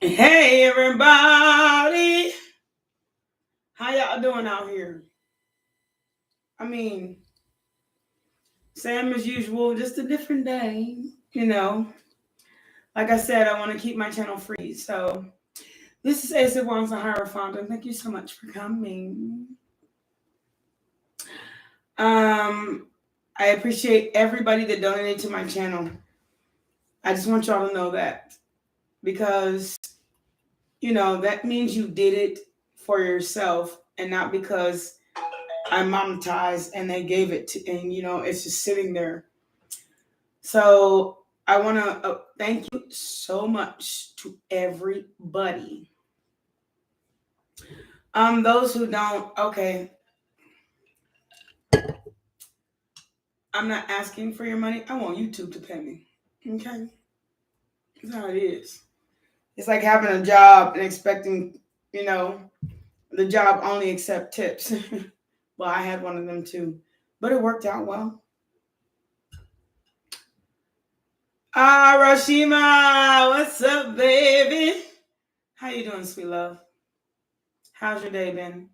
Hey everybody, how y'all doing out here? I mean, same as usual, just a different day. You know, like I said, I want to keep my channel free. So this is Asa Wants a Hierophant, and thank you so much for coming. I appreciate everybody that donated to my channel. I just want y'all to know that because that means you did it for yourself and not because I monetized and they gave it to, and it's just sitting there. So I want to thank you so much to everybody. Those who don't, okay, I'm not asking for your money. I want YouTube to pay me. Okay, that's how it is. It's like having a job and expecting, the job only accept tips. Well, I had one of them too, but it worked out well. Rashima, what's up, baby? How you doing, sweet love? How's your day been?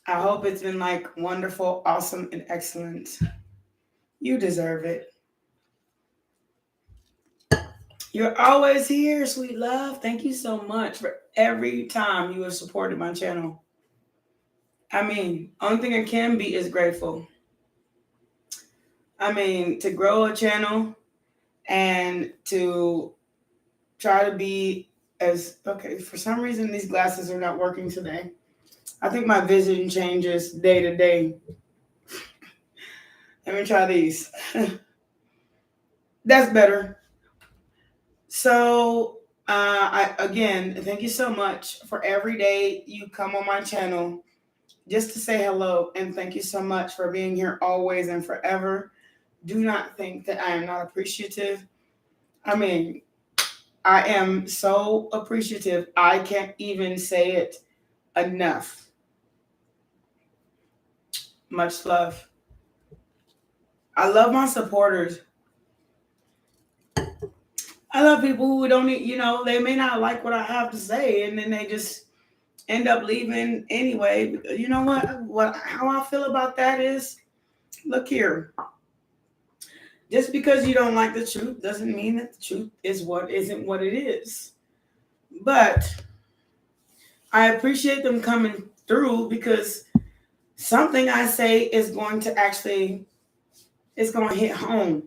I hope it's been like wonderful, awesome, and excellent. You deserve it. You're always here, sweet love. Thank you so much for every time you have supported my channel. I mean, only thing I can be is grateful. I mean, to grow a channel and to try to be okay, for some reason these glasses are not working today. I think my vision changes day to day. Let me try these. That's better. So, again, thank you so much for every day you come on my channel just to say hello. And thank you so much for being here always and forever. Do not think that I am not appreciative. I mean, I am so appreciative. I can't even say it enough. Much love. I love my supporters. I love people who don't, they may not like what I have to say, and then they just end up leaving anyway. You know how I feel about that is, look here. Just because you don't like the truth doesn't mean that the truth isn't what it is. But I appreciate them coming through because something I say is going to it's going to hit home.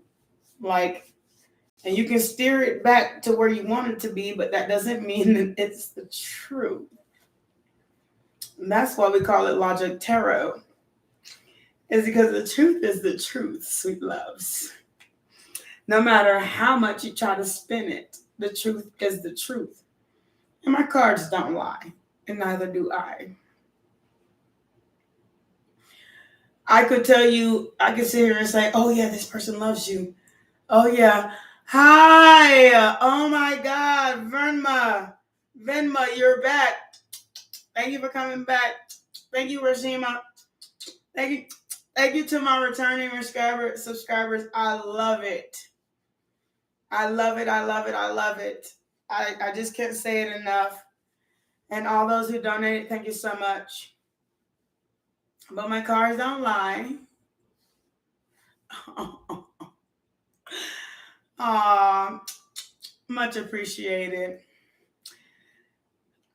And you can steer it back to where you want it to be, but that doesn't mean that it's the truth. And that's why we call it Logic Tarot. Is because the truth is the truth, sweet loves. No matter how much you try to spin it, the truth is the truth. And my cards don't lie, and neither do I. I could tell you, I could sit here and say, oh yeah, this person loves you. Oh yeah. Hi. Oh my God. Venma, you're back. Thank you for coming back. Thank you, Rashima. Thank you to my returning subscribers. I love it. I love it. I love it. I love it. I just can't say it enough. And all those who donated, thank you so much. But my cards don't lie. Aw, much appreciated.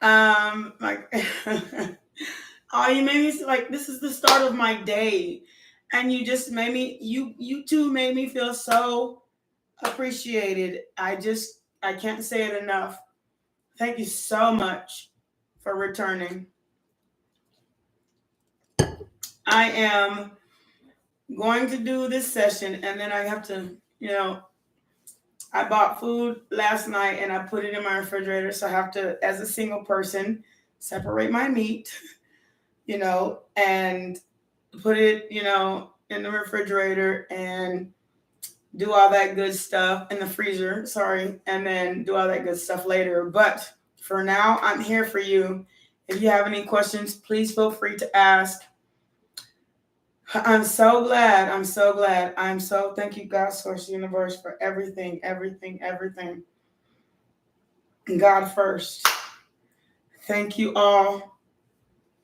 Oh, you made me like this is the start of my day, and you just made me. You two made me feel so appreciated. I can't say it enough. Thank you so much for returning. I am going to do this session, and then I have to, I bought food last night and I put it in my refrigerator. So I have to, as a single person, separate my meat, and put it, in the refrigerator and do all that good stuff in the freezer. Sorry. And then do all that good stuff later. But for now, I'm here for you. If you have any questions, please feel free to ask. I'm so glad. I'm so glad. Thank you, God, Source, Universe, for everything, everything, everything. God first. Thank you all,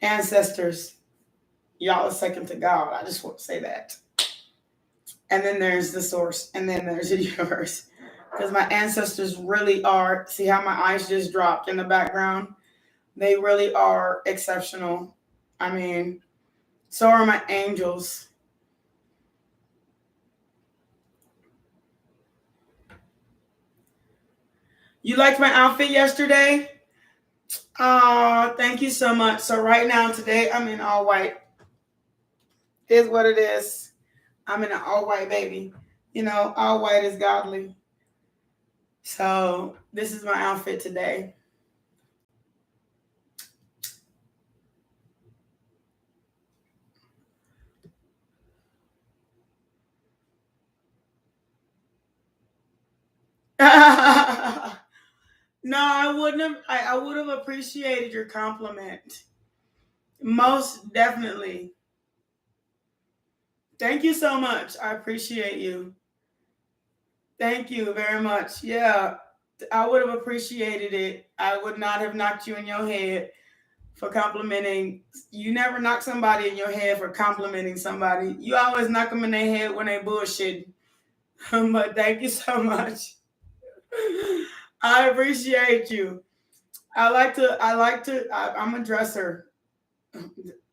ancestors. Y'all are second to God. I just want to say that. And then there's the source, and then there's the universe. Because my ancestors really are, see how my eyes just dropped in the background? They really are exceptional. I mean, so are my angels. You liked my outfit yesterday? Oh, thank you so much. So right now, today, I'm in all white. Is what it is. I'm in an all white baby. You know, all white is godly. So this is my outfit today. No, I wouldn't have. I would have appreciated your compliment. Most definitely. Thank you so much. I appreciate you. Thank you very much. Yeah, I would have appreciated it. I would not have knocked you in your head for complimenting. You never knock somebody in your head for complimenting somebody. You always knock them in their head when they bullshit. But thank you so much. I appreciate you. I'm a dresser.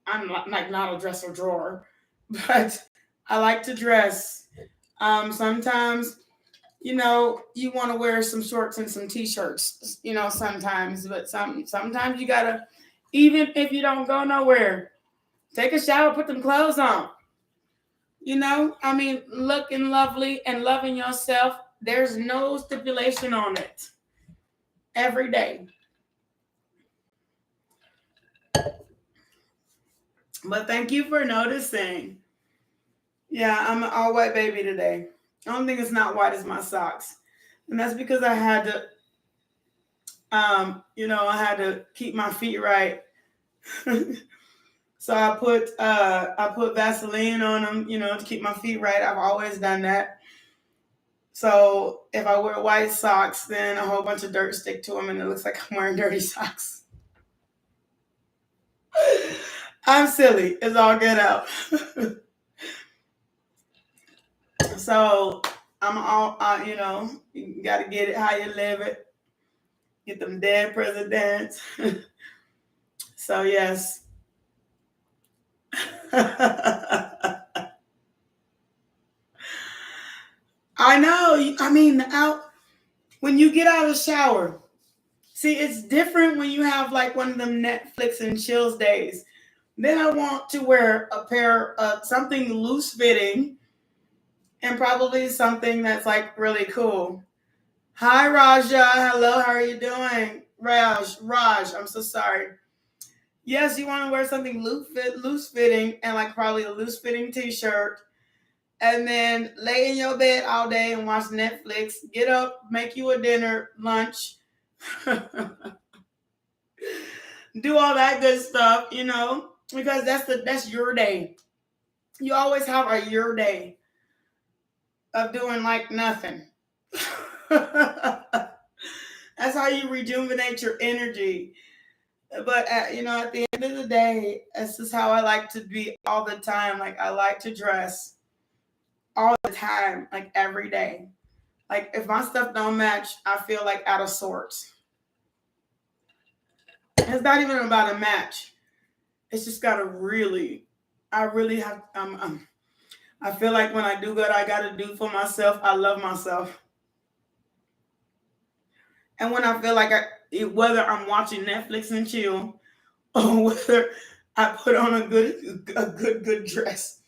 I'm not a dresser drawer, but I like to dress. Sometimes, you want to wear some shorts and some t-shirts, sometimes, but sometimes you gotta, even if you don't go nowhere, take a shower, put them clothes on. I mean, looking lovely and loving yourself, there's no stipulation on it. Every day. But thank you for noticing. Yeah, I'm an all white baby today. The only thing that's not white is my socks. And that's because I had to, I had to keep my feet right. So I put Vaseline on them, to keep my feet right. I've always done that. So if I wear white socks, then a whole bunch of dirt stick to them, and it looks like I'm wearing dirty socks. I'm silly. It's all good out. So I'm all, you got to get it how you live it. Get them dead presidents. So yes. I know. I mean, when you get out of the shower, see, it's different when you have like one of them Netflix and chills days. Then I want to wear a pair of something loose fitting and probably something that's like really cool. Hi, Raja. Hello. How are you doing? Raj. I'm so sorry. Yes, you want to wear something loose fitting and like probably a loose fitting t-shirt, and then lay in your bed all day and watch Netflix. Get up, make you a dinner, lunch, do all that good stuff, because that's your day. You always have your day of doing like nothing. That's how you rejuvenate your energy. But at the end of the day, this is how I like to be all the time. Like I like to dress all the time, like every day. Like if my stuff don't match, I feel like out of sorts. It's not even about a match. It's just gotta I really have. I feel like when I do what I gotta do for myself, I love myself. And when I feel like whether I'm watching Netflix and chill, or whether I put on a good dress,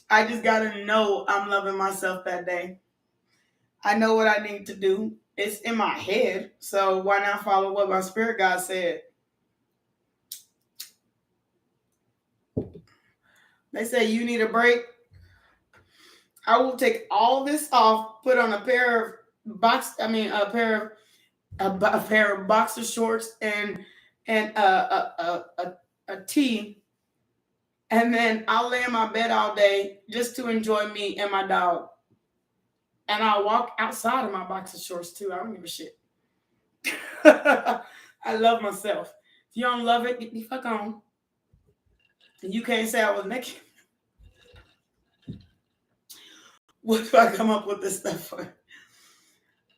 I just gotta know I'm loving myself that day. I know what I need to do. It's in my head, so why not follow what my spirit guide said? They say you need a break. I will take all this off, put on a pair of a pair of boxer shorts and a tee, And then I'll lay in my bed all day just to enjoy me and my dog. And I'll walk outside in my boxer shorts too. I don't give a shit. I love myself. If you don't love it, get the fuck on. And you can't say I was naked. What do I come up with this stuff for?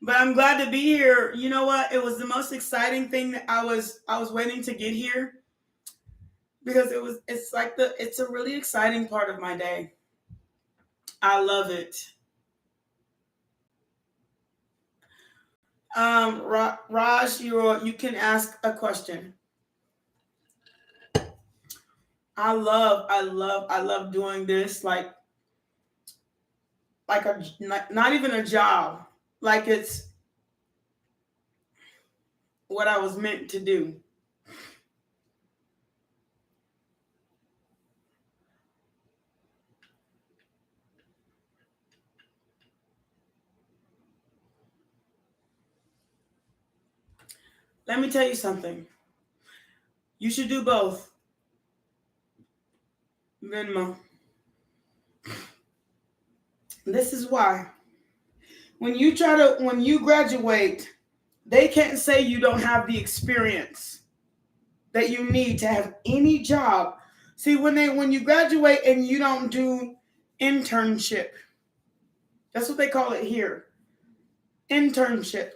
But I'm glad to be here. You know what? It was the most exciting thing that I was waiting to get here. Because it's a really exciting part of my day. I love it. Raj, you can ask a question. I love doing this like not even a job. Like it's what I was meant to do. Let me tell you something. You should do both. Venmo. This is why. When you graduate, they can't say you don't have the experience that you need to have any job. See, when you graduate and you don't do internship, that's what they call it here. Internship.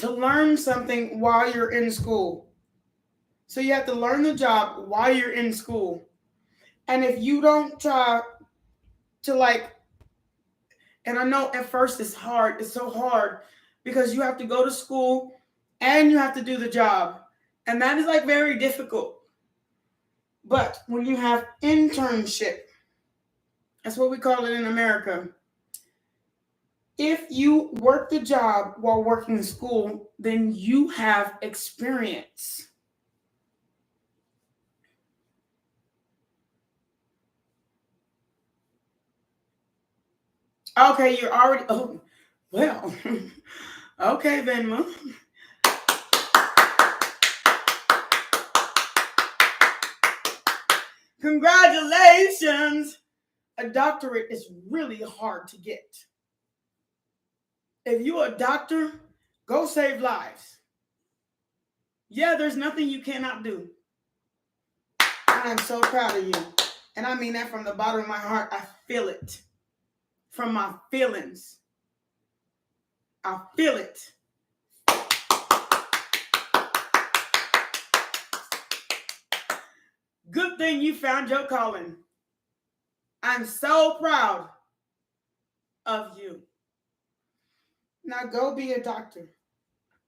To learn something while you're in school. So you have to learn the job while you're in school. And if you don't try to and I know at first it's hard, it's so hard because you have to go to school and you have to do the job. And that is very difficult. But when you have internship, that's what we call it in America. If you work the job while working in school, then you have experience. Okay, you're already, oh, well, okay, Venmo. Congratulations. A doctorate is really hard to get. If you're a doctor, go save lives. Yeah, there's nothing you cannot do. I'm so proud of you. And I mean that from the bottom of my heart. I feel it. From my feelings. I feel it. Good thing you found your calling. I'm so proud of you. Now go be a doctor.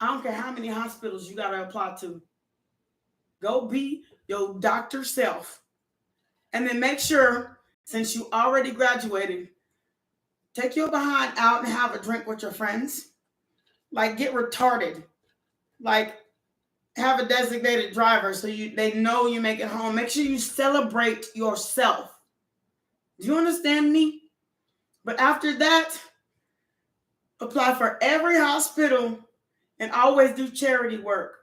I don't care how many hospitals you got to apply to. Go be your doctor self. And then make sure, since you already graduated, take your behind out and have a drink with your friends. Get retarded. Have a designated driver so they know you make it home. Make sure you celebrate yourself. Do you understand me? But after that, apply for every hospital and always do charity work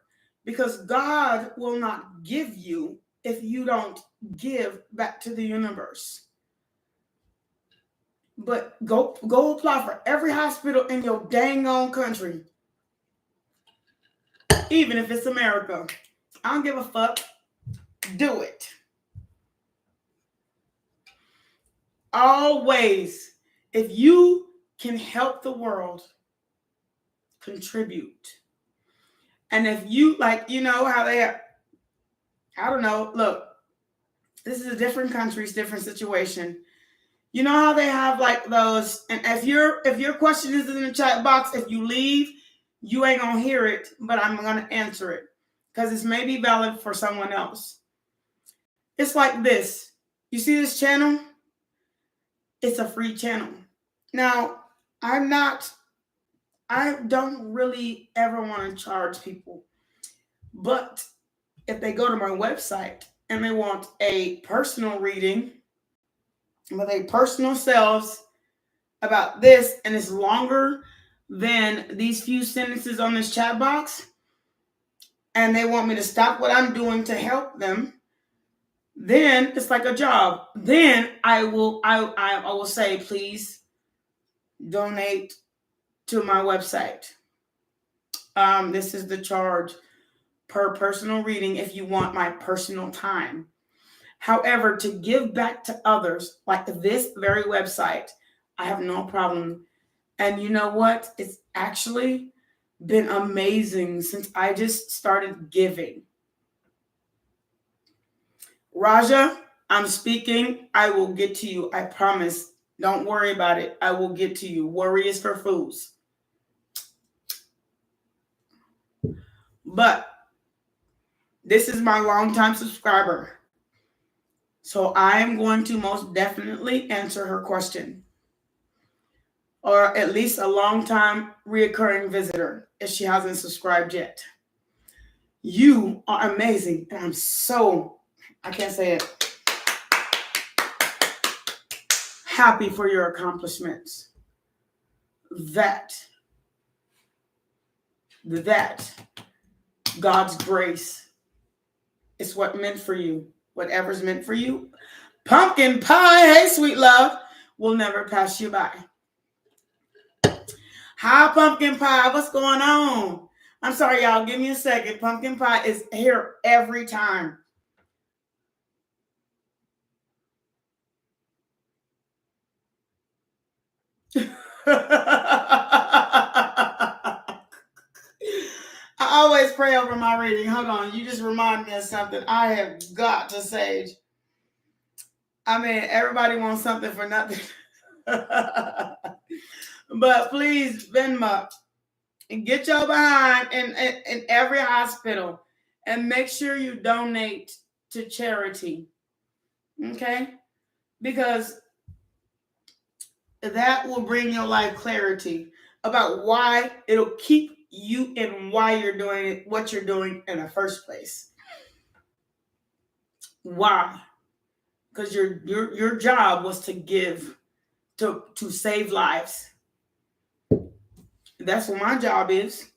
because God will not give you if you don't give back to the universe. But go apply for every hospital in your dang on country. Even if it's America. I don't give a fuck. Do it. Always. If you can help the world, contribute. And if you how they have, I don't know, look, this is a different country's different situation. You know how they have those, and if your question is in the chat box, if you leave, you ain't gonna hear it, but I'm gonna answer it because it's maybe valid for someone else. It's like this. You see this channel? It's a free channel. Now, I don't really ever want to charge people, but if they go to my website and they want a personal reading with a personal selves about this, and it's longer than these few sentences on this chat box, and they want me to stop what I'm doing to help them, Then it's like a job. Then I will say, please donate to my website. This is the charge per personal reading if you want my personal time. However, to give back to others, like this very website, I have no problem. And you know what? It's actually been amazing since I just started giving. Raja, I'm speaking. I will get to you. I promise. Don't worry about it. I will get to you. Worry is for fools. But this is my longtime subscriber. So I am going to most definitely answer her question. Or at least a long-time reoccurring visitor if she hasn't subscribed yet. You are amazing. And I'm so, I can't say it, happy for your accomplishments. That God's grace is what meant for you. Whatever's meant for you. Pumpkin pie, hey sweet love, will never pass you by. Hi, pumpkin pie. What's going on? I'm sorry, y'all. Give me a second. Pumpkin pie is here every time. I always pray over my reading. Hold on. You just remind me of something I have got to say. I mean, everybody wants something for nothing. But please, Venmo, and get your behind in every hospital and make sure you donate to charity. Okay? Because that will bring your life clarity about why it'll keep you in why you're doing what you're doing in the first place. Why? Because your job was to give, to save lives. That's what my job is,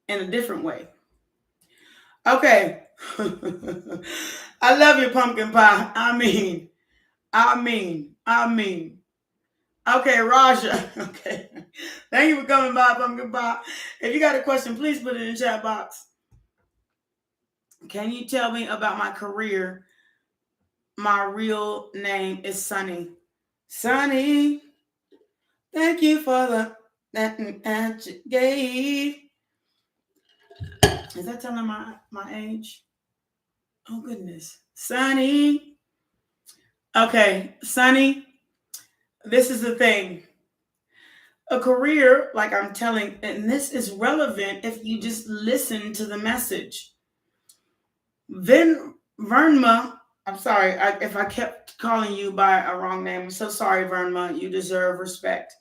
in a different way. Okay. I love your pumpkin pie. I mean. Okay, Raja. Okay. Thank you for coming by, pumpkin pie. If you got a question, please put it in the chat box. Can you tell me about my career? My real name is Sunny. Sunny. Thank you for that you gave. Is that telling my age? Oh, goodness. Sunny. Okay, Sunny, this is the thing. A career, like I'm telling, and this is relevant if you just listen to the message. Vernma, I'm sorry if I kept calling you by a wrong name. I'm so sorry, Vernma. You deserve respect.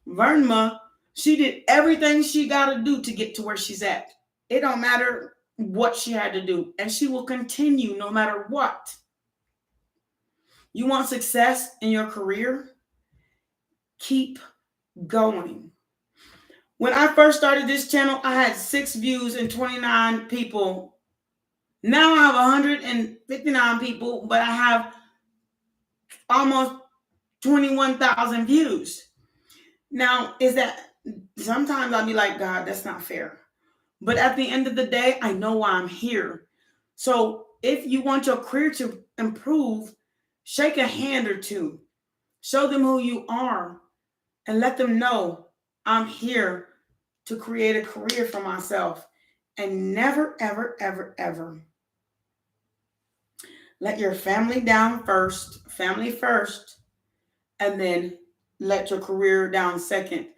Vernma, she did everything she got to do to get to where she's at. It don't matter what she had to do, and she will continue no matter what. You want success in your career? Keep going. When I first started this channel, I had 6 views and 29 people. Now I have 159 people, but I have almost 21,000 views. Now, is that, sometimes I'll be like, God, that's not fair. But at the end of the day, I know why I'm here. So if you want your career to improve, shake a hand or two. Show them who you are and let them know I'm here to create a career for myself. And never, ever, ever, ever let your family down first, and then let your career down second.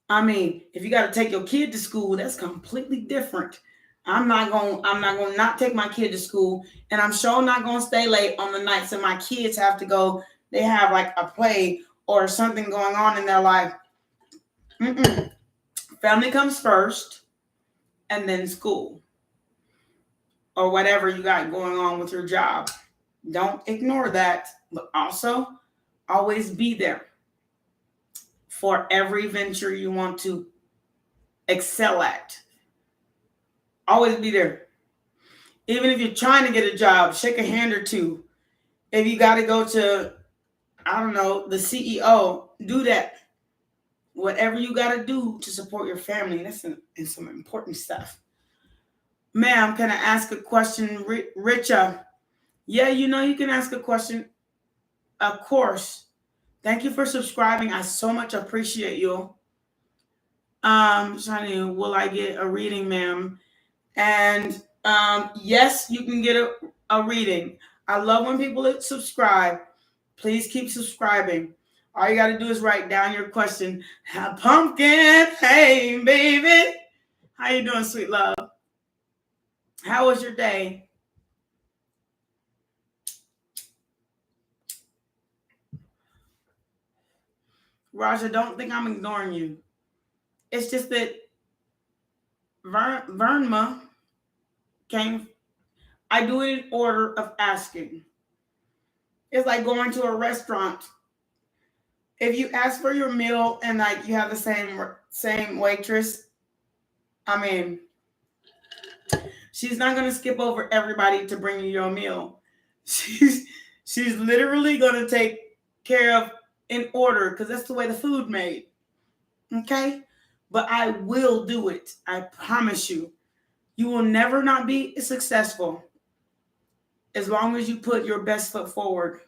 I mean, if you got to take your kid to school, that's completely different. I'm not gonna not take my kid to school, and I'm sure not gonna stay late on the nights that my kids have to go. They have like a play or something going on in their life. Family comes first, and then school or whatever you got going on with your job. Don't ignore that, but also always be there for every venture you want to excel at. Always be there. Even if you're trying to get a job, shake a hand or two. If you got to go to, I don't know, the CEO, do that. Whatever you got to do to support your family. That's some important stuff. Ma'am, can I ask a question, Richa? Yeah, you can ask a question. Of course. Thank you for subscribing. I so much appreciate you. Shani, will I get a reading, ma'am? And yes, you can get a reading. I love when people subscribe. Please keep subscribing. All you got to do is write down your question. Pumpkin, hey, baby. How you doing, sweet love? How was your day? Raja, don't think I'm ignoring you. It's just that Vernma came. I do it in order of asking. It's like going to a restaurant. If you ask for your meal and like you have the same waitress, I mean, she's not gonna skip over everybody to bring you your meal. She's literally gonna take care of in order because that's the way the food made. Okay, but I will do it. I promise you. You will never not be successful as long as you put your best foot forward.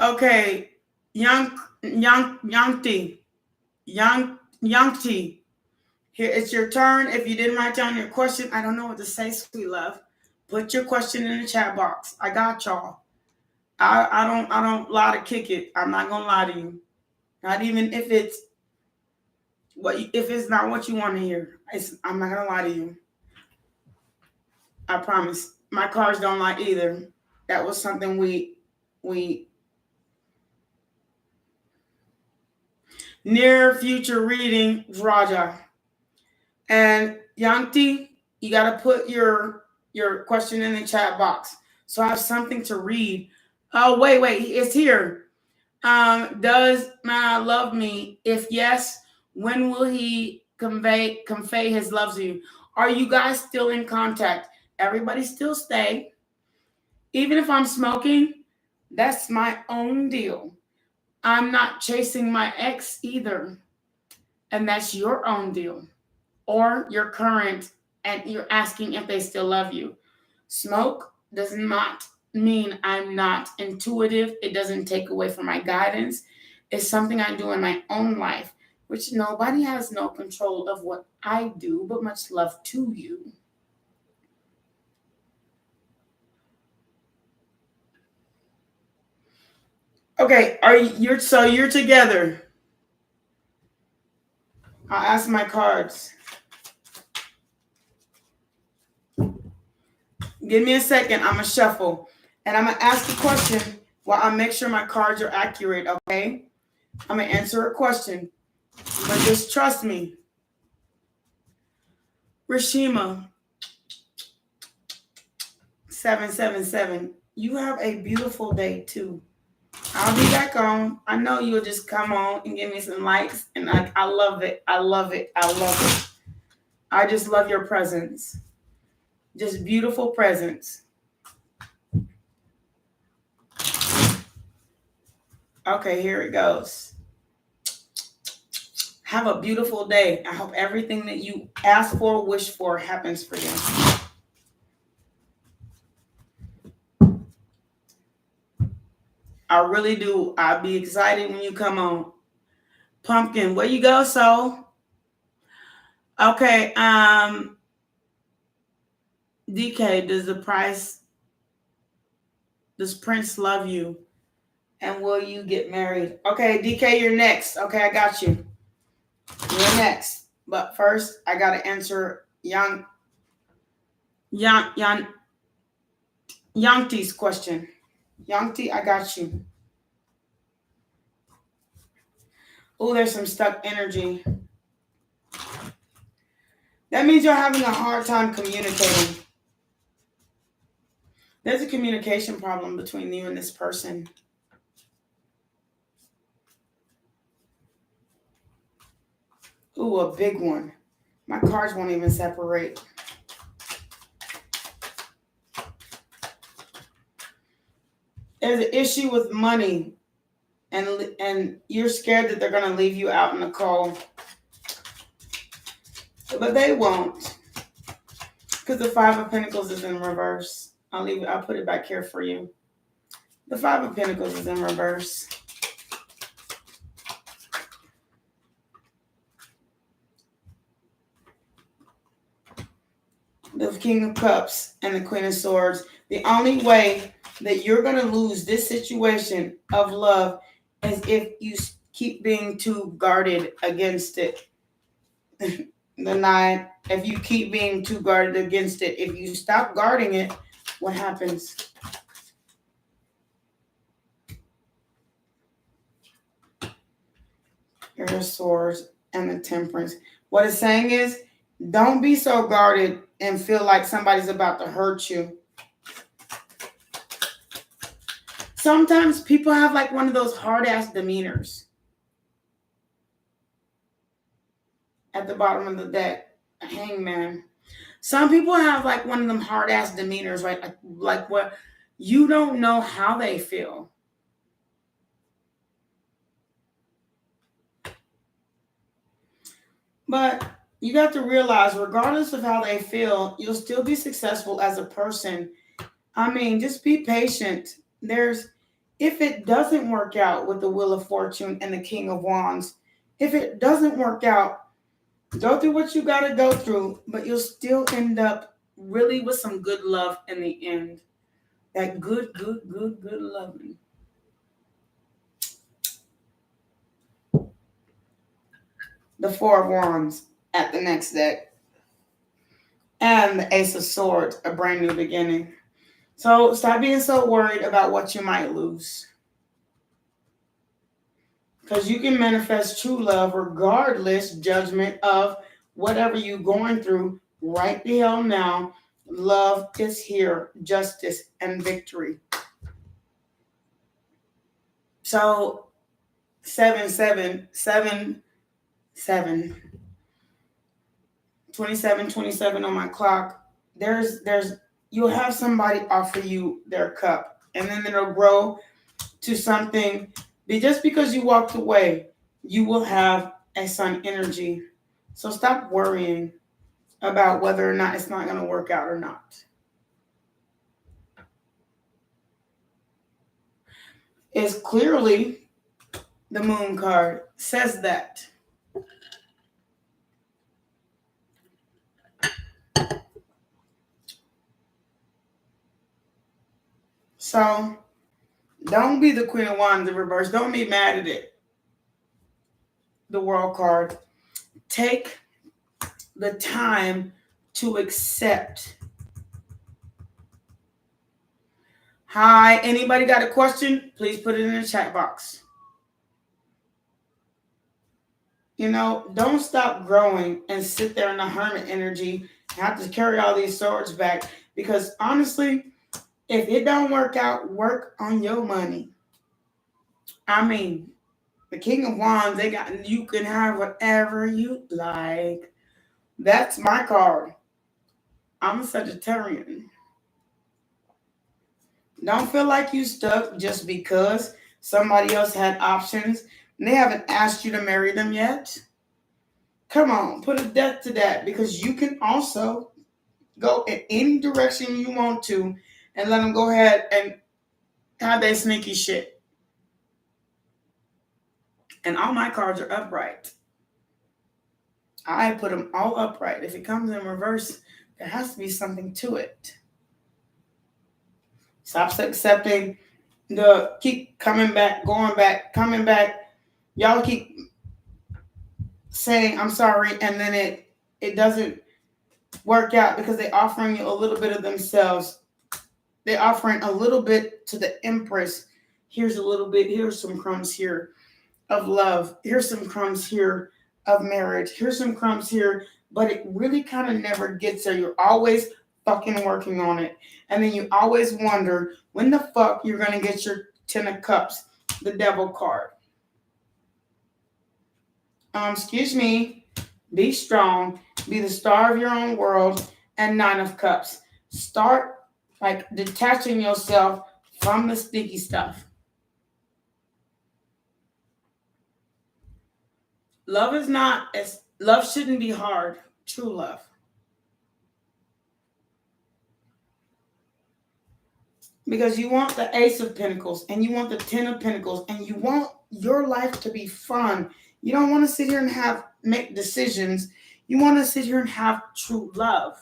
Okay, Yangti. Here, it's your turn. If you didn't write down your question, I don't know what to say, sweet love. Put your question in the chat box. I got y'all. I don't lie to kick it. I'm not gonna lie to you. Not even if it's not what you want to hear. I'm not gonna lie to you. I promise. My cards don't lie either. That was something we near future reading, Raja. And Yanti, you got to put your question in the chat box. So I have something to read. Oh, wait, it's here. Does man love me? If yes, when will he convey his love to you? Are you guys still in contact? Everybody still stay. Even if I'm smoking, that's my own deal. I'm not chasing my ex either. And that's your own deal. Or your current, and you're asking if they still love you. Smoke does not mean I'm not intuitive. It doesn't take away from my guidance. It's something I do in my own life, which nobody has no control of what I do, but much love to you. Okay, you're together. I'll ask my cards. Give me a second. I'm going to shuffle. And I'm going to ask a question while I make sure my cards are accurate, okay? I'm going to answer a question. But just trust me. Rashima, 777. You have a beautiful day, too. I'll be back on. I know you'll just come on and give me some likes. And I love it. I love it. I love it. I just love your presence. Just beautiful presence. Okay, here it goes. Have a beautiful day. I hope everything that you ask for, wish for, happens for you. I really do. I'll be excited when you come on. Pumpkin, where you go, soul? Okay, DK, does Prince love you? And will you get married? Okay, DK, you're next. Okay, I got you. You're next. But first, I got to answer Yangti's question. Yangti, I got you. Oh, there's some stuck energy. That means you're having a hard time communicating. There's a communication problem between you and this person. Ooh, a big one. My cards won't even separate. There's an issue with money, and you're scared that they're going to leave you out in the cold. But they won't. Because the Five of Pentacles is in reverse. I'll put it back here for you. The Five of Pentacles is in reverse. The King of Cups and the Queen of Swords. The only way that you're going to lose this situation of love is if you keep being too guarded against it. The Nine, if you keep being too guarded against it, if you stop guarding it, what happens? Here are Swords and the Temperance. What it's saying is, don't be so guarded and feel like somebody's about to hurt you. Sometimes people have like one of those hard-ass demeanors. At the bottom of the deck, a Hangman. Some people have like one of them hard-ass demeanors, right? Like what you don't know how they feel. But you got to realize, regardless of how they feel, you'll still be successful as a person. I mean, just be patient. If it doesn't work out with the Wheel of Fortune and the King of Wands, if it doesn't work out, go through what you got to go through, but you'll still end up really with some good love in the end. That good loving. The Four of Wands at the next deck. And the Ace of Swords, a brand new beginning. So stop being so worried about what you might lose. Because you can manifest true love regardless, judgment of whatever you're going through right the hell now. Love is here, justice and victory. So 777 27 on my clock. You'll have somebody offer you their cup, and then it'll grow to something. Just because you walked away, you will have a sun energy. So stop worrying about whether or not it's not going to work out or not. It's clearly the Moon card says that. So don't be the Queen of Wands in reverse. Don't be mad at it. The World card. Take the time to accept. Hi, anybody got a question? Please put it in the chat box. Don't stop growing and sit there in the hermit energy and have to carry all these swords back. Because honestly, if it don't work out, work on your money. I mean, the King of Wands, you can have whatever you like. That's my card. I'm a Sagittarian. Don't feel like you stuck just because somebody else had options and they haven't asked you to marry them yet. Come on, put a death to that, because you can also go in any direction you want to and let them go ahead and have that sneaky shit. And all my cards are upright. I put them all upright. If it comes in reverse, there has to be something to it. Stop accepting keep coming back, going back, coming back. Y'all keep saying, I'm sorry, and then it doesn't work out because they're offering you a little bit of themselves. They're offering a little bit to the Empress. Here's a little bit. Here's some crumbs here of love. Here's some crumbs here of marriage. Here's some crumbs here, but it really kind of never gets there. You're always fucking working on it. And then you always wonder when the fuck you're going to get your 10 of Cups, the Devil card. Excuse me. Be strong. Be the star of your own world. And 9 of Cups. Start like detaching yourself from the sticky stuff. Love shouldn't be hard. True love. Because you want the Ace of Pentacles and you want the 10 of Pentacles and you want your life to be fun. You don't want to sit here and make decisions. You want to sit here and have true love.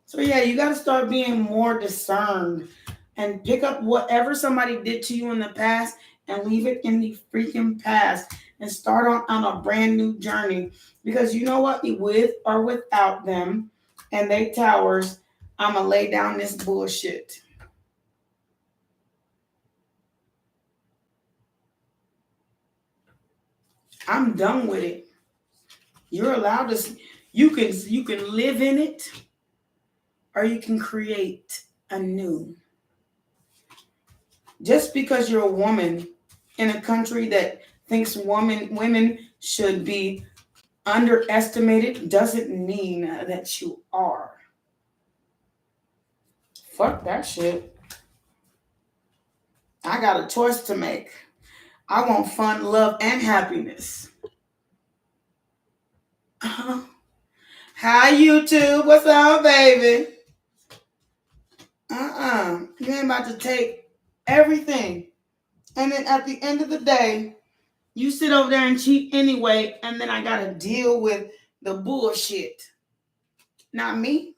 So yeah, you got to start being more discerned and pick up whatever somebody did to you in the past and leave it in the freaking past and start on a brand new journey. Because you know what? With or without them and they towers, I'm going to lay down this bullshit. I'm done with it. You're allowed to, you can live in it or you can create anew. Just because you're a woman in a country that thinks women should be underestimated doesn't mean that you are. Fuck that shit. I got a choice to make. I want fun, love, and happiness. Hi, YouTube. What's up, baby? You ain't about to take everything. And then at the end of the day, you sit over there and cheat anyway, and then I got to deal with the bullshit. Not me.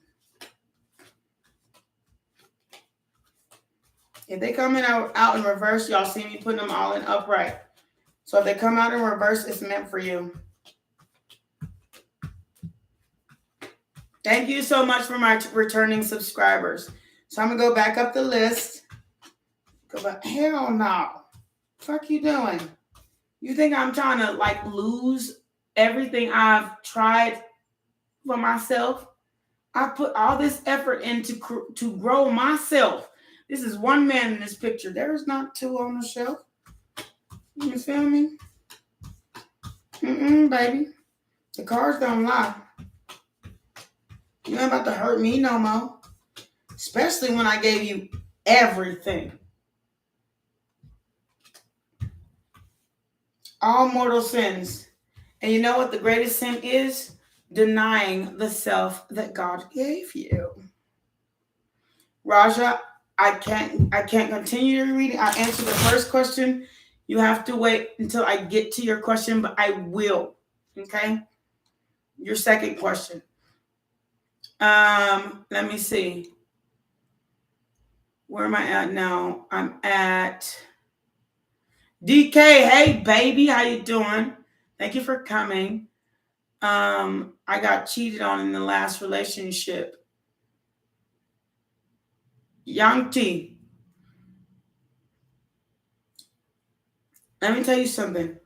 If they come out in reverse, y'all see me putting them all in upright. So if they come out in reverse, it's meant for you. Thank you so much for my returning subscribers. So I'm going to go back up the list. Go back. Hell no. Fuck you doing? You think I'm trying to like lose everything I've tried for myself? I put all this effort into to grow myself. This is one man in this picture. There's not two on the shelf. You feel me? Baby. The cards don't lie. You ain't about to hurt me no more. Especially when I gave you everything. All mortal sins. And you know what the greatest sin is? Denying the self that God gave you. Raja, I can't continue your reading. I answered the first question. You have to wait until I get to your question, but I will. Okay? Your second question. Let me see. Where am I at now? I'm at DK. Hey, baby, how you doing? Thank you for coming. I got cheated on in the last relationship. Yang T. Let me tell you something.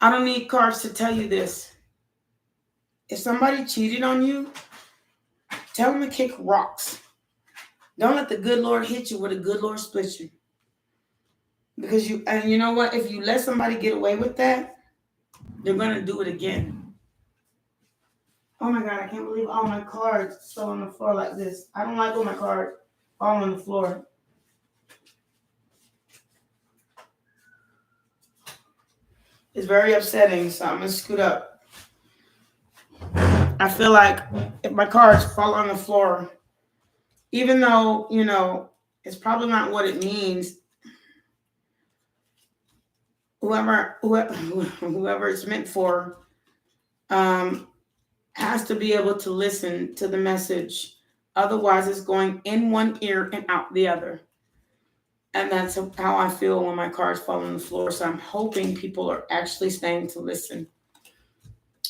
I don't need cards to tell you this. If somebody cheated on you, tell them to kick rocks. Don't let the good Lord hit you where the good Lord split you. Because you know what? If you let somebody get away with that, they're going to do it again. Oh my God, I can't believe all my cards fell on the floor like this. I don't like when my cards fall on the floor. It's very upsetting, so I'm going to scoot up. I feel like if my cards fall on the floor, even though, you know, it's probably not what it means, whoever it's meant for has to be able to listen to the message. Otherwise, it's going in one ear and out the other. And that's how I feel when my cards fall on the floor. So I'm hoping people are actually staying to listen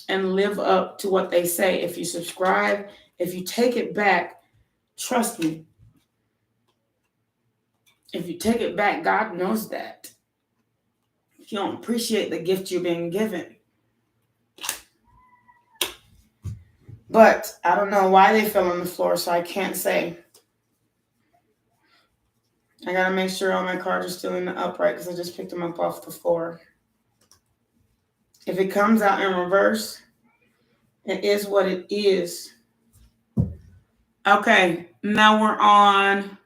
and live up to what they say. If you subscribe, if you take it back, trust me. If you take it back, God knows that. If you don't appreciate the gift you're being given. But I don't know why they fell on the floor, so I can't say. I got to make sure all my cards are still in the upright because I just picked them up off the floor. If it comes out in reverse, it is what it is. Okay, now we're on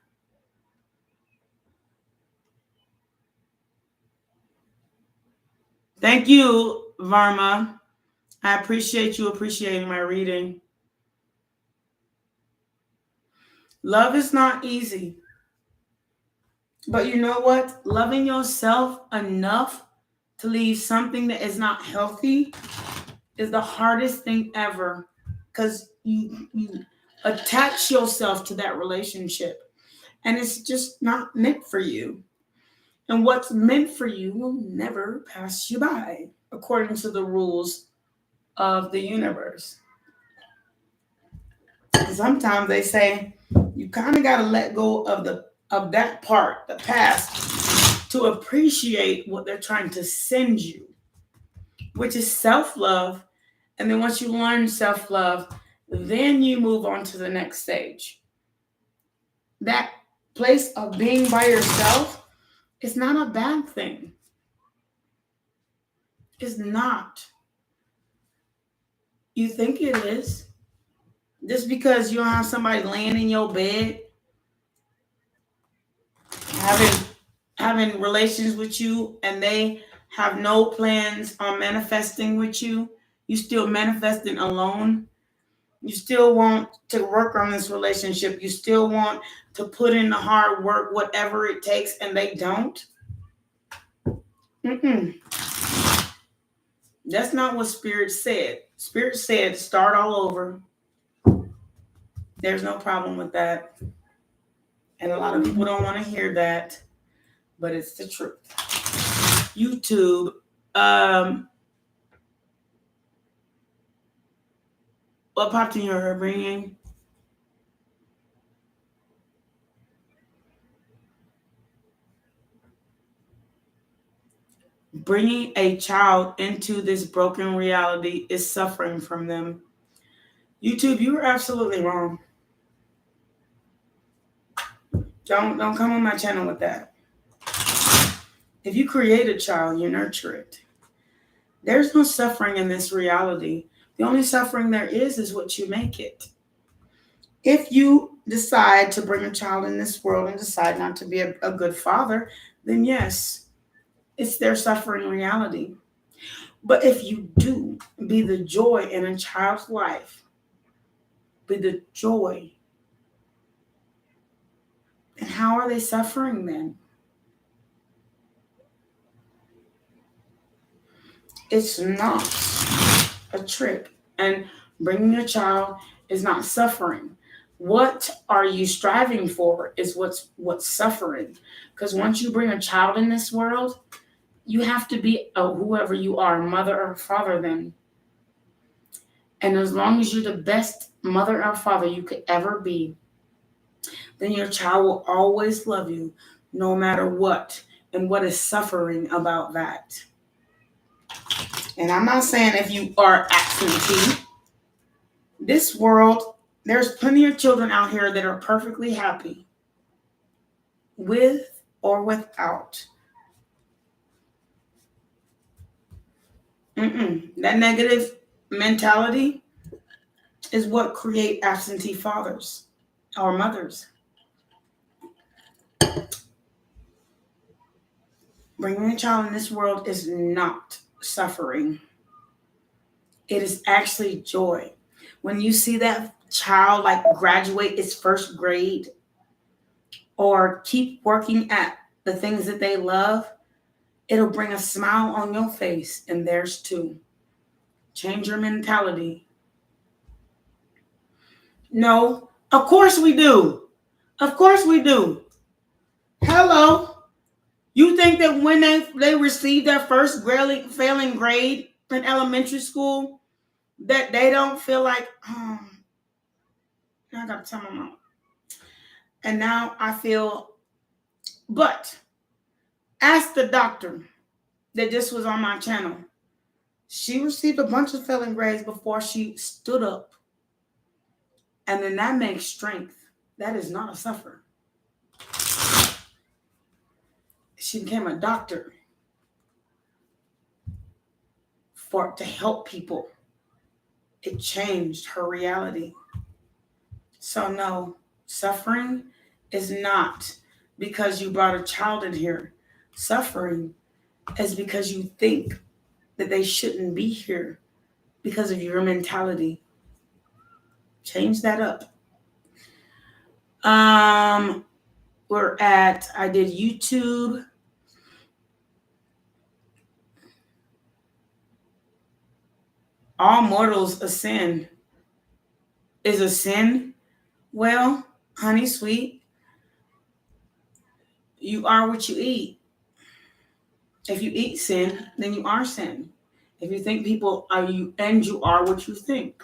thank you, Varma. I appreciate you appreciating my reading. Love is not easy. But you know what? Loving yourself enough to leave something that is not healthy is the hardest thing ever. Because you attach yourself to that relationship. And it's just not meant for you. And what's meant for you will never pass you by, according to the rules of the universe. Sometimes they say you kind of got to let go of that part, the past, to appreciate what they're trying to send you, which is self-love. And then once you learn self-love, then you move on to the next stage. That place of being by yourself is not a bad thing. It's not. You think it is. Just because you don't have somebody laying in your bed, having relations with you, and they have no plans on manifesting with you, you still manifesting alone. You still want to work on this relationship. You still want to put in the hard work, whatever it takes, and they don't. That's not what Spirit said. Spirit said start all over. There's no problem with that. And a lot of people don't want to hear that, but it's the truth. YouTube. What popped in your bringing? Bringing a child into this broken reality is suffering from them. YouTube, you were absolutely wrong. Don't come on my channel with that. If you create a child, you nurture it. There's no suffering in this reality. The only suffering there is what you make it. If you decide to bring a child in this world and decide not to be a good father, then yes, it's their suffering reality. But if you do be the joy in a child's life, be the joy, then how are they suffering then? It's not a trick. And bringing a child is not suffering. What are you striving for is what's suffering. Because once you bring a child in this world, you have to be whoever you are, mother or father then. And as long as you're the best mother or father you could ever be, then your child will always love you no matter what. And what is suffering about that? And I'm not saying if you are absentee. This world, there's plenty of children out here that are perfectly happy with or without. That negative mentality is what create absentee fathers or mothers. Bringing a child in this world is not suffering. It is actually joy. When you see that child like graduate its first grade or keep working at the things that they love, it'll bring a smile on your face and theirs too. Change your mentality. No, of course we do. Of course we do. Hello. You think that when they receive their first failing grade in elementary school, that they don't feel like, oh, I got to tell my mom. And now I feel, but ask the doctor that this was on my channel. She received a bunch of failing grades before she stood up. And then that makes strength. That is not a suffer. She became a doctor to help people. It changed her reality. So no, suffering is not because you brought a child in here. Suffering is because you think that they shouldn't be here because of your mentality. Change that up. I did YouTube. All mortals ascend. Is a sin? Well, honey sweet, you are what you eat. If you eat sin, then you are sin. If you think people are you, and you are what you think.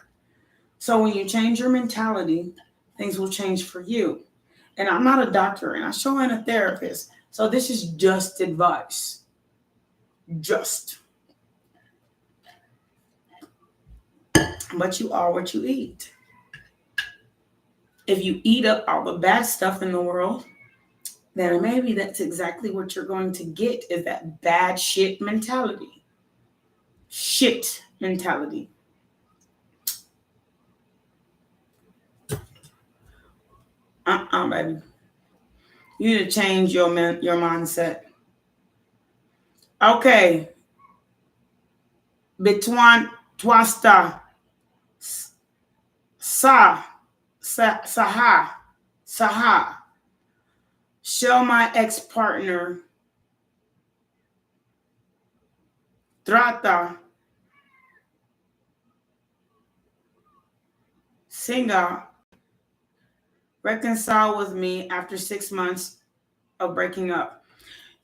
So when you change your mentality, things will change for you. And I'm not a doctor, and I sure ain't a therapist. So this is just advice. Just. But you are what you eat. If you eat up all the bad stuff in the world, then maybe that's exactly what you're going to get is that bad shit mentality. Shit mentality. Baby. You need to change your mindset. Okay. Between Twasta, Saha. Show my ex-partner Trata Singa reconcile with me after 6 months of breaking up.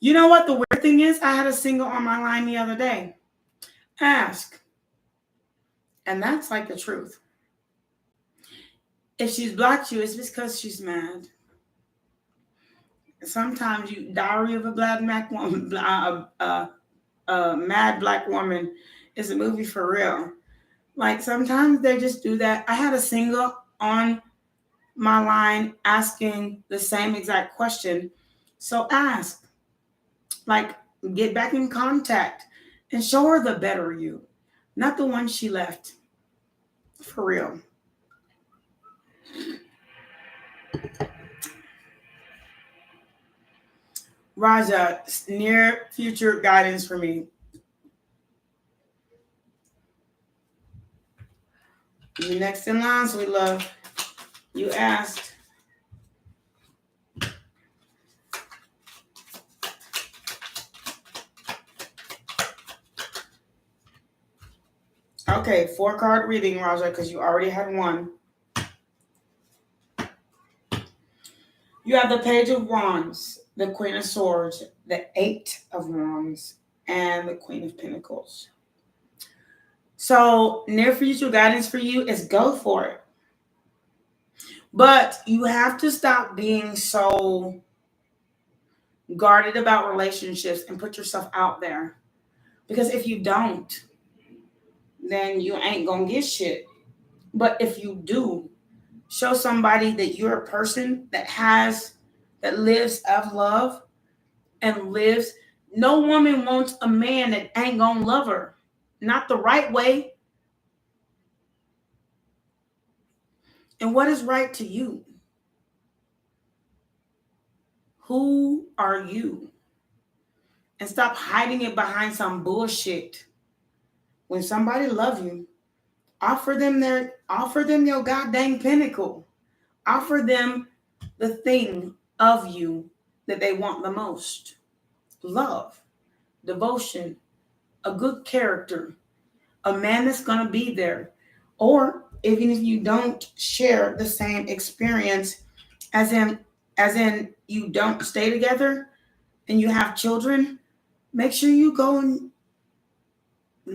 You know what the weird thing is? I had a single on my line the other day. Ask. And that's like the truth. If she's blocked you, it's because she's mad. Sometimes Diary of a Mad Black Woman is a movie for real. Like sometimes they just do that. I had a single on my line asking the same exact question. So ask, like, get back in contact and show her the better you, not the one she left. For real. Raja, near future guidance for me. You next in line, sweet love. You asked. Okay, 4-card reading, Raja, because you already had one. You have the Page of Wands, the Queen of Swords, the 8 of Wands, and the Queen of Pentacles. So near future guidance for you is go for it. But you have to stop being so guarded about relationships and put yourself out there. Because if you don't, then you ain't gonna get shit. But if you do, show somebody that you're a person that lives of love and lives. No woman wants a man that ain't gonna love her. Not the right way. And what is right to you? Who are you? And stop hiding it behind some bullshit. When somebody loves you, offer them your goddamn pinnacle. Offer them the thing of you that they want the most. Love, devotion, a good character, a man that's going to be there. Or even if you don't share the same experience, as in you don't stay together and you have children, make sure you go and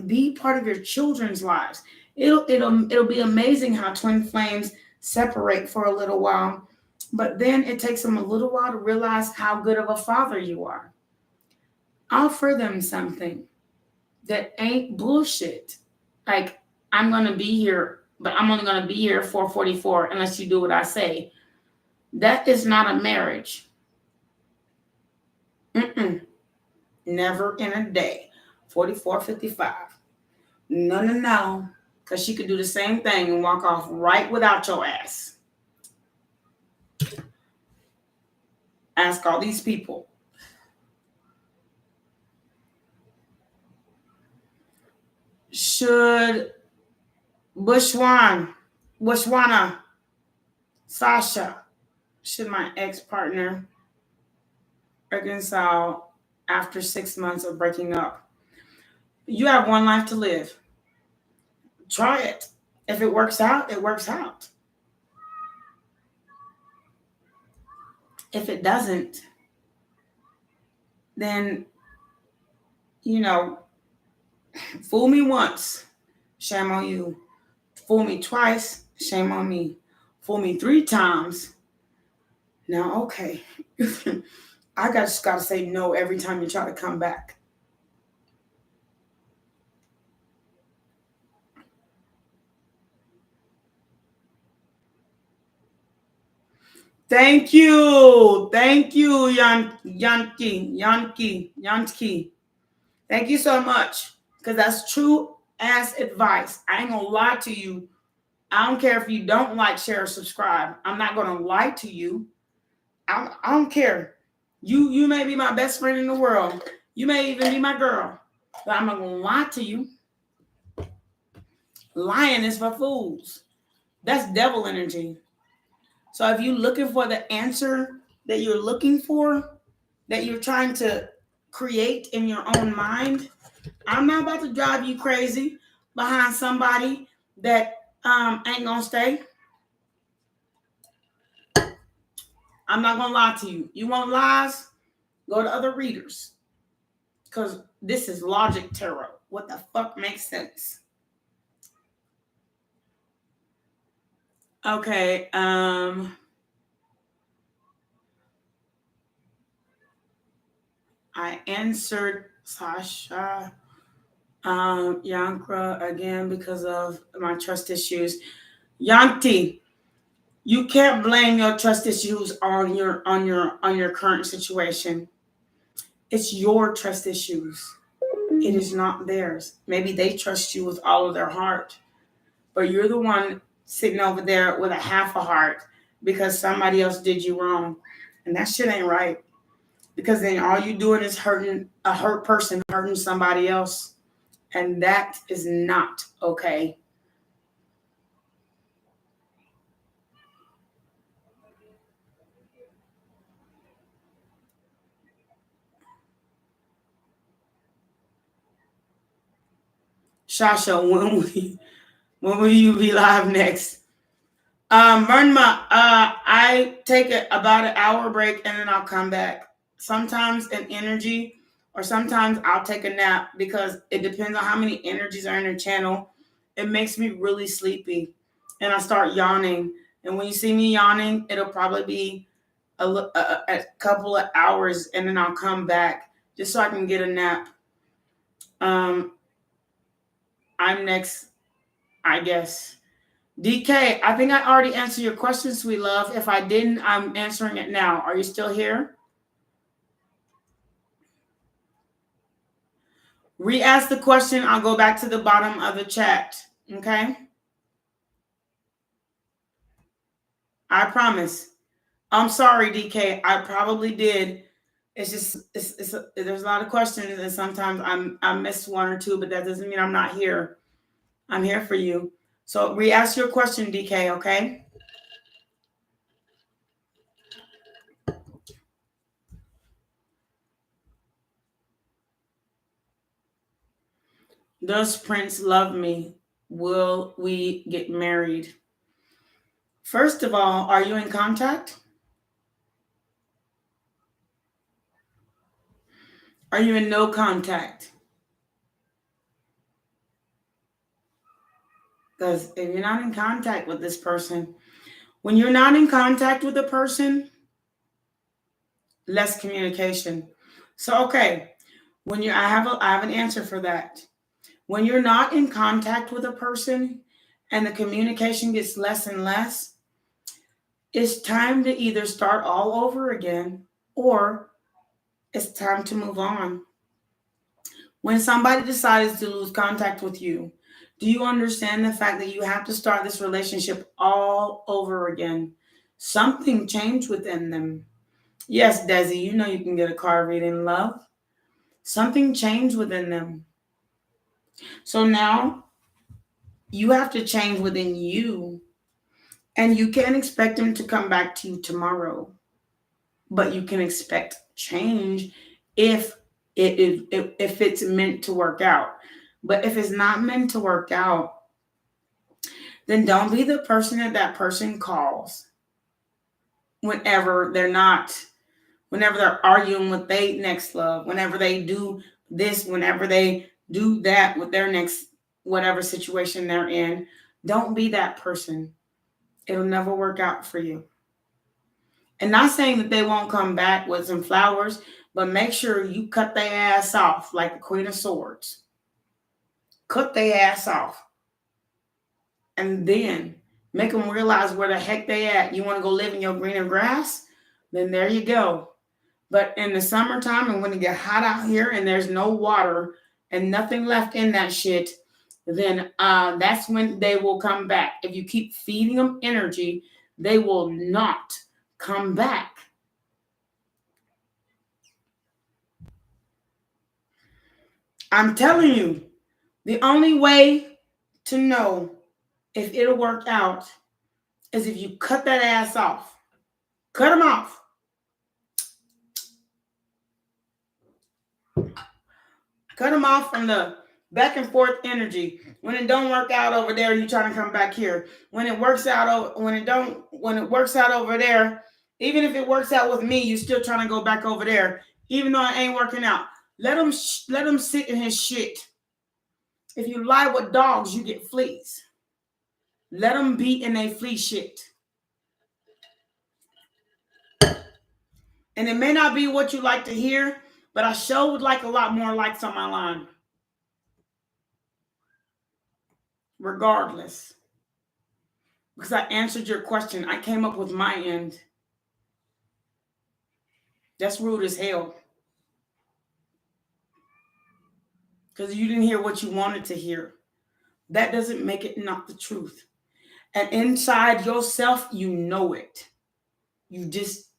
be part of your children's lives. It'll be amazing how twin flames separate for a little while, but then it takes them a little while to realize how good of a father you are. Offer them something that ain't bullshit. Like, I'm going to be here, but I'm only going to be here 4:44 unless you do what I say. That is not a marriage. Never in a day. 44:55. No. Because she could do the same thing and walk off right without your ass. Ask all these people. Should Bushwana, Sasha, should my ex-partner reconcile after 6 months of breaking up? You have one life to live. Try it. If it works out, it works out. If it doesn't, then, fool me once, shame on you. Fool me twice, shame on me. Fool me 3 times. Now, okay. I just got to say no every time you try to come back. Thank you, Yansky. Thank you so much, because that's true ass advice. I ain't gonna lie to you. I don't care if you don't like, share, or subscribe. I'm not gonna lie to you. I don't care. You may be my best friend in the world. You may even be my girl, but I'm not gonna lie to you. Lying is for fools. That's devil energy. So if you're looking for the answer that you're looking for, that you're trying to create in your own mind, I'm not about to drive you crazy behind somebody that ain't gonna stay. I'm not gonna lie to you. You want lies? Go to other readers. Because this is logic tarot. What the fuck makes sense? Okay, I answered Sasha Yankra again because of my trust issues. Yanti, you can't blame your trust issues on your current situation. It's your trust issues. It is not theirs. Maybe they trust you with all of their heart, but you're the one sitting over there with a half a heart because somebody else did you wrong. And that shit ain't right. Because then all you're doing is hurting a hurt person, hurting somebody else. And that is not okay. Shasha, when will you be live next? Burnma, I take about an hour break and then I'll come back. Sometimes in energy, or sometimes I'll take a nap because it depends on how many energies are in the channel. It makes me really sleepy and I start yawning. And when you see me yawning, it'll probably be a couple of hours and then I'll come back just so I can get a nap. I'm next, I guess. DK, I think I already answered your question, sweet love. If I didn't, I'm answering it now. Are you still here? Re-ask the question. I'll go back to the bottom of the chat. Okay? I promise. I'm sorry, DK. I probably did. It's just there's a lot of questions, and sometimes I miss one or two, but that doesn't mean I'm not here. I'm here for you. So re-ask your question, DK. Okay? Does Prince love me? Will we get married? First of all, are you in contact? Are you in no contact? Because if you're not in contact with this person, when you're not in contact with a person, less communication. So, okay, I have an answer for that. When you're not in contact with a person and the communication gets less and less, it's time to either start all over again or it's time to move on. When somebody decides to lose contact with you, do you understand the fact that you have to start this relationship all over again? Something changed within them. Yes, Desi, you know you can get a card reading, love. Something changed within them. So now you have to change within you. And you can't expect them to come back to you tomorrow. But you can expect change if if it's meant to work out. But if it's not meant to work out, then don't be the person that person calls whenever they're arguing with their next love, whenever they do this, whenever they do that with their next whatever situation they're in. Don't be that person. It'll never work out for you. And not saying that they won't come back with some flowers, but make sure you cut their ass off like the Queen of Swords. Cut their ass off. And then make them realize where the heck they at. You want to go live in your greener grass? Then there you go. But in the summertime and when it get hot out here and there's no water and nothing left in that shit, then that's when they will come back. If you keep feeding them energy, they will not come back. I'm telling you, the only way to know if it'll work out is if you cut that ass off. Cut them off. Cut them off from the back and forth energy. When it don't work out over there, you trying to come back here. When it works out over there, even if it works out with me, you still trying to go back over there, even though it ain't working out. Let him sit in his shit. If you lie with dogs, you get fleas. Let them be in a flea shit. And it may not be what you like to hear, but I sure would like a lot more likes on my line. Regardless. Because I answered your question. I came up with my end. That's rude as hell. Because you didn't hear what you wanted to hear. That doesn't make it not the truth. And inside yourself, you know it. You just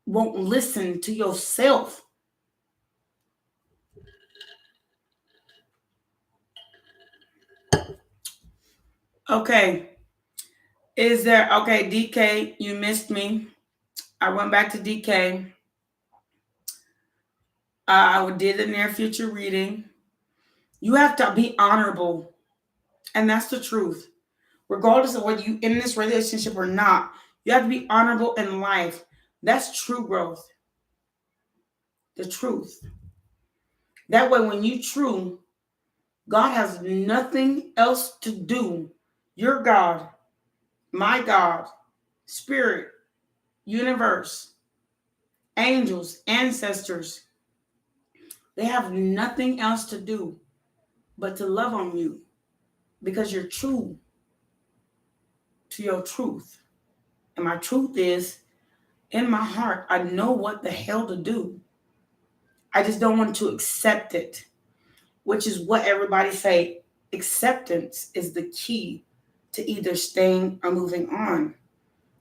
won't listen to yourself. Okay. Okay, DK, you missed me. I went back to DK. I did a near future reading. You have to be honorable. And that's the truth. Regardless of whether you in this relationship or not, you have to be honorable in life. That's true growth. The truth. That way, when you true, God has nothing else to do. Your God, my God, spirit, universe, angels, ancestors, they have nothing else to do but to love on you because you're true to your truth. And my truth is, in my heart, I know what the hell to do. I just don't want to accept it, which is what everybody say. Acceptance is the key to either staying or moving on.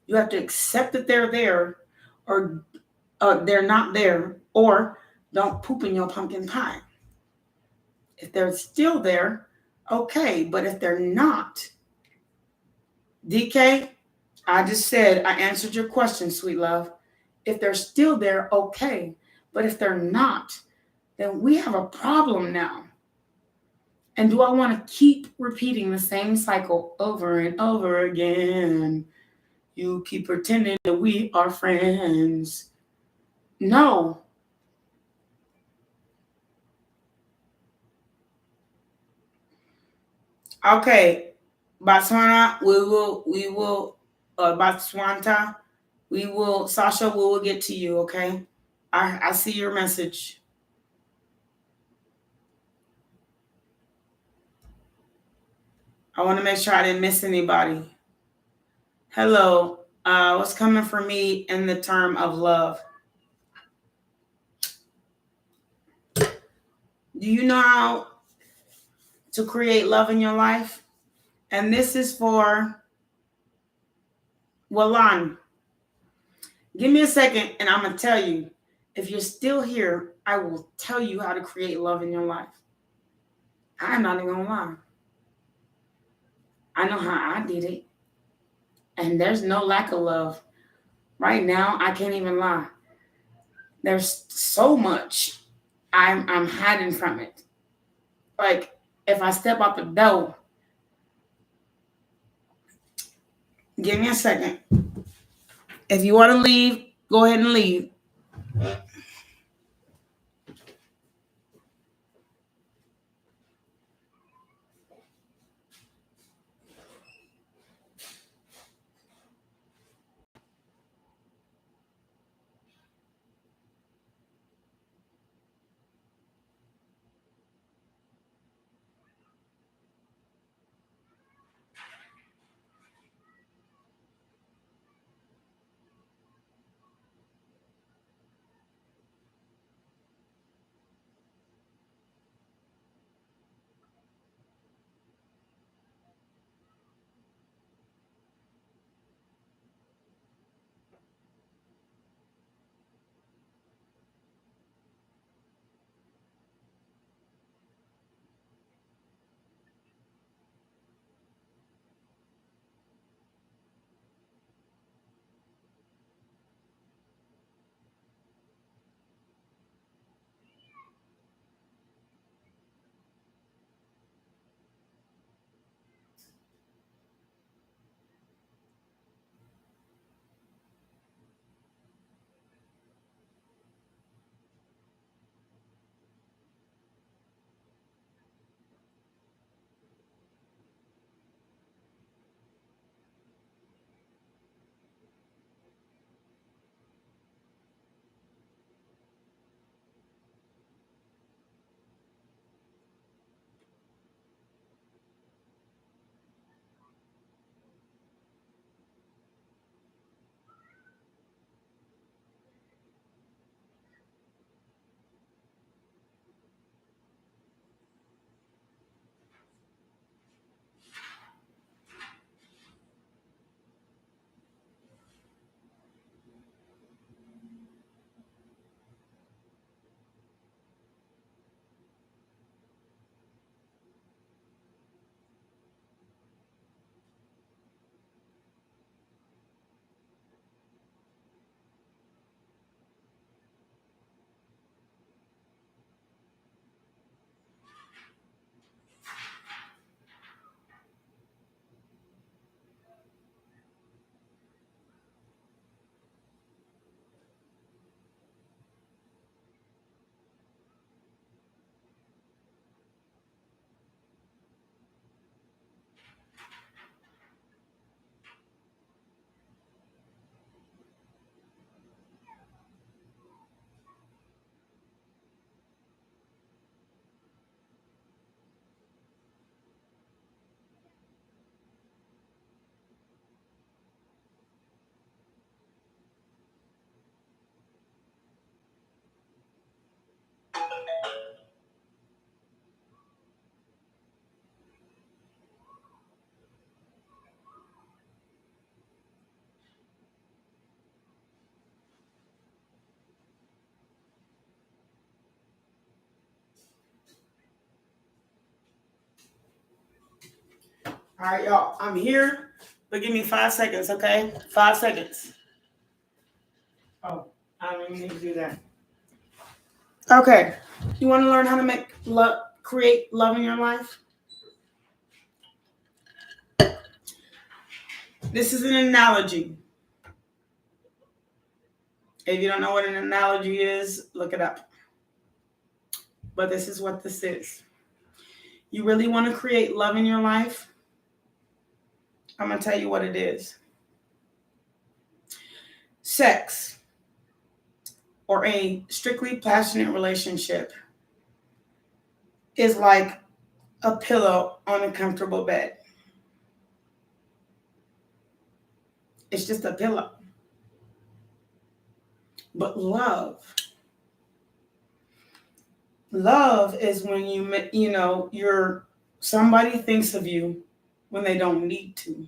You have to accept that they're there or they're not there, or don't poop in your pumpkin pie. If they're still there, okay. But if they're not, DK, I just said, I answered your question, sweet love. If they're still there, okay. But if they're not, then we have a problem now. And do I want to keep repeating the same cycle over and over again? You keep pretending that we are friends. No. Okay. Botswana, Botswana, Sasha, we will get to you, okay? I see your message. I want to make sure I didn't miss anybody. Hello. What's coming for me in the term of love? Do you know how to create love in your life? And this is for Walan. Give me a second and I'm going to tell you. If you're still here, I will tell you how to create love in your life. I'm not even going to lie. I know how I did it. And there's no lack of love. Right now, I can't even lie. There's so much I'm hiding from it. Like, if I step out the door, give me a second. If you want to leave, go ahead and leave. All right, y'all. I'm here, but give me 5 seconds, okay? 5 seconds. Oh, I don't even need to do that. Okay. You want to learn how to make love, create love in your life? This is an analogy. If you don't know what an analogy is, look it up. But this is what this is. You really want to create love in your life? I'm going to tell you what it is. Sex, or a strictly passionate relationship, is like a pillow on a comfortable bed. It's just a pillow. But love Love is when you're somebody thinks of you when they don't need to.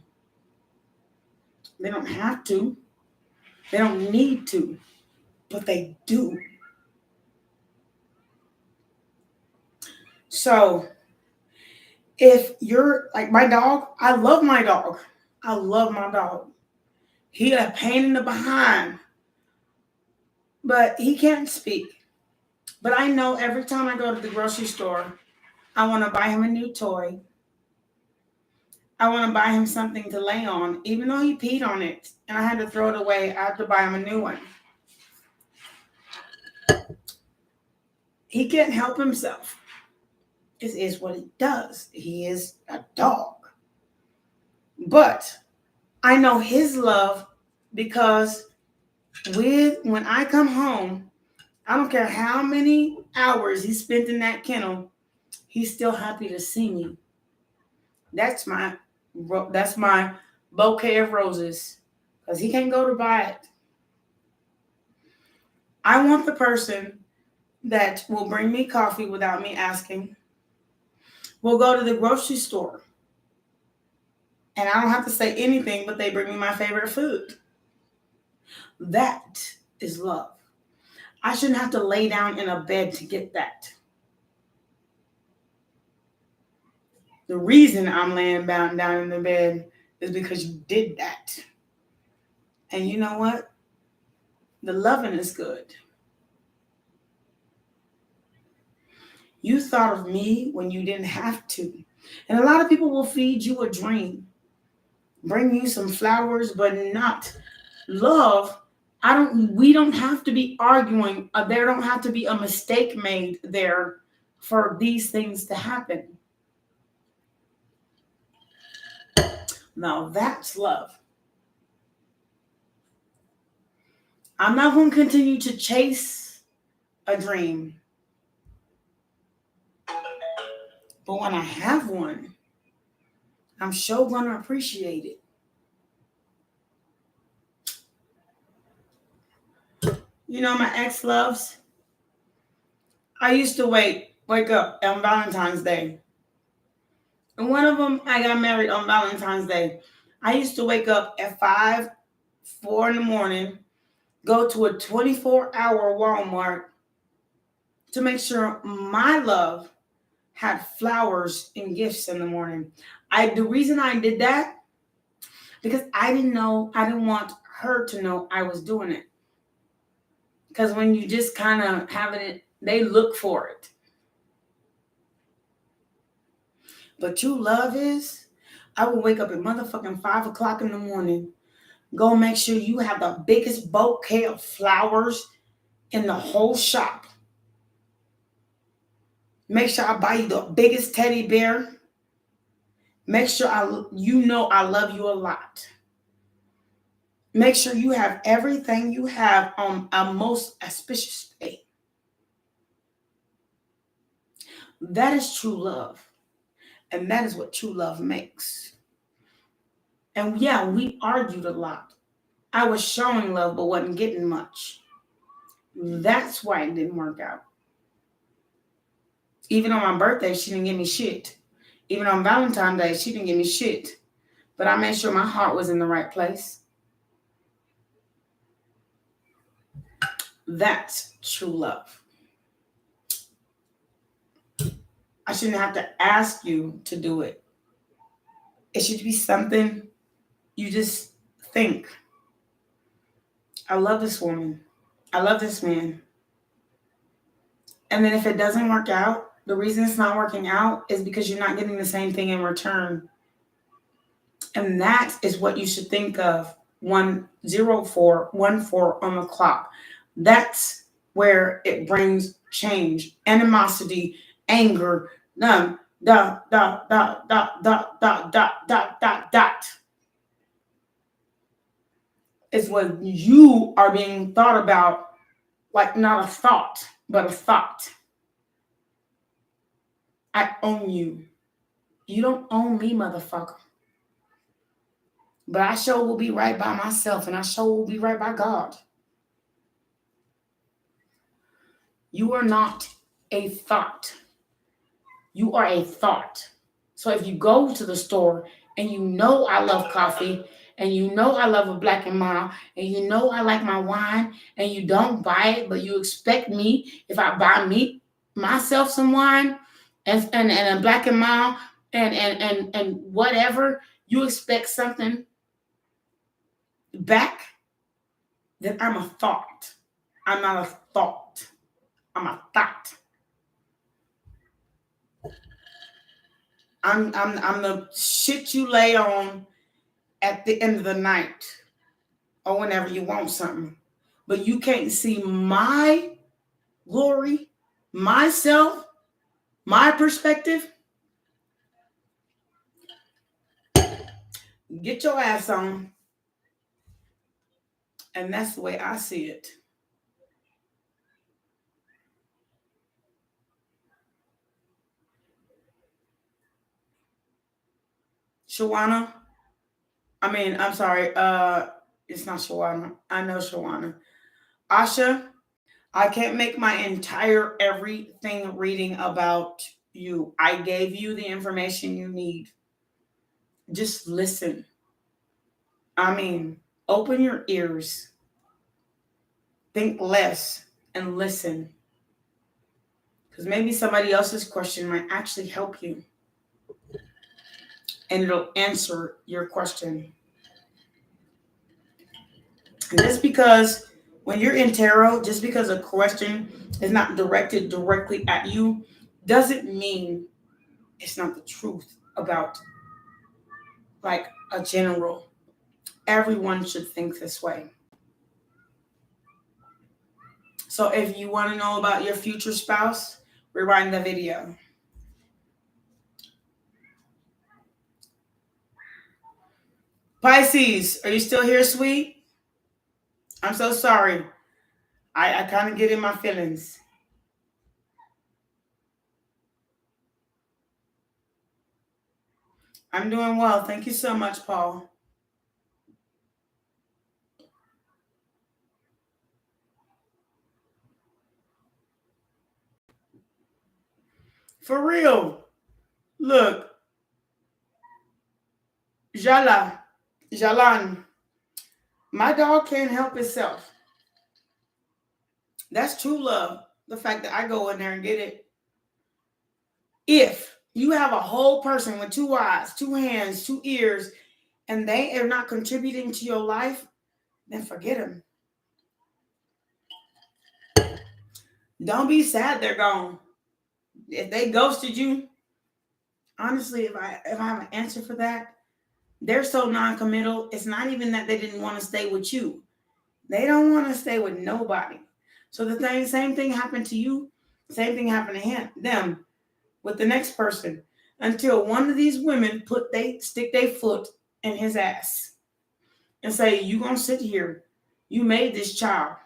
They don't have to. They don't need to, but they do. So if you're like my dog, I love my dog. I love my dog. He a pain in the behind, but he can't speak. But I know every time I go to the grocery store, I want to buy him a new toy. I want to buy him something to lay on, even though he peed on it and I had to throw it away. I have to buy him a new one. He can't help himself. This is what he does. He is a dog. But I know his love because when I come home, I don't care how many hours he spent in that kennel, he's still happy to see me. That's my bouquet of roses because he can't go to buy it. I want the person that will bring me coffee without me asking. We'll go to the grocery store and I don't have to say anything, but they bring me my favorite food. That is love. I shouldn't have to lay down in a bed to get that. The reason I'm laying down in the bed is because you did that. And you know what? The loving is good. You thought of me when you didn't have to. And a lot of people will feed you a dream, bring you some flowers, but not love. We don't have to be arguing. There don't have to be a mistake made there for these things to happen. Now that's love. I'm not going to continue to chase a dream. But when I have one, I'm sure going to appreciate it. You know, my ex-loves, I used to wake up on Valentine's Day. And one of them, I got married on Valentine's Day. I used to wake up at 4 in the morning, go to a 24-hour Walmart to make sure my love had flowers and gifts in the morning. The reason I did that, because I didn't want her to know I was doing it. Because when you just kind of have it, they look for it. But true love is, I will wake up at motherfucking 5 o'clock in the morning, go make sure you have the biggest bouquet of flowers in the whole shop. Make sure I buy you the biggest teddy bear. Make sure I love you a lot. Make sure you have everything you have on a most auspicious day. That is true love. And that is what true love makes. And yeah, we argued a lot. I was showing love but wasn't getting much. That's why it didn't work out. Even on my birthday, she didn't give me shit. Even on Valentine's Day, she didn't give me shit. But I made sure my heart was in the right place. That's true love. I shouldn't have to ask you to do it. It should be something you just think. I love this woman. I love this man. And then if it doesn't work out, the reason it's not working out is because you're not getting the same thing in return. And that is what you should think of. 10414 on the clock. That's where it brings change, animosity, anger, dot. It's when you are being thought about, like not a thought, but a thought. I own you. You don't own me, motherfucker. But I sure will be right by myself, and I sure will be right by God. You are not a thought. You are a thought. So if you go to the store and you know I love coffee, and you know I love a black and mild, and you know I like my wine, and you don't buy it, but you expect me, if I buy myself some wine and a black and mild and whatever, you expect something back, then I'm a thought. I'm not a thought. I'm a thought. I'm the shit you lay on at the end of the night or whenever you want something. But you can't see my glory, myself, my perspective. Get your ass on. And that's the way I see it. Shawana. I'm sorry. It's not Shawana. I know Shawana. Asha, I can't make my entire everything reading about you. I gave you the information you need. Just listen. Open your ears. Think less and listen. Because maybe somebody else's question might actually help you. And it'll answer your question. And just because when you're in tarot, just because a question is not directed directly at you, doesn't mean it's not the truth about like a general. Everyone should think this way. So if you want to know about your future spouse, rewind the video. Pisces, are you still here, sweet? I'm so sorry. I kind of get in my feelings. I'm doing well. Thank you so much, Paul. For real. Look. Jalan. My dog can't help itself. That's true love. The fact that I go in there and get it. If you have a whole person with 2 eyes, 2 hands, 2 ears, and they are not contributing to your life, then forget them. Don't be sad they're gone. If they ghosted you, honestly, if I have an answer for that, they're so non-committal. It's not even that they didn't want to stay with you. They don't want to stay with nobody. So the same thing happened to you, same thing happened to them with the next person, until one of these women stick their foot in his ass and say, you gonna sit here. You made this child.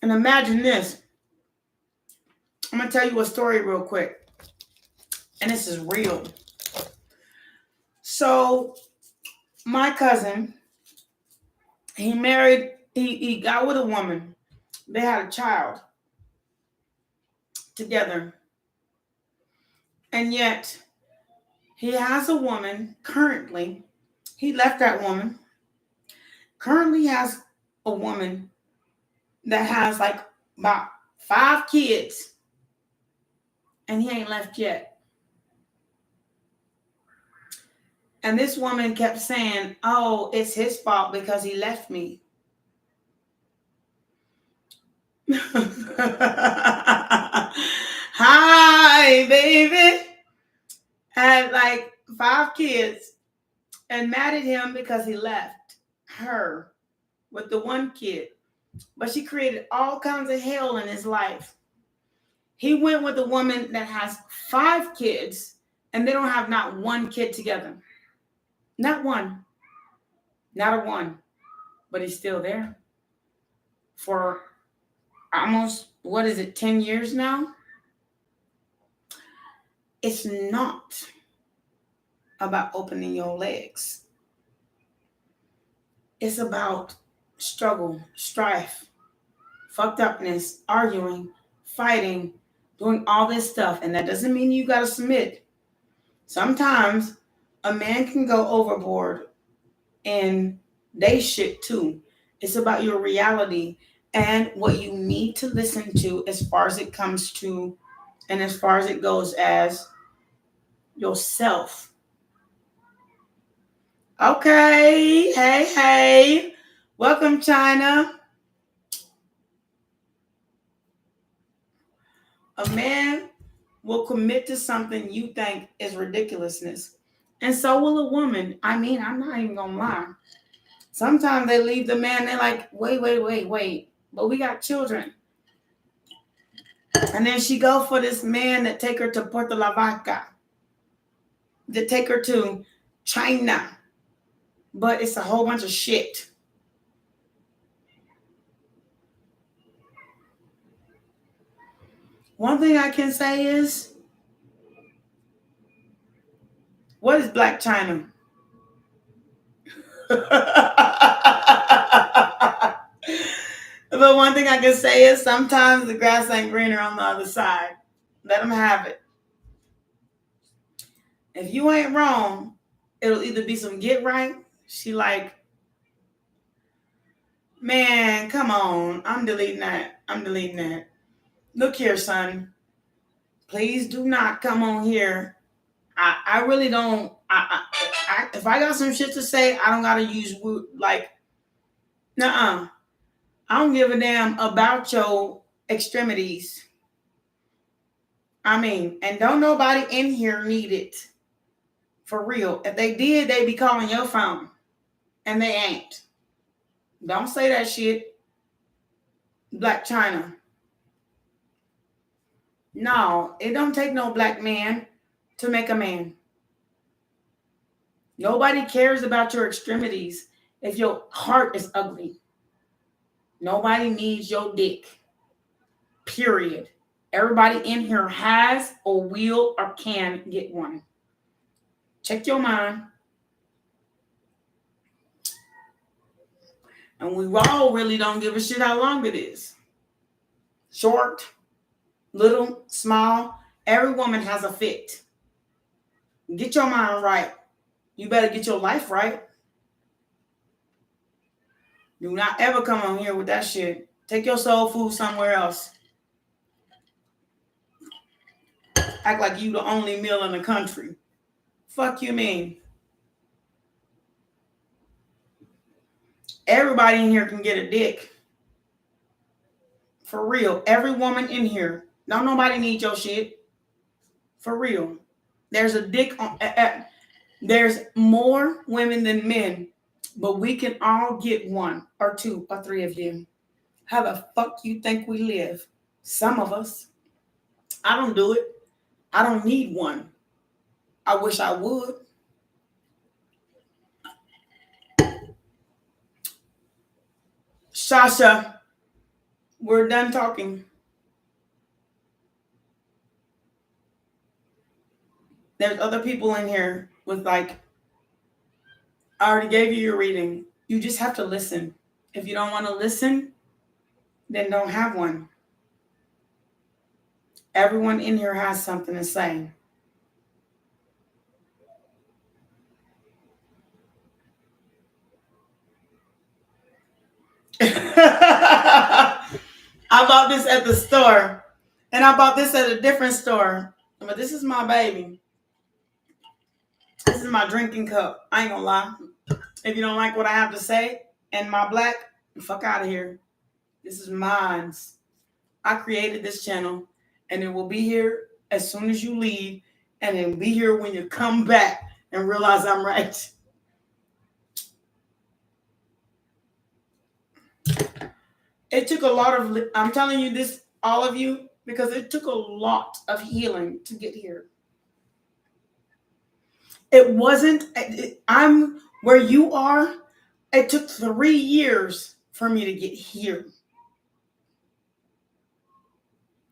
And imagine this. I'm gonna tell you a story real quick. And this is real. So my cousin, he got with a woman. They had a child together. And yet he has a woman currently. He left that woman. Currently has a woman that has like about 5 kids. And he ain't left yet. And this woman kept saying, oh, it's his fault because he left me. Hi, baby. Had like 5 kids and mad at him because he left her with the 1 kid. But she created all kinds of hell in his life. He went with a woman that has 5 kids and they don't have not 1 kid together. Not one. Not a one. But he's still there. For almost, 10 years now? It's not about opening your legs. It's about struggle, strife. fucked upness, arguing, fighting, doing all this stuff. And that doesn't mean you got to submit. Sometimes a man can go overboard in they shit too. It's about your reality and what you need to listen to as far as it comes to and as far as it goes as yourself. Okay, hey. Welcome, China. A man will commit to something you think is ridiculousness. And so will a woman. I mean, I'm not even gonna lie. Sometimes they leave the man, they're like, wait. But we got children. And then she go for this man that take her to Puerto La Vaca. That take her to China. But it's a whole bunch of shit. One thing I can say is, what is Black China? But one thing I can say is sometimes the grass ain't greener on the other side. Let them have it. If you ain't wrong, it'll either be some get right. She like, man, come on. I'm deleting that. Look here, son. Please do not come on here. I really don't. If I got some shit to say, I don't gotta use like, nuh-uh. I don't give a damn about your extremities. I mean, and don't nobody in here need it. For real. If they did, they'd be calling your phone. And they ain't. Don't say that shit. Black China. No, it don't take no black man to make a man. Nobody cares about your extremities if your heart is ugly. Nobody needs your dick. Period. Everybody in here has or will or can get one. Check your mind. And we all really don't give a shit how long it is. Short, little, small. Every woman has a fit. Get your mind right. You better get your life right. Do not ever come on here with that shit. Take your soul food somewhere else. Act like you the only meal in the country. Fuck you mean? Everybody in here can get a dick. For real. Every woman in here. Don't nobody need your shit. For real. There's a dick on... there's more women than men. But we can all get one or two or three of you. How the fuck you think we live? Some of us. I don't do it. I don't need one. I wish I would. Sasha, we're done talking. There's other people in here with like, I already gave you your reading. You just have to listen. If you don't want to listen, then don't have one. Everyone in here has something to say. I bought this at the store. And I bought this at a different store. But this is my baby. This is my drinking cup. I ain't gonna lie. If you don't like what I have to say and my black, fuck out of here. This is mine. I created this channel and it will be here as soon as you leave, and it will be here when you come back and realize I'm right. It took a lot of, I'm telling you this, all of you, because it took a lot of healing to get here. It wasn't, I'm where you are. It took 3 years for me to get here.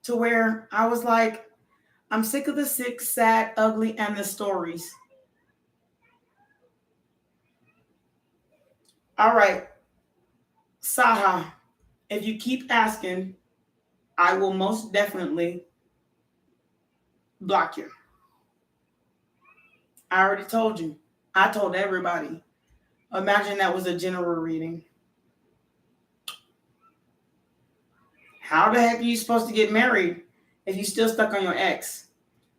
To where I was like, I'm sick of the sick, sad, ugly, and the stories. All right. Saha, If you keep asking, I will most definitely block you. I already told you. I told everybody. Imagine that was a general reading. How the heck are you supposed to get married if you're still stuck on your ex?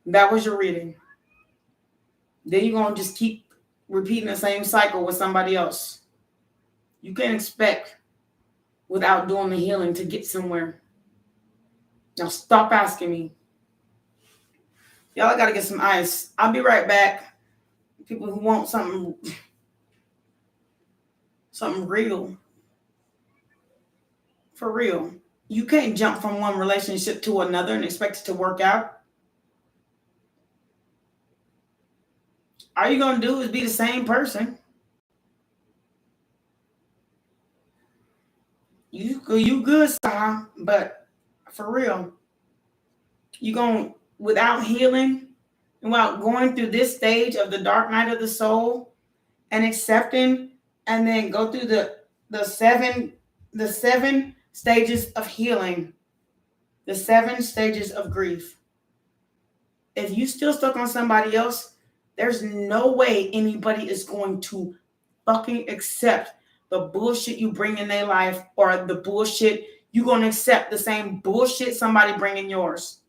That was your reading. Then you're going to just keep repeating the same cycle with somebody else. You can't expect without doing the healing to get somewhere. Now stop asking me. Y'all, I got to get some ice. I'll be right back. People who want something real. For real. You can't jump from one relationship to another and expect it to work out. All you're going to do is be the same person. You good, Sah, but for real, you going without healing, without going through this stage of the dark night of the soul and accepting, and then go through the seven stages of healing, the 7 stages of grief. If you still stuck on somebody else, there's no way anybody is going to fucking accept the bullshit you bring in their life, or the bullshit you're going to accept the same bullshit somebody bring in yours.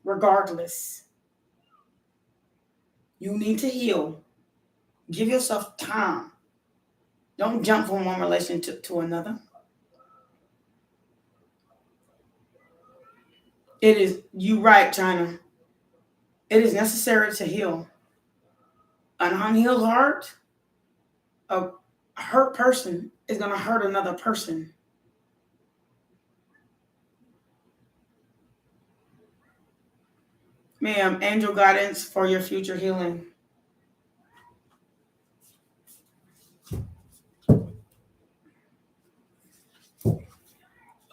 Regardless. You need to heal. Give yourself time. Don't jump from one relationship to another. It is, you right, China. It is necessary to heal. An unhealed heart, a hurt person is going to hurt another person. Ma'am, angel guidance for your future healing.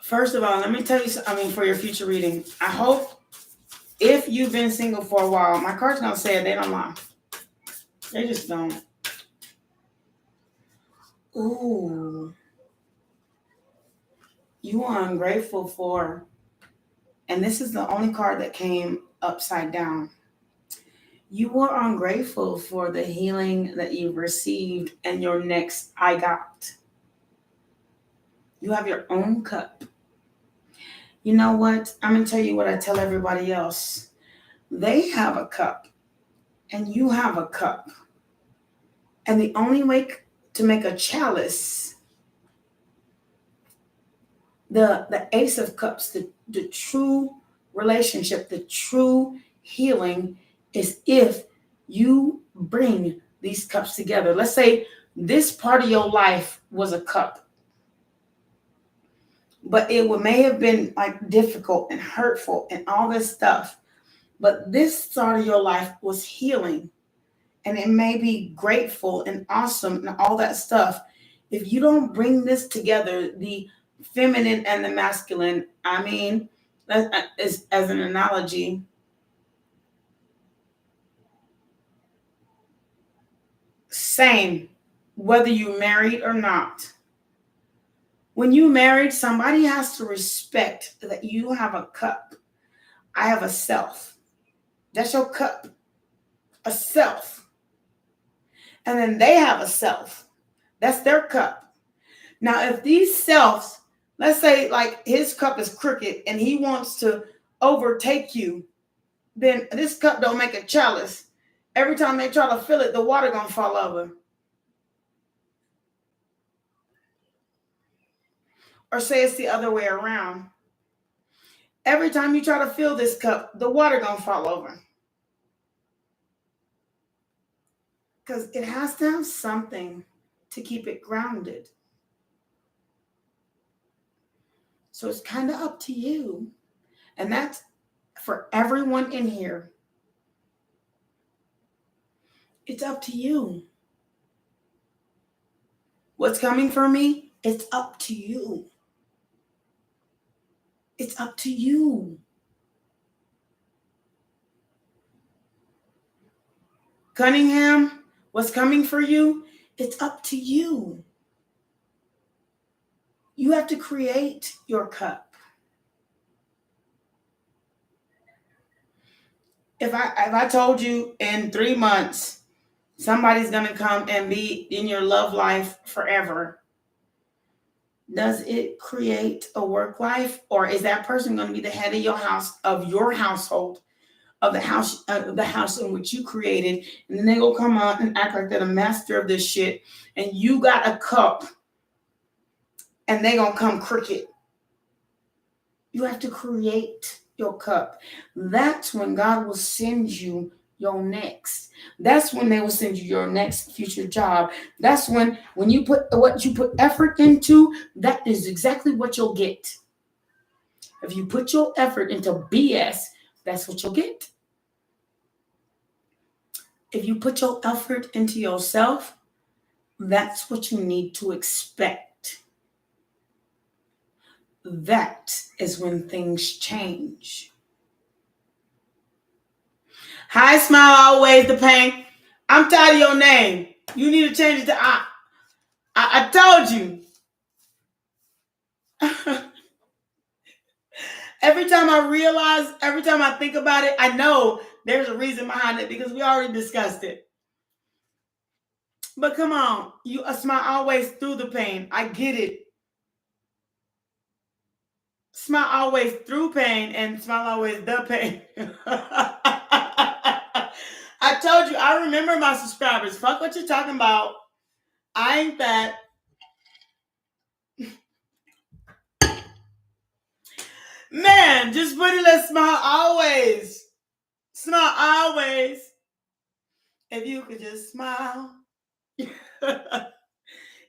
First of all, let me tell you something, for your future reading. I hope if you've been single for a while, my cards don't say it, they don't lie. They just don't. Ooh. You are ungrateful for, and this is the only card that came upside down. You are ungrateful for the healing that you've received and your next I got. You have your own cup. You know what? I'm going to tell you what I tell everybody else. They have a cup and you have a cup. And the only way to make a chalice, the Ace of Cups, the true relationship, the true healing is if you bring these cups together. Let's say this part of your life was a cup, but it may have been like difficult and hurtful and all this stuff. But this part of your life was healing, and it may be grateful and awesome and all that stuff. If you don't bring this together, the feminine and the masculine, I mean, as an analogy, same, whether you're married or not. When you married, somebody has to respect that you have a cup. I have a self. That's your cup. A self. And then they have a self. That's their cup. Now, if these selves, let's say like his cup is crooked and he wants to overtake you, then this cup don't make a chalice. Every time they try to fill it, the water gonna fall over. Or say it's the other way around. Every time you try to fill this cup, the water gonna fall over. Because it has to have something to keep it grounded. So it's kind of up to you. And that's for everyone in here. It's up to you. What's coming for me? It's up to you. It's up to you. Cunningham, what's coming for you? It's up to you. You have to create your cup. If I told you in 3 months somebody's gonna come and be in your love life forever, does it create a work life, or is that person going to be the head of your house, of your household, of the house in which you created, and then they go come out and act like they're the master of this shit, and you got a cup, and they gonna come crooked? You have to create your cup. That's when God will send you your next. That's when they will send you your next future job. That's when you put what you put effort into, that is exactly what you'll get. If you put your effort into BS, that's what you'll get. If you put your effort into yourself, that's what you need to expect. That is when things change. Hi, Smile Always, the pain. I'm tired of your name. You need to change it to I told you. Every time I think about it, I know there's a reason behind it because we already discussed it. But come on, you smile always through the pain. I get it. Smile always through pain and smile always the pain. I told you, I remember my subscribers. Fuck what you're talking about. I ain't that. Man, just put it, let's smile always. Smile always. If you could just smile.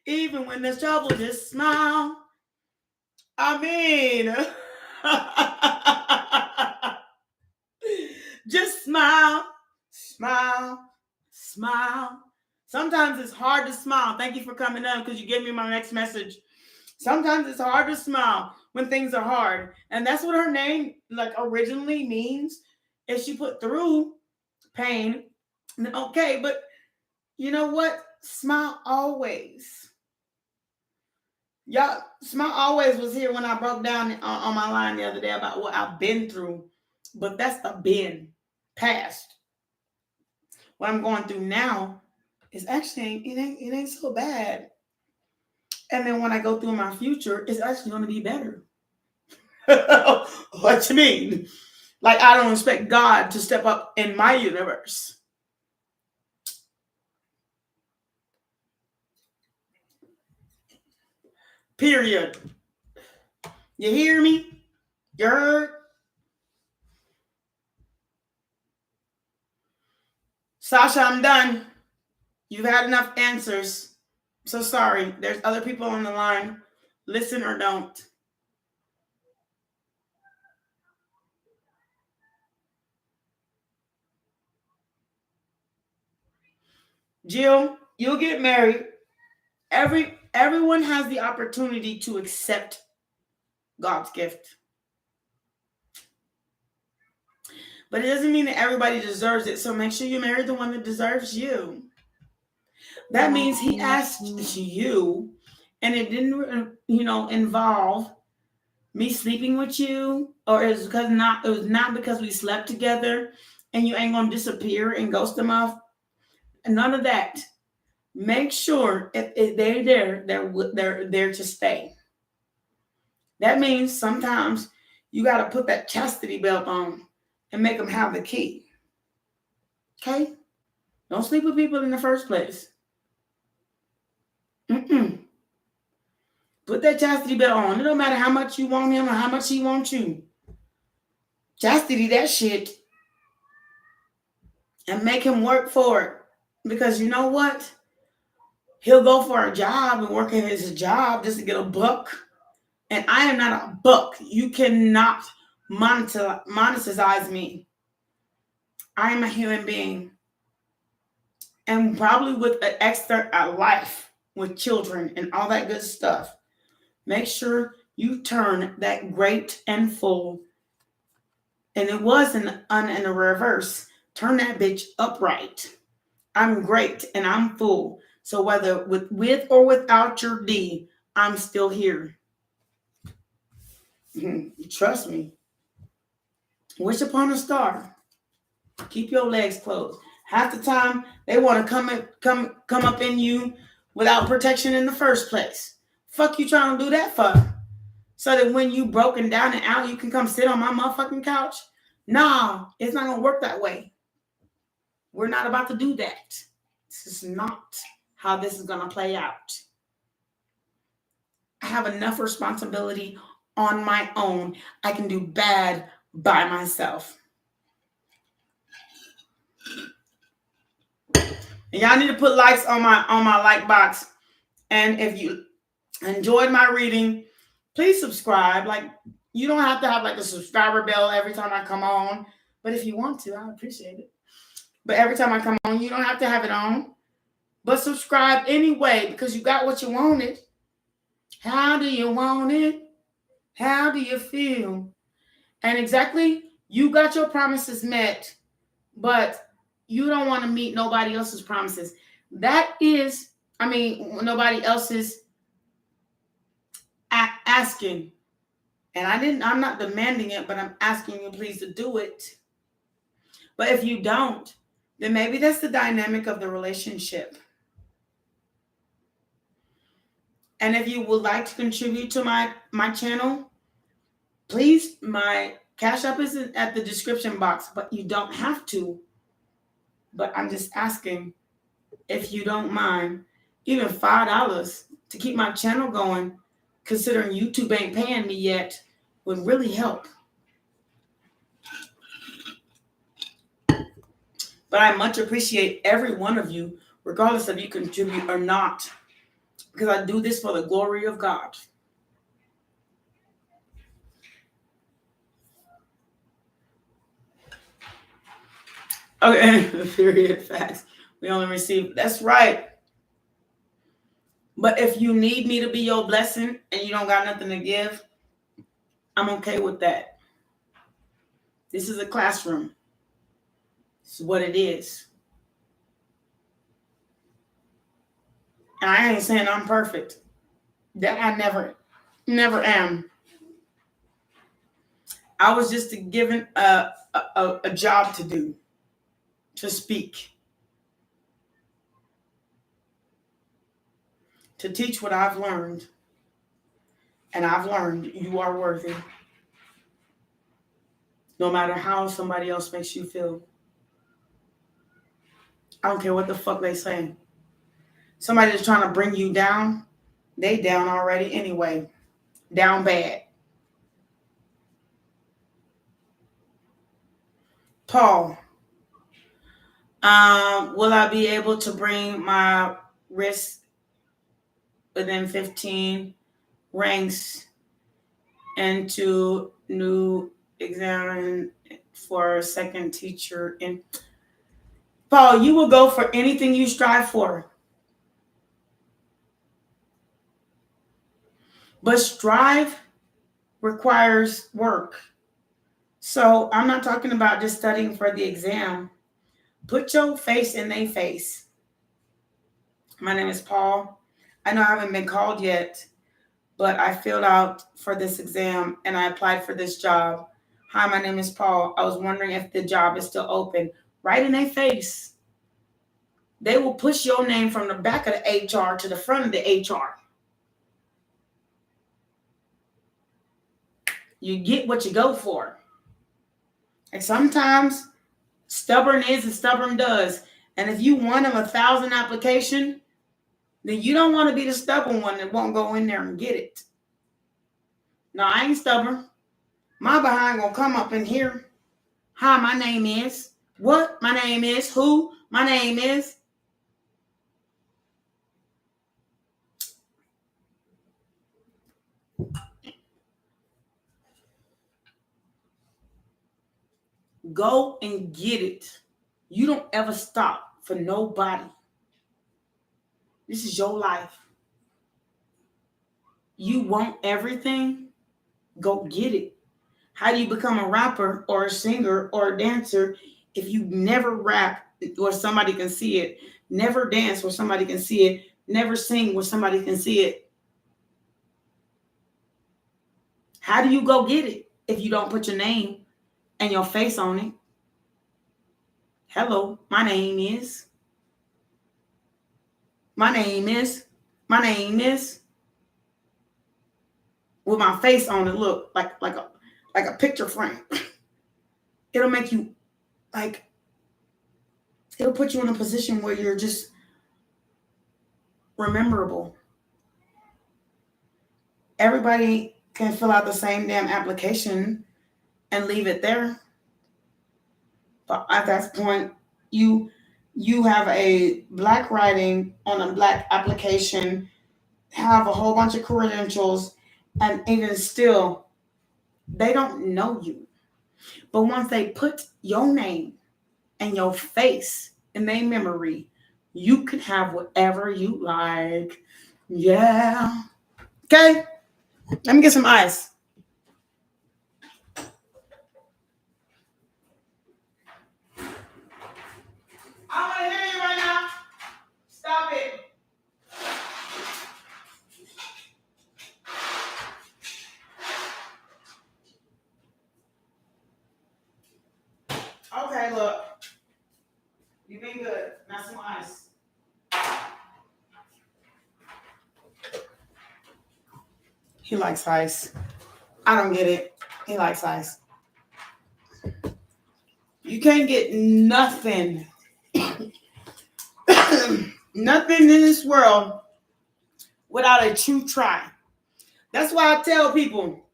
Even when there's trouble, just smile. I mean, just smile, smile, smile. Sometimes it's hard to smile. Thank you for coming up because you gave me my next message. Sometimes it's hard to smile when things are hard. And that's what her name originally means. If she put through pain, then okay. But you know what? Smile always. Y'all, Smile always was here when I broke down on my line the other day about what I've been through. But that's the been past. What I'm going through now is actually, it ain't so bad. And then when I go through my future, it's actually going to be better. What you mean? Like, I don't expect God to step up in my universe. Period. You hear me? You heard? Sasha, I'm done. You've had enough answers. So sorry. There's other people on the line. Listen or don't. Jill, you'll get married. Everyone has the opportunity to accept God's gift. But it doesn't mean that everybody deserves it. So make sure you marry the one that deserves you. That means he asked you, and it didn't, involve me sleeping with you, or it was not because we slept together, and you ain't gonna disappear and ghost them off. None of that. Make sure if they're there, they're there to stay. That means sometimes you got to put that chastity belt on and make them have the key. Okay? Don't sleep with people in the first place. Put that chastity belt on. It don't matter how much you want him or how much he wants you. Chastity that shit. And make him work for it. Because you know what? He'll go for a job and work at his job just to get a buck. And I am not a buck. You cannot monetize me. I am a human being. And probably with an extra life with children and all that good stuff. Make sure you turn that great and full. And it was in a reverse. Turn that bitch upright. I'm great and I'm full. So whether with or without your D, I'm still here. Trust me. Wish upon a star. Keep your legs closed. Half the time they want to come up in you without protection in the first place. Fuck you trying to do that for? So that when you broken down and out, you can come sit on my motherfucking couch? Nah, it's not gonna work that way. We're not about to do that. This is not how this is gonna play out. I have enough responsibility on my own. I can do bad by myself. And y'all need to put likes on my like box. And if you enjoyed my reading, please subscribe. Like, you don't have to have like a subscriber bell every time I come on. But if you want to, I appreciate it. But every time I come on, you don't have to have it on. But subscribe anyway, because you got what you wanted. How do you want it? How do you feel? And exactly, you got your promises met, but you don't want to meet nobody else's promises. Nobody else's asking. And I'm not demanding it, but I'm asking you please to do it. But if you don't, then maybe that's the dynamic of the relationship. And if you would like to contribute to my channel, please, my Cash App is at the description box, but you don't have to. But I'm just asking, if you don't mind, even $5 to keep my channel going, considering YouTube ain't paying me yet, would really help. But I much appreciate every one of you, regardless if you contribute or not, because I do this for the glory of God. Okay, period, facts. We only receive, that's right. But if you need me to be your blessing and you don't got nothing to give, I'm okay with that. This is a classroom. This is what it is. And I ain't saying I'm perfect. That I never am. I was just given a job to do, to speak, to teach what I've learned. And I've learned you are worthy. No matter how somebody else makes you feel. I don't care what the fuck they say. Somebody that's trying to bring you down, they down already anyway. Down bad. Paul, will I be able to bring my wrist within 15 ranks into new exam for a second teacher? In Paul, you will go for anything you strive for. But strive requires work. So I'm not talking about just studying for the exam. Put your face in their face. My name is Paul. I know I haven't been called yet, but I filled out for this exam and I applied for this job. Hi, my name is Paul. I was wondering if the job is still open. Right in their face. They will push your name from the back of the HR to the front of the HR. You get what you go for. And sometimes stubborn is and stubborn does. And if you want them 1,000 application, then you don't want to be the stubborn one that won't go in there and get it. No, I ain't stubborn. My behind gonna come up in here. Hi, my name is. What? My name is. Who? My name is. Go and get it. You don't ever stop for nobody. This is your life. You want everything? Go get it. How do you become a rapper or a singer or a dancer if you never rap where somebody can see it, never dance where somebody can see it, never sing where somebody can see it? How do you go get it if you don't put your name and your face on it? Hello, my name is. With my face on it, look like a picture frame. It'll make you like. It'll put you in a position where you're just rememberable. Everybody can fill out the same damn application and leave it there. But at that point, you have a black writing on a black application, have a whole bunch of credentials, and even still, they don't know you. But once they put your name and your face in their memory, you can have whatever you like. Yeah. Okay? Let me get some ice. I want to hear you right now. Stop it. Okay, look. You've been good. Now some ice. He likes ice. I don't get it. He likes ice. You can't get nothing. Nothing in this world without a true try. That's why I tell people,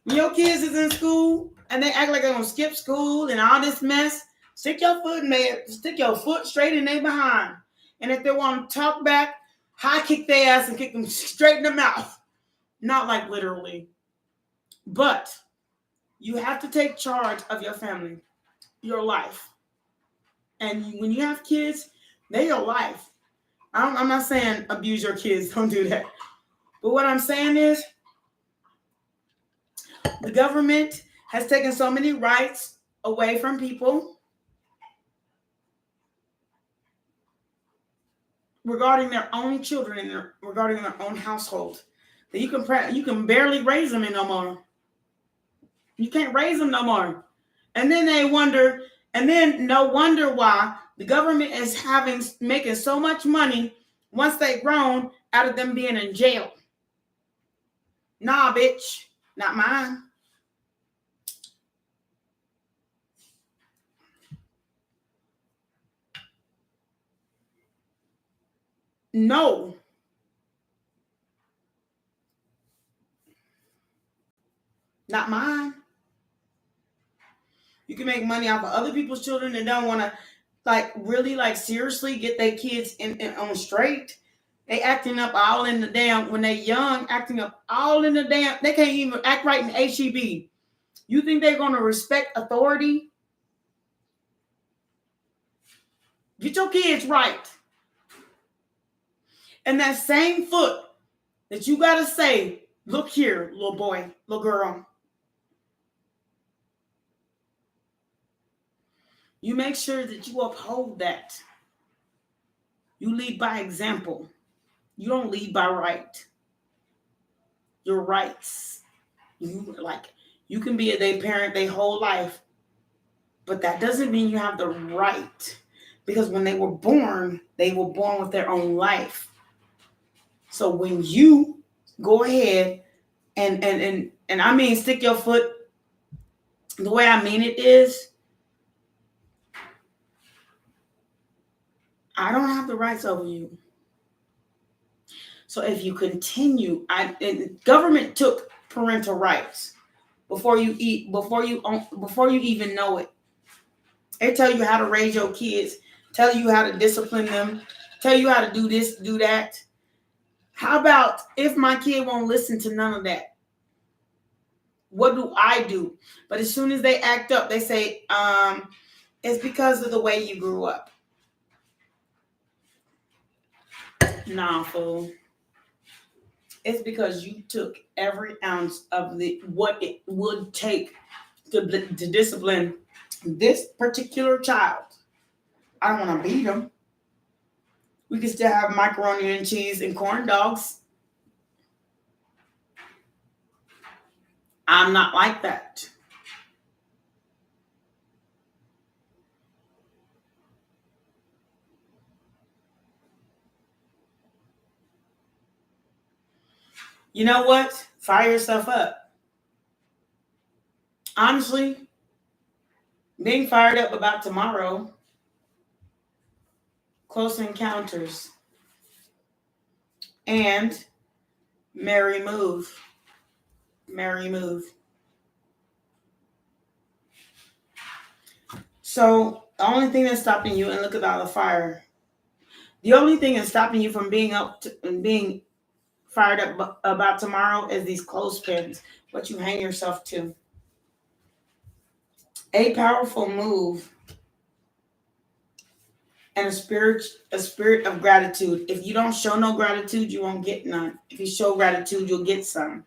when your kids is in school and they act like they're gonna skip school and all this mess, stick your foot straight in their behind. And if they want to talk back, high kick their ass and kick them straight in the mouth. Not like literally. But you have to take charge of your family, your life. And when you have kids, they're your life. I'm not saying abuse your kids. Don't do that. But what I'm saying is, the government has taken so many rights away from people regarding their own children and regarding their own household. That you can barely raise them no more. You can't raise them no more. And then no wonder why the government is making so much money once they've grown out of them being in jail. Nah, bitch, not mine. No. Not mine. You can make money off of other people's children and don't want to really seriously get their kids on straight. They acting up all in the damn, when they young, acting up all in the damn, they can't even act right in HEB. You think they're going to respect authority? Get your kids right. And that same foot that you got to say, look here, little boy, little girl. You make sure that you uphold that. You lead by example. You don't lead by right. Your rights. You can be their parent their whole life, but that doesn't mean you have the right. Because when they were born with their own life. So when you go ahead and I mean stick your foot, the way I mean it is, I don't have the rights over you. So if you continue, government took parental rights before you even know it. They tell you how to raise your kids, tell you how to discipline them, tell you how to do this, do that. How about if my kid won't listen to none of that? What do I do? But as soon as they act up, they say, it's because of the way you grew up. Nah, fool. It's because you took every ounce of what it would take to discipline this particular child. I don't want to beat them. We can still have macaroni and cheese and corn dogs. I'm not like that. You know what? Fire yourself up. Honestly, being fired up about tomorrow, close encounters, and merry move. Merry move. So the only thing that's stopping you, and look at all the fire. The only thing that's stopping you from being being fired up about tomorrow is these clothespins, what you hang yourself to. A powerful move and a spirit of gratitude. If you don't show no gratitude, you won't get none. If you show gratitude, you'll get some.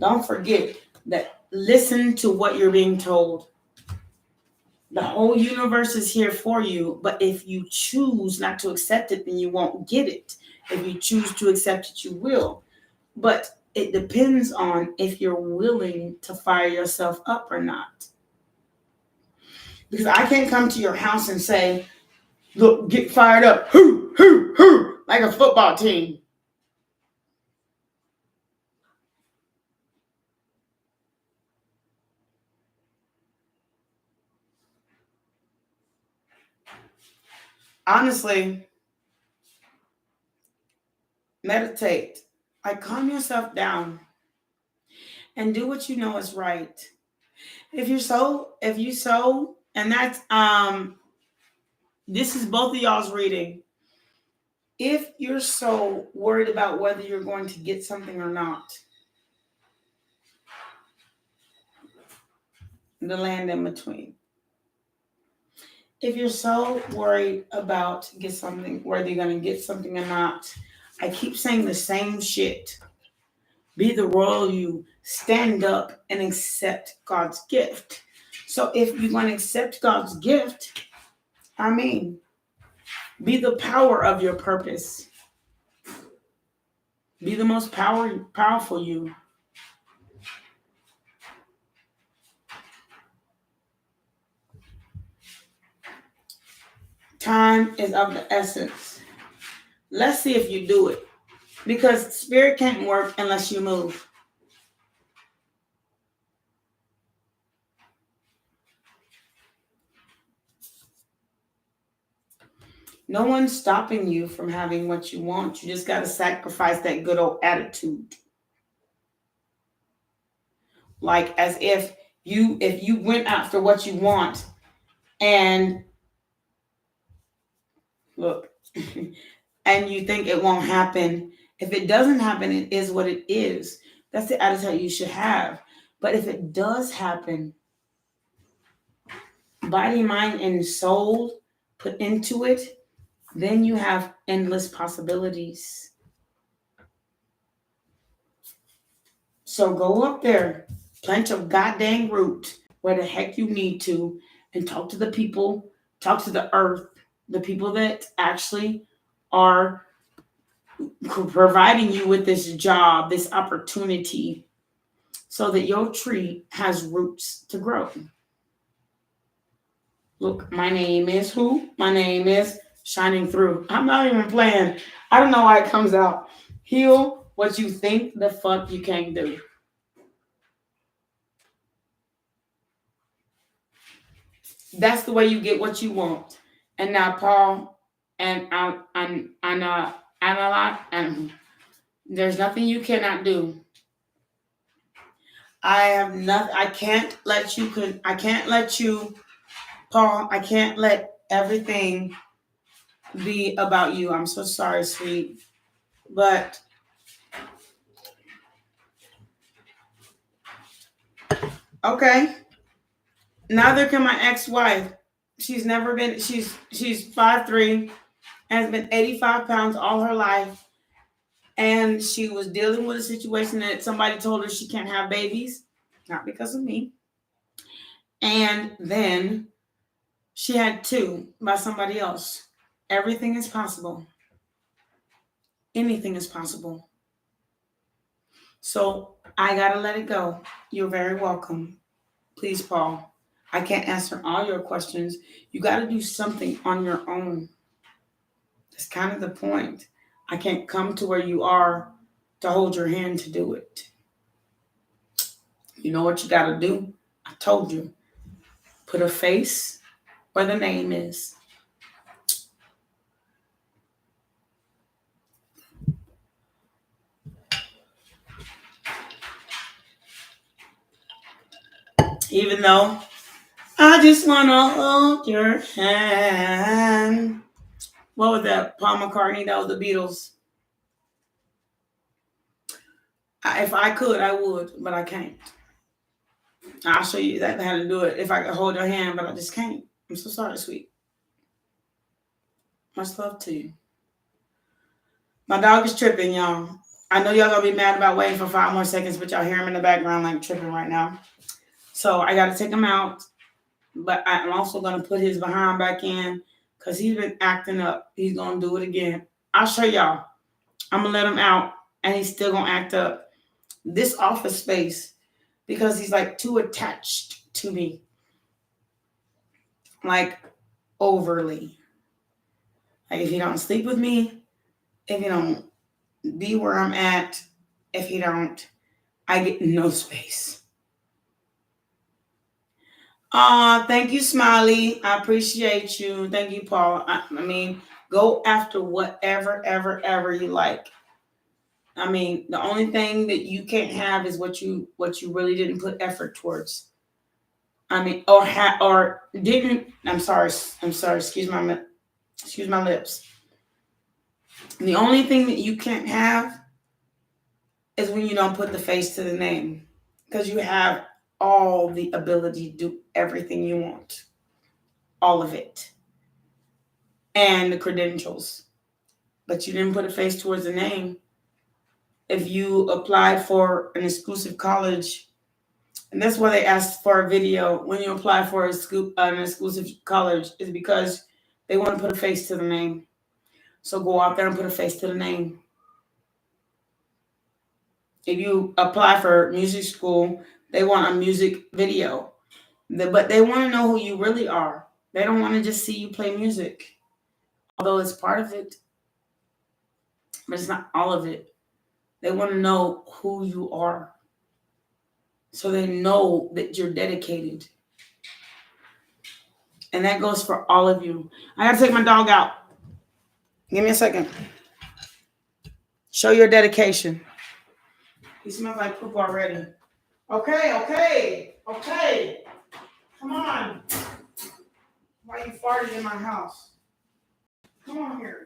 Don't forget that. Listen to what you're being told. The whole universe is here for you, but if you choose not to accept it, then you won't get it. If you choose to accept it, you will. But it depends on if you're willing to fire yourself up or not. Because I can't come to your house and say, look, get fired up, hoo, hoo, hoo, like a football team. Honestly, meditate. Like, calm yourself down and do what you know is right. If you so, and that's this is both of y'all's reading. If you're so worried about whether you're going to get something or not, the land in between. If you're so worried about whether you're going to get something or not, I keep saying the same shit. Be the royal you. Stand up and accept God's gift. So if you're going to accept God's gift, be the power of your purpose. Be the most powerful you. Time is of the essence. Let's see if you do it. Because spirit can't work unless you move. No one's stopping you from having what you want. You just got to sacrifice that good old attitude. Like as if you went after what you want and look, and you think it won't happen. If it doesn't happen, it is what it is. That's the attitude you should have. But if it does happen, body, mind, and soul put into it, then you have endless possibilities. So go up there, plant your goddamn root where the heck you need to, and talk to the people, talk to the earth, the people that actually are providing you with this job, this opportunity, so that your tree has roots to grow. Look, my name is who? My name is Shining Through. I'm not even playing. I don't know why it comes out. Heal what you think the fuck you can't do. That's the way you get what you want. And now Paul and Analot, and there's nothing you cannot do. I can't let you, Paul, I can't let everything be about you. I'm so sorry, sweet. But okay. Neither can my ex-wife. She's 5'3", has been 85 pounds all her life. And she was dealing with a situation that somebody told her she can't have babies. Not because of me. And then she had 2 by somebody else. Everything is possible. Anything is possible. So I gotta let it go. You're very welcome. Please, Paul. I can't answer all your questions. You got to do something on your own. That's kind of the point. I can't come to where you are to hold your hand to do it. You know what you got to do? I told you. Put a face where the name is. Even though I just want to hold your hand. What was that? Paul McCartney? That was the Beatles. If I could, I would, but I can't. I'll show you that how to do it if I could hold your hand, but I just can't. I'm so sorry, sweet. Much love to you. My dog is tripping, y'all. I know y'all gonna be mad about waiting for 5 more seconds, but y'all hear him in the background like tripping right now. So I gotta take him out, but I'm also gonna put his behind back in because he's been acting up. He's gonna do it again. I'll show y'all. I'm gonna let him out, and he's still gonna act up. This office space, because he's like too attached to me, like overly. Like if he don't sleep with me, if he don't be where I'm at, if he don't, I get no space. Thank you, Smiley. I appreciate you. Thank you, Paul. I mean, go after whatever, ever you like. I mean, the only thing that you can't have is what you really didn't put effort towards. I mean, or didn't. I'm sorry. Excuse my lips. The only thing that you can't have is when you don't put the face to the name, because you have all the ability to do everything you want, all of it, and the credentials, but you didn't put a face towards the name. If you applied for an exclusive college, and that's why they asked for a video when you apply for an exclusive college, is because they want to put a face to the name. So go out there and put a face to the name. If you apply for music school, they want a music video. But they want to know who you really are. They don't want to just see you play music. Although it's part of it, but it's not all of it. They want to know who you are. So they know that you're dedicated. And that goes for all of you. I got to take my dog out. Give me a second. Show your dedication. He smells like poop already. Okay. Come on. Why you farted in my house? Come on here.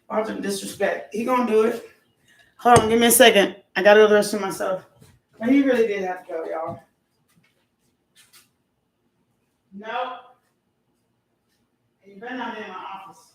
Watch him disrespect. He gonna do it. Hold on, give me a second. I gotta do the rest of myself. But he really did have to go, y'all. No. You better not be in my office.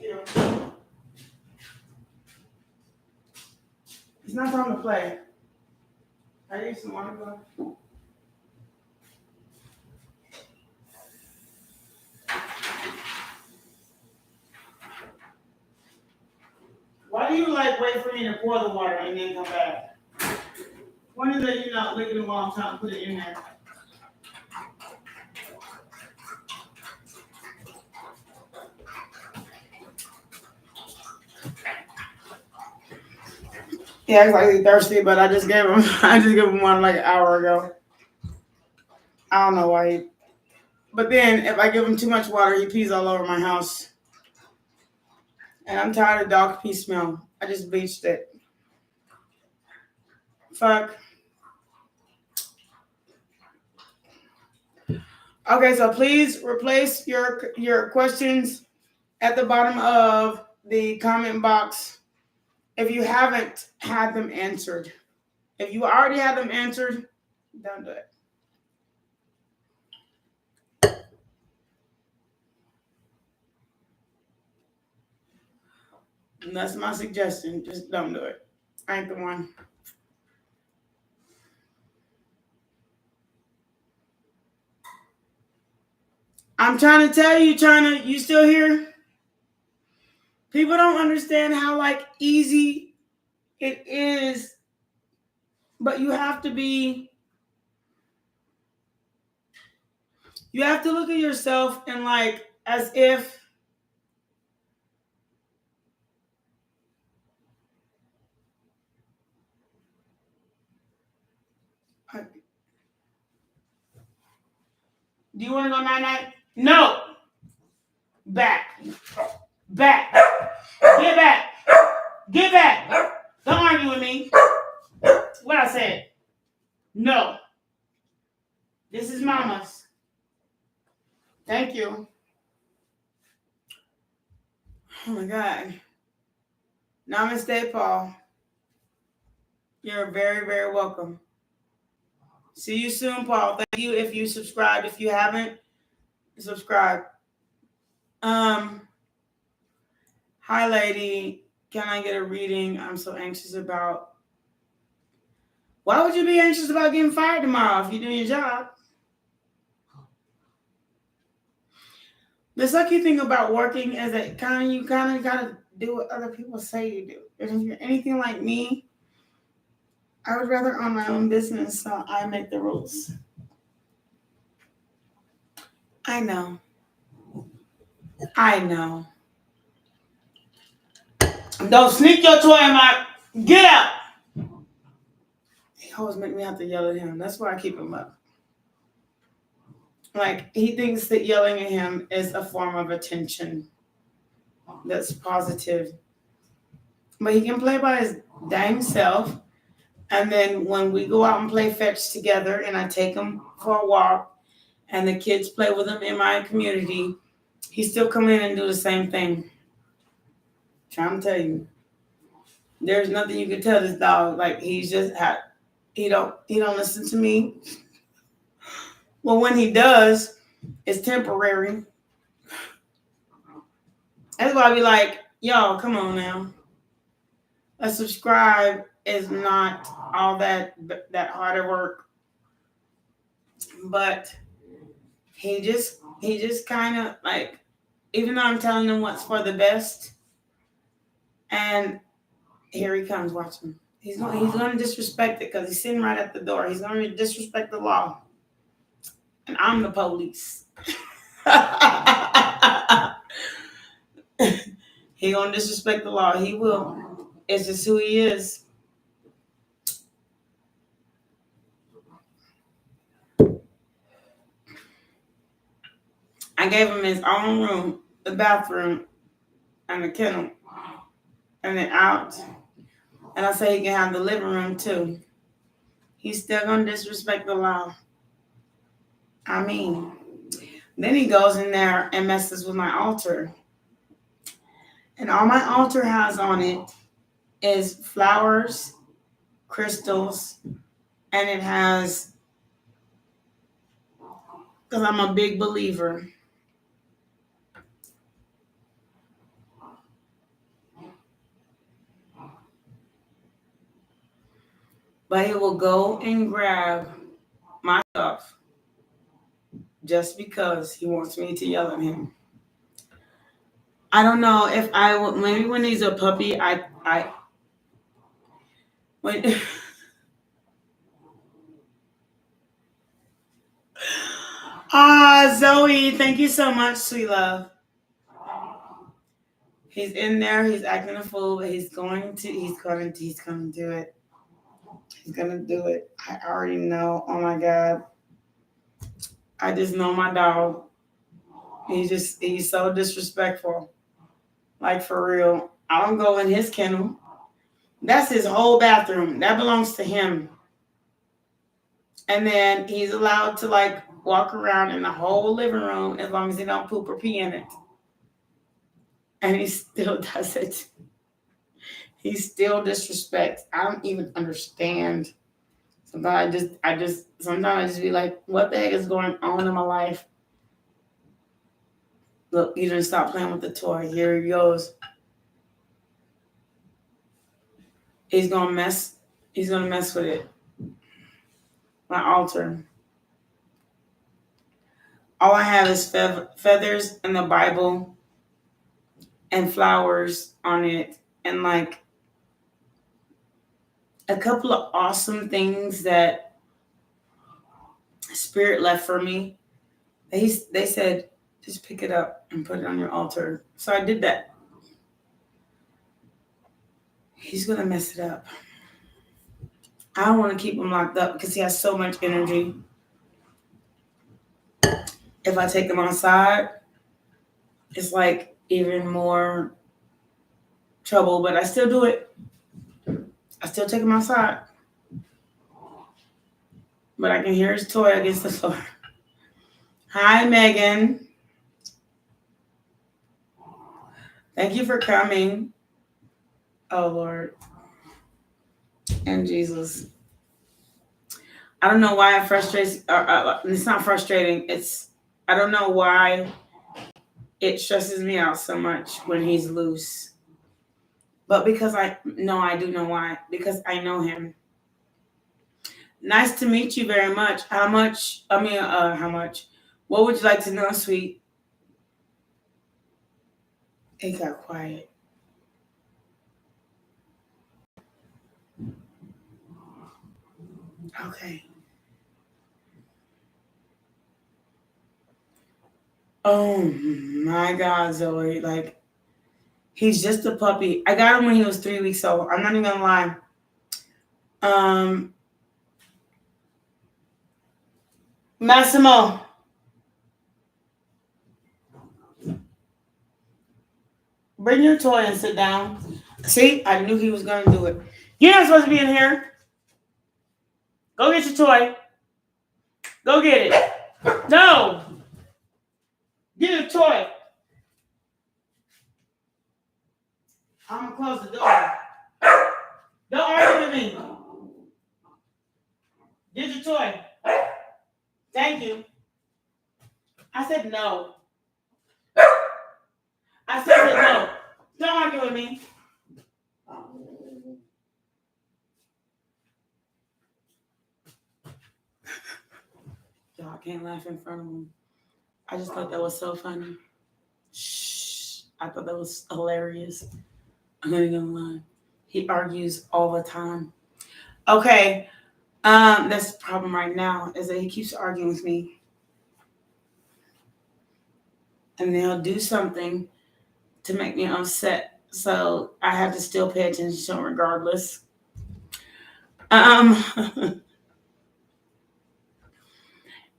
Thank you. It's not time to play. I need some water. Why do you like wait for me to pour the water and then come back? When is it you're not licking it while I'm trying to put it in there? Yeah, he's like he's thirsty, but I just gave him one like an hour ago. I don't know why. But then if I give him too much water, he pees all over my house. And I'm tired of dog pee smell. I just bleached it. Fuck. Okay, so please replace your questions at the bottom of the comment box if you haven't had them answered. If you already had them answered, don't do it. And that's my suggestion. Just don't do it. I ain't the one. I'm trying to tell you, China, you still here? People don't understand how like easy it is, but you have to look at yourself and like as if do you want to go night-night? No. Back. Back. Get back. Get back. Don't argue with me. What I said. No. This is Mama's. Thank you. Oh my God. Namaste, Paul. You're very, very welcome. See you soon, Paul. Thank you if you subscribed. If you haven't, subscribe. Hi, lady. Can I get a reading? I'm so anxious about. Why would you be anxious about getting fired tomorrow if you're doing your job? The sucky thing about working is that you kind of gotta do what other people say you do. And if you're anything like me, I would rather own my own business, so I make the rules. I know. Don't sneak your toy in my. Get out! He always make me have to yell at him. That's why I keep him up. Like, he thinks that yelling at him is a form of attention that's positive. But he can play by his dang self. And then when we go out and play fetch together and I take him for a walk and the kids play with him in my community, he still come in and do the same thing. Trying to tell you. There's nothing you can tell this dog. Like, he's just he don't listen to me. Well, when he does, it's temporary. That's why I be like, y'all, come on now. A subscribe is not all that hard of work. But he just kind of like, even though I'm telling him what's for the best, and here he comes, watch him. He's going to disrespect it because he's sitting right at the door. He's going to disrespect the law. And I'm the police. He gonna disrespect the law. He will. It's just who he is. I gave him his own room, the bathroom, and the kennel, and then out. And I say he can have the living room too. He's still gonna disrespect the law. I mean, then he goes in there and messes with my altar. And all my altar has on it is flowers, crystals, and it has, because I'm a big believer. but he will go and grab my stuff just because he wants me to yell at him. I don't know if I will. Maybe when he's a puppy, when. Zoe, thank you so much, sweet love. He's in there. He's acting a fool, but he's going to do it. He's gonna do it. I already know. Oh my God. I just know my dog. He's so disrespectful. Like for real. I don't go in his kennel. That's his whole bathroom. That belongs to him. And then he's allowed to like walk around in the whole living room as long as he don't poop or pee in it. And he still does it. He still disrespects. I don't even understand. Sometimes I just be like, what the heck is going on in my life? Look, you didn't stop playing with the toy. Here he goes. He's gonna mess with it. My altar. All I have is feathers and the Bible and flowers on it, and like a couple of awesome things that Spirit left for me. They said, just pick it up and put it on your altar. So I did that. He's gonna mess it up. I don't want to keep him locked up because he has so much energy. If I take him outside, it's like even more trouble, but I still do it. I still take him outside. But I can hear his toy against the floor. Hi, Megan. Thank you for coming. Oh, Lord. And Jesus. I don't know why it frustrates. It's not frustrating. I don't know why it stresses me out so much when he's loose. But because I do know why. Because I know him. Nice to meet you very much. How much? What would you like to know, sweet? It got quiet. Okay. Oh my God, Zoe. Like, he's just a puppy. I got him when he was 3 weeks old. I'm not even gonna lie. Massimo. Bring your toy and sit down. See, I knew he was gonna do it. You're not supposed to be in here. Go get your toy. Go get it. No. Get your toy. I'm gonna close the door. Don't argue with me. Get your toy. Thank you. I said no. I said no. Don't argue with me. Y'all can't laugh in front of him. I just thought that was so funny. Shh. I thought that was hilarious. I'm not even gonna lie. He argues all the time. Okay. That's the problem right now is that he keeps arguing with me. And then he'll do something to make me upset. So I have to still pay attention to him regardless.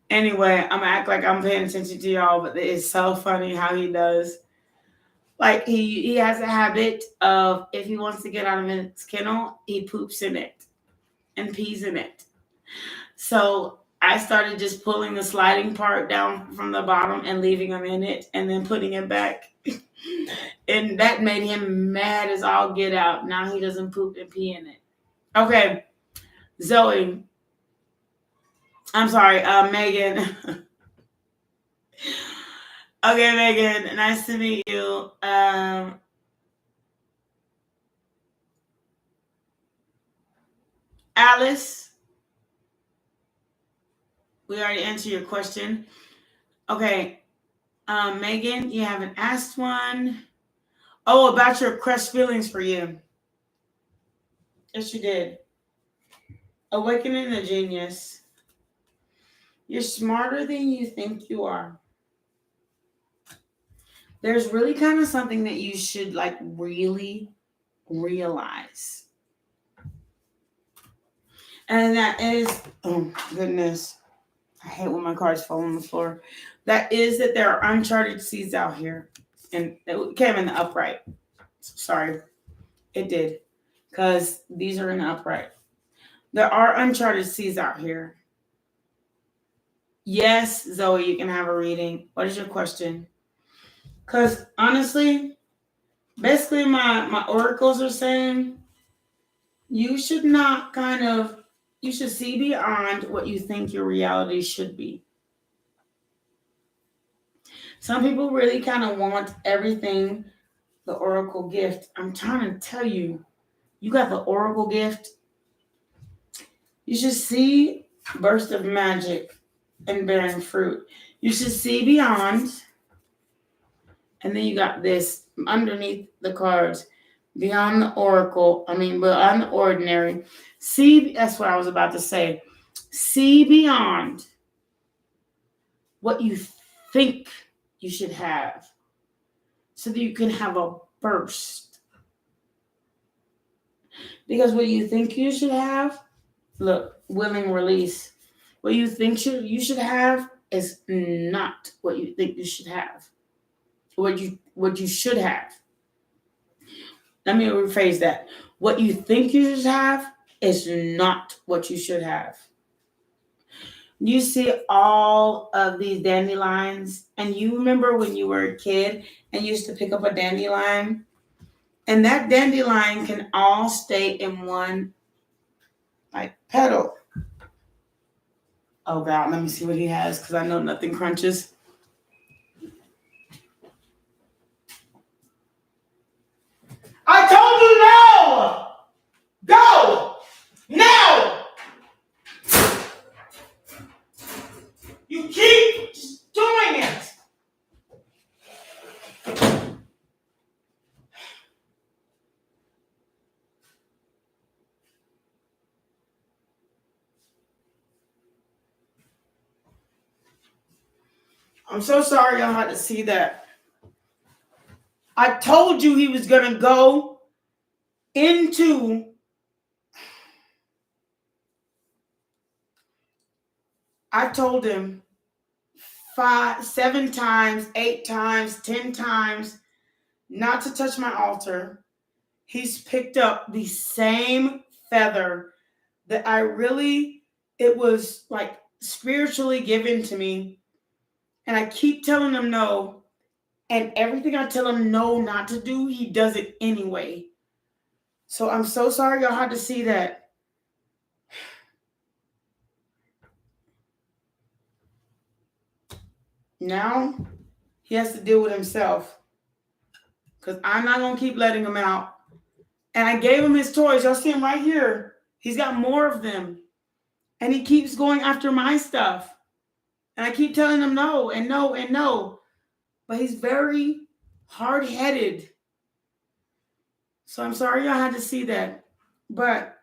Anyway, I'm gonna act like I'm paying attention to y'all, but it's so funny how he does. Like he has a habit of if he wants to get out of his kennel, he poops in it and pees in it. So I started just pulling the sliding part down from the bottom and leaving him in it and then putting it back. And that made him mad as all get out. Now he doesn't poop and pee in it. Okay, Zoe. I'm sorry, Megan. Okay, Megan. Nice to meet you. Alice, we already answered your question. Okay. Megan, you haven't asked one. Oh, about your crushed feelings for you. Yes, you did. Awakening the genius. You're smarter than you think you are. There's really kind of something that you should like really realize. And that is, oh goodness, I hate when my cards fall on the floor. That is that there are uncharted seas out here. And it came in the upright. Sorry, it did. Because these are in the upright. There are uncharted seas out here. Yes, Zoe, you can have a reading. What is your question? Because honestly, basically my oracles are saying you should not you should see beyond what you think your reality should be. Some people really kind of want everything, the oracle gift. I'm trying to tell you, you got the oracle gift. You should see burst of magic and bearing fruit. You should see beyond. And then you got this underneath the cards, beyond the oracle. Beyond the ordinary. See, that's what I was about to say. See beyond what you think you should have so that you can have a burst. Because what you think you should have, look, willing release. What you think you should have is not what you think you should have. What you should have. Let me rephrase that. What you think you should have is not what you should have. You see all of these dandelions, and you remember when you were a kid and you used to pick up a dandelion, and that dandelion can all stay in one like petal. Oh God, let me see what he has because I know nothing crunches. I told you no! Go! Now! You keep just doing it! I'm so sorry y'all had to see that. I told you he was going to go into I told him 5, 7 times, 8 times, 10 times not to touch my altar. He's picked up the same feather that it was like spiritually given to me. And I keep telling him no. And everything I tell him no not to do, he does it anyway. So I'm so sorry y'all had to see that. Now he has to deal with himself. Because I'm not going to keep letting him out. And I gave him his toys. Y'all see him right here. He's got more of them. And he keeps going after my stuff. And I keep telling him no and no and no. But he's very hard-headed. So I'm sorry y'all had to see that. But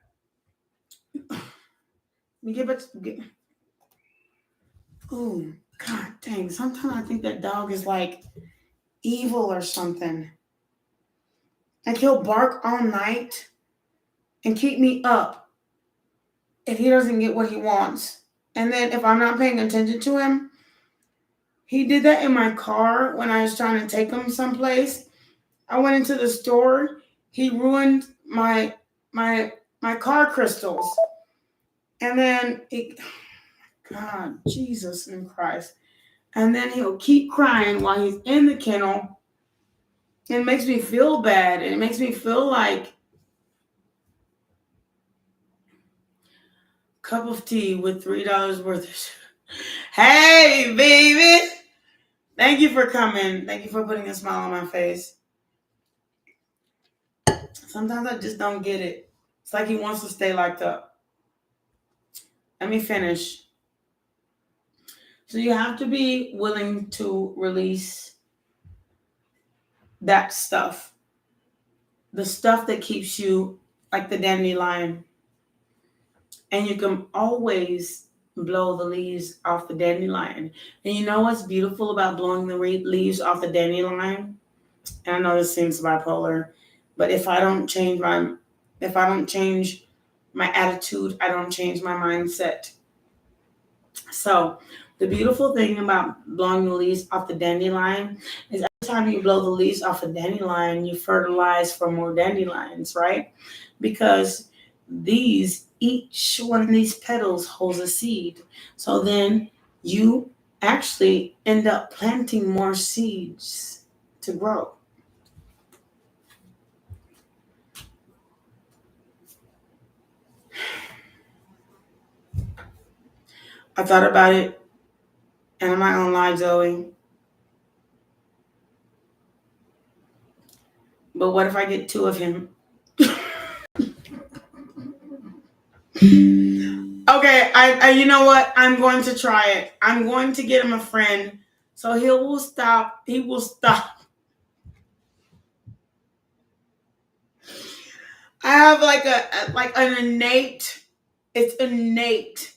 let me get back to... Oh, God dang. Sometimes I think that dog is like evil or something. Like he'll bark all night and keep me up if he doesn't get what he wants. And then if I'm not paying attention to him, he did that in my car when I was trying to take him someplace. I went into the store. He ruined my car crystals. And then God, Jesus and Christ. And then he'll keep crying while he's in the kennel. It makes me feel bad. And it makes me feel like cup of tea with $3 worth of sugar. Hey, baby. Thank you for coming. Thank you for putting a smile on my face. Sometimes I just don't get it. It's like he wants to stay locked up. Let me finish. So you have to be willing to release that stuff. The stuff that keeps you like the dandelion. And you can always blow the leaves off the dandelion. And you know what's beautiful about blowing the leaves off the dandelion? And I know this seems bipolar, but if I don't change my attitude, I don't change my mindset. So the beautiful thing about blowing the leaves off the dandelion is every time you blow the leaves off a dandelion, you fertilize for more dandelions, right? Because each one of these petals holds a seed. So then you actually end up planting more seeds to grow. I thought about it, and I'm not gonna lie, Zoe. But what if I get two of him? Okay, I you know what? I'm going to try it. I'm going to get him a friend, so he will stop. He will stop. I have like an innate. It's innate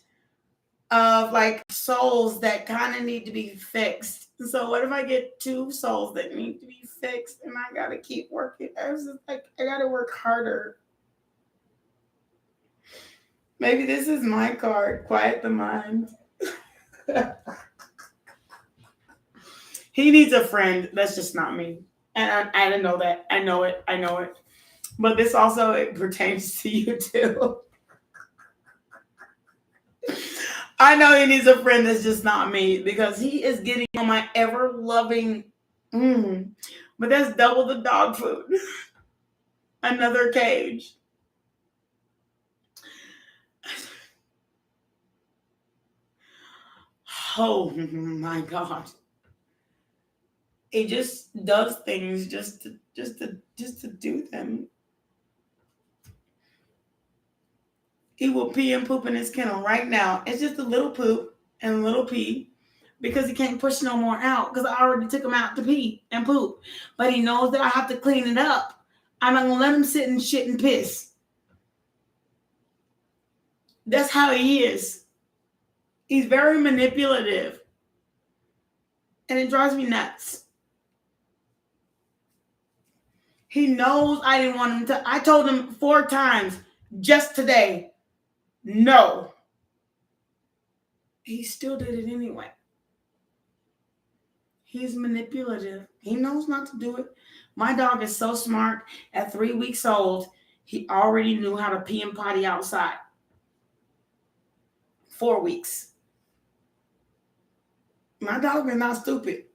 of like souls that kind of need to be fixed. So what if I get two souls that need to be fixed, and I gotta keep working? I was just like, I gotta work harder. Maybe this is my card. Quiet the mind. He needs a friend. That's just not me. And I didn't know that. I know it. I know it. But this also it pertains to you too. I know he needs a friend that's just not me because he is getting on my ever loving. But that's double the dog food. Another cage. Oh my God. He just does things just to do them. He will pee and poop in his kennel right now. It's just a little poop and a little pee because he can't push no more out because I already took him out to pee and poop. But he knows that I have to clean it up. I'm not going to let him sit and shit and piss. That's how he is. He's very manipulative. And it drives me nuts. He knows I didn't want him to. I told him 4 times just today, no. He still did it anyway. He's manipulative. He knows not to do it. My dog is so smart. At 3 weeks old, he already knew how to pee and potty outside. 4 weeks. My dog is not stupid.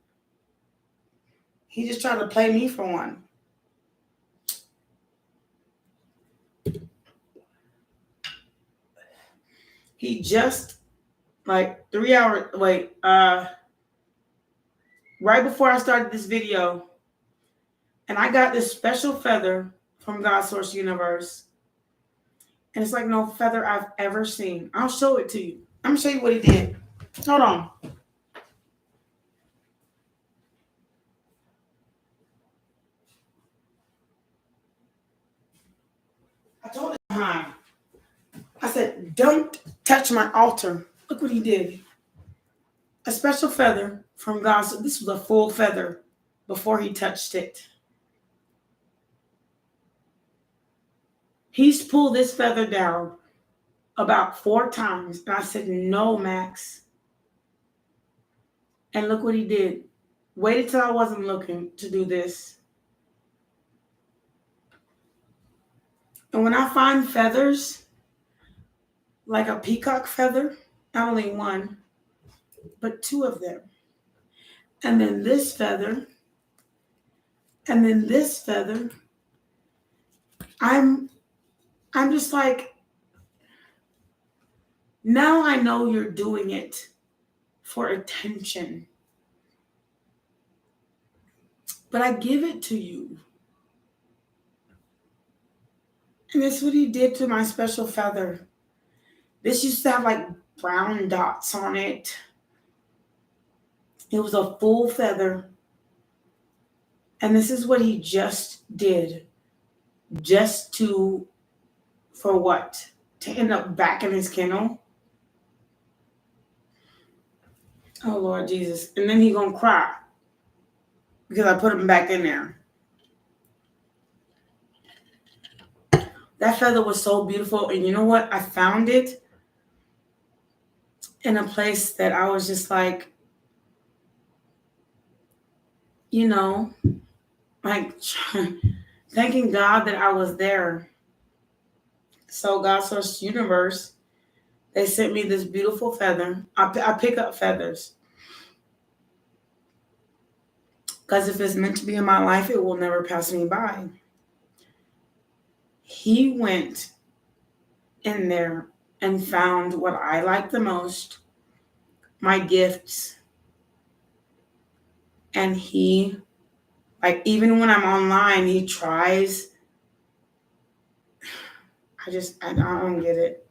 He just tried to play me for one. He just, like 3 hours, right before I started this video, and I got this special feather from God's Source Universe. And it's like no feather I've ever seen. I'll show it to you. I'm going to show you what he did. Hold on. I told him, I said, don't touch my altar. Look what he did. A special feather from God's. This was a full feather before he touched it. He's pulled this feather down about 4 times. And I said, no, Max. And look what he did. Waited till I wasn't looking to do this. And when I find feathers, like a peacock feather, not only one, but 2 of them. And then this feather. And then this feather. I'm just like, now I know you're doing it for attention. But I give it to you. And that's what he did to my special feather. This used to have like brown dots on it. It was a full feather. And this is what he just did. For what? To end up back in his kennel? Oh, Lord Jesus. And then he gonna cry. Because I put him back in there. That feather was so beautiful. And you know what? I found it in a place that I was just like, you know, like thanking God that I was there. So God Source Universe, they sent me this beautiful feather. I pick up feathers. Because if it's meant to be in my life, it will never pass me by. He went in there and found what I like the most, my gifts. And he, like, even when I'm online, he tries. I don't get it.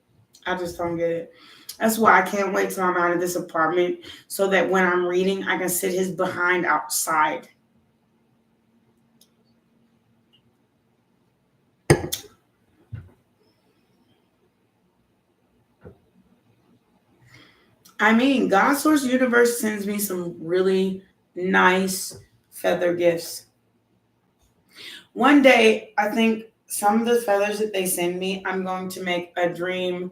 I just don't get it. That's why I can't wait till I'm out of this apartment so that when I'm reading, I can sit his behind outside. I mean, God Source Universe sends me some really nice feather gifts. One day, I think some of the feathers that they send me, I'm going to make a dream,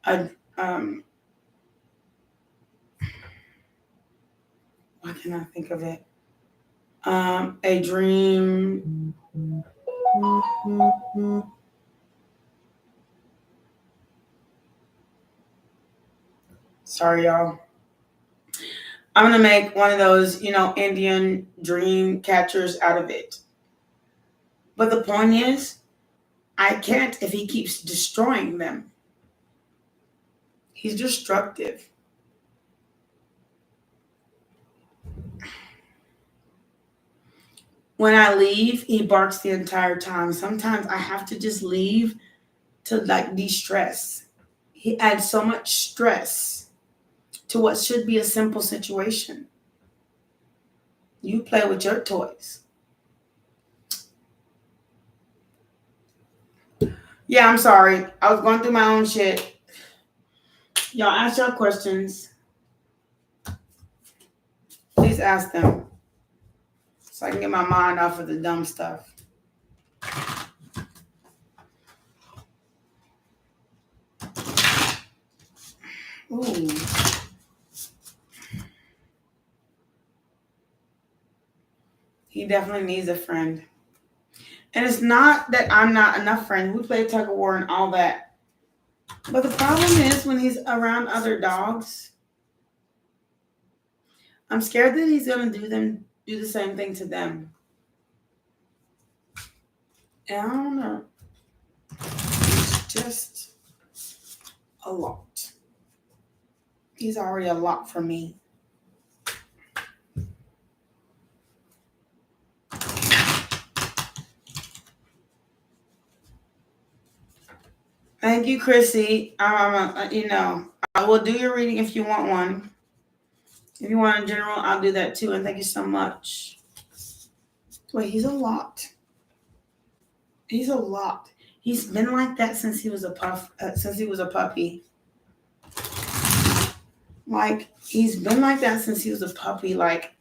why can't I think of it? A dream. Sorry, y'all. I'm going to make one of those, Indian dream catchers out of it. But the point is, I can't if he keeps destroying them. He's destructive. When I leave, he barks the entire time. Sometimes I have to just leave to like de-stress. He adds so much stress to what should be a simple situation. You play with your toys. Yeah, I'm sorry. I was going through my own shit. Y'all ask y'all questions. Please ask them so I can get my mind off of the dumb stuff. Ooh. He definitely needs a friend. And it's not that I'm not enough friends. We play tug of war and all that. But the problem is when he's around other dogs, I'm scared that he's gonna do the same thing to them. And I don't know. It's just a lot. He's already a lot for me. Thank you, Chrissy. I will do your reading if you want one. If you want in general, I'll do that too. And thank you so much. Wait, he's a lot. He's a lot. He's been like that since he was a puppy. Like, he's been like that since he was a puppy. Like,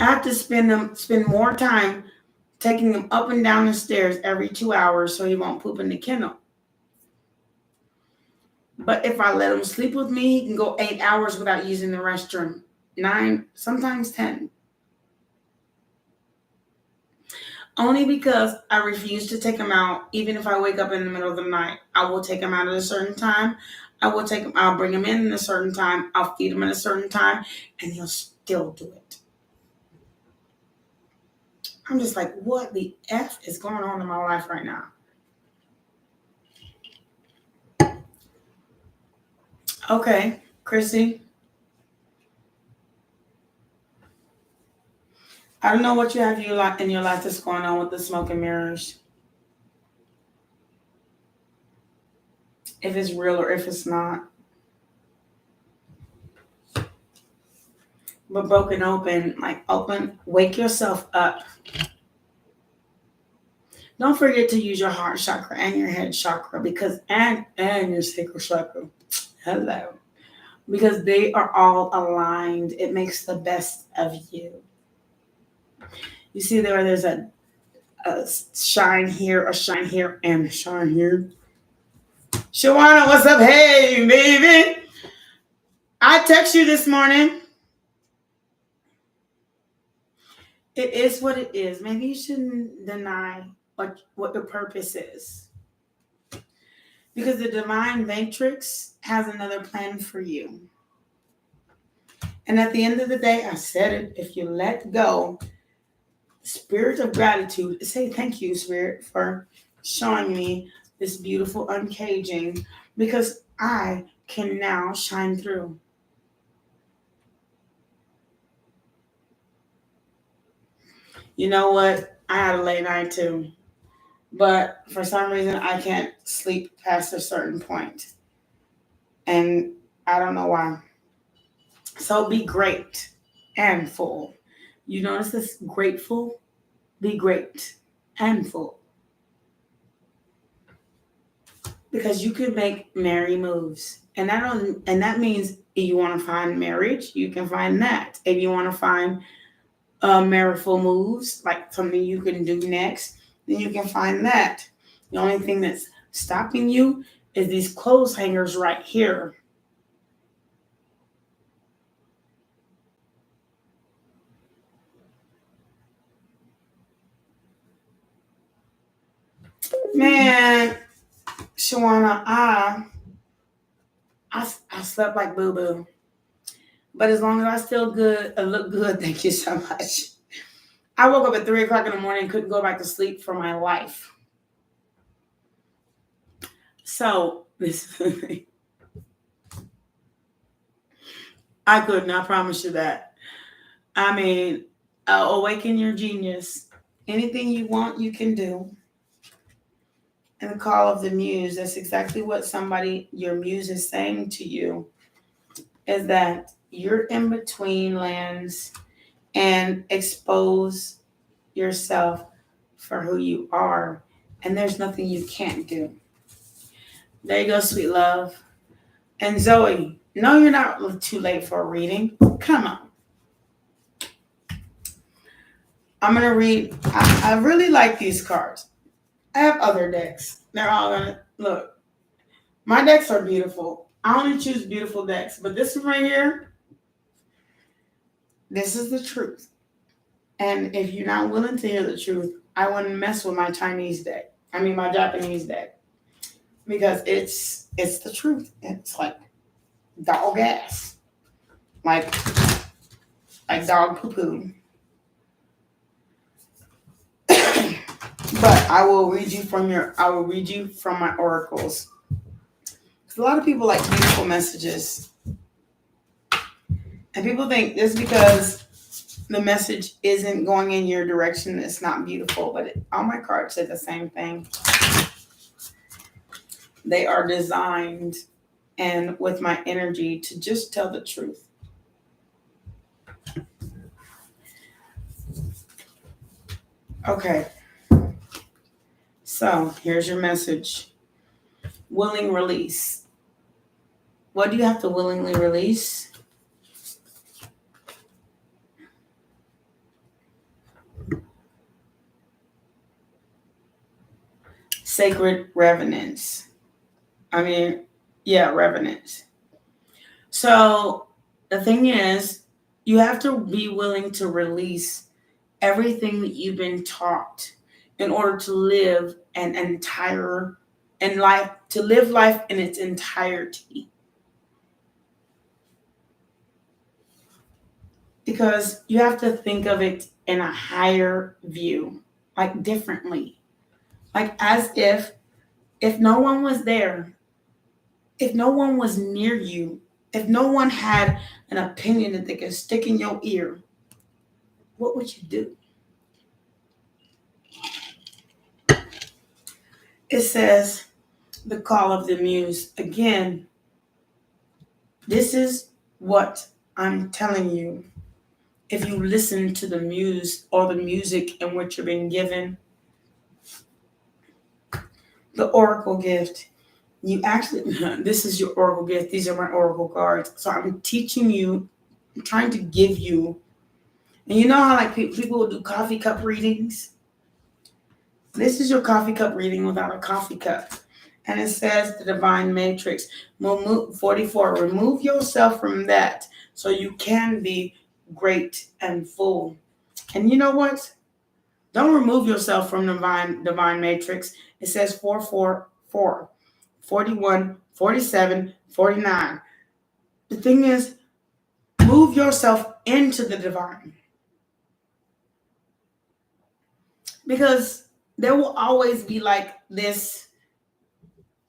I have to spend more time taking him up and down the stairs every 2 hours so he won't poop in the kennel. But if I let him sleep with me, he can go 8 hours without using the restroom. 9, sometimes 10. Only because I refuse to take him out, even if I wake up in the middle of the night. I will take him out at a certain time. I'll bring him in a certain time. I'll feed him at a certain time, and he'll still do it. I'm just like, what the F is going on in my life right now? Okay, Chrissy. I don't know what you have in your life that's going on with the smoke and mirrors. if it's real or if it's not. But broken open, like open, wake yourself up. Don't forget to use your heart chakra and your head chakra because and your sacral chakra. Hello. Because they are all aligned. It makes the best of you. You see there's a shine here, a shine here, and a shine here. Shawana, what's up? Hey, baby. I text you this morning. It is what it is. Maybe you shouldn't deny what the purpose is. Because the divine matrix has another plan for you. And at the end of the day, I said it, if you let go, spirit of gratitude, say thank you, Spirit, for showing me this beautiful uncaging because I can now shine through. You know what? I had a late night too. But for some reason, I can't sleep past a certain point. And I don't know why. So be great and full. You notice this? Grateful? Be great and full. Because you can make merry moves. And that means if you want to find marriage, you can find that. If you want to find marital moves, like something you can do next, then you can find that. The only thing that's stopping you is these clothes hangers right here. Man, Shawana, I slept like boo boo. But as long as I still good, I look good, thank you so much. I woke up at 3 o'clock in the morning and couldn't go back to sleep for my life. So, this I couldn't, I promise you that. I mean, awaken your genius. Anything you want, you can do. And the call of the muse, that's exactly what your muse is saying to you, is that you're in between lands and expose yourself for who you are. And there's nothing you can't do. There you go, sweet love. And Zoe, no, you're not too late for a reading. Come on. I'm going to read. I really like these cards. I have other decks. They're all going to look. My decks are beautiful. I only choose beautiful decks. But this one right here, this is the truth. And if you're not willing to hear the truth, I wouldn't mess with my Japanese deck. Because it's the truth. It's like dog ass. Like dog poo-poo. But I will read you from my oracles. Because a lot of people like beautiful messages. And people think just because the message isn't going in your direction, it's not beautiful. But all my cards say the same thing. They are designed and with my energy to just tell the truth. Okay. So here's your message. Willing release. What do you have to willingly release? Sacred revenants. Revenants. So the thing is, you have to be willing to release everything that you've been taught in order to live live life in its entirety. Because you have to think of it in a higher view, like differently. Like as if no one was there, if no one was near you, if no one had an opinion that they could stick in your ear, what would you do? It says, The call of the muse. Again, this is what I'm telling you. If you listen to the muse or the music in which you're being given, the oracle gift, you actually, this is your oracle gift. These are my oracle cards. So I'm teaching you, I'm trying to give you, and you know how like people will do coffee cup readings? This is your coffee cup reading without a coffee cup. And it says the divine matrix. 44, remove yourself from that so you can be great and full. And you know what? Don't remove yourself from the divine matrix. It says 444, 41, 47, 49. The thing is, move yourself into the divine. Because there will always be like this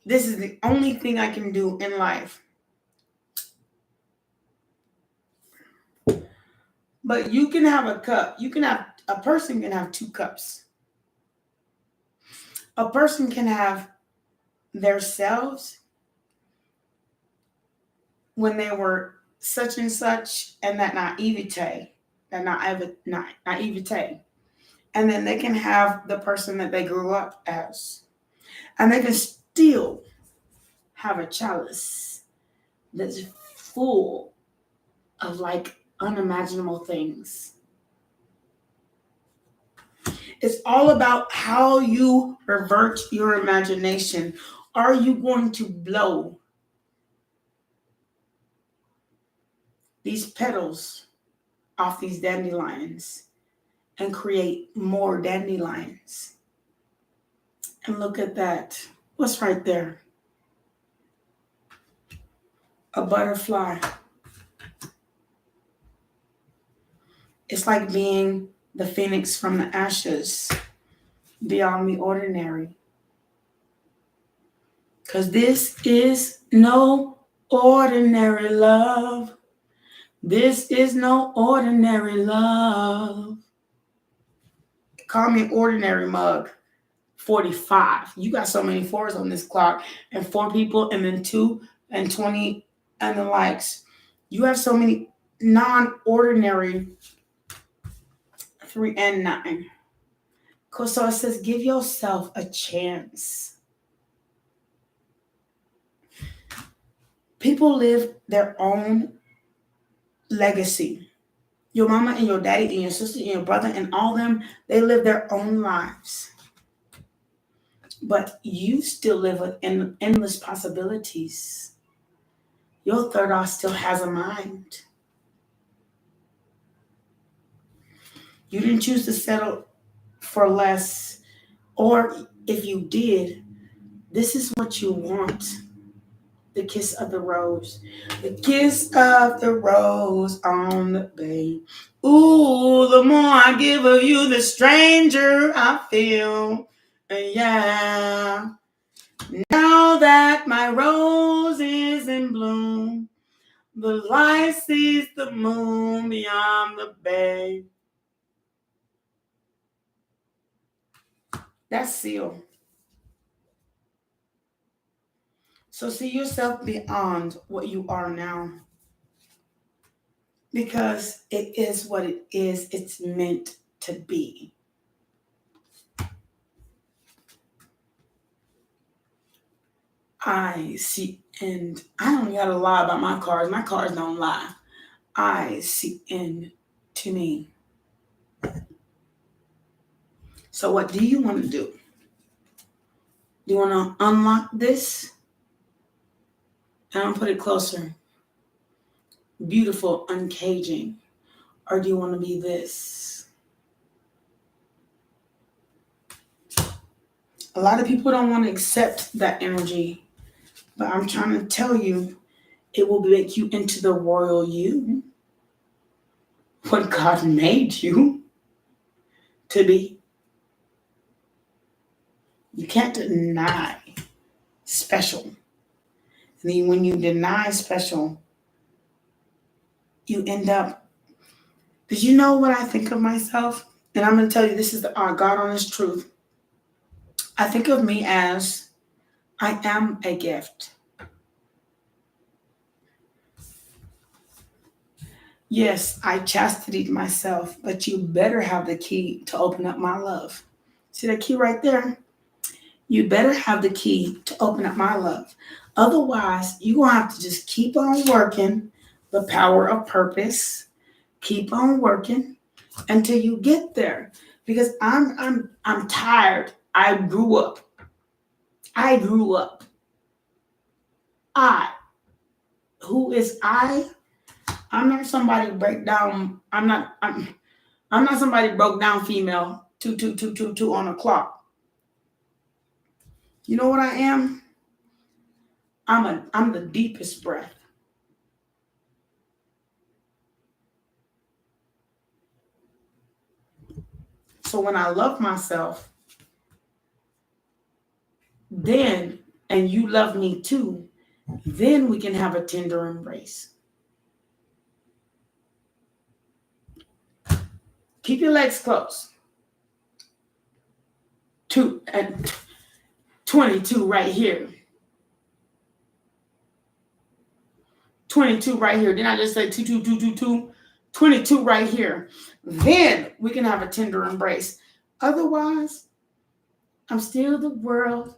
is the only thing I can do in life. But you can have a cup. A person can have two cups. A person can have their selves when they were such and such, and that naivete. And then they can have the person that they grew up as. And they can still have a chalice that's full of like unimaginable things. It's all about how you revert your imagination. Are you going to blow these petals off these dandelions and create more dandelions? And look at that. What's right there? A butterfly. It's like being the phoenix from the ashes, beyond the ordinary. Because this is no ordinary love. This is no ordinary love. Call me an ordinary mug. 45. You got so many fours on this clock, and 4 people, and then 2 and 20 and the likes. You have so many non-ordinary 3 and 9. So it says, give yourself a chance. People live their own legacy. Your mama and your daddy and your sister and your brother and all them, they live their own lives. But you still live with endless possibilities. Your third eye still has a mind. You didn't choose to settle for less. Or if you did, this is what you want. The kiss of the rose. The kiss of the rose on the bay. Ooh, the more I give of you, the stranger I feel. Yeah. Now that my rose is in bloom, the light sees the moon beyond the bay. That's Seal. So see yourself beyond what you are now. Because it is what it is. It's meant to be. I see, and I don't gotta lie about my cards. My cards don't lie. I see into me. So what do you want to do? Do you want to unlock this? And I'll put it closer. Beautiful uncaging. Or do you want to be this? A lot of people don't want to accept that energy. But I'm trying to tell you, it will make you into the royal you. What God made you to be. You can't deny special. And then when you deny special, you end up. Did you know what I think of myself? And I'm going to tell you, this is the God honest truth. I think of me as I am a gift. Yes, I chastitied myself, but you better have the key to open up my love. See that key right there? You better have the key to open up my love. Otherwise, you're going to have to just keep on working the power of purpose. Keep on working until you get there. Because I'm tired. I grew up. Who is I? I'm not somebody break down. I'm not somebody broke down female 22222 on a clock. You know what I am? I'm the deepest breath. So when I love myself, then, and you love me too, then we can have a tender embrace. Keep your legs closed. 2 and 22 right here. 22 right here. Didn't I just say 22222? 22 right here. Then we can have a tender embrace. Otherwise, I'm still the world.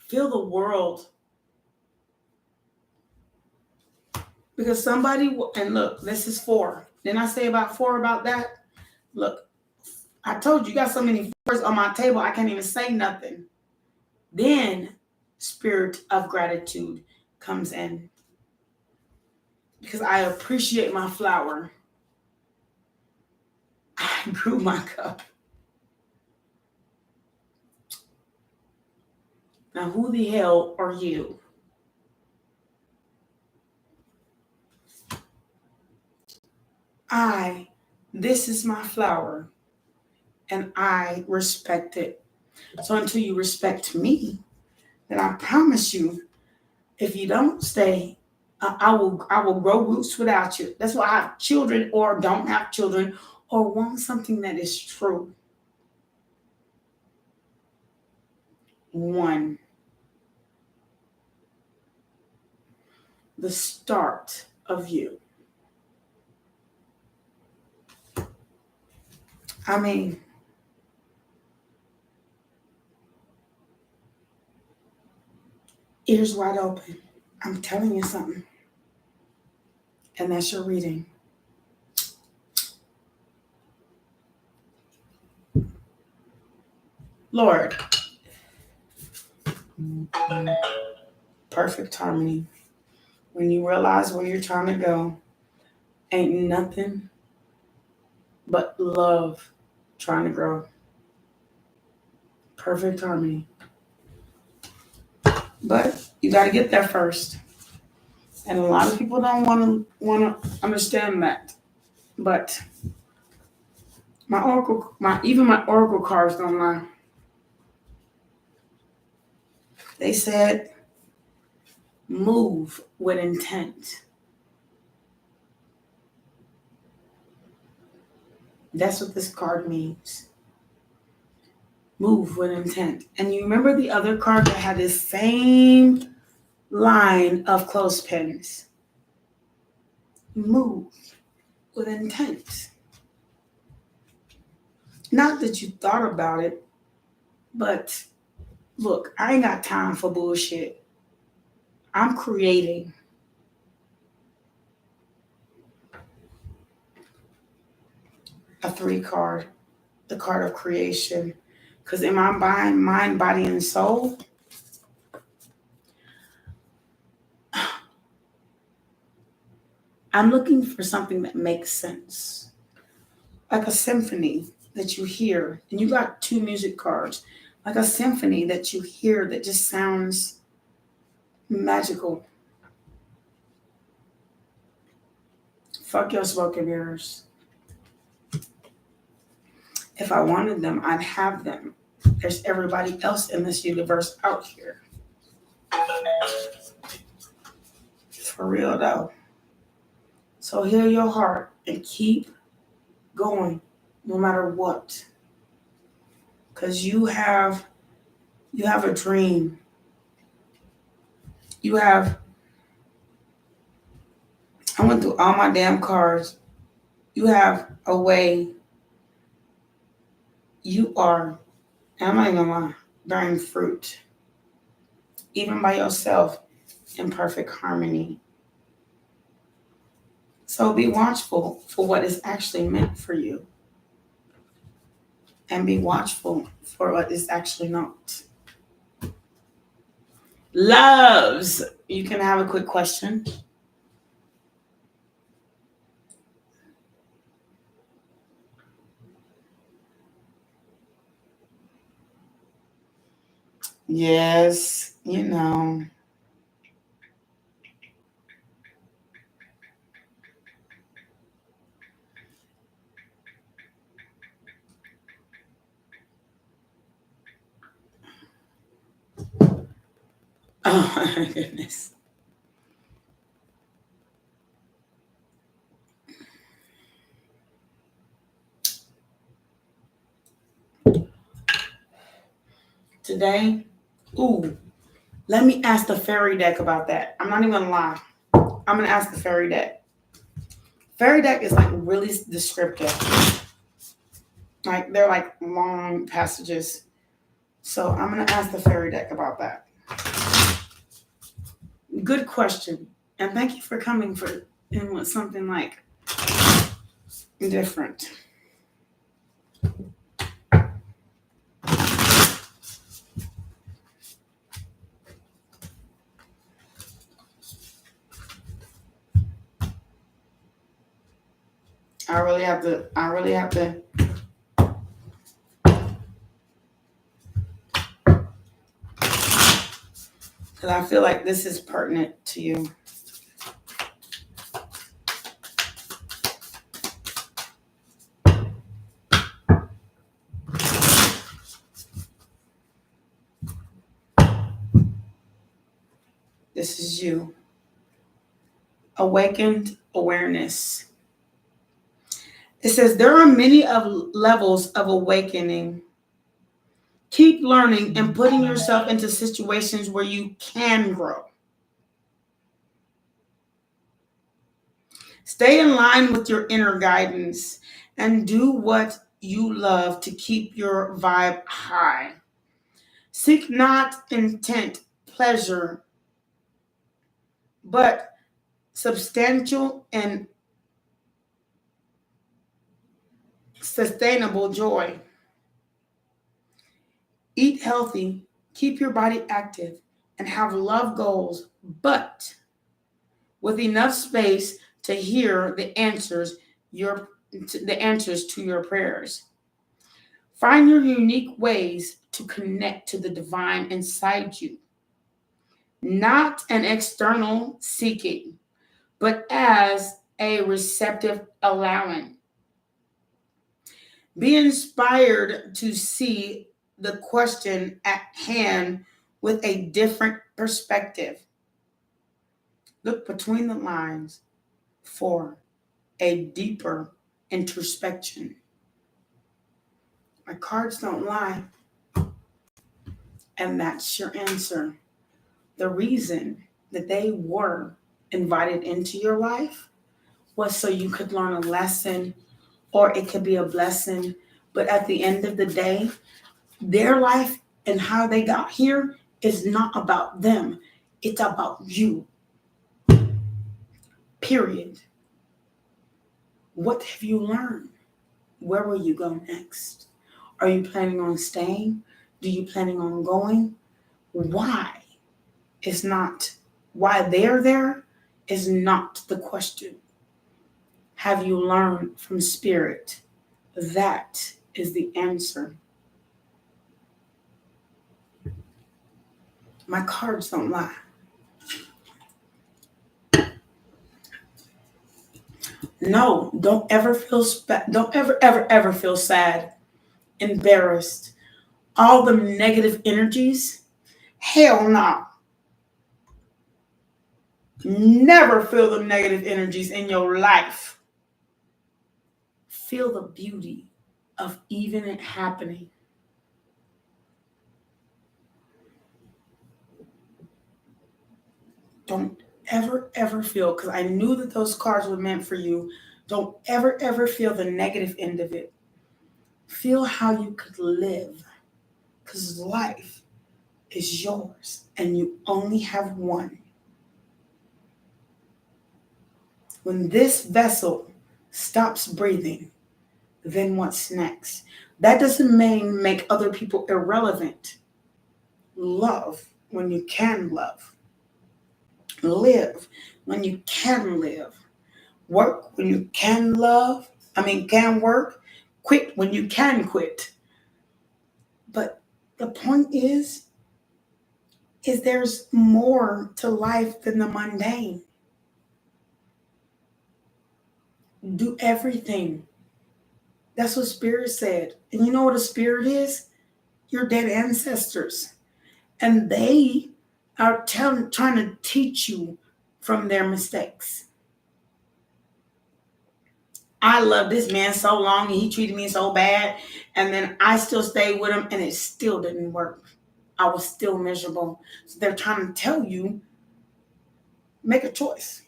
Feel the world. Because somebody, and look, this is 4. Didn't I say about 4 about that? Look, I told you got so many 4s on my table, I can't even say nothing. Then spirit of gratitude comes in. Because I appreciate my flower. I grew my cup. Now, who the hell are you? This is my flower, and I respect it. So until you respect me, then I promise you, if you don't stay, I will grow roots without you. That's why I have children or don't have children or want something that is true. 1. The start of you. I mean, ears wide open. I'm telling you something. And that's your reading. Lord. Perfect harmony. When you realize where you're trying to go, ain't nothing but love trying to grow. Perfect harmony. But you got to get there first. And a lot of people don't want to understand that. But my oracle cards don't lie. They said, move with intent. That's what this card means. Move with intent. And you remember the other card that had this same line of clothespins. Move with intent. Not that you thought about it, but look, I ain't got time for bullshit. I'm creating. A 3 card, the card of creation. Because in my mind, body, and soul, I'm looking for something that makes sense. Like a symphony that you hear, and you got 2 music cards. Like a symphony that you hear that just sounds magical. Fuck your smoke and mirrors. If I wanted them, I'd have them. There's everybody else in this universe out here. For real though. So heal your heart and keep going no matter what. Because you have a dream. You have, I went through all my damn cards. You have a way, you are, and I'm not even gonna lie, bearing fruit, even by yourself, in perfect harmony. So be watchful for what is actually meant for you, and be watchful for what is actually not. Loves, you can have a quick question. Yes, you know. Oh my goodness. Today, ooh, let me ask the fairy deck about that. I'm not even gonna lie. I'm gonna ask the fairy deck. Fairy deck is like really descriptive. Like they're like long passages. So I'm gonna ask the fairy deck about that. Good question. And thank you for coming for in with something like different. I really have to because I feel like this is pertinent to you. This is you. Awakened awareness. It says there are many levels of awakening. Keep learning and putting yourself into situations where you can grow. Stay in line with your inner guidance and do what you love to keep your vibe high. Seek not intent, pleasure, but substantial and sustainable joy. Eat healthy, keep your body active, and have love goals, but with enough space to hear the answers to your prayers. Find your unique ways to connect to the divine inside you, not an external seeking, but as a receptive allowing. Be inspired to see the question at hand with a different perspective. Look between the lines for a deeper introspection. My cards don't lie, and that's your answer. The reason that they were invited into your life was so you could learn a lesson, or it could be a blessing. But at the end of the day, their life and how they got here is not about them. It's about you. Period. What have you learned? Where will you go next? Are you planning on staying? Do you planning on going? Why? It's not why they're there is not the question. Have you learned from spirit? That is the answer. My cards don't lie. No, don't ever feel don't ever feel sad, embarrassed. All the negative energies, hell no. Never feel the negative energies in your life. Feel the beauty of even it happening. Don't ever feel, because I knew that those cards were meant for you. Don't ever feel the negative end of it. Feel how you could live, because life is yours and you only have one. When this vessel stops breathing, then what's next? That doesn't mean make other people irrelevant. Love when you can love. Live when you can live. Work when you can can work. Quit when you can quit. But the point is there's more to life than the mundane. Do everything. That's what Spirit said. And you know what a spirit is? Your dead ancestors. And they are trying to teach you from their mistakes. I love this man so long and he treated me so bad. And then I still stayed with him and it still didn't work. I was still miserable. So they're trying to tell you, make a choice.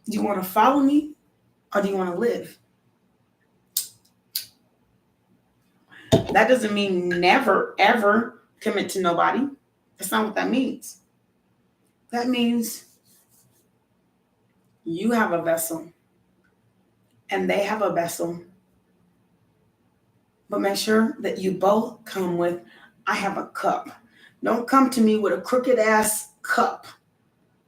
Do you want to follow me or do you want to live? That doesn't mean never, ever commit to nobody. That's not what that means. That means you have a vessel and they have a vessel. But make sure that you both come with, I have a cup. Don't come to me with a crooked ass cup.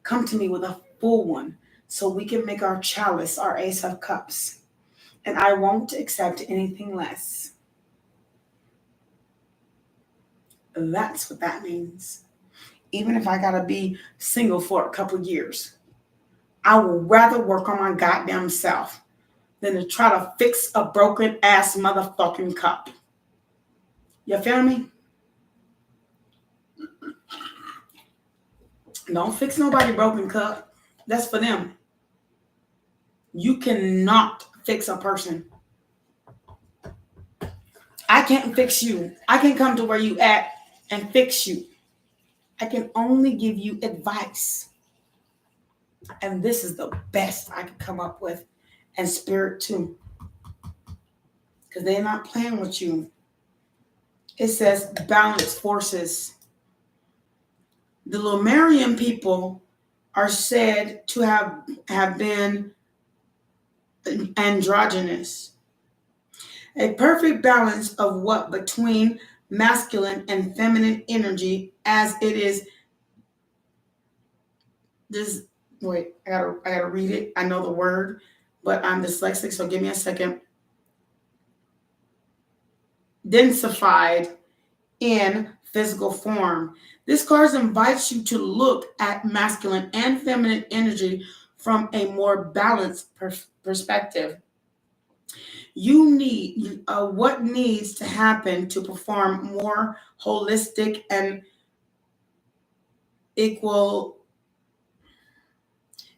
Come to me with a full one so we can make our chalice, our ace of cups. And I won't accept anything less. That's what that means. Even if I gotta be single for a couple years, I would rather work on my goddamn self than to try to fix a broken ass motherfucking cup. You feel me? Don't fix nobody broken cup. That's for them. You cannot fix a person. I can't fix you. I can come to where you at and fix you. I can only give you advice. And this is the best I could come up with. And Spirit too. Because they're not playing with you. It says balance forces. The Lemurian people are said to have been androgynous. A perfect balance of what between masculine and feminine energy, as it is this. Wait, I gotta read it. I know the word, but I'm dyslexic, so give me a second. Densified in physical form. This card invites you to look at masculine and feminine energy from a more balanced perspective. You need what needs to happen to perform more holistic and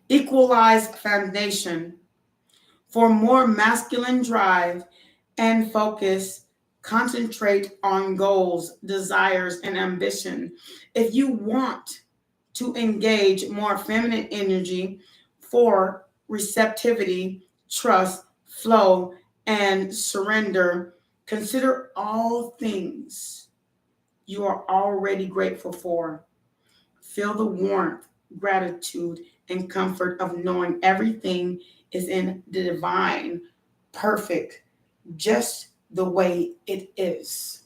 equalized foundation for more masculine drive and focus. Concentrate on goals, desires, and ambition. If you want to engage more feminine energy for receptivity, trust, flow, and surrender, consider all things you are already grateful for. Feel the warmth, gratitude, and comfort of knowing everything is in the divine, perfect, just the way it is.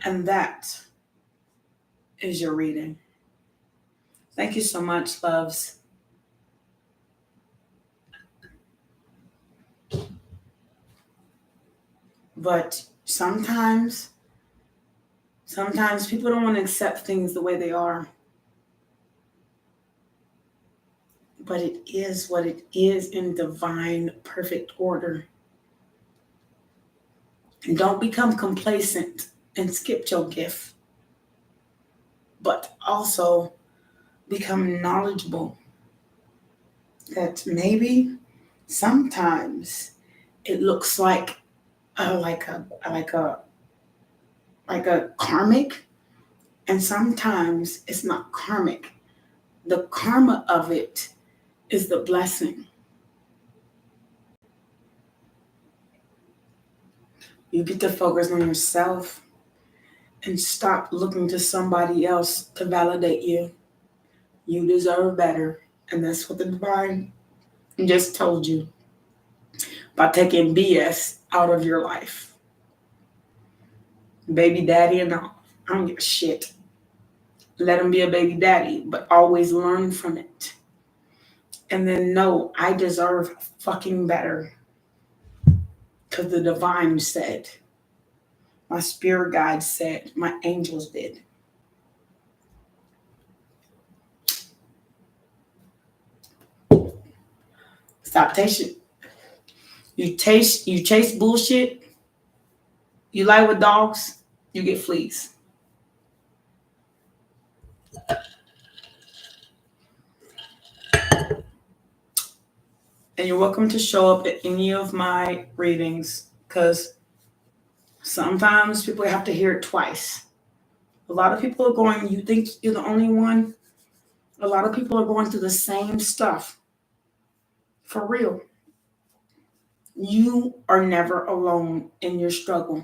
And that is your reading. Thank you so much, loves. But sometimes people don't want to accept things the way they are. But it is what it is in divine, perfect order. And don't become complacent and skip your gift. But also become knowledgeable that maybe sometimes it looks like a karmic And sometimes it's not karmic. The karma of it is the blessing. You get to focus on yourself and stop looking to somebody else to validate you. You deserve better. And that's what the divine just told you by taking BS out of your life. Baby daddy and all. I don't give a shit. Let him be a baby daddy, but always learn from it. And then know I deserve fucking better. Because the divine said, my spirit guide said, my angels did. Stop chasing. You chase bullshit. You lie with dogs, you get fleas. And you're welcome to show up at any of my readings because sometimes people have to hear it twice. A lot of people are going, you think you're the only one? A lot of people are going through the same stuff. For real. You are never alone in your struggle.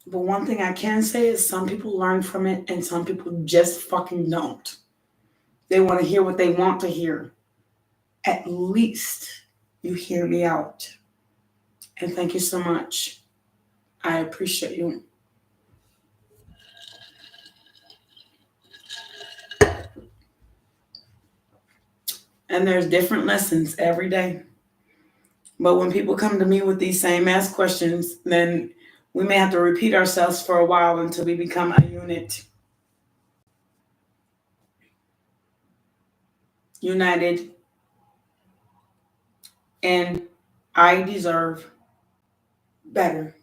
But one thing I can say is some people learn from it and some people just fucking don't. They want to hear what they want to hear. At least you hear me out. And thank you so much. I appreciate you. And there's different lessons every day. But when people come to me with these same ass questions, then we may have to repeat ourselves for a while until we become a unit. United. And I deserve better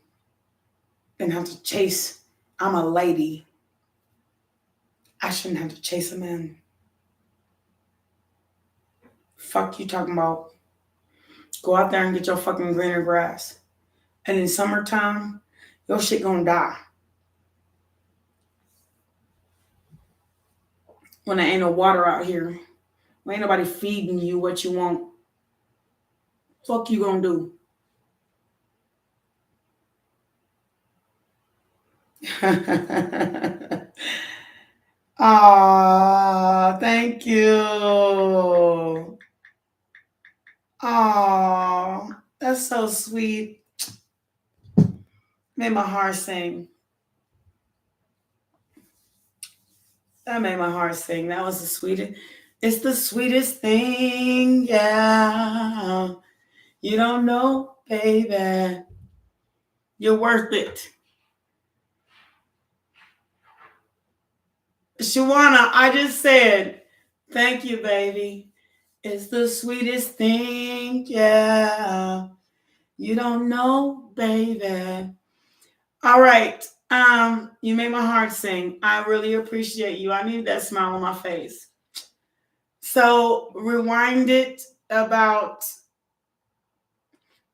than have to chase. I'm a lady. I shouldn't have to chase a man. Fuck you talking about. Go out there and get your fucking greener grass. And in summertime, your shit gonna die. When there ain't no water out here. When ain't nobody feeding you what you want. Fuck you gonna do? Aw, thank you. Aw, that's so sweet. Made my heart sing. That made my heart sing. That was the sweetest. It's the sweetest thing, yeah. You don't know, baby. You're worth it. Shawana, I just said, thank you, baby. It's the sweetest thing, yeah. You don't know, baby. All right. You made my heart sing. I really appreciate you. I need that smile on my face. So rewind it about,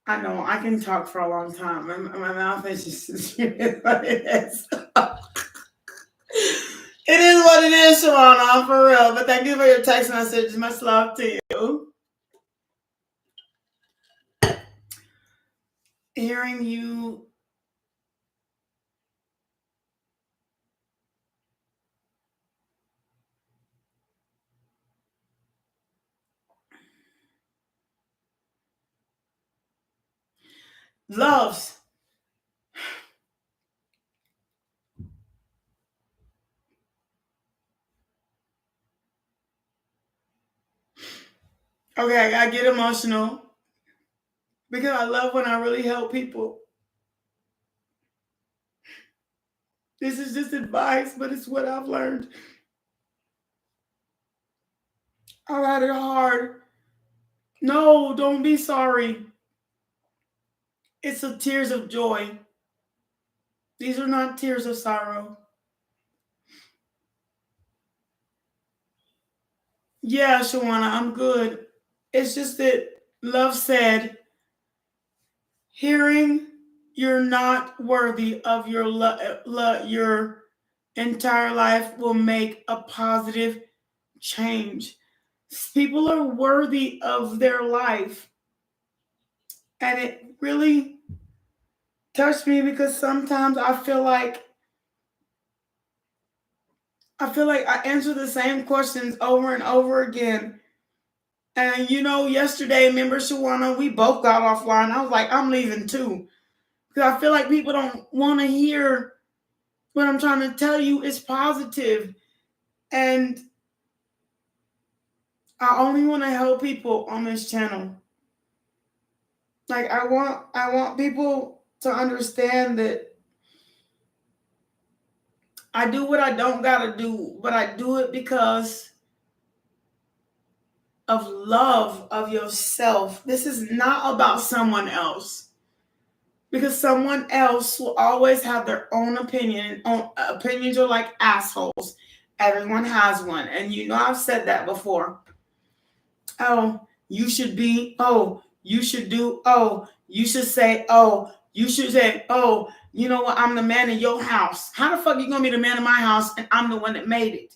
I know I can talk for a long time. My mouth is just what it is. It is what it is, Shawana, for real. But thank you for your text message. Much love to you. Hearing you loves. Okay, I get emotional because I love when I really help people. This is just advice, but it's what I've learned. I had it hard. No, don't be sorry. It's the tears of joy. These are not tears of sorrow. Yeah, Shawana, I'm good. It's just that love said, hearing you're not worthy of your entire life will make a positive change. People are worthy of their life. And it really touched me because sometimes I feel like I answer the same questions over and over again. And yesterday, remember Shawana, we both got offline. I was like, I'm leaving too. Because I feel like people don't want to hear what I'm trying to tell you is positive. And I only want to help people on this channel. Like I want people to understand that I do what I don't gotta do, but I do it because of love of yourself. This is not about someone else. Because someone else will always have their own opinion. Opinions are like assholes. Everyone has one. And I've said that before. Oh, you should be. Oh, you should do. Oh, you should say. Oh, you should say. Oh, you know what? I'm the man in your house. How the fuck you gonna be the man in my house and I'm the one that made it?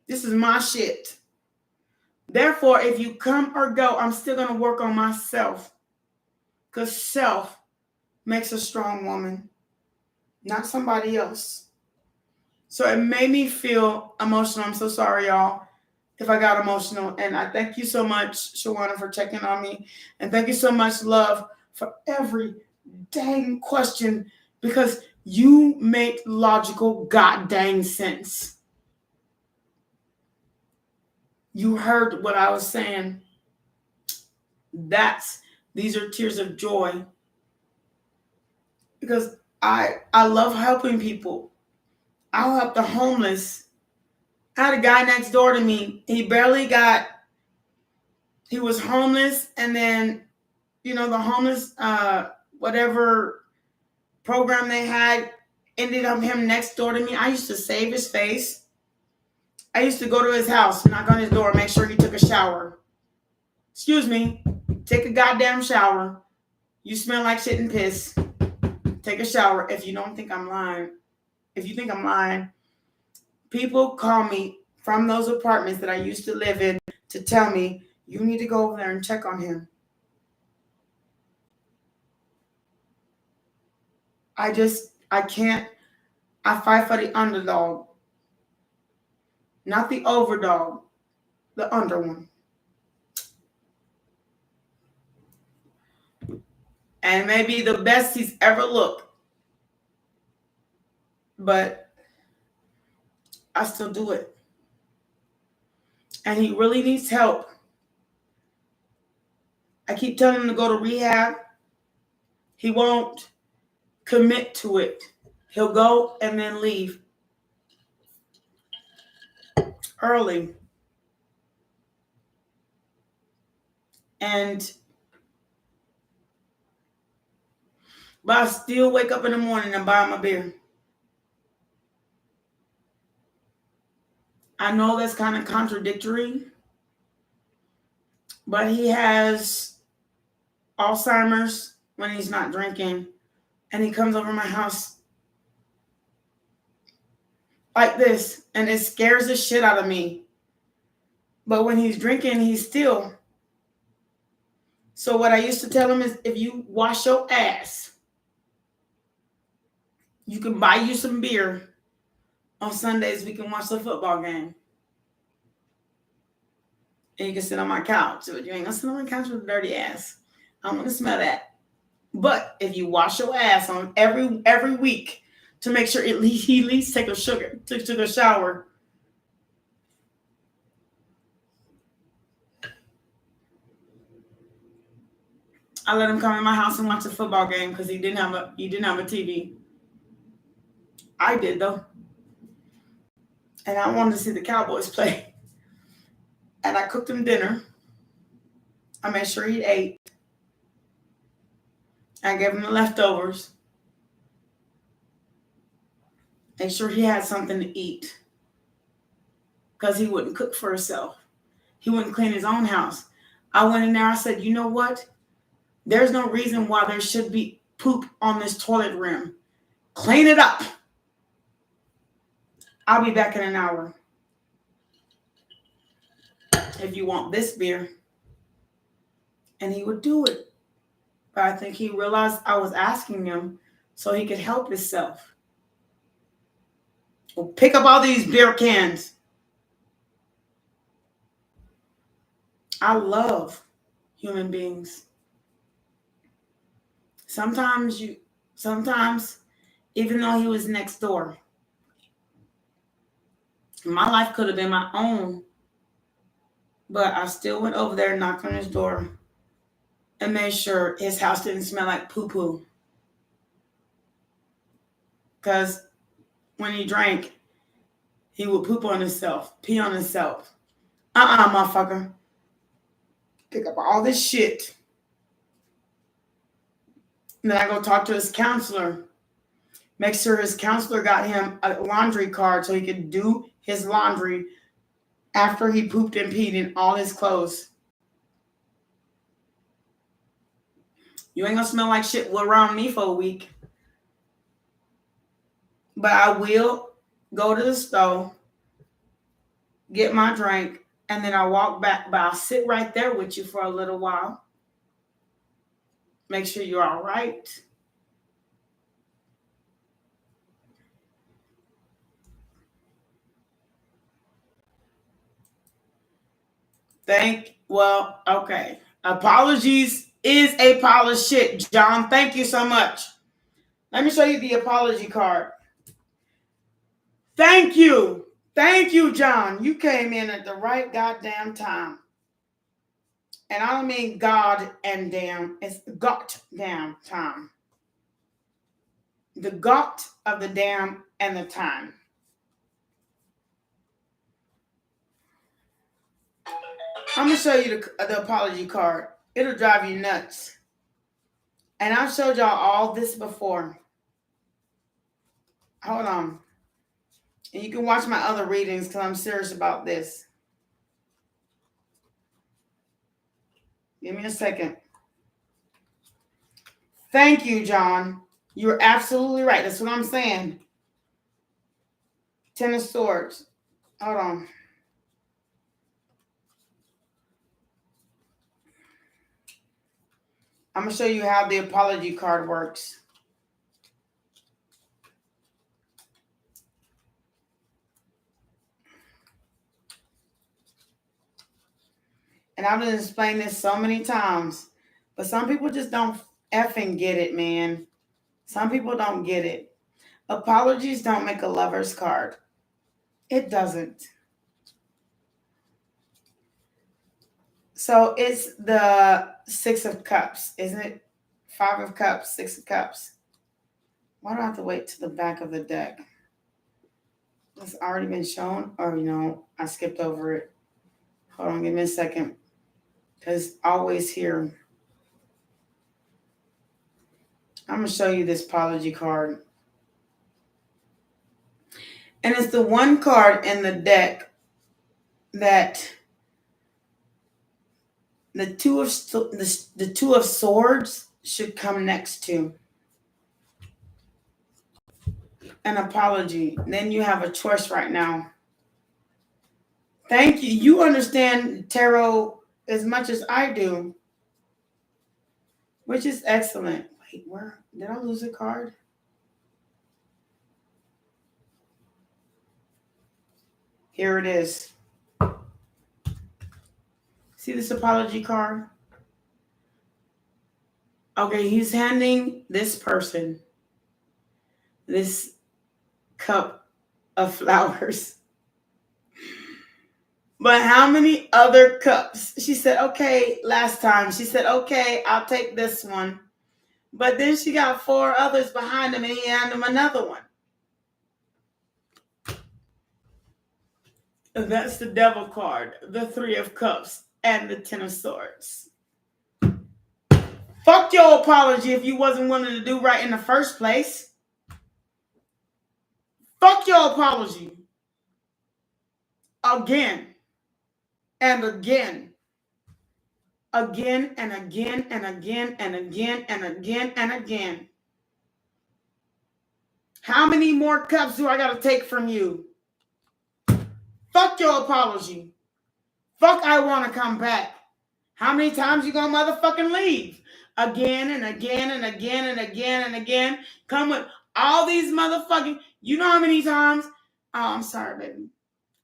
This is my shit. Therefore, if you come or go, I'm still gonna work on myself. Because self makes a strong woman, not somebody else. So it made me feel emotional. I'm so sorry, y'all, if I got emotional. And I thank you so much, Shawana, for checking on me. And thank you so much, love, for every dang question, because you make logical god dang sense. You heard what I was saying. These are tears of joy. Because I love helping people. I'll help the homeless. I had a guy next door to me. He was homeless, and then, the homeless, whatever program they had, ended up him next door to me. I used to save his face. I used to go to his house, knock on his door, make sure he took a shower. Excuse me, take a goddamn shower. You smell like shit and piss. Take a shower. If you don't think I'm lying. If you think I'm lying, people call me from those apartments that I used to live in to tell me, you need to go over there and check on him. I can't. I fight for the underdog, not the overdog, the under one. And maybe the best he's ever looked. But I still do it. And he really needs help. I keep telling him to go to rehab. He won't commit to it. He'll go and then leave early. But I still wake up in the morning and buy him a beer. I know that's kind of contradictory, but he has Alzheimer's when he's not drinking, and he comes over my house like this, and it scares the shit out of me. But when he's drinking, he's still. So what I used to tell him is, if you wash your ass, you can buy you some beer. On Sundays, we can watch the football game. And you can sit on my couch. But you ain't gonna sit on my couch with a dirty ass. I don't want to smell that. But if you wash your ass on every week to make sure he at least took a shower. I let him come in my house and watch a football game because he didn't have a TV. I did though. And I wanted to see the Cowboys play. And I cooked him dinner. I made sure he ate. I gave him the leftovers. Made sure he had something to eat. Because he wouldn't cook for himself. He wouldn't clean his own house. I went in there, I said, you know what? There's no reason why there should be poop on this toilet rim. Clean it up. I'll be back in an hour. If you want this beer. And he would do it. But I think he realized I was asking him so he could help himself. Well, pick up all these beer cans. I love human beings. Sometimes, even though he was next door, my life could have been my own, but I still went over there, knocked on his door, and made sure his house didn't smell like poo-poo. Because when he drank, he would poop on himself, pee on himself. Motherfucker. Pick up all this shit. And then I go talk to his counselor. Make sure his counselor got him a laundry card so he could do his laundry after he pooped and peed in all his clothes. You ain't gonna smell like shit around me for a week. But I will go to the stove, get my drink, and then I'll walk back. But I'll sit right there with you for a little while. Make sure you're all right. Okay. Apologies is a pile of shit, John. Thank you so much. Let me show you the apology card. Thank you. Thank you, John. You came in at the right goddamn time. And I don't mean God and damn. It's goddamn time. The got of the damn and the time. I'm going to show you the apology card. It'll drive you nuts. And I've showed y'all all this before. Hold on. And you can watch my other readings because I'm serious about this. Give me a second. Thank you, John. You're absolutely right. That's what I'm saying. Ten of Swords. Hold on. I'm going to show you how the apology card works. And I've been explaining this so many times. But some people just don't effing get it, man. Some people don't get it. Apologies don't make a lover's card. It doesn't. So it's the Six of Cups, isn't it? Five of Cups, Six of Cups. Why do I have to wait to the back of the deck? It's already been shown? Or, I skipped over it. Hold on, give me a second. Because always here. I'm going to show you this apology card. And it's the one card in the deck that the two of Swords should come next to. An apology. Then you have a choice right now. Thank you. You understand tarot as much as I do, which is excellent. Wait, where did I lose a card? Here it is. See this apology card? Okay, he's handing this person this cup of flowers. But how many other cups? She said, okay, last time. She said, okay, I'll take this one. But then she got 4 others behind him and he handed him another one. That's the Devil card, the 3 of Cups, and the 10 of Swords. Fuck your apology if you wasn't willing to do right in the first place. Fuck your apology. Again. And again. Again and again and again and again and again and again. How many more cups do I got to take from you? Fuck your apology. Fuck I want to come back. How many times you gonna motherfucking leave? Again and again and again and again and again. Come with all these motherfucking, you know how many times? Oh, I'm sorry, baby.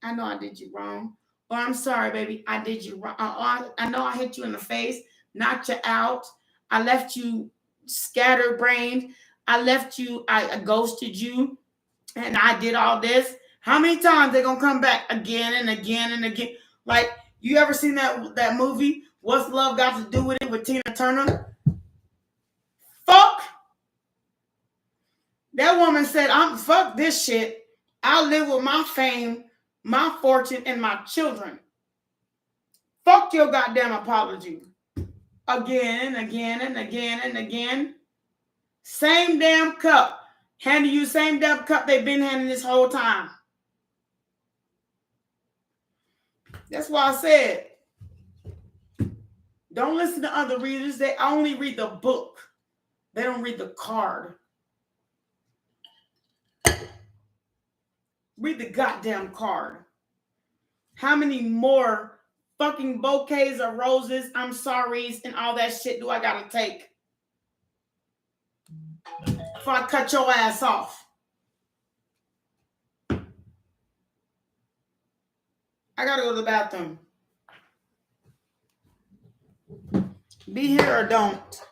I know I did you wrong. Or I'm sorry, baby. I did you wrong. I know I hit you in the face, knocked you out. I left you scatterbrained. I ghosted you, and I did all this. How many times they gonna come back again and again and again? Like, you ever seen that movie? What's Love Got to Do with It with Tina Turner? Fuck. That woman said, "I'm fuck this shit. I'll live with my fame, my fortune, and my children. Fuck your goddamn apology." Again and again and again and again. Same damn cup. Handing you same damn cup they've been handing this whole time. That's why I said, don't listen to other readers. They only read the book. They don't read the card. Read the goddamn card. How many more fucking bouquets of roses, I'm sorry's, and all that shit do I gotta take before I cut your ass off? I gotta go to the bathroom. Be here or don't.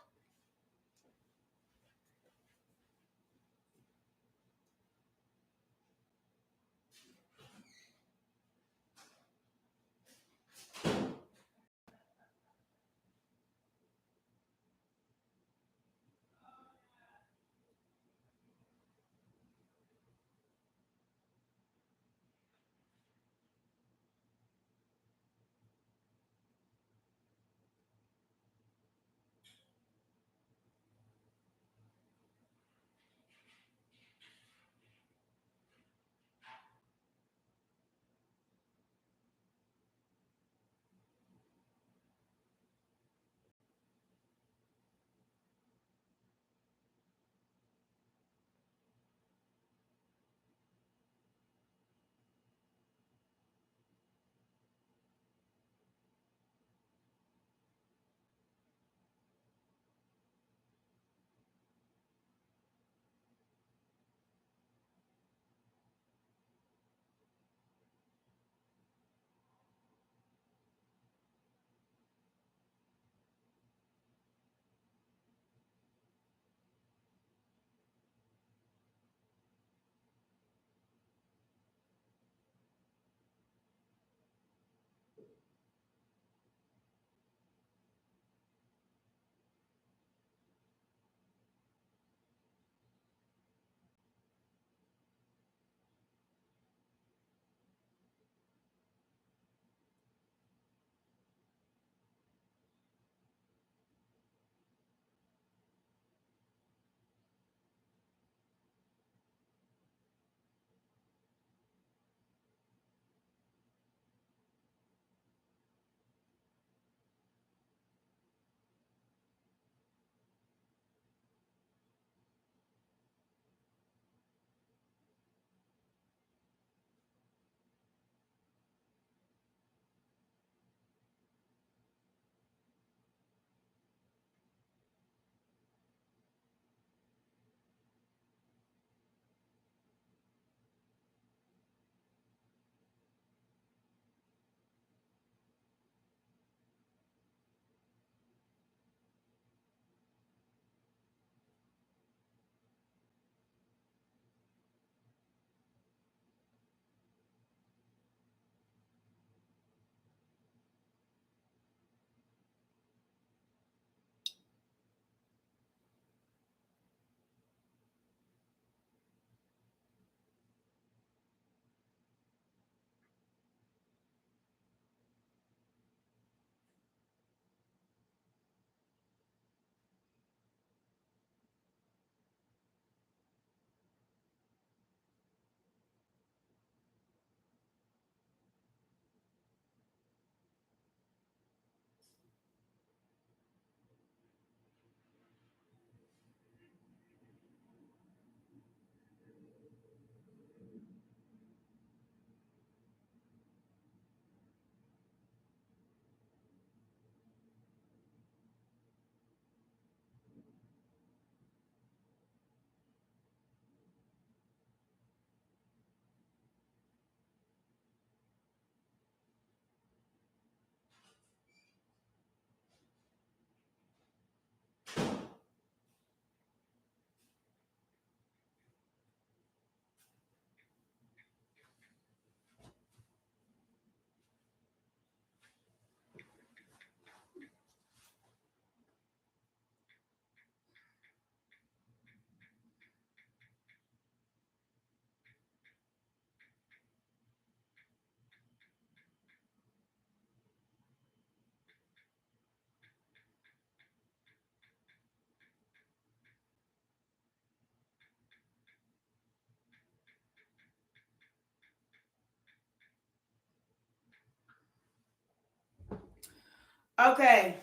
Okay.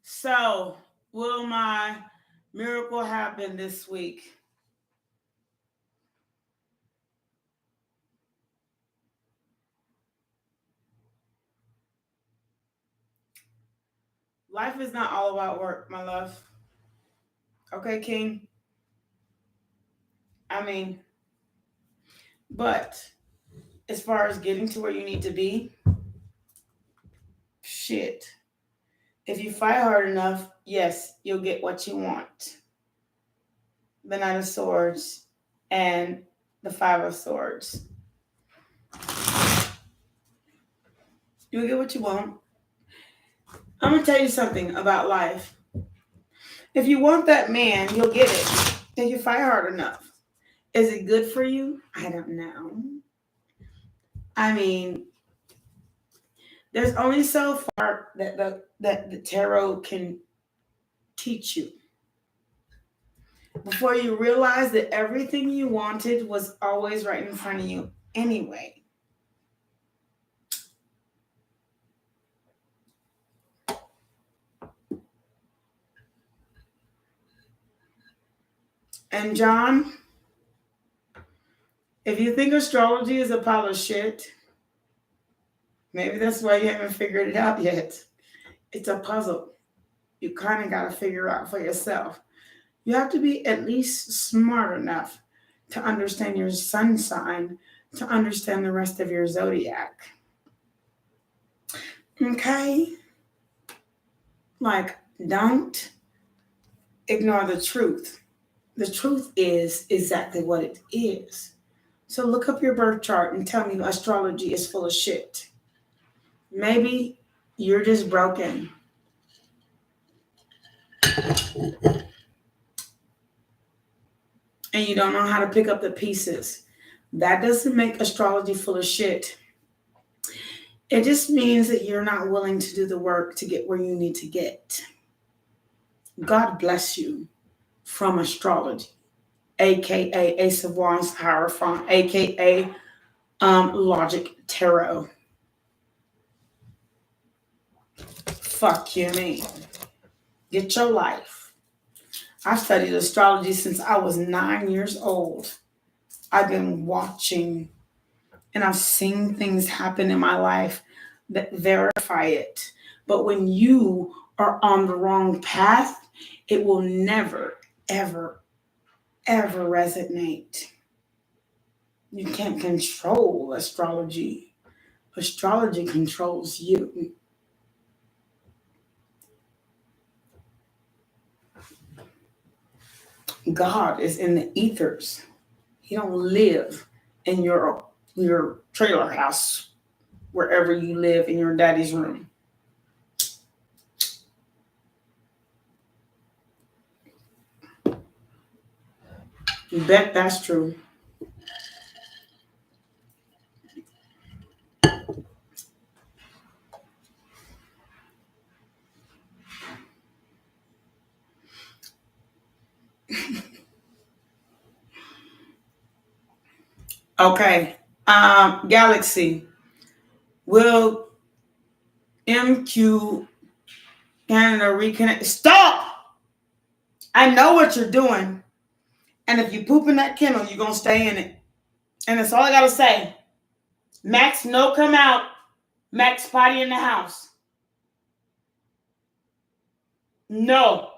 So, will my miracle happen this week? Life is not all about work, my love. Okay, King? I mean, but as far as getting to where you need to be, shit. If you fight hard enough, yes, you'll get what you want. The Knight of Swords and the Five of Swords. You'll get what you want. I'm going to tell you something about life. If you want that man, you'll get it. If you fight hard enough. Is it good for you? I don't know. I mean, there's only so far that the tarot can teach you before you realize that everything you wanted was always right in front of you anyway. And John, if you think astrology is a pile of shit, maybe that's why you haven't figured it out yet. It's a puzzle. You kind of got to figure out for yourself. You have to be at least smart enough to understand your sun sign, to understand the rest of your zodiac. Okay? Like, don't ignore the truth. The truth is exactly what it is. So look up your birth chart and tell me astrology is full of shit. Maybe you're just broken. And you don't know how to pick up the pieces. That doesn't make astrology full of shit. It just means that you're not willing to do the work to get where you need to get. God bless you from astrology, A.K.A. Ace of Wands, Hierophant, A.K.A. Logic Tarot. Fuck you, mean. Get your life. I've studied astrology since I was 9 years old. I've been watching and I've seen things happen in my life that verify it. But when you are on the wrong path, it will never, ever, ever resonate. You can't control astrology. Astrology controls you. God is in the ethers. He don't live in your trailer house, wherever you live in your daddy's room. You bet that's true. Okay. Galaxy. Will MQ Canada reconnect? Stop! I know what you're doing. And if you poop in that kennel, you're going to stay in it. And that's all I got to say. Max, no come out. Max, potty in the house. No.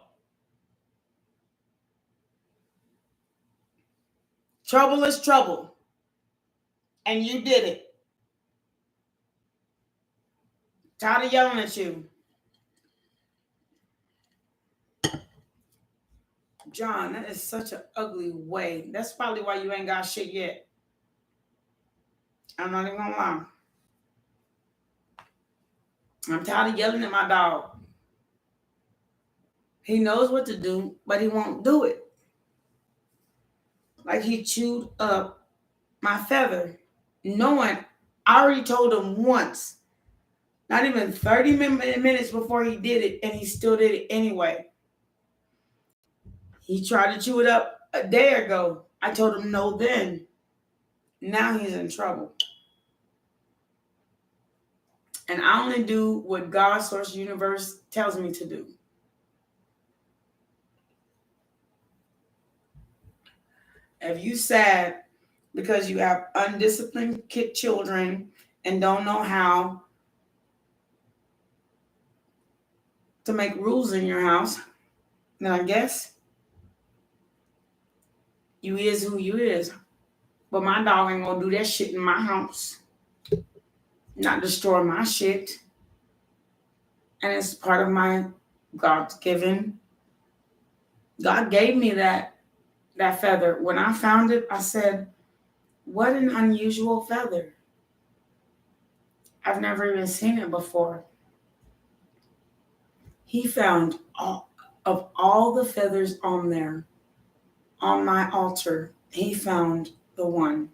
Trouble is trouble. And you did it. Tired of yelling at you. John, that is such an ugly way. That's probably why you ain't got shit yet. I'm not even gonna lie. I'm tired of yelling at my dog. He knows what to do, but he won't do it. Like he chewed up my feather. Knowing I already told him once, not even 30 minutes before he did it, and he still did it anyway. He tried to chew it up a day ago. I told him no then. Now he's in trouble. And I only do what God, source, universe tells me to do. If you sad because you have undisciplined children and don't know how to make rules in your house, then I guess you is who you is. But my dog ain't gonna do that shit in my house. Not destroy my shit. And it's part of my God-given. God gave me that feather. When I found it, I said, what an unusual feather. I've never even seen it before. He found all the feathers on there, on my altar, he found the one.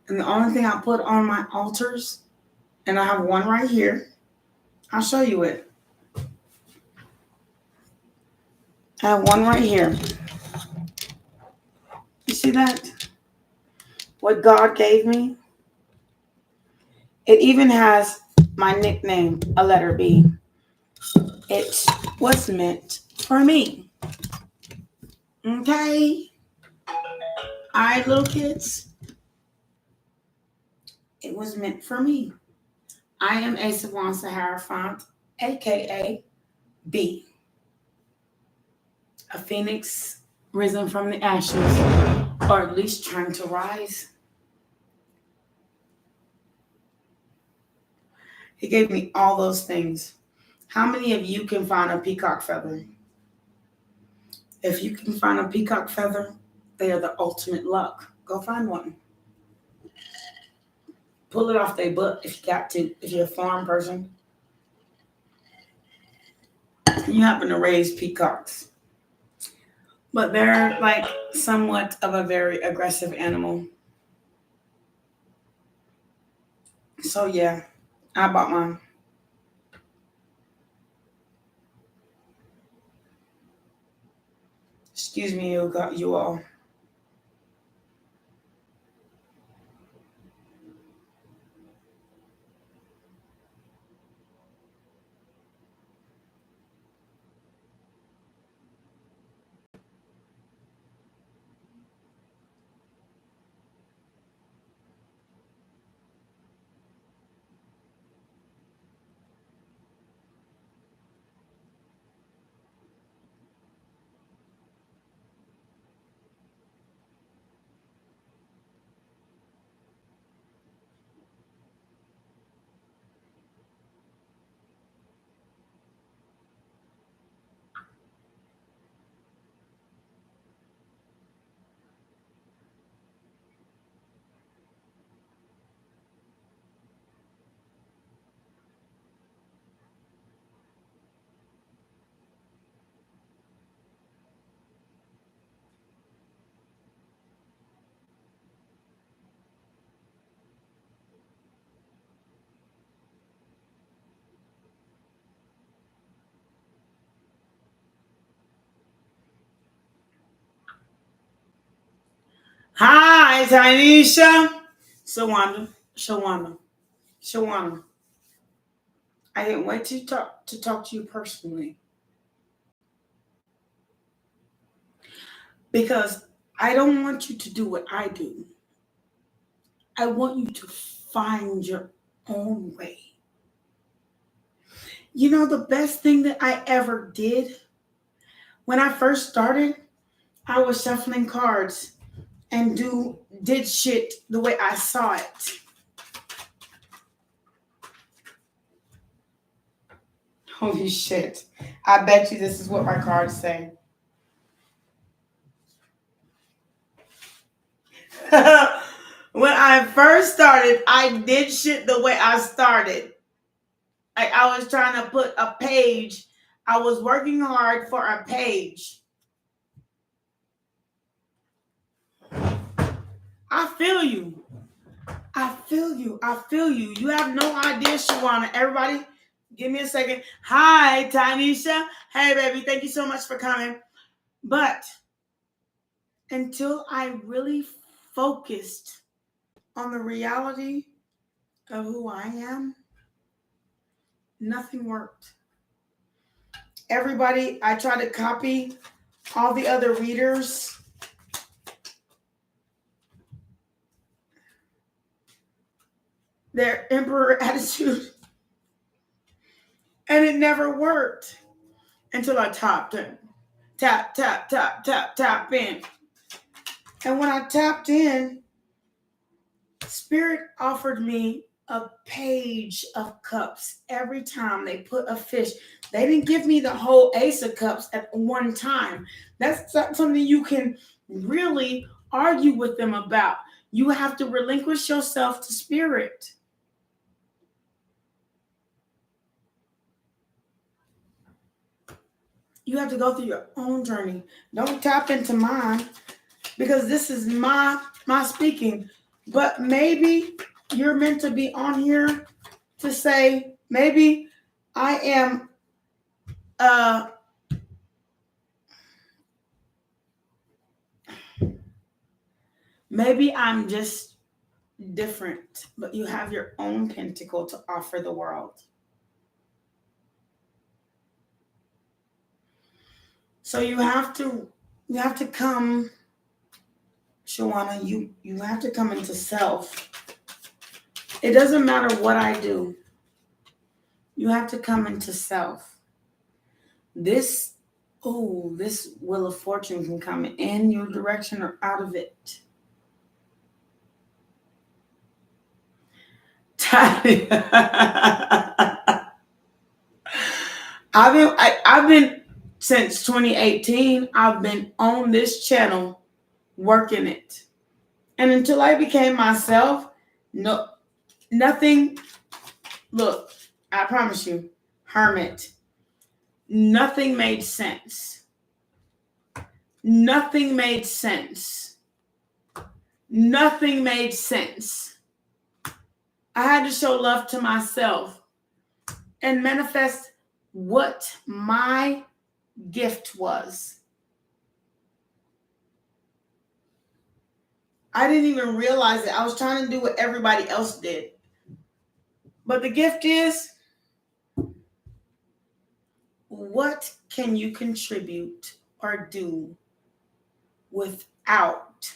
And the only thing I put on my altars, and I have one right here. I'll show you it. I have one right here. You see that? What God gave me? It even has my nickname, a letter B. It was meant for me. Okay? All right, little kids. It was meant for me. I am A Savant Sahara A.K.A. B. A phoenix risen from the ashes, or at least trying to rise. He gave me all those things. How many of you can find a peacock feather? If you can find a peacock feather, they are the ultimate luck. Go find one. Pull it off their butt if you got to, if you're a farm person. You happen to raise peacocks. But they're like somewhat of a very aggressive animal. So yeah, I bought mine. Excuse me, you all. Hi, Tanisha. Shawana. I can't wait to talk to you personally. Because I don't want you to do what I do. I want you to find your own way. You know, the best thing that I ever did when I first started, I was shuffling cards and did shit the way I saw it. Holy shit. I bet you this is what my cards say. When I first started, I did shit the way I started. Like I was trying to put a page. I was working hard for a page. I feel you. You have no idea, Shawana. Everybody, give me a second. Hi, Tanisha. Hey, baby. Thank you so much for coming. But until I really focused on the reality of who I am, Nothing worked. Everybody, I tried to copy all the other readers. Their emperor attitude. And it never worked until I tapped in. Tap, tap, tap, tap, tap in. And when I tapped in, Spirit offered me a page of cups every time they put a fish. They didn't give me the whole Ace of Cups at one time. That's something you can really argue with them about. You have to relinquish yourself to Spirit. You have to go through your own journey. Don't tap into mine, because this is my speaking. But maybe you're meant to be on here to say, maybe I am maybe I'm just different, but you have your own pentacle to offer the world. So you have to come, Shawana, you have to come into self. It doesn't matter what I do. You have to come into self. This Wheel of Fortune can come in your direction or out of it. I've been since 2018. I've been on this channel working it, and until I became myself, nothing. Look, I promise you, hermit. Nothing made sense. Nothing made sense. Nothing made sense. I had to show love to myself and manifest what my gift was. I didn't even realize it. I was trying to do what everybody else did. But the gift is, what can you contribute or do without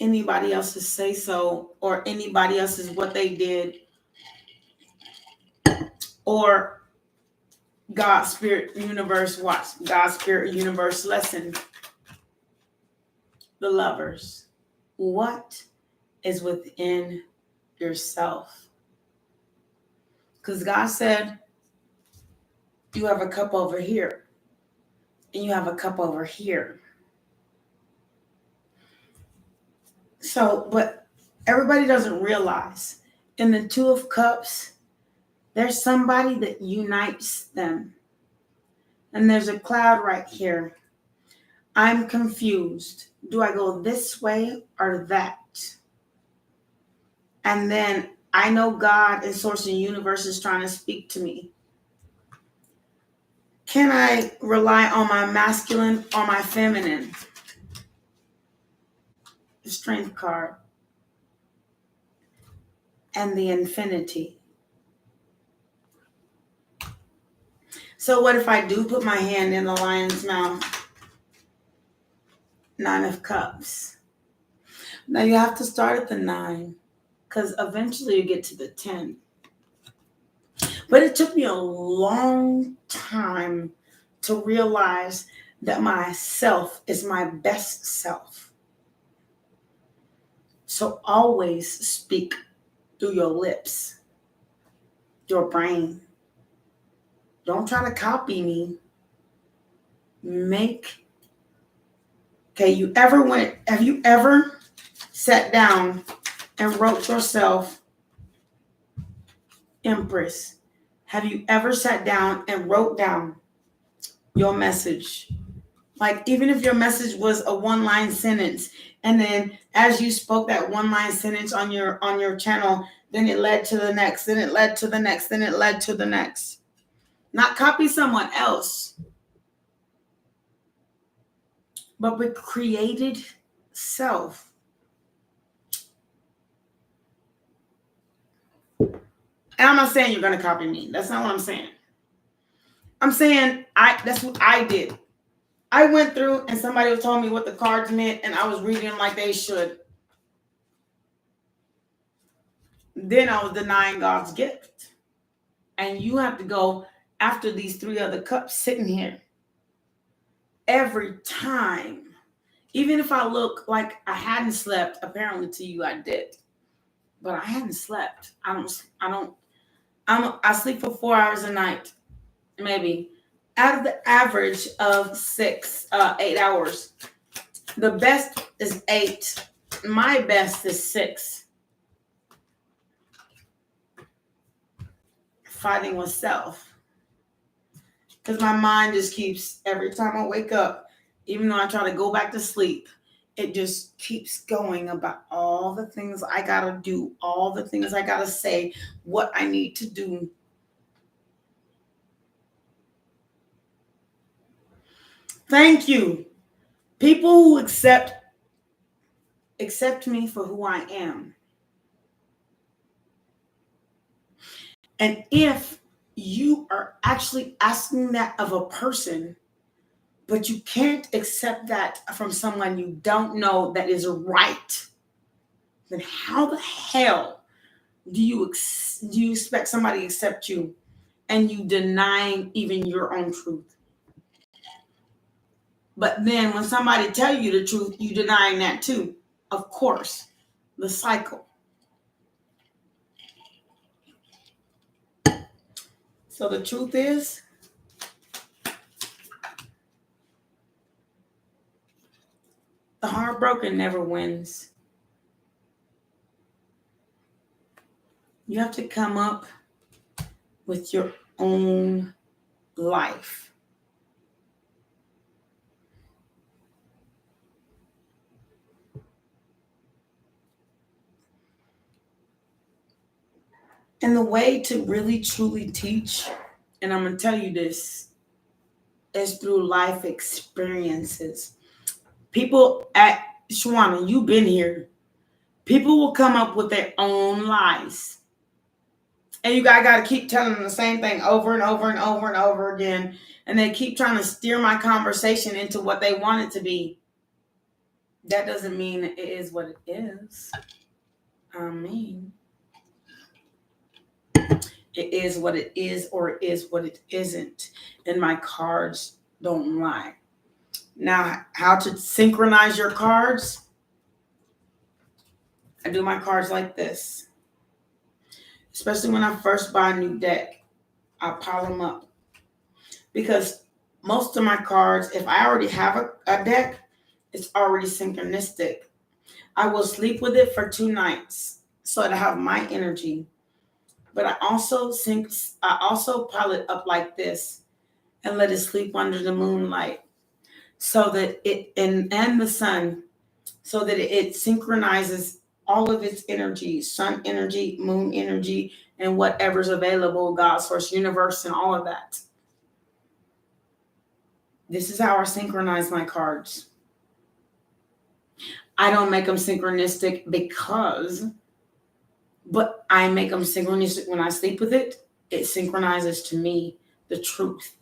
anybody else's say so, or anybody else's what they did, or God, Spirit, Universe, watch, God, Spirit, Universe lesson. The Lovers. What is within yourself? Because God said, you have a cup over here, and you have a cup over here. So, but everybody doesn't realize in the Two of Cups, there's somebody that unites them. And there's a cloud right here. I'm confused. Do I go this way or that? And then I know God and Source and Universe is trying to speak to me. Can I rely on my masculine or my feminine? The Strength card. And the Infinity. So what if I do put my hand in the lion's mouth? 9 of Cups. Now you have to start at the 9, because eventually you get to the 10. But it took me a long time to realize that myself is my best self. So always speak through your lips, your brain. Don't try to copy me. Have you ever sat down and wrote yourself Empress? Have you ever sat down and wrote down your message? Like, even if your message was a one-line sentence, and then as you spoke that one-line sentence on your channel, then it led to the next, then it led to the next, then it led to the next. Not copy someone else, but with created self. And I'm not saying you're going to copy me. That's not what I'm saying. I'm saying that's what I did. I went through and somebody was telling me what the cards meant, and I was reading them like they should. Then I was denying God's gift. And you have to go after these 3 other cups sitting here. Every time. Even if I look like I hadn't slept, apparently to you I did. But I hadn't slept. I sleep for 4 hours a night. Maybe. Out of the average of 8 hours. The best is 8. My best is 6. Fighting with self. Because my mind just keeps, every time I wake up, even though I try to go back to sleep, it just keeps going about all the things I gotta do, all the things I gotta say, what I need to do. Thank you. People who accept me for who I am. And if you are actually asking that of a person, but you can't accept that from someone you don't know that is right, then how the hell do you expect somebody to accept you and you denying even your own truth? But then when somebody tell you the truth, you denying that too. Of course, the cycle. So the truth is, the heartbroken never wins. You have to come up with your own life. And the way to really truly teach, and I'm going to tell you this, is through life experiences. People at Shawana, you've been here. People will come up with their own lies. And you got to keep telling them the same thing over and over and over and over again. And they keep trying to steer my conversation into what they want it to be. That doesn't mean it is what it is. I mean, it is what it is, or it is what it isn't. And my cards don't lie. Now, how to synchronize your cards? I do my cards like this. Especially when I first buy a new deck, I pile them up. Because most of my cards, if I already have a deck, it's already synchronistic. I will sleep with it for 2 nights so that I have my energy. But I also pile it up like this and let it sleep under the moonlight so that and the sun, so that it synchronizes all of its energy, sun energy, moon energy, and whatever's available, God, source, universe, and all of that. This is how I synchronize my cards. I don't make them synchronistic but I make them synchronistic when I sleep with it. It synchronizes to me the truth.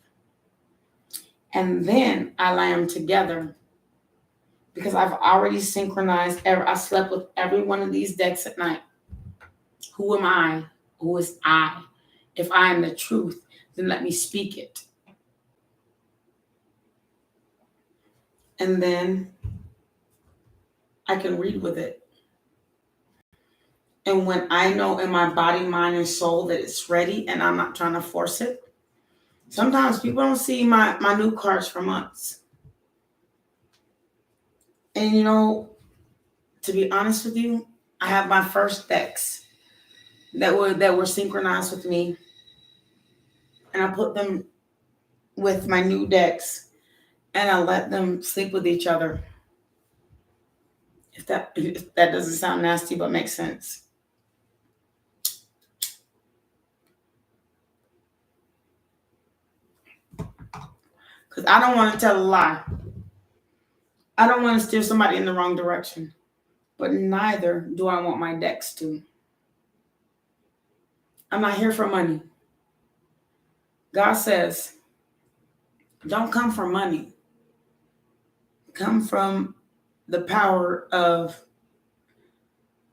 And then I lay them together because I've already synchronized. I slept with every one of these decks at night. Who am I? Who is I? If I am the truth, then let me speak it. And then I can read with it. And when I know in my body, mind, and soul that it's ready and I'm not trying to force it, sometimes people don't see my new cards for months. And to be honest with you, I have my first decks that were synchronized with me. And I put them with my new decks and I let them sleep with each other. If that doesn't sound nasty, but makes sense. Because I don't want to tell a lie. I don't want to steer somebody in the wrong direction. But neither do I want my decks to. I'm not here for money. God says, don't come for money. Come from the power of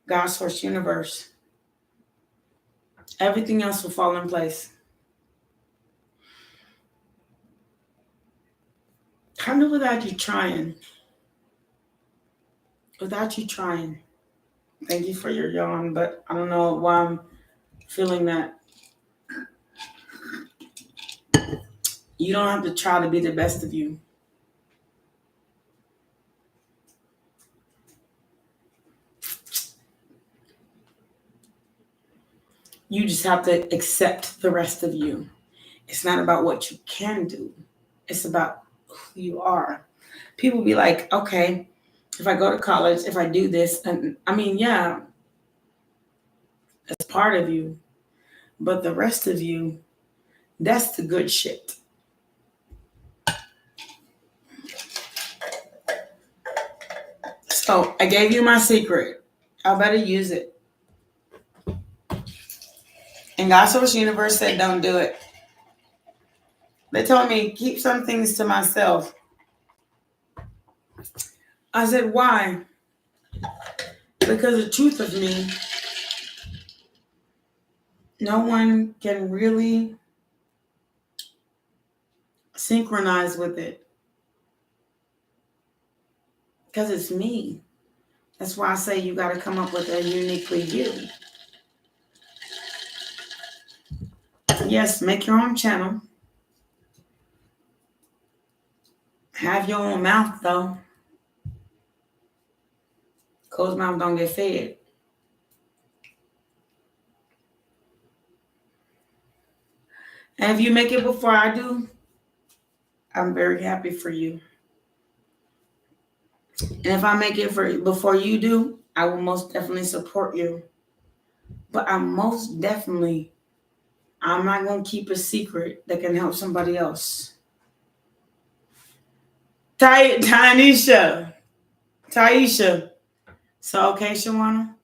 God's source universe. Everything else will fall in place. Kind of without you trying. Without you trying. Thank you for your yawn, but I don't know why I'm feeling that. You don't have to try to be the best of you. You just have to accept the rest of you. It's not about what you can do. It's about who you are. People be like, okay, if I go to college, if I do this, and I mean, yeah, that's part of you. But the rest of you, that's the good shit. So I gave you my secret. I better use it. And God's Source Universe said, don't do it. They told me, keep some things to myself. I said, why? Because the truth of me, no one can really synchronize with it. Because it's me. That's why I say you got to come up with a uniquely you. Yes, make your own channel. Have your own mouth, though. Closed mouth don't get fed. And if you make it before I do, I'm very happy for you. And if I make it before you do, I will most definitely support you. But I'm not going to keep a secret that can help somebody else. Taisha. So, okay, Shawana,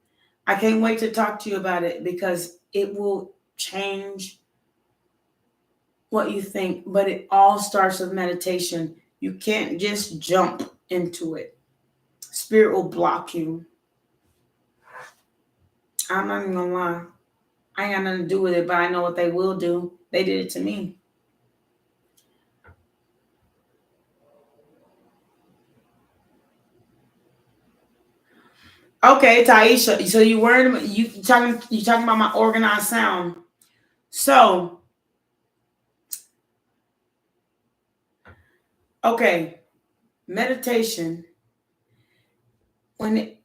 I can't wait to talk to you about it because it will change what you think. But it all starts with meditation. You can't just jump into it. Spirit will block you. I'm not even going to lie. I ain't got nothing to do with it, but I know what they will do. They did it to me. Okay, Taisha. So you talking about my organized sound. So, okay, meditation.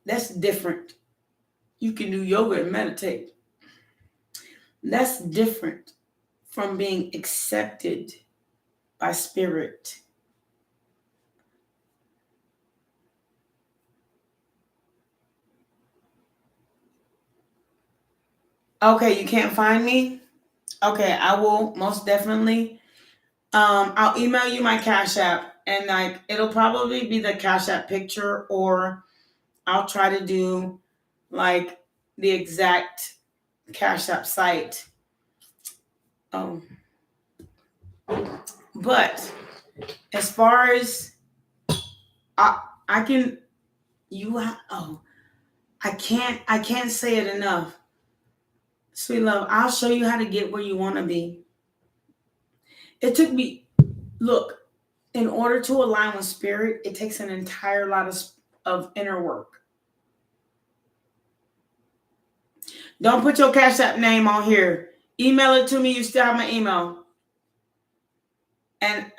That's different. You can do yoga and meditate. That's different from being accepted by spirit. Okay, you can't find me? Okay, I will most definitely. I'll email you my Cash App, and it'll probably be the Cash App picture, or I'll try to do like the exact Cash App site. But as far as I can't say it enough. Sweet love, I'll show you how to get where you want to be. It took me, look, in order to align with spirit, it takes an entire lot of inner work. Don't put your Cash App name on here. Email it to me. You still have my email. And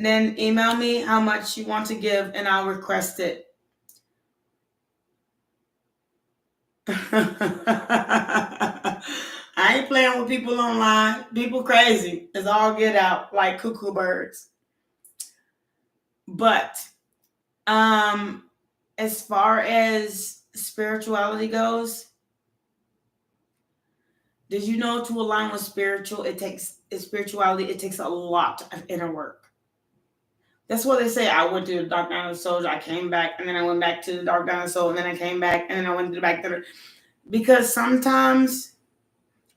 then email me how much you want to give, and I'll request it. I ain't playing with people online. People crazy. It's all get out like cuckoo birds. But as far as spirituality goes, did you know to align with spirituality, it takes a lot of inner work. That's what they say. I went to the dark night of the soul, I came back, and then I went back to the dark night of the soul, and then I came back, and then I went back to the... Because sometimes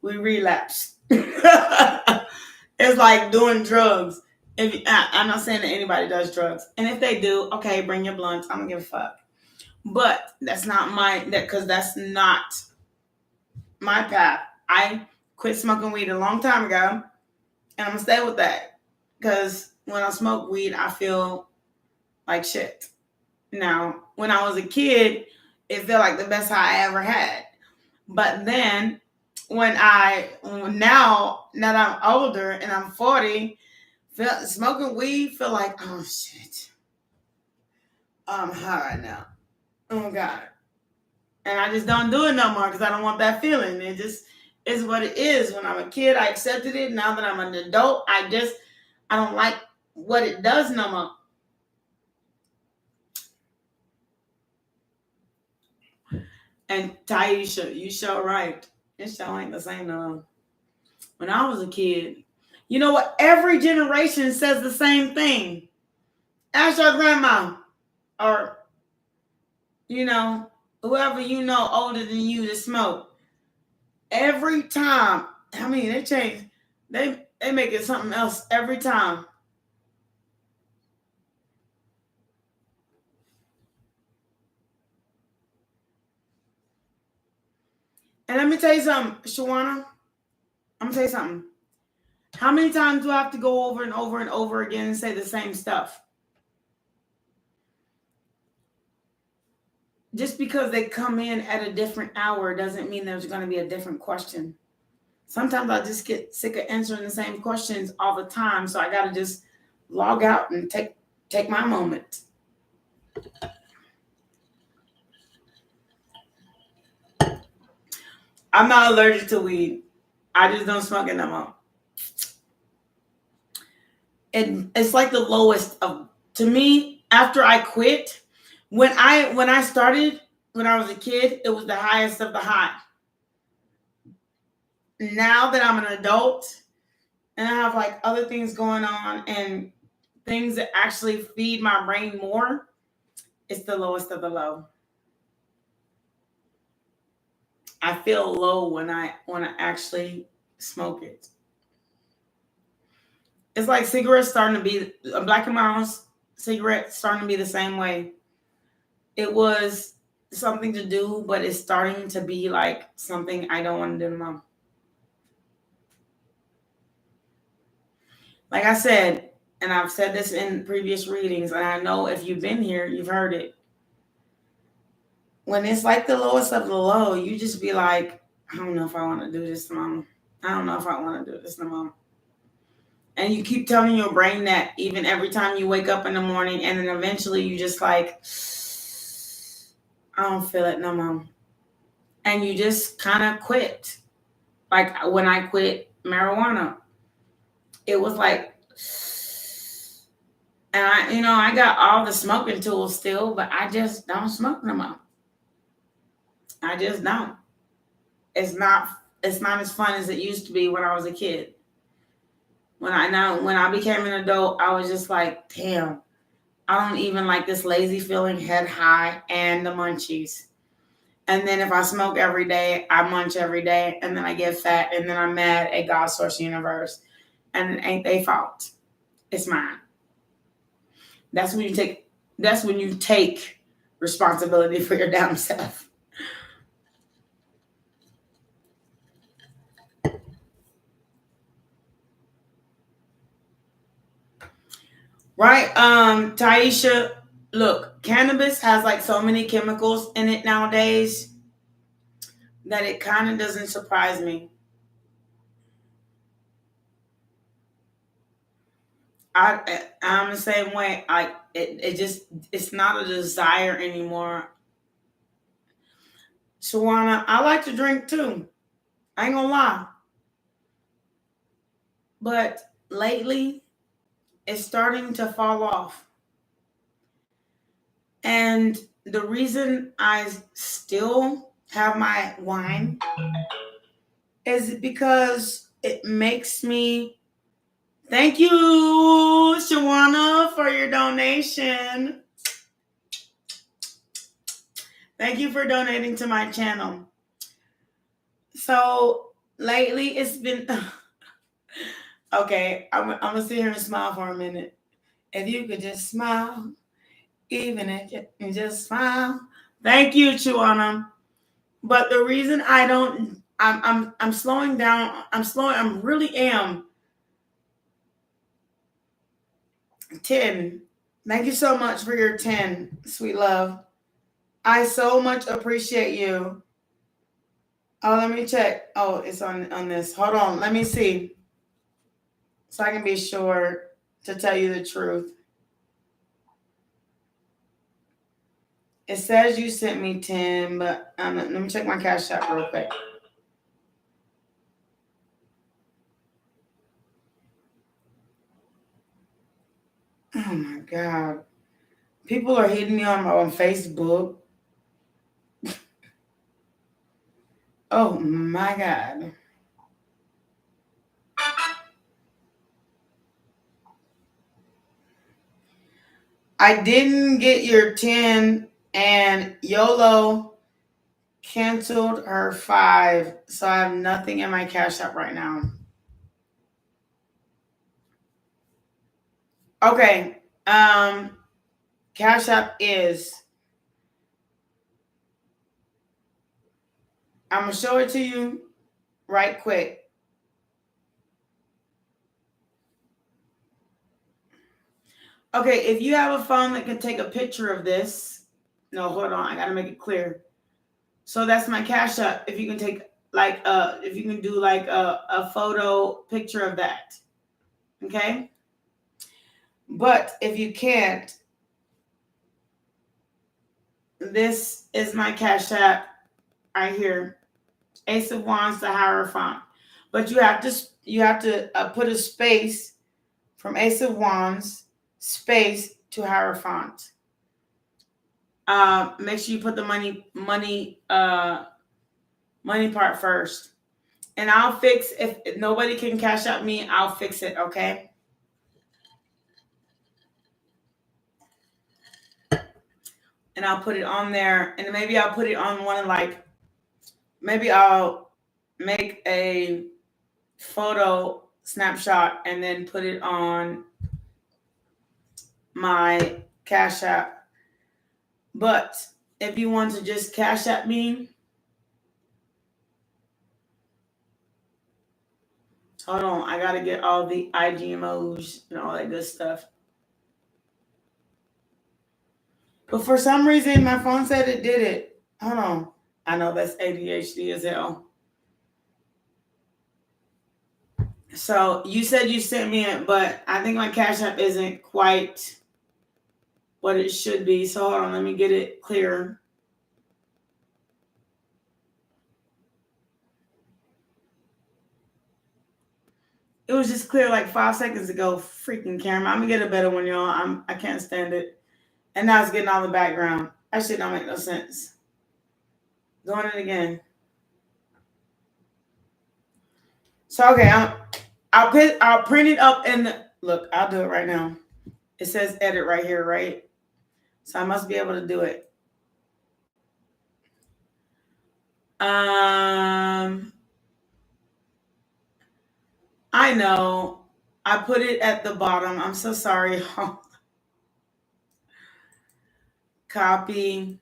we relapse. It's like doing drugs. I'm not saying that anybody does drugs, and if they do, okay, bring your blunts. I don't give a fuck. But that's not because that's not my path. I quit smoking weed a long time ago, and I'm gonna stay with that. Because when I smoke weed, I feel like shit. Now, when I was a kid, it felt like the best high I ever had. But then, now that I'm older and I'm 40, smoking weed feel like, oh shit, I'm high right now. Oh God. And I just don't do it no more because I don't want that feeling. It just is what it is. When I'm a kid, I accepted it. Now that I'm an adult, I don't like what it does no more. And Taisha, you sure right. It sure ain't the same no more. When I was a kid, you know what? Every generation says the same thing. Ask your grandma or, whoever older than you to smoke. Every time. I mean, they change. They make it something else every time. And let me tell you something, Shawana. I'm going to tell you something. How many times do I have to go over and over and over again and say the same stuff? Just because they come in at a different hour doesn't mean there's going to be a different question. Sometimes I just get sick of answering the same questions all the time. So I got to just log out and take my moment. I'm not allergic to weed. I just don't smoke it no more. It's like the lowest to me after I quit. When I started, when I was a kid, it was the highest of the high. Now that I'm an adult and I have like other things going on and things that actually feed my brain more, it's the lowest of the low. I feel low when I actually smoke it. It's like cigarettes starting to be a Black and Miles cigarette starting to be the same way. It was something to do, but it's starting to be like something I don't want to do anymore. Like I said, and I've said this in previous readings, and I know if you've been here, you've heard it. When it's like the lowest of the low, you just be like, I don't know if I want to do this no more. I don't know if I want to do this no more. And you keep telling your brain that even every time you wake up in the morning, and then eventually you just like, I don't feel it no more. And you just kind of quit. Like when I quit marijuana, it was like, and I got all the smoking tools still, but I just don't smoke no more. I just don't. It's not as fun as it used to be when I was a kid. When I became an adult, I was just like, damn, I don't even like this lazy feeling, head high, and the munchies. And then if I smoke every day, I munch every day, and then I get fat, and then I'm mad at God, Source, Universe. And it ain't their fault. It's mine. That's when you take responsibility for your damn self. Right? Taisha, look, cannabis has like so many chemicals in it nowadays that it kind of doesn't surprise me. I'm the same way. It's not a desire anymore. Shawana, I like to drink too. I ain't gonna lie. But lately, it's starting to fall off. And the reason I still have my wine is because it makes me. Thank you, Shawana, for your donation. Thank you for donating to my channel. So lately it's been okay. I'm gonna sit here and smile for a minute. If you could just smile, even if you just smile. Thank you, Chuana. But the reason I don't, I'm slowing down. I really am. 10. Thank you so much for your 10, sweet love. I so much appreciate you. Oh, let me check. Oh, it's on this. Hold on. Let me see. So I can be sure to tell you the truth. It says you sent me 10, but let me check my Cash App real quick. Oh my God. People are hitting me on Facebook. Oh my God. I didn't get your 10 and YOLO canceled her 5. So I have nothing in my Cash App right now. Okay. Cash App is, I'm going to show it to you right quick. Okay, if you have a phone that can take a picture of this, no, hold on, I gotta make it clear. So that's my Cash App. If you can take if you can do like a photo picture of that, okay. But if you can't, this is my Cash App right here, Ace of Wands, the Hierophant. But you have to put a space from Ace of Wands space to Hierophant. Make sure you put the money part first. And I'll fix, if nobody can Cash Out me, I'll fix it, okay? And I'll put it on there. And maybe I'll put it on one of maybe I'll make a photo snapshot and then put it on my Cash App. But if you want to just Cash App me, hold on, I gotta get all the IG emojis and all that good stuff. But for some reason, my phone said it did it. Hold on. I know that's ADHD as hell. So you said you sent me it, but I think my Cash App isn't quite what it should be. So hold on, let me get it clear. It was just clear like 5 seconds ago. Freaking camera. I'm gonna get a better one, y'all. I can't stand it. And now it's getting all the background. That shit don't make no sense. Doing it again. So okay, I'll print it up and look, I'll do it right now. It says edit right here, right? So I must be able to do it. I know. I put it at the bottom. I'm so sorry. Copy.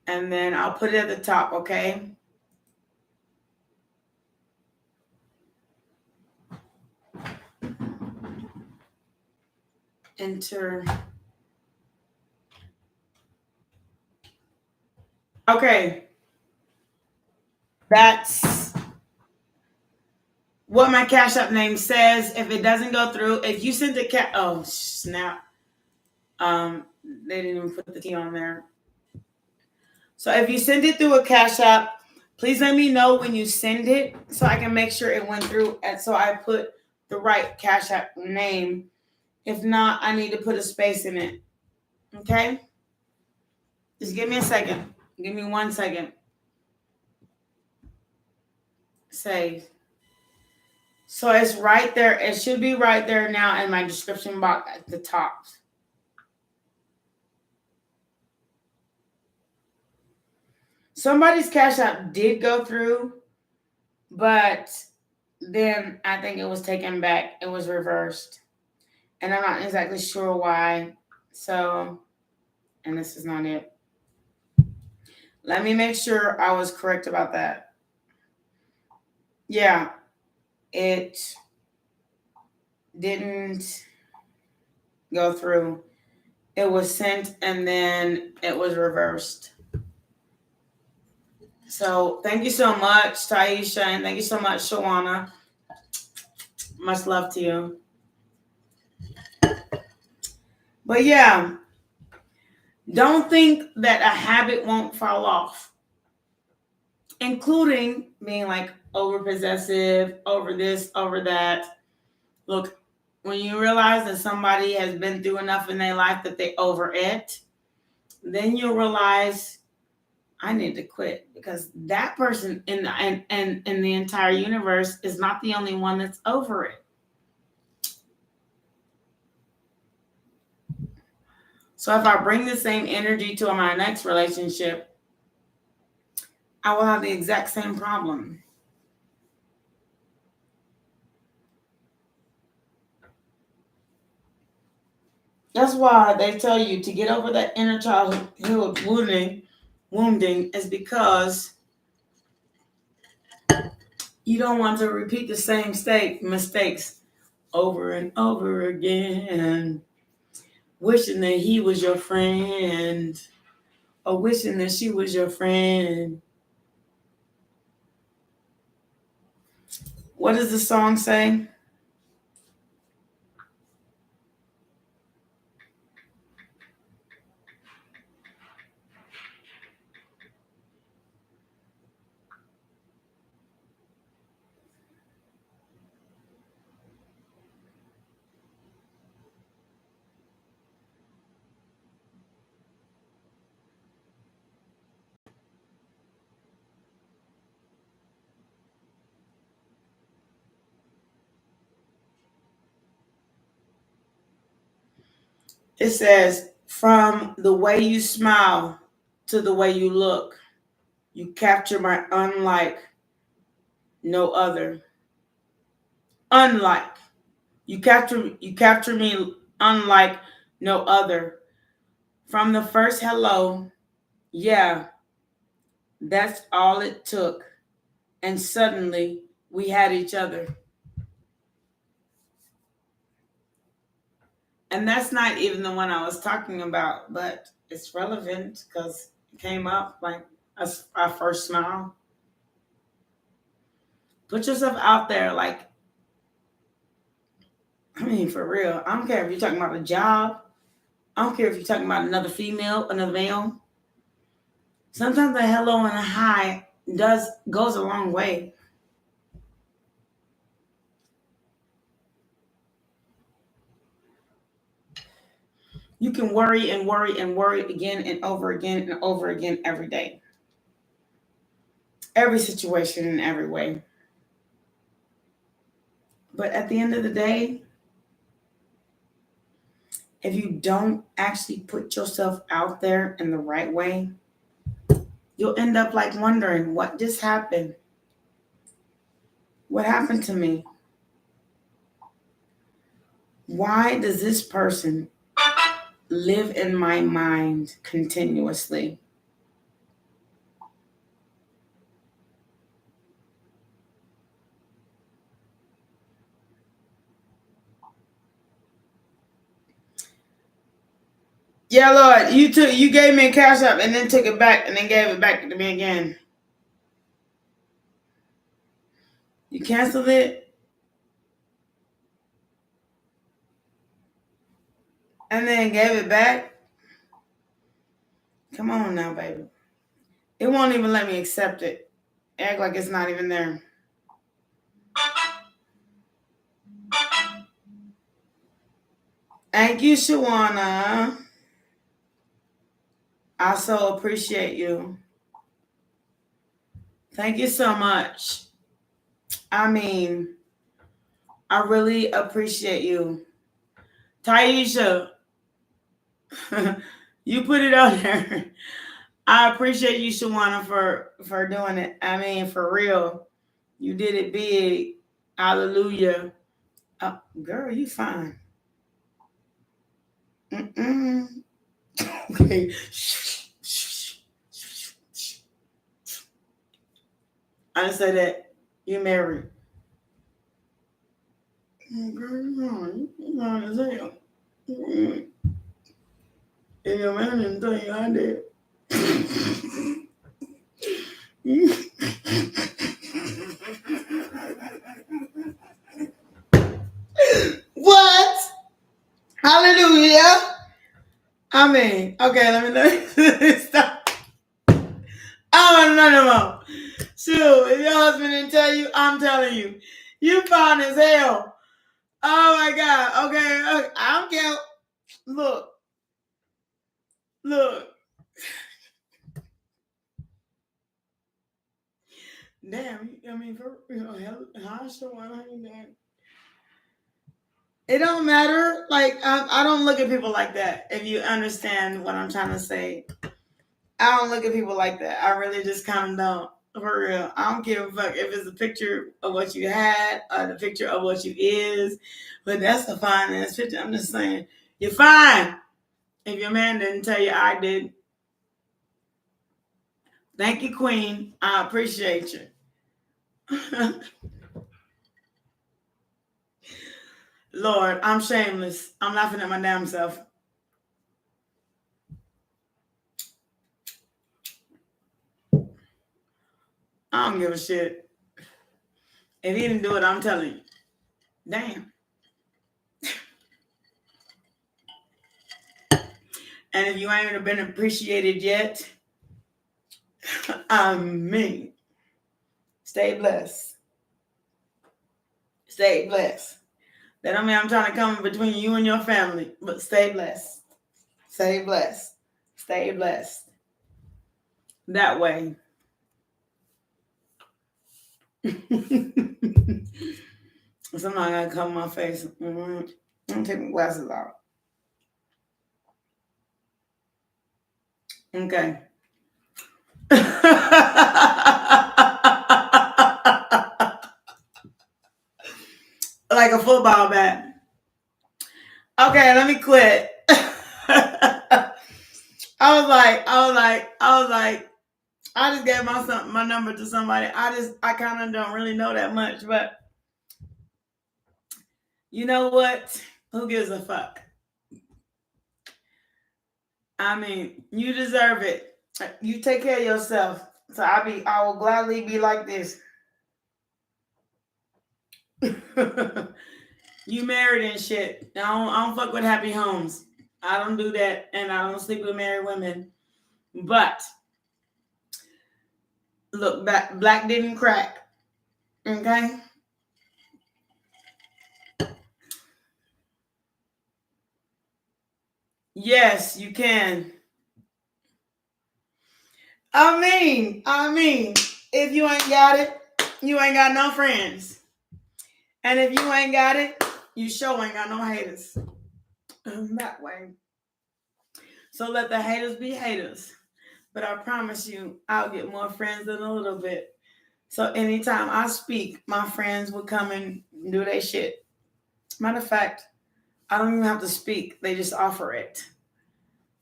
And then I'll put it at the top, okay? Enter. Okay. That's what my Cash App name says. If it doesn't go through, if you send the oh snap. They didn't even put the T on there. So if you send it through a Cash App, please let me know when you send it so I can make sure it went through and so I put the right Cash App name. If not, I need to put a space in it. Okay? Just give me a second. Give me 1 second. Save. So it's right there. It should be right there now in my description box at the top. somebody's Cash App did go through, but then I think it was taken back. It was reversed. And I'm not exactly sure why. So, and this is not it. Let me make sure I was correct about that. Yeah, it didn't go through. It was sent and then it was reversed. So thank you so much, Taisha, and thank you so much, Shawana. Much love to you. But yeah, don't think that a habit won't fall off, including being like over possessive, over this, over that. Look, when you realize that somebody has been through enough in their life that they over it, then you'll realize I need to quit, because that person in the entire universe is not the only one that's over it. So if I bring the same energy to my next relationship, I will have the exact same problem. That's why they tell you to get over that inner childhood wounding is because you don't want to repeat the same mistakes over and over again, wishing that he was your friend or wishing that she was your friend. What does the song say? It says, from the way you smile to the way you look, you capture my unlike no other. Unlike. You capture me unlike no other. From the first hello, yeah, that's all it took. And suddenly we had each other. And that's not even the one I was talking about, but it's relevant because it came up like our first smile. Put yourself out there, like, I mean, for real. I don't care if you're talking about a job. I don't care if you're talking about another female, another male. Sometimes a hello and a hi goes a long way. You can worry and worry and worry again and over again every day. Every situation in every way. But at the end of the day, if you don't actually put yourself out there in the right way, you'll end up like wondering, what just happened? What happened to me? Why does this person live in my mind continuously? Yeah, Lord, you gave me a Cash App and then took it back and then gave it back to me again. You canceled it and then gave it back. Come on now, baby. It won't even let me accept it. Act like it's not even there. Thank you, Shawana. I so appreciate you. Thank you so much. I mean, I really appreciate you. Taisha, you put it out there. I appreciate you, Shawana, for doing it. I mean, for real. You did it big. Hallelujah. Girl, you fine. Mm-mm. Okay. I didn't say that. You married. Girl, you fine as hell. Mm. And your man didn't tell you I did. What? Hallelujah. I mean, okay, let me stop. I don't want to know no more. Shoot, if your husband didn't tell you, I'm telling you. You fine as hell. Oh my God. Okay, I don't care. Look. Damn, I mean, for real, how's the one? It don't matter. Like, I don't look at people like that. If you understand what I'm trying to say, I don't look at people like that. I really just kind of don't. For real, I don't give a fuck if it's a picture of what you had or the picture of what you is. But that's a fine ass picture. I'm just saying, you're fine. If your man didn't tell you, I did. Thank you, Queen. I appreciate you. Lord, I'm shameless. I'm laughing at my damn self. I don't give a shit. If he didn't do it, I'm telling you. Damn. And if you ain't been appreciated yet, I mean, stay blessed. Stay blessed. That don't mean I'm trying to come between you and your family, but stay blessed. Stay blessed. Stay blessed. That way. Sometimes I gotta cover my face. I'm gonna take my glasses off. Okay. Like a football bat. Okay, let me quit. I was like, I just gave my number to somebody. I kind of don't really know that much, but you know what? Who gives a fuck? I mean, you deserve it. You take care of yourself. So I will gladly be like this. You married and shit. I don't fuck with happy homes. I don't do that, and I don't sleep with married women. But look, black didn't crack. Okay. Yes, you can. I mean, if you ain't got it, you ain't got no friends. And if you ain't got it, you sure ain't got no haters. That way. So let the haters be haters. But I promise you, I'll get more friends in a little bit. So anytime I speak, my friends will come and do their shit. Matter of fact, I don't even have to speak. They just offer it.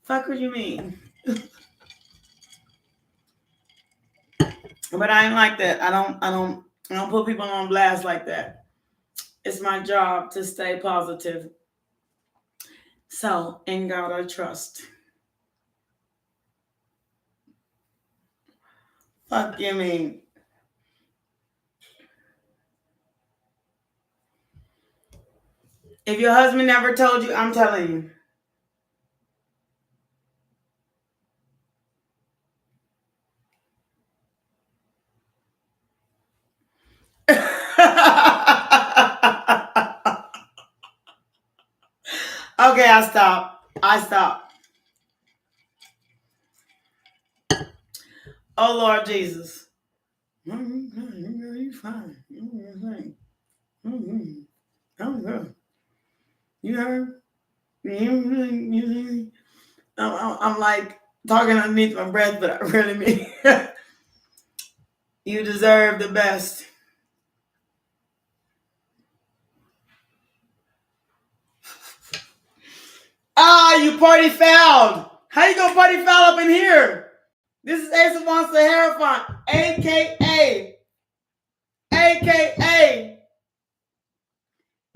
Fuck what you mean? But I ain't like that. I don't put people on blast like that. It's my job to stay positive. So in God I trust. Fuck you mean? If your husband never told you, I'm telling you. Okay, I stop. Oh Lord Jesus. You fine. Oh, you heard? I'm like, talking underneath my breath, but I really mean you deserve the best. Ah, you party fouled. How you gonna party foul up in here? This is Ace of Wands the Hierophant, A.K.A. A.K.A.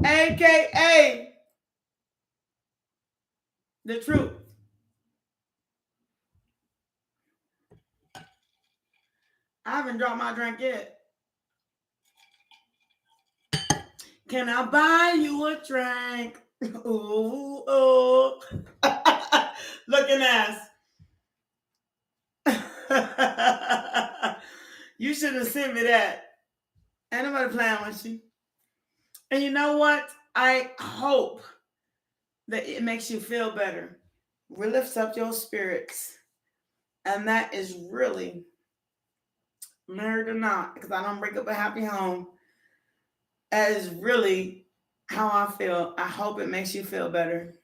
A.K.A. the truth. I haven't dropped my drink yet. Can I buy you a drink? Ooh, oh. Looking ass. You should have sent me that. Ain't nobody playing with you. And you know what? I hope that it makes you feel better. It lifts up your spirits. And that is really, married or not, because I don't break up a happy home, that is really how I feel. I hope it makes you feel better.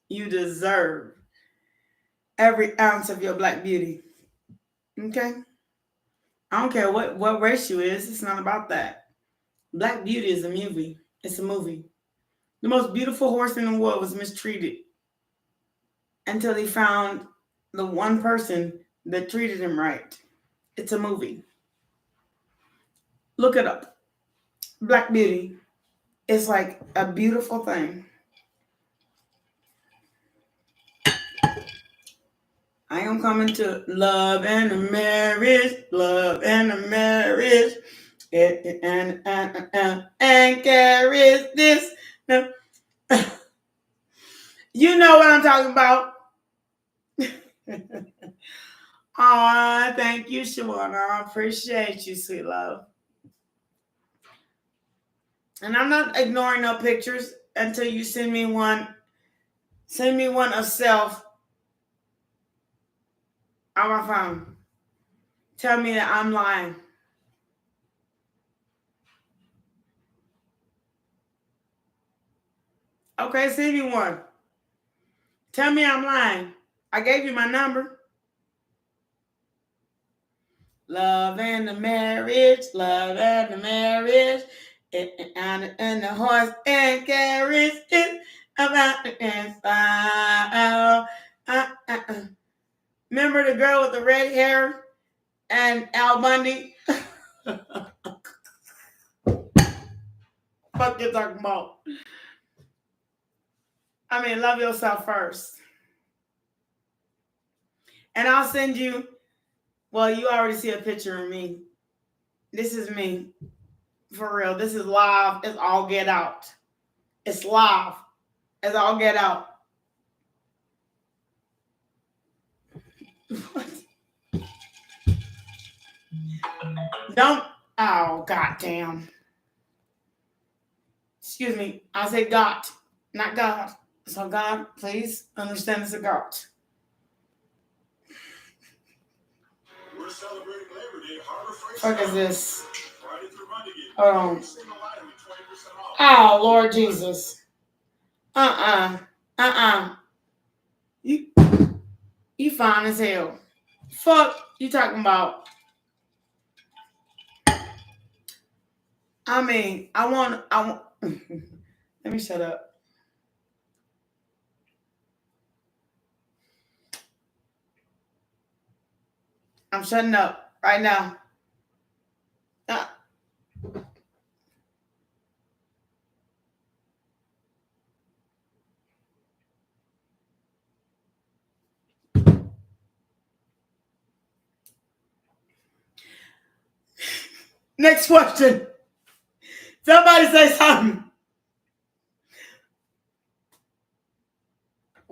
You deserve every ounce of your black beauty. Okay? I don't care what race you is. It's not about that. Black Beauty is a movie. It's a movie. The most beautiful horse in the world was mistreated until he found the one person that treated him right. It's a movie. Look it up. Black Beauty is like a beautiful thing. I am coming to love and a marriage, love and a marriage, and carries this. You know what I'm talking about. Aw, thank you, Shawana. I appreciate you, sweet love. And I'm not ignoring no pictures until you send me one. Send me one of self on my phone. Tell me that I'm lying. Okay, send me one. Tell me I'm lying. I gave you my number. Love and the marriage, love and the marriage, and the horse and carriage it about the inside. Remember the girl with the red hair and Al Bundy? Fuck you talking about? I mean, love yourself first. And I'll send you, well, you already see a picture of me. This is me. For real. This is live. It's all get out. It's live. It's all get out. Don't. Oh, goddamn. Excuse me. I said God, not God. So God, please understand it's a God. We're celebrating Labor Day. What is this? Hold on. Oh, Lord Jesus. You fine as hell. Fuck you talking about. I mean, I want let me shut up. I'm shutting up right now. Next question. Somebody say something.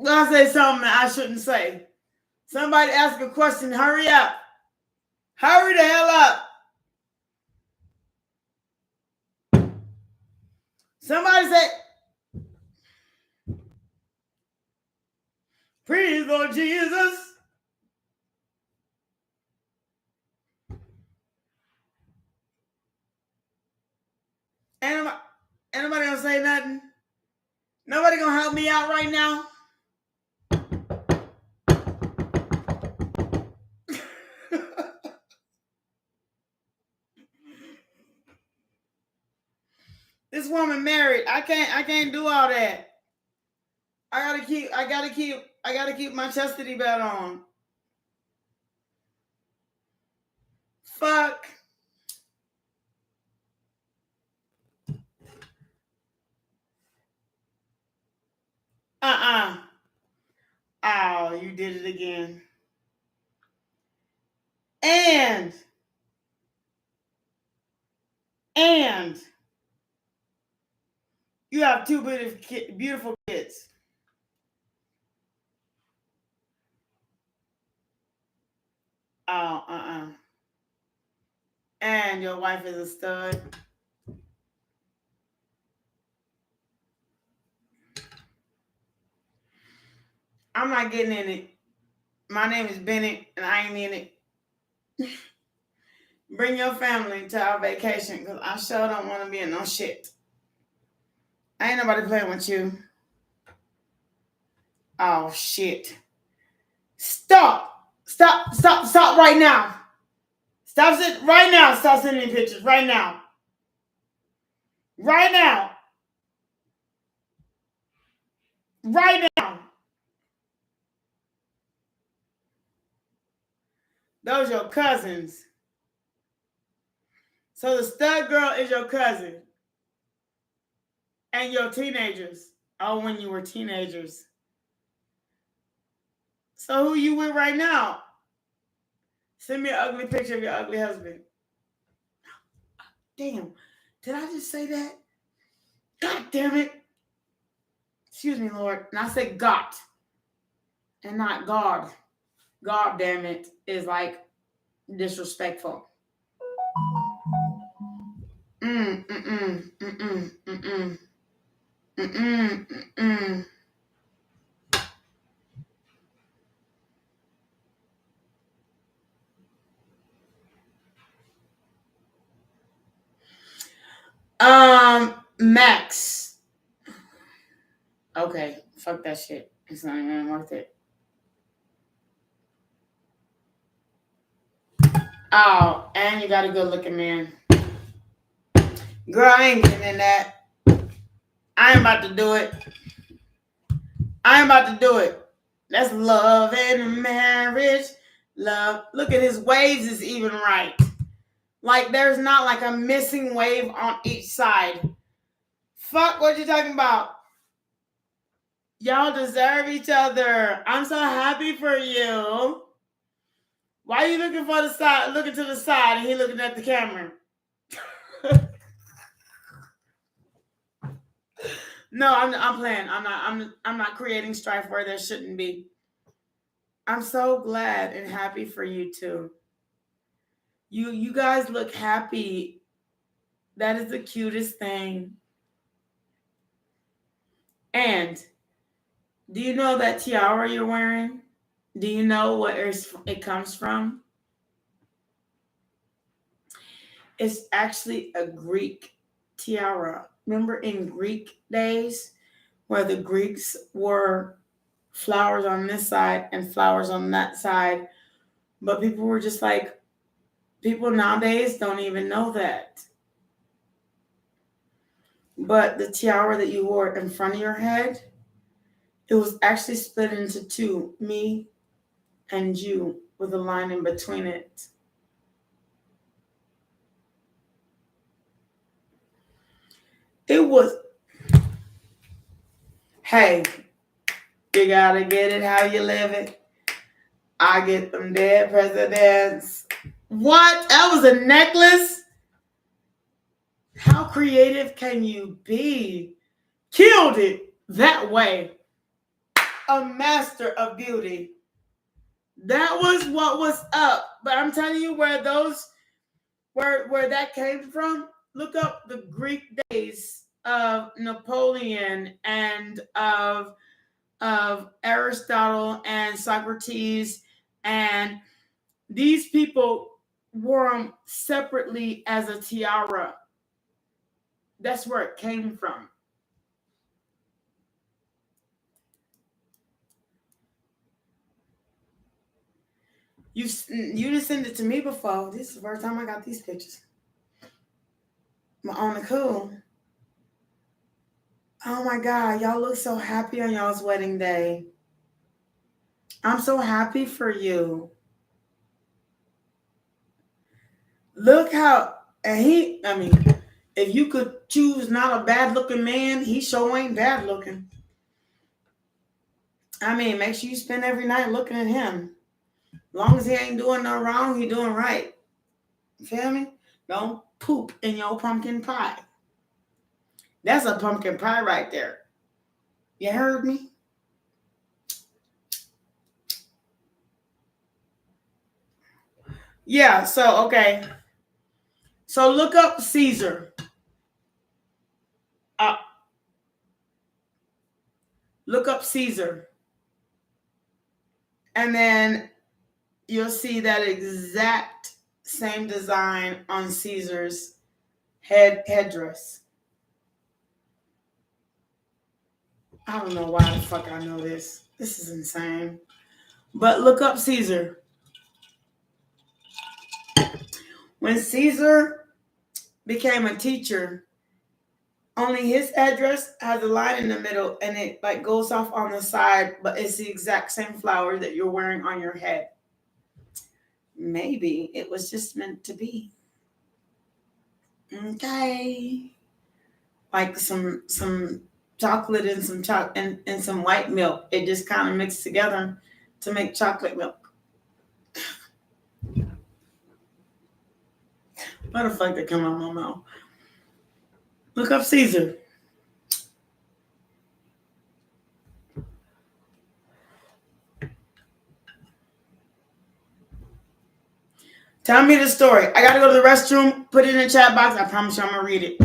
I'll say something I shouldn't say. Somebody ask a question. Hurry up. Hurry the hell up. Somebody say, praise Lord Jesus. Anybody gonna say nothing? Nobody gonna help me out right now? This woman married. I can't do all that. I gotta keep my chastity belt on. Fuck. Oh, you did it again. And you have two beautiful kids. Oh, And your wife is a stud. I'm not getting in it. My name is Bennett, and I ain't in it. Bring your family to our vacation, because I sure don't want to be in no shit. I ain't nobody playing with you. Oh, shit. Stop right now. Stop right now. Stop sending me pictures right now. Right now. Right now. Those your cousins. So the stud girl is your cousin. And your teenagers. Oh, when you were teenagers. So who you with right now? Send me an ugly picture of your ugly husband. Damn. Did I just say that? God damn it. Excuse me, Lord. And I said got. And not God. God damn it is like disrespectful. Max. Okay, fuck that shit. It's not even worth it. Oh, and you got a good looking man. Girl, I ain't getting in that. I ain't about to do it. That's love and marriage. Love. Look at his waves is even right. Like there's not like a missing wave on each side. Fuck what you talking about. Y'all deserve each other. I'm so happy for you. Why are you looking for the side, looking to the side, and he looking at the camera? No, I'm playing. I'm not creating strife where there shouldn't be. I'm so glad and happy for you too. You guys look happy. That is the cutest thing. And do you know that tiara you're wearing? Do you know where it comes from? It's actually a Greek tiara. Remember in Greek days where the Greeks were flowers on this side and flowers on that side, but people were just like, people nowadays don't even know that. But the tiara that you wore in front of your head, it was actually split into two, me and you, with a line in between it. It was, hey, you gotta get it how you live it. I get them dead presidents. What? That was a necklace? How creative can you be? Killed it that way. A master of beauty. That was what was up. But I'm telling you where that came from. Look up the Greek days of Napoleon and of Aristotle and Socrates, and these people wore them separately as a tiara. That's where it came from. You just sent it to me before. This is the first time I got these pictures. On the cool. Oh my God, y'all look so happy on y'all's wedding day. I'm so happy for you. Look how, and if you could choose not a bad looking man, he sure ain't bad looking. Make sure you spend every night looking at him. As long as he ain't doing no wrong, he doing right. You feel me? Don't poop in your pumpkin pie. That's a pumpkin pie right there. You heard me? Yeah, so, okay. So look up Caesar. Uh, look up Caesar. And then you'll see that exact same design on Caesar's headdress. I don't know why the fuck I know this. This is insane. But look up Caesar. When Caesar became a teacher, only his headdress has a line in the middle and it like goes off on the side, but it's the exact same flower that you're wearing on your head. Maybe it was just meant to be. Okay. Like some chocolate and some and some white milk. It just kind of mixed together to make chocolate milk. What the fuck that come out of my mouth? Look up Caesar. Tell me the story. I gotta go to the restroom. Put it in the chat box. I promise you I'm gonna read it.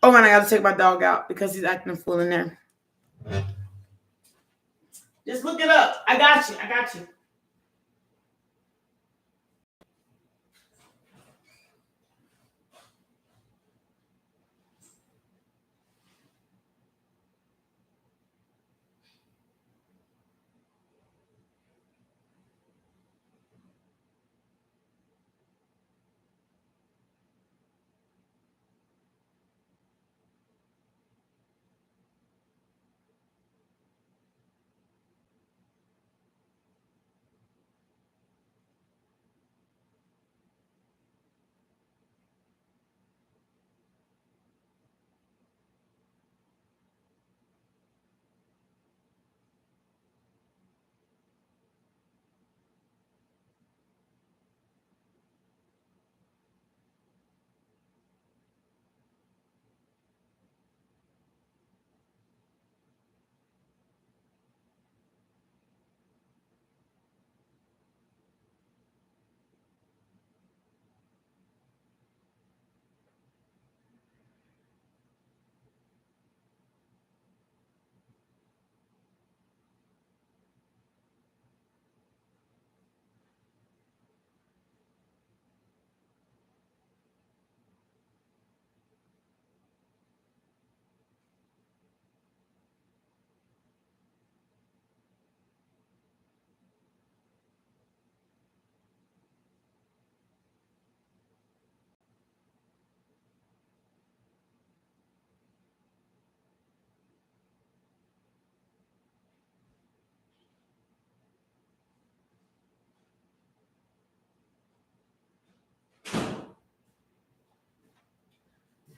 Oh, and I gotta take my dog out because he's acting a fool in there. Just look it up. I got you. I got you.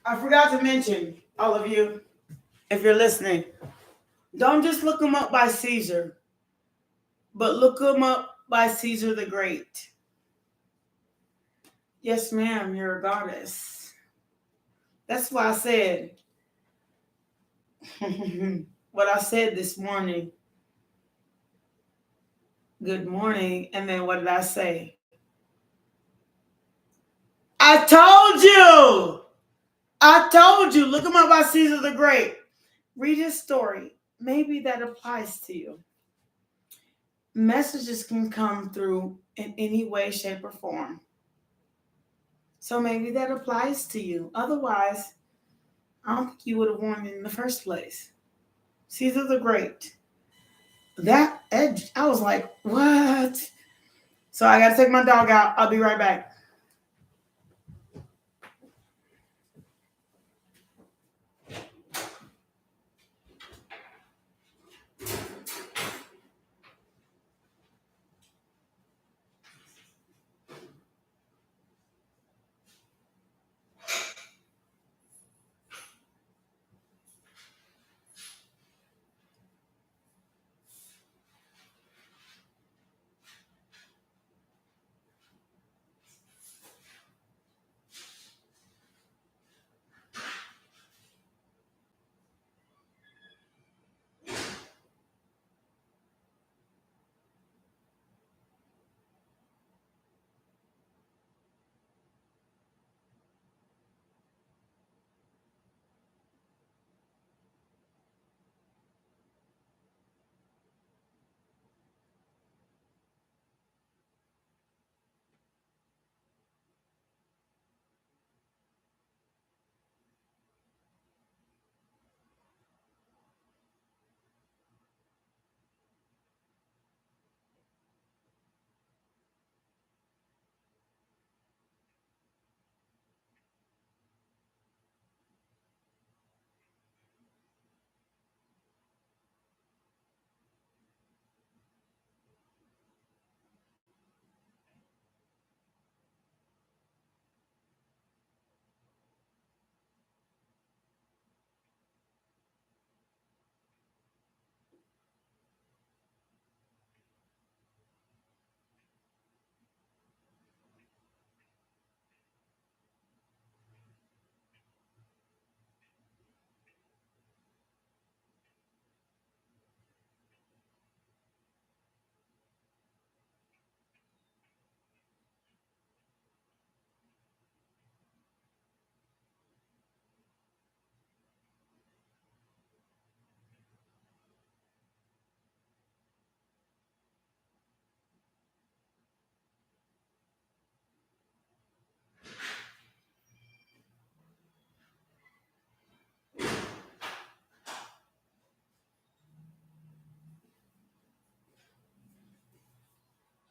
I forgot to mention, all of you, if you're listening, don't just look him up by Caesar, but look him up by Caesar the Great. Yes, ma'am, you're a goddess. That's why I said what I said this morning. Good morning. And then what did I say? I told you. I told you. Look him up by Caesar the Great. Read his story. Maybe that applies to you. Messages can come through in any way, shape, or form. So maybe that applies to you. Otherwise, I don't think you would have won in the first place. Caesar the Great. That edge, I was like, what? So I got to take my dog out. I'll be right back.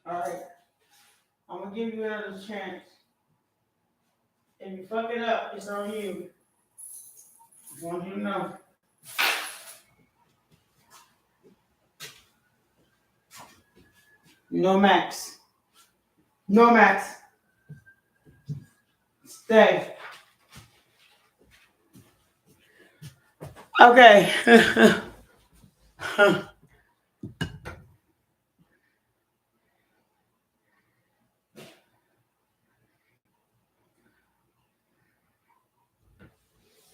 All right. I'm going to give you another chance. If you fuck it up, it's on you. I want you to know. No Max. No Max. Stay. Okay.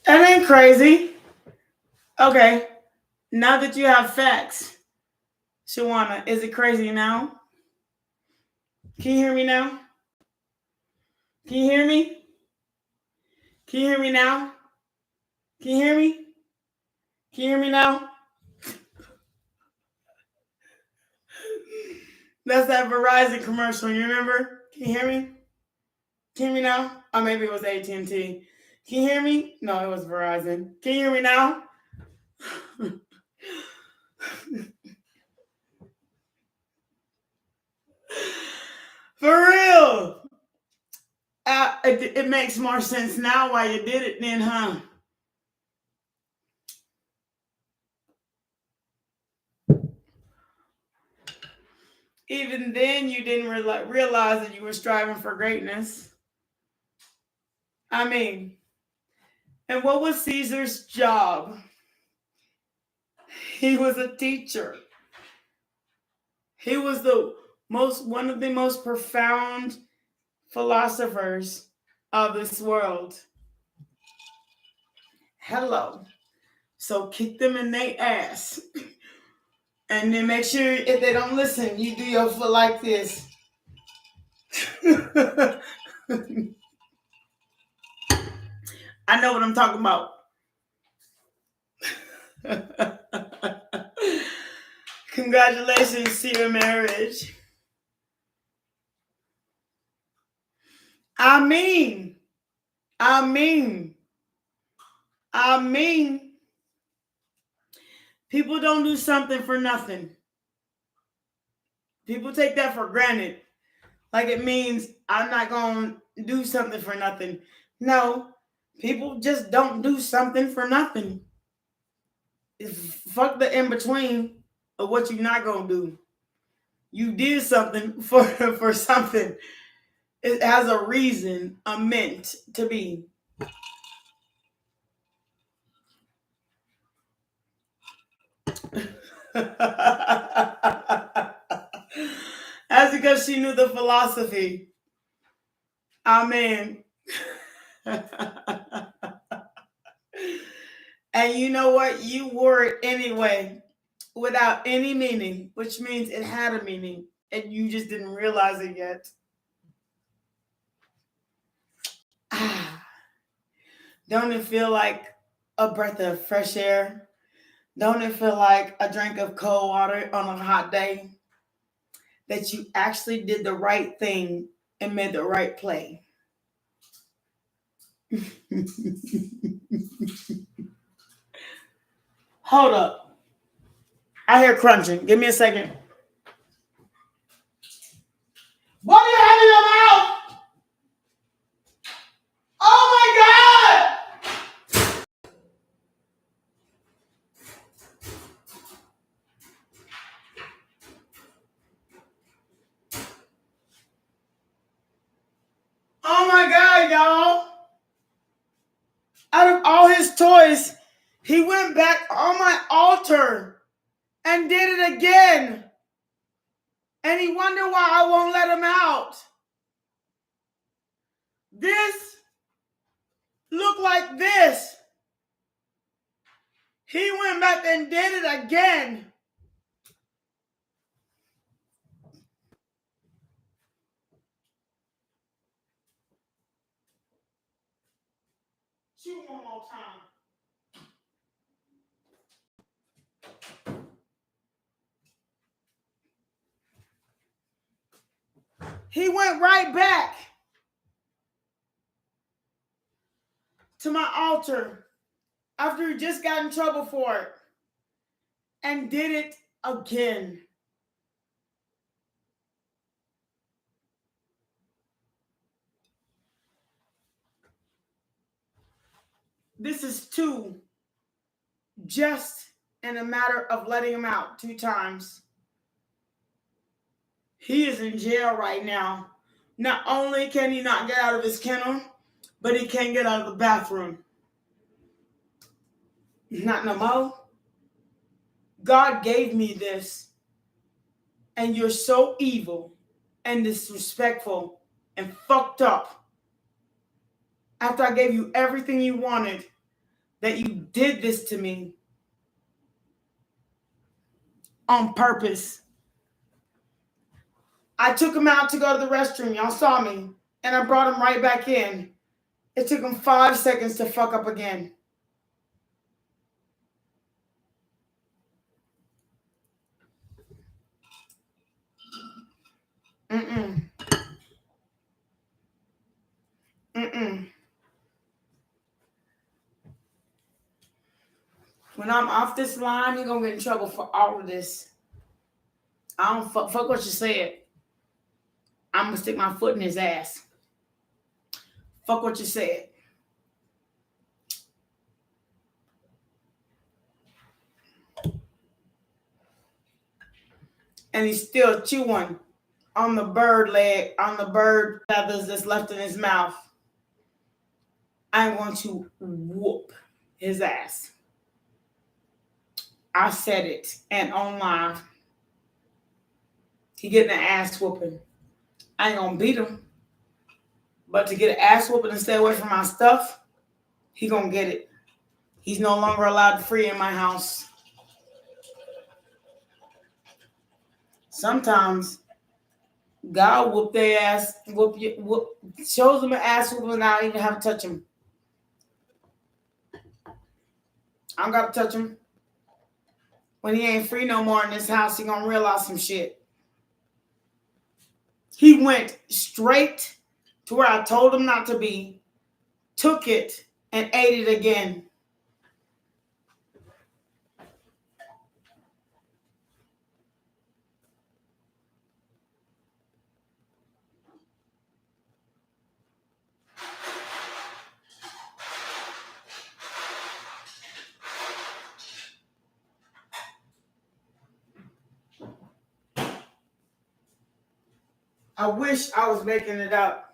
That ain't crazy. Okay. Now that you have facts, Shawana, is it crazy now? Can you hear me now? Can you hear me? Can you hear me now? Can you hear me? Can you hear me now? That's that Verizon commercial, you remember? Can you hear me? Can you hear me now? Or maybe it was AT&T. Can you hear me? No, it was Verizon. Can you hear me now? For real. It makes more sense now why you did it then, huh? Even then, you didn't realize that you were striving for greatness. I mean, and what was Caesar's job? He was a teacher. He was one of the most profound philosophers of this world. Hello. So kick them in their ass. And then make sure if they don't listen, you do your foot like this. I know what I'm talking about. Congratulations, Seer marriage. I mean, people don't do something for nothing. People take that for granted. Like it means I'm not going to do something for nothing. No, people just don't do something for nothing. Fuck the in between of what you're not going to do. You did something for something. It has a reason, a meant to be. That's because she knew the philosophy. Amen. And you know what? You wore it anyway, without any meaning, which means it had a meaning, and you just didn't realize it yet. Don't it feel like a breath of fresh air? Don't it feel like a drink of cold water on a hot day? That you actually did the right thing and made the right play. Hold up. I hear crunching. Give me a second. What do you have in your mouth? Oh my God! Oh my God, y'all. Out of all his toys, he went back on my altar and did it again. And he wondered why I won't let him out. This looked like this. He went back and did it again. Shoot one more time. He went right back to my altar after he just got in trouble for it and did it again. This is 2, just in a matter of letting him out 2 times. He is in jail right now. Not only can he not get out of his kennel, but he can't get out of the bathroom. Not no more. God gave me this, and you're so evil and disrespectful and fucked up. After I gave you everything you wanted, that you did this to me on purpose. I took him out to go to the restroom. Y'all saw me. And I brought him right back in. It took him 5 seconds to fuck up again. Mm-mm. Mm-mm. When I'm off this line, you're going to get in trouble for all of this. I don't fuck what you said. I'm going to stick my foot in his ass. Fuck what you said. And he's still chewing on the bird leg, on the bird feathers that's left in his mouth. I'm going to whoop his ass. I said it, and on live, he getting an ass whooping. I ain't gonna beat him, but to get an ass whooping and stay away from my stuff, he gonna get it. He's no longer allowed free in my house. Sometimes God whoop their ass, shows them an ass whooping without even have to touch him. I don't gotta touch him. When he ain't free no more in this house, he gonna realize some shit. He went straight to where I told him not to be, took it, and ate it again. I wish I was making it up.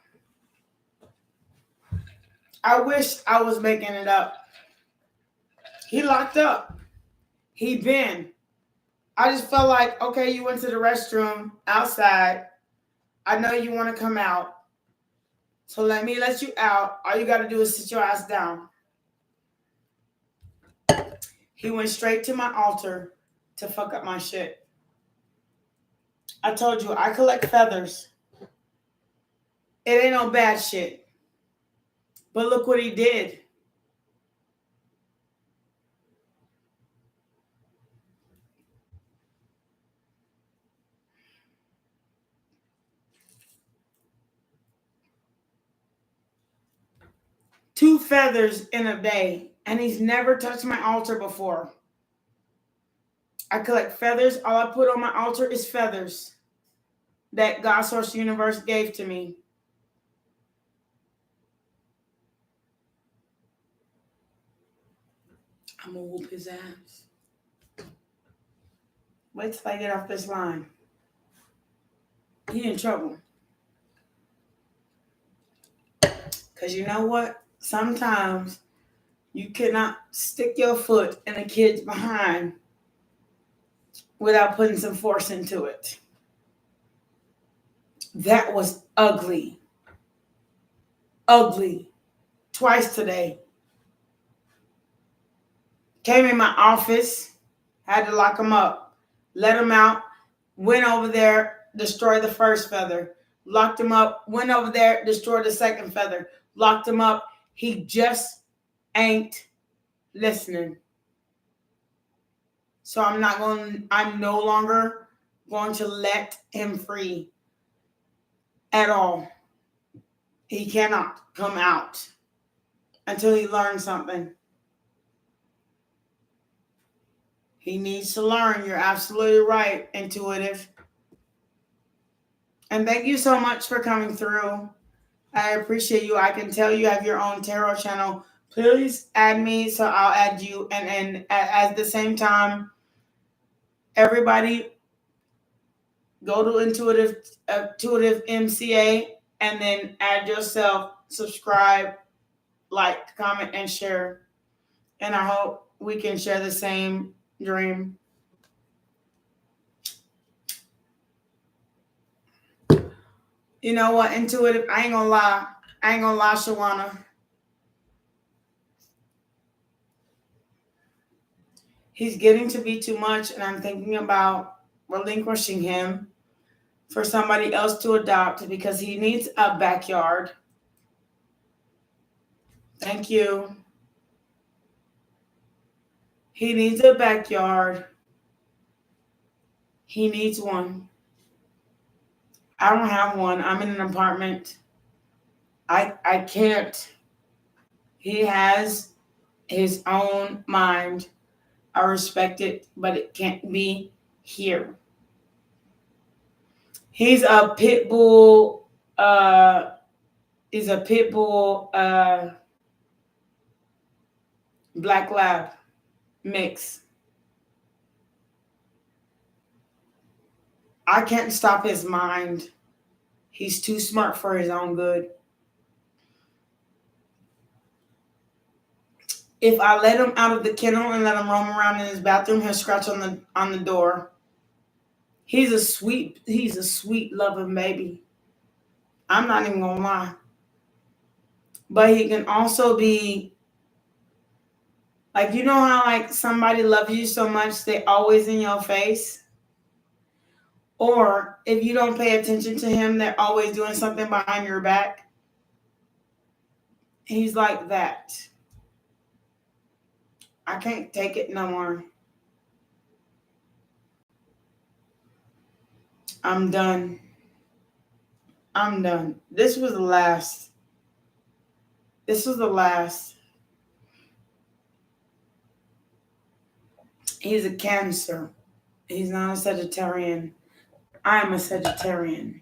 I wish I was making it up. He locked up. He been. I just felt like, okay, you went to the restroom outside. I know you want to come out. So let me let you out. All you got to do is sit your ass down. He went straight to my altar to fuck up my shit. I told you, I collect feathers. It ain't no bad shit. But look what he did. Two feathers in a day, and he's never touched my altar before. I collect feathers. All I put on my altar is feathers that God Source Universe gave to me. I'm going to whoop his ass. Wait till I get off this line. He in trouble. Because you know what? Sometimes you cannot stick your foot in a kid's behind without putting some force into it. That was ugly. Ugly. Twice today. Came in my office, had to lock him up, let him out, went over there, destroyed the first feather, locked him up, went over there, destroyed the second feather, locked him up. He just ain't listening. So I'm no longer going to let him free at all. He cannot come out until he learns something. He needs to learn. You're absolutely right, intuitive. And thank you so much for coming through. I appreciate you. I can tell you have your own tarot channel Please add me so I'll add you. And at the same time, everybody go to intuitive MCA and then add yourself, subscribe, like, comment, and share. And I hope we can share the same dream. You know what, intuitive, I ain't gonna lie. Shawana. He's getting to be too much, and I'm thinking about relinquishing him for somebody else to adopt because he needs a backyard. Thank you. He needs a backyard. He needs one. I don't have one. I'm in an apartment. I can't. He has his own mind. I respect it, but it can't be here. He's a pit bull. He's a pit bull black lab mix. I can't stop his mind. He's too smart for his own good. If I let him out of the kennel and let him roam around in his bathroom, he'll scratch on the door. He's a sweet loving baby. I'm not even gonna lie. But he can also be like, you know how like somebody loves you so much they always in your face? Or if you don't pay attention to him, they're always doing something behind your back. He's like that. I can't take it no more. I'm done. This was the last. He's a Cancer. He's not a Sagittarian. I'm a Sagittarian.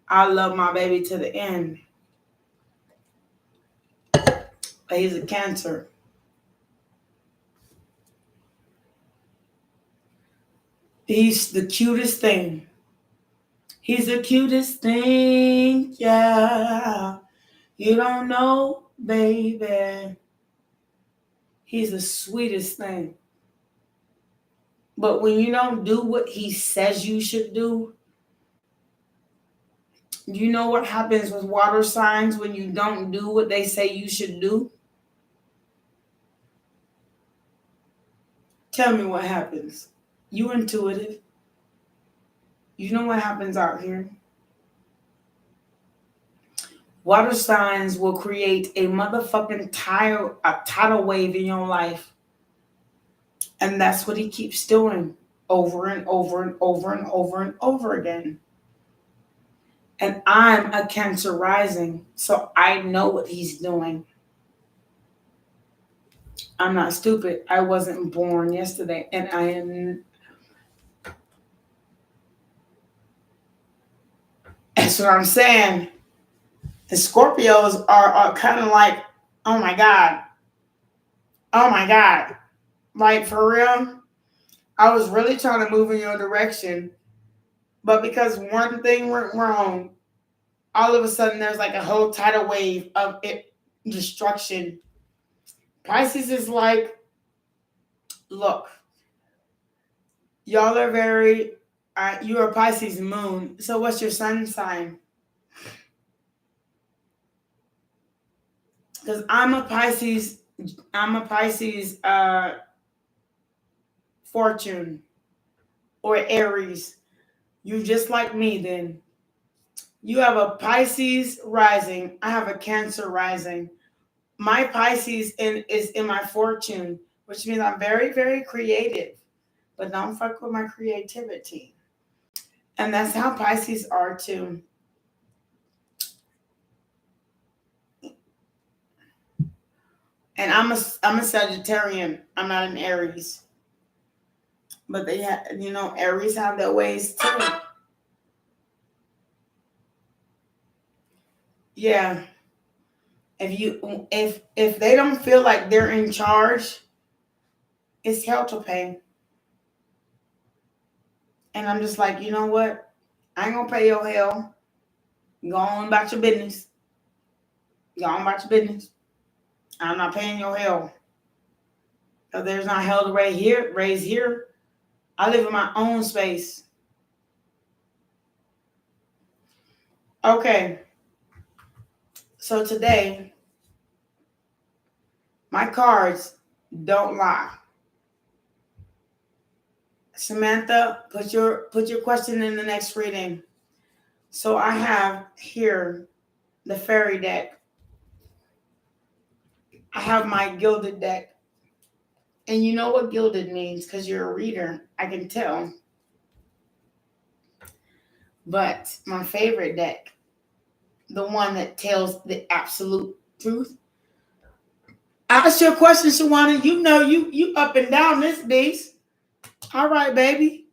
I love my baby to the end. But he's a Cancer. He's the cutest thing. He's the cutest thing, yeah. You don't know, baby. He's the sweetest thing. But when you don't do what he says you should do, you know what happens with water signs when you don't do what they say you should do? Tell me what happens. You intuitive. You know what happens out here. Water signs will create a motherfucking tidal wave in your life. And that's what he keeps doing over and over and over and over and over again. And I'm a Cancer rising, so I know what he's doing. I'm not stupid. I wasn't born yesterday, and I am. That's what I'm saying. The Scorpios are kind of like, oh my God. Oh my God. Like, for real, I was really trying to move in your direction, but because one thing went wrong, all of a sudden there's like a whole tidal wave of destruction. Pisces is like, look, y'all are very, you're a Pisces moon. So what's your sun sign? Because I'm a Pisces fortune or Aries. You just like me then. You have a Pisces rising. I have a Cancer rising. My Pisces is in my fortune, which means I'm very, very creative. But don't fuck with my creativity. And that's how Pisces are too. And I'm a Sagittarian. I'm not an Aries. But they have, Aries have their ways too. Yeah. If they don't feel like they're in charge, it's hell to pay. And I'm just like, you know what? I ain't gonna pay your hell. Go on about your business. Go on about your business. I'm not paying your hell. Because there's not hell to raise here. I live in my own space. Okay. So today, my cards don't lie. Samantha, put your question in the next reading. So I have here the fairy deck. I have my gilded deck. And you know what gilded means because you're a reader. I can tell. But my favorite deck, the one that tells the absolute truth. Ask your question, Shawana. You know you up and down this beast. All right, baby.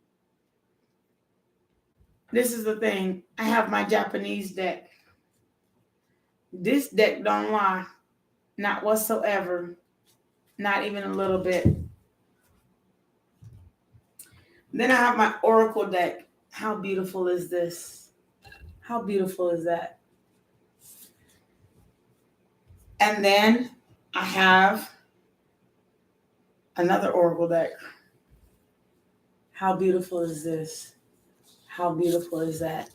This is the thing. I have my Japanese deck. This deck don't lie. Not whatsoever. Not even a little bit. Then I have my Oracle deck. How beautiful is this? How beautiful is that? And then I have another Oracle deck. How beautiful is this? How beautiful is that?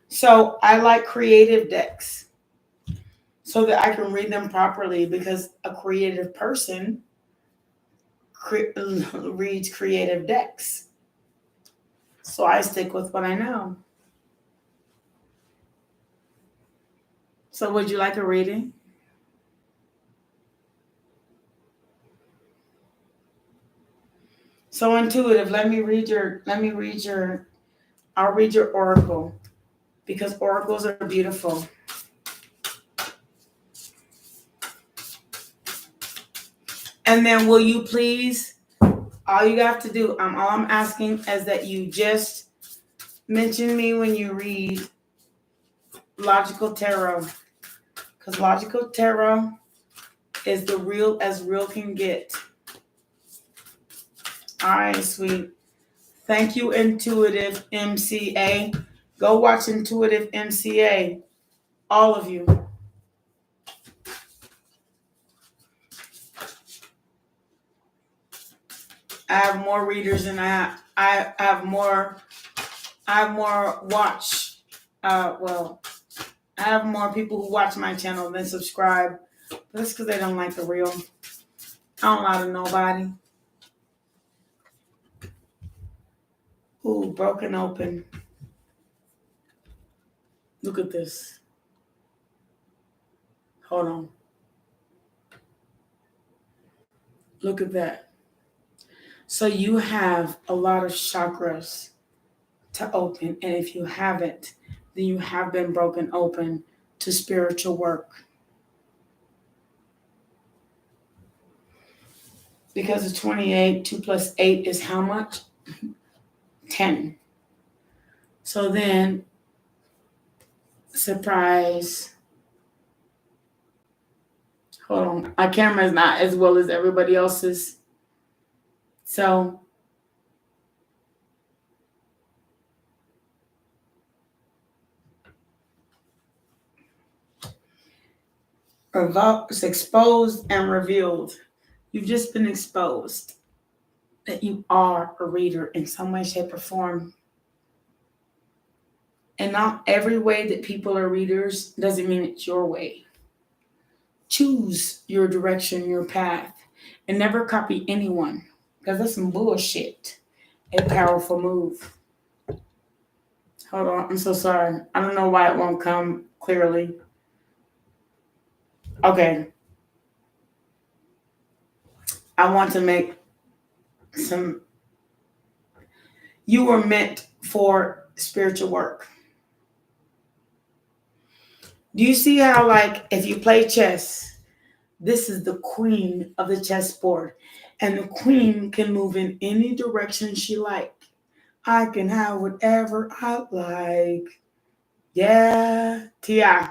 So I like creative decks so that I can read them properly because a creative person reads creative decks. So I stick with what I know. So would you like a reading? So intuitive, I'll read your oracle because oracles are beautiful. And then will you please, all you have to do, all I'm asking is that you just mention me when you read Logical Tarot. Because Logical Tarot is the real as real can get. All right, sweet. Thank you, Intuitive MCA. Go watch Intuitive MCA. All of you. I have more readers than I have more watch. I have more people who watch my channel than subscribe. But that's because they don't like the real. I don't lie to nobody. Ooh, broken open. Look at this. Hold on. Look at that. So you have a lot of chakras to open. And if you haven't, then you have been broken open to spiritual work. Because of 28, 2 plus 8 is how much? 10. So then, surprise. Hold on. My camera is not as well as everybody else's. So, it's exposed and revealed. You've just been exposed that you are a reader in some way, shape, or form. And not every way that people are readers doesn't mean it's your way. Choose your direction, your path, and never copy anyone because that's some bullshit. A powerful move. Hold on, I'm so sorry. I don't know why it won't come clearly. Okay. I want to make some. You were meant for spiritual work. Do you see how, like, if you play chess, this is the queen of the chessboard, and the queen can move in any direction she likes. I can have whatever I like. Yeah, T.I.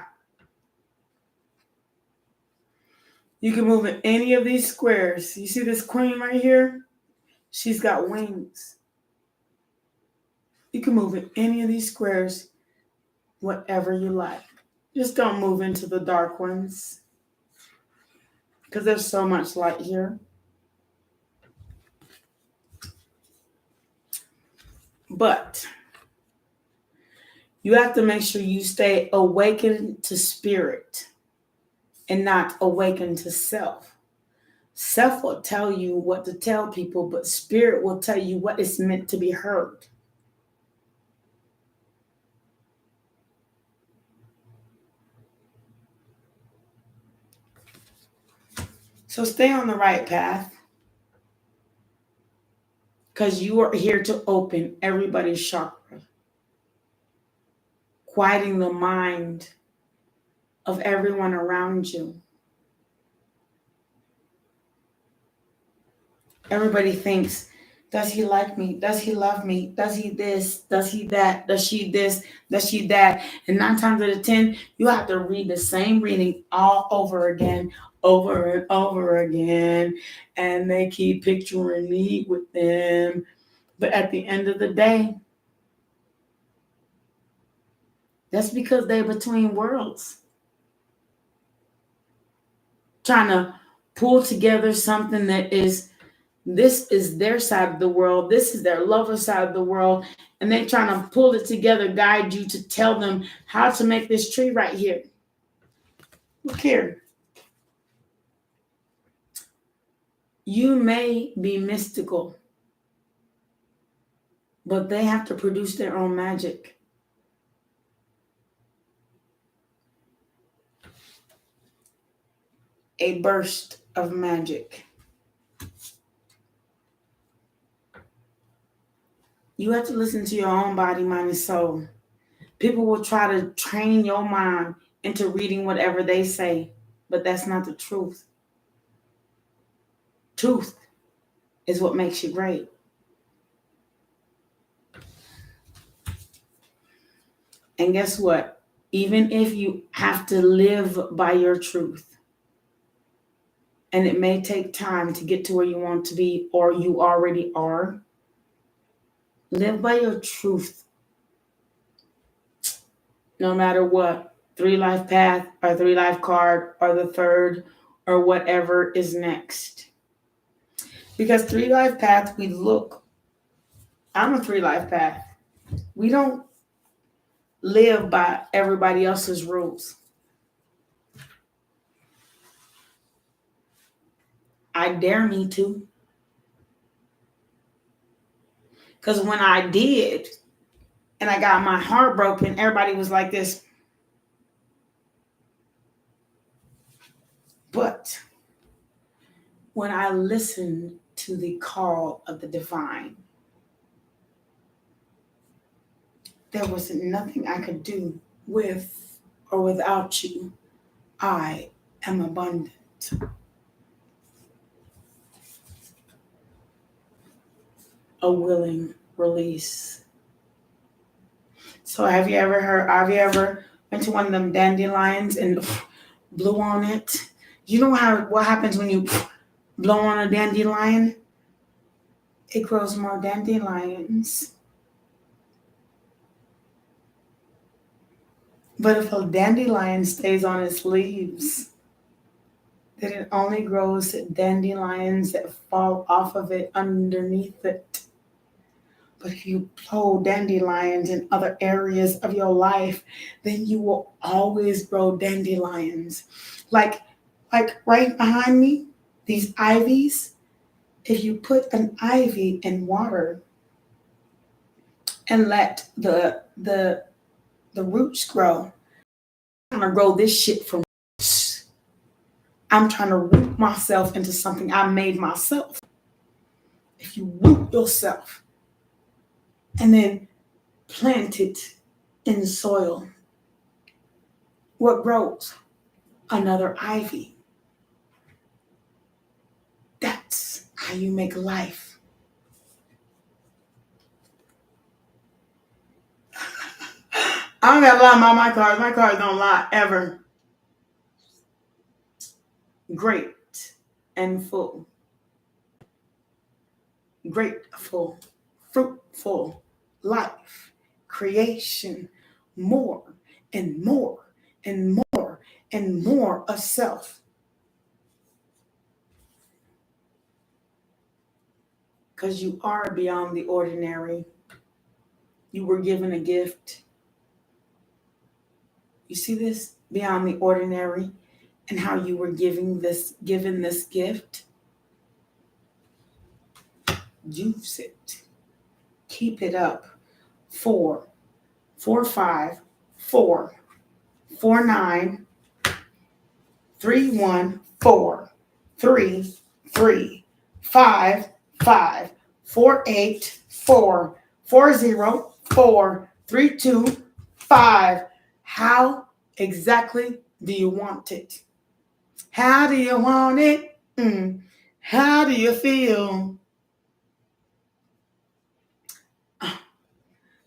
You can move in any of these squares. You see this queen right here? She's got wings. You can move in any of these squares, whatever you like. Just don't move into the dark ones because there's so much light here. But you have to make sure you stay awakened to spirit and not awakened to self. Self will tell you what to tell people, but spirit will tell you what is meant to be heard. So stay on the right path because you are here to open everybody's chakra, quieting the mind of everyone around you. Everybody thinks, does he like me? Does he love me? Does he this? Does he that? Does she this? Does she that? And 9 times out of 10, you have to read the same reading all over again, over and over again. And they keep picturing me with them. But at the end of the day, that's because they're between worlds. Trying to pull together something that is, this is their side of the world. This is their lover side of the world. And they're trying to pull it together, guide you to tell them how to make this tree right here. Look here. You may be mystical, but they have to produce their own magic. A burst of magic. You have to listen to your own body, mind, and soul. People will try to train your mind into reading whatever they say, but that's not the truth. Truth is what makes you great. And guess what? Even if you have to live by your truth, and it may take time to get to where you want to be or you already are, live by your truth. No matter what, 3 life path or 3 life card or the third or whatever is next. Because 3 life path, we look, I'm a 3 life path. We don't live by everybody else's rules. I dare me to. Because when I did, and I got my heart broken, everybody was like this. But when I listened to the call of the divine, there was nothing I could do with or without you. I am abundant. A willing release. So have you ever went to one of them dandelions and blew on it? You know what happens when you blow on a dandelion? It grows more dandelions. But if a dandelion stays on its leaves, then it only grows dandelions that fall off of it underneath it. But if you blow dandelions in other areas of your life, then you will always grow dandelions. Like right behind me, these ivies, if you put an ivy in water and let the roots grow, I'm gonna grow this shit from roots. I'm trying to root myself into something I made myself. If you root yourself and then plant it in the soil, what grows? Another ivy. That's how you make life. I don't gotta lie about my cards. My cards don't lie ever. great and full. Grateful, fruitful life, creation, more and more and more and more of self. Because you are beyond the ordinary. You were given a gift. You see this? Beyond the ordinary, and how you were given this gift. Use it. Keep it up. 4, 4, 5, 4, 4, 9, 3, 1, 4, 3, 3, 5, 5, 4, 8, 4, 4, 0, 4, 3, 2, 5. How exactly do you want it? How do you want it? How do you feel?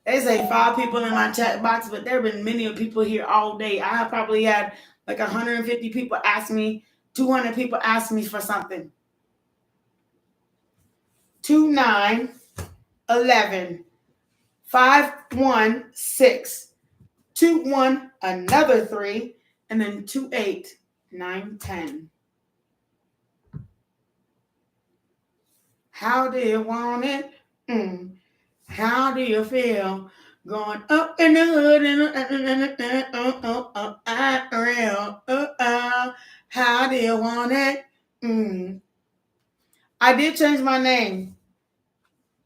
They say 5 people in my chat box, but there have been many people here all day. I have probably had like 150 people ask me, 200 people ask me for something. 2, 9, 11, 5, 1, 6, 2, 1, another 3, and then 2, 8, 9, 10. How do you want it? How do you feel? Going up in the hood and how do you want it? I did change my name,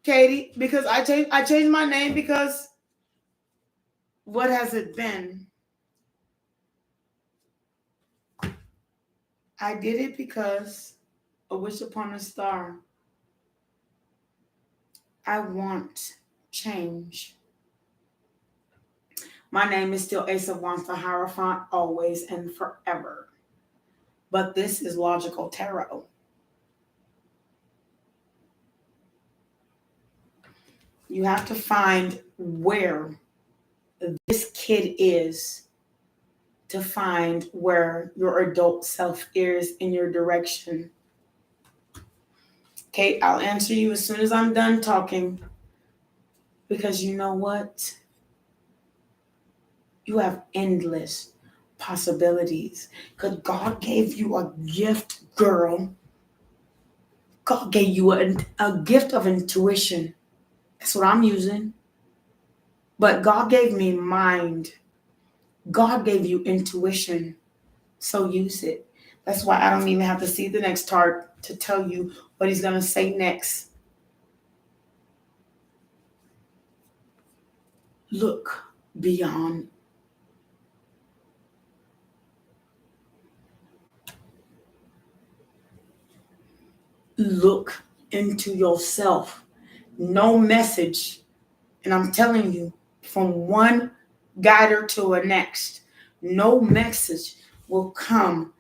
Katie, because I changed my name because what has it been? I did it because a wish upon a star. I want change. My name is still Ace of Wands, the Hierophant, always and forever. But this is Logical Tarot. You have to find where this kid is to find where your adult self is in your direction. Okay, I'll answer you as soon as I'm done talking. Because you know what? You have endless possibilities. Because God gave you a gift, girl. God gave you a gift of intuition. That's what I'm using. But God gave me mind. God gave you intuition. So use it. That's why I don't even have to see the next chart to tell you what he's going to say next. Look beyond. Look into yourself. No message. And I'm telling you, from one guider to the next, no message will come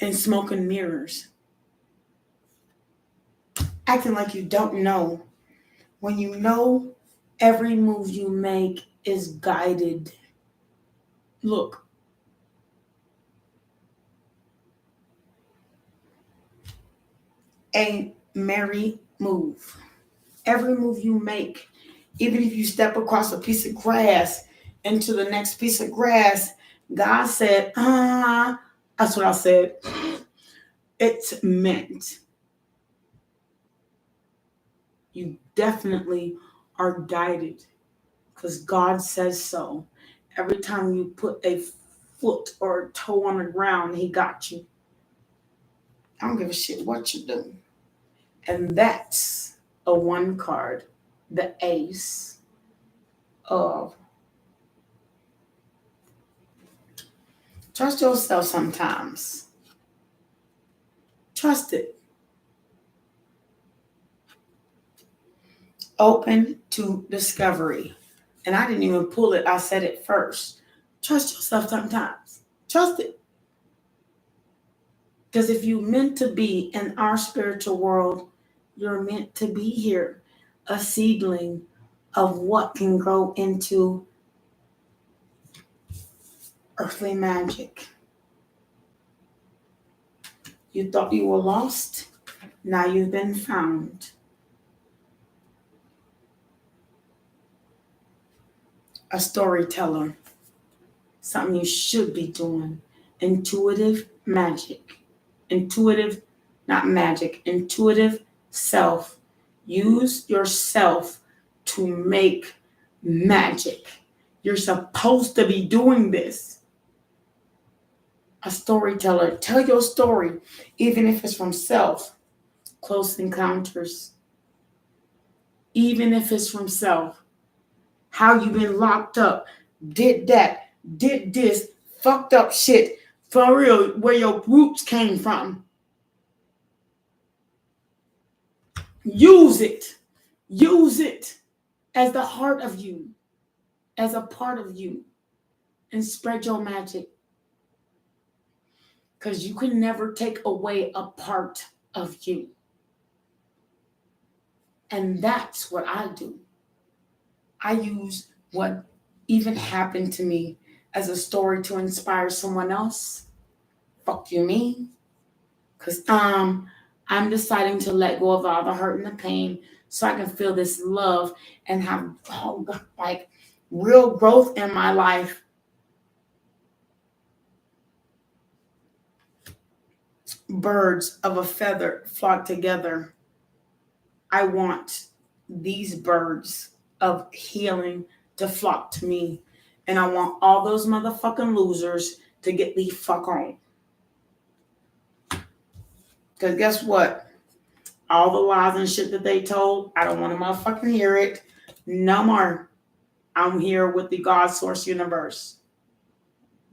in smoke and mirrors. Acting like you don't know. When you know every move you make is guided. Look. A merry move. Every move you make, even if you step across a piece of grass into the next piece of grass, God said, that's what I said. It's meant. You definitely are guided because God says so. Every time you put a foot or a toe on the ground, he got you. I don't give a shit what you do. And that's a 1 card, the Ace of. Trust yourself sometimes. Trust it. Open to discovery. And I didn't even pull it. I said it first. Trust yourself sometimes. Trust it. Because if you're meant to be in our spiritual world, you're meant to be here. A seedling of what can grow into earthly magic. You thought you were lost. Now you've been found. A storyteller. Something you should be doing. Intuitive magic. Intuitive, not magic. Intuitive self. Use yourself to make magic. You're supposed to be doing this. A storyteller. Tell your story, even if it's from self. Close encounters. Even if it's from self. How you been locked up. Did that. Did this. Fucked up shit. For real. Where your roots came from. Use it. Use it as the heart of you. As a part of you. And spread your magic. Because you can never take away a part of you. And that's what I do. I use what even happened to me as a story to inspire someone else. Fuck you mean? Because I'm deciding to let go of all the hurt and the pain so I can feel this love and have like real growth in my life. Birds of a feather flock together. I want these birds of healing to flock to me. And I want all those motherfucking losers to get the fuck on. Because guess what? All the lies and shit that they told, I don't want to motherfucking hear it. No more. I'm here with the God Source Universe.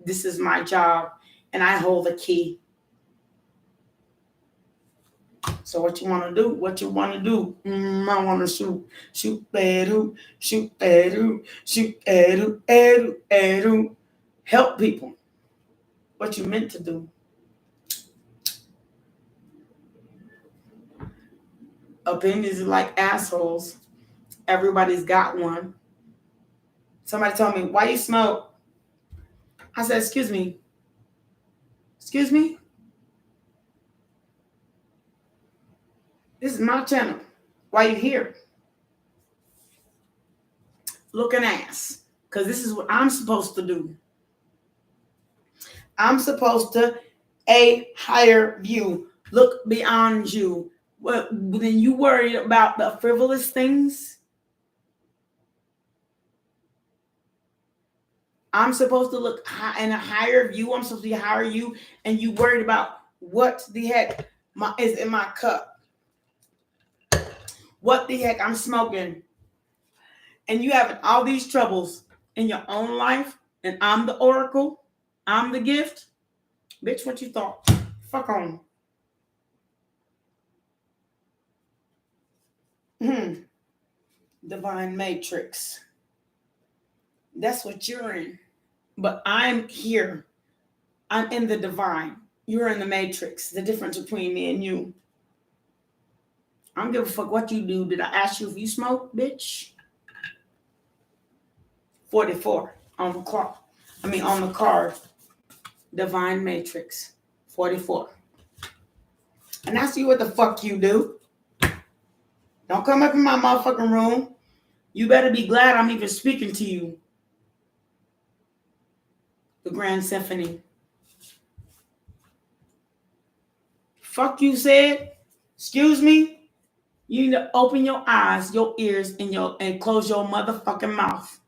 This is my job. And I hold the key. So what you want to do? What you want to do? I want to shoot. Shoot, edu, shoot, edu, shoot, edu, edu, edu. Help people. What you meant to do. Opinions are like assholes. Everybody's got one. Somebody told me, why you smoke? I said, excuse me. Excuse me? This is my channel. Why you here? Looking ass. Because this is what I'm supposed to do. I'm supposed to a higher view. Look beyond you. When you worry about the frivolous things, I'm supposed to look in a higher view. I'm supposed to be higher you, and you worried about what the heck is in my cup. What the heck I'm smoking. And you having all these troubles in your own life, and I'm the oracle. I'm the gift. Bitch, what you thought? Fuck on. Divine matrix. That's what you're in. But I'm here. I'm in the divine. You're in the matrix. The difference between me and you. I don't give a fuck what you do. Did I ask you if you smoke, bitch? 44 on the clock. On the card. Divine matrix. 44. And I see what the fuck you do. Don't come up in my motherfucking room. You better be glad I'm even speaking to you. The Grand Symphony. Fuck you said. Excuse me. You need to open your eyes, your ears, and close your motherfucking mouth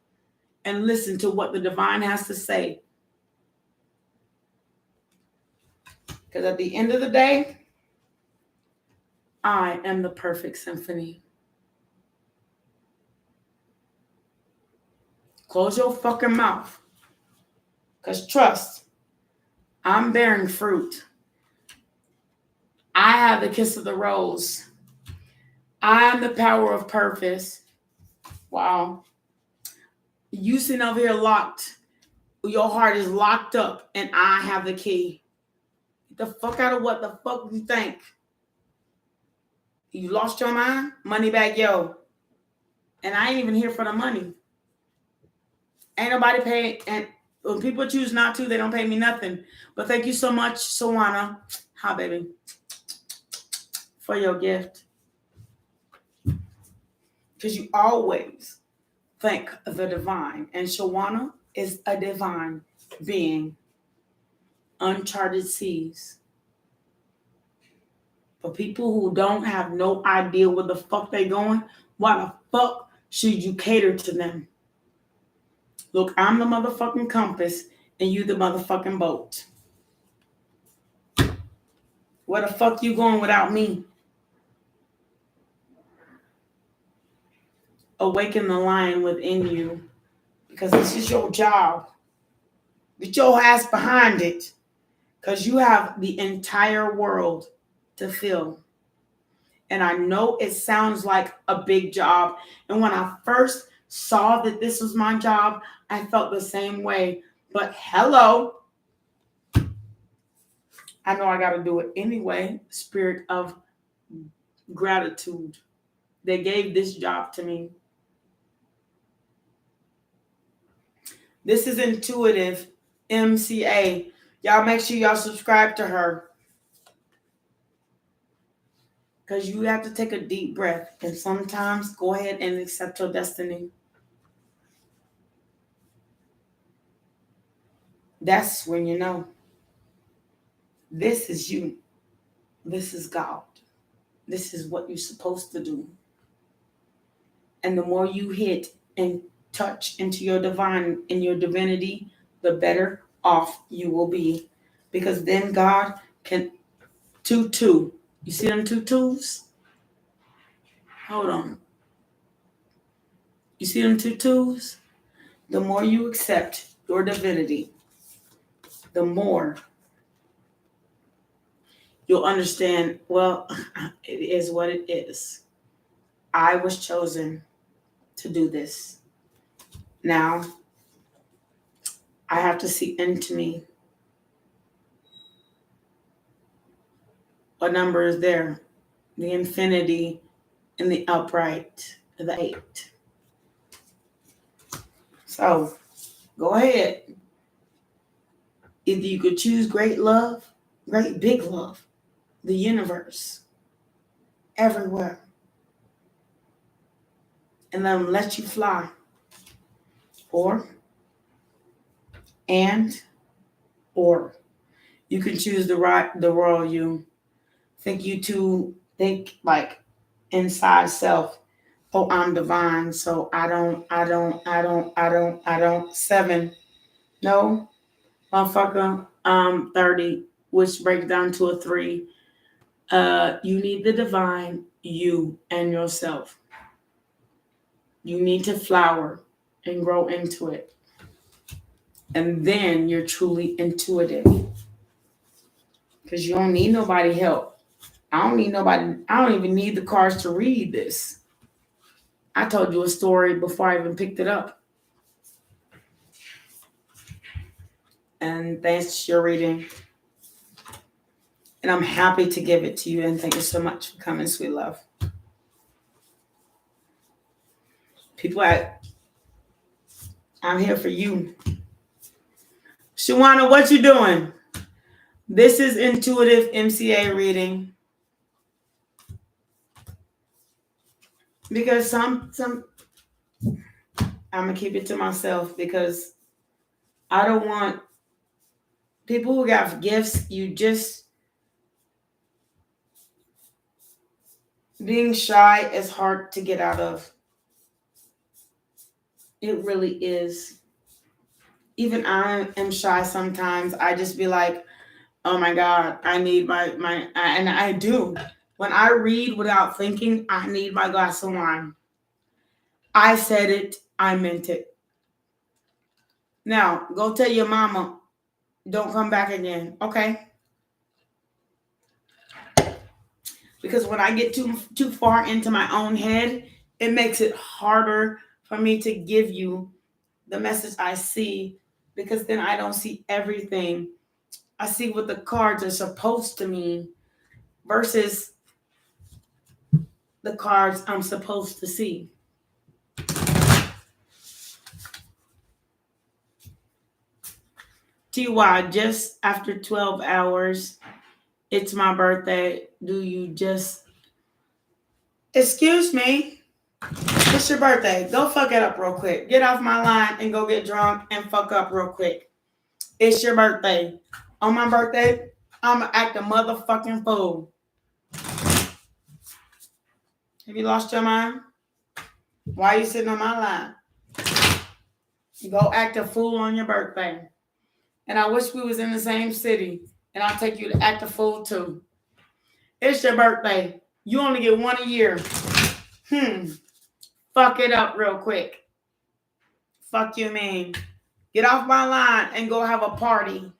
and listen to what the divine has to say. Because at the end of the day, I am the perfect symphony. Close your fucking mouth. Because trust, I'm bearing fruit. I have the kiss of the rose. I am the power of purpose. Wow. You sitting over here locked. Your heart is locked up, and I have the key. Get the fuck out of what the fuck you think. You lost your mind? Money back, yo. And I ain't even here for the money. Ain't nobody paying. And when people choose not to, they don't pay me nothing. But thank you so much, Sawana. Hi, baby. For your gift. Because you always thank the divine. And Shawana is a divine being. Uncharted seas. For people who don't have no idea where the fuck they going, why the fuck should you cater to them? Look, I'm the motherfucking compass and you the motherfucking boat. Where the fuck you going without me? Awaken the lion within you, because this is your job. Get your ass behind it, because you have the entire world to fill. And I know it sounds like a big job. And when I first saw that this was my job, I felt the same way. But hello, I know I got to do it anyway. Spirit of gratitude. They gave this job to me. This is Intuitive MCA. Y'all make sure y'all subscribe to her. Because you have to take a deep breath. And sometimes go ahead and accept your destiny. That's when you know. This is you. This is God. This is what you're supposed to do. And the more you hit and touch into your divine and your divinity, the better off you will be. Because then God can 2-2. You see them 2-2s? Hold on. You see them 2-2s? The more you accept your divinity, the more you'll understand, well, it is what it is. I was chosen to do this. Now, I have to see into me. What number is there? The infinity and the upright, the 8. So, go ahead. Either you could choose great love, great big love, the universe, everywhere, and let them let you fly. Or you can choose the royal you. Think like inside self. Oh, I'm divine, so I don't. 7. No, motherfucker, 30, which breaks down to a 3. You need the divine, you and yourself. You need to flower and grow into it. And then you're truly intuitive. Because you don't need nobody help. I don't even need the cards to read this. I told you a story before I even picked it up. And thanks to your reading. And I'm happy to give it to you. And thank you so much for coming, sweet love. People, I'm here for you. Shawana, what you doing? This is Intuitive MCA reading. Because some I'm going to keep it to myself, because I don't want people who got gifts, you just being shy is hard to get out of. It really is. Even I am shy sometimes. I just be like, oh my God, I need my and I do. When I read without thinking, I need my glass of wine. I said it, I meant it. Now, go tell your mama, don't come back again, okay? Because when I get too far into my own head, it makes it harder for me to give you the message I see, because then I don't see everything. I see what the cards are supposed to mean versus the cards I'm supposed to see. TY, just after 12 hours, It's my birthday. Do you just... Excuse me. It's your birthday. Go fuck it up real quick. Get off my line and go get drunk and fuck up real quick. It's your birthday. On my birthday, I'm gonna act a motherfucking fool. Have you lost your mind? Why are you sitting on my line? Go act a fool on your birthday. And I wish we was in the same city. And I'll take you to act a fool too. It's your birthday. You only get one a year. Fuck it up real quick. Fuck you, man. Get off my line and go have a party.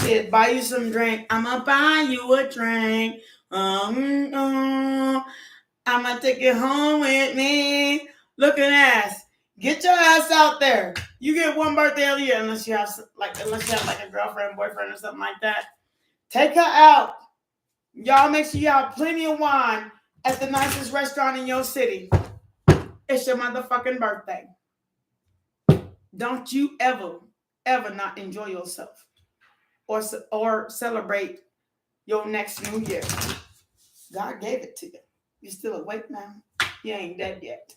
Shit, buy you some drink. I'ma buy you a drink. I'ma take it home with me. Looking ass. Get your ass out there. You get one birthday a year unless you have like a girlfriend, boyfriend, or something like that. Take her out. Y'all make sure you have plenty of wine at the nicest restaurant in your city. It's your motherfucking birthday. Don't you ever not enjoy yourself or celebrate your next new year. God gave it to you. You still awake now? You ain't dead yet.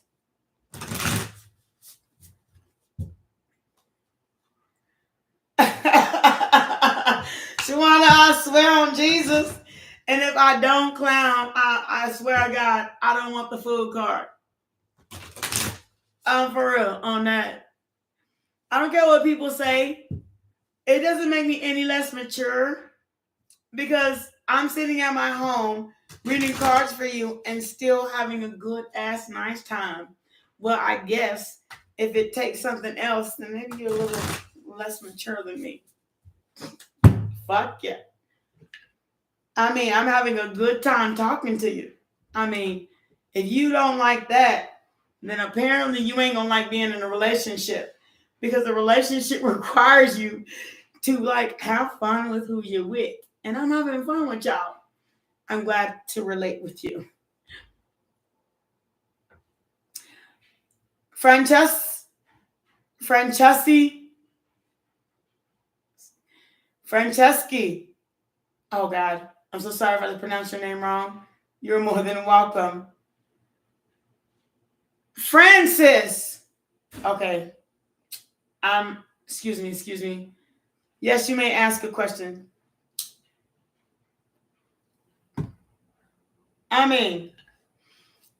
Shawana, I swear on Jesus. And if I don't clown, I swear to God, I don't want the food card. For real, on that. I don't care what people say. It doesn't make me any less mature because I'm sitting at my home reading cards for you and still having a good ass nice time. Well, I guess if it takes something else, then maybe you're a little less mature than me. Fuck yeah. I mean, I'm having a good time talking to you. I mean, if you don't like that, then apparently you ain't gonna like being in a relationship because a relationship requires you to like have fun with who you're with. And I'm having fun with y'all. I'm glad to relate with you. Franceschi. Oh God, I'm so sorry if I pronounced your name wrong. You're more than welcome. Francis. Okay. Excuse me. Yes, you may ask a question. I mean,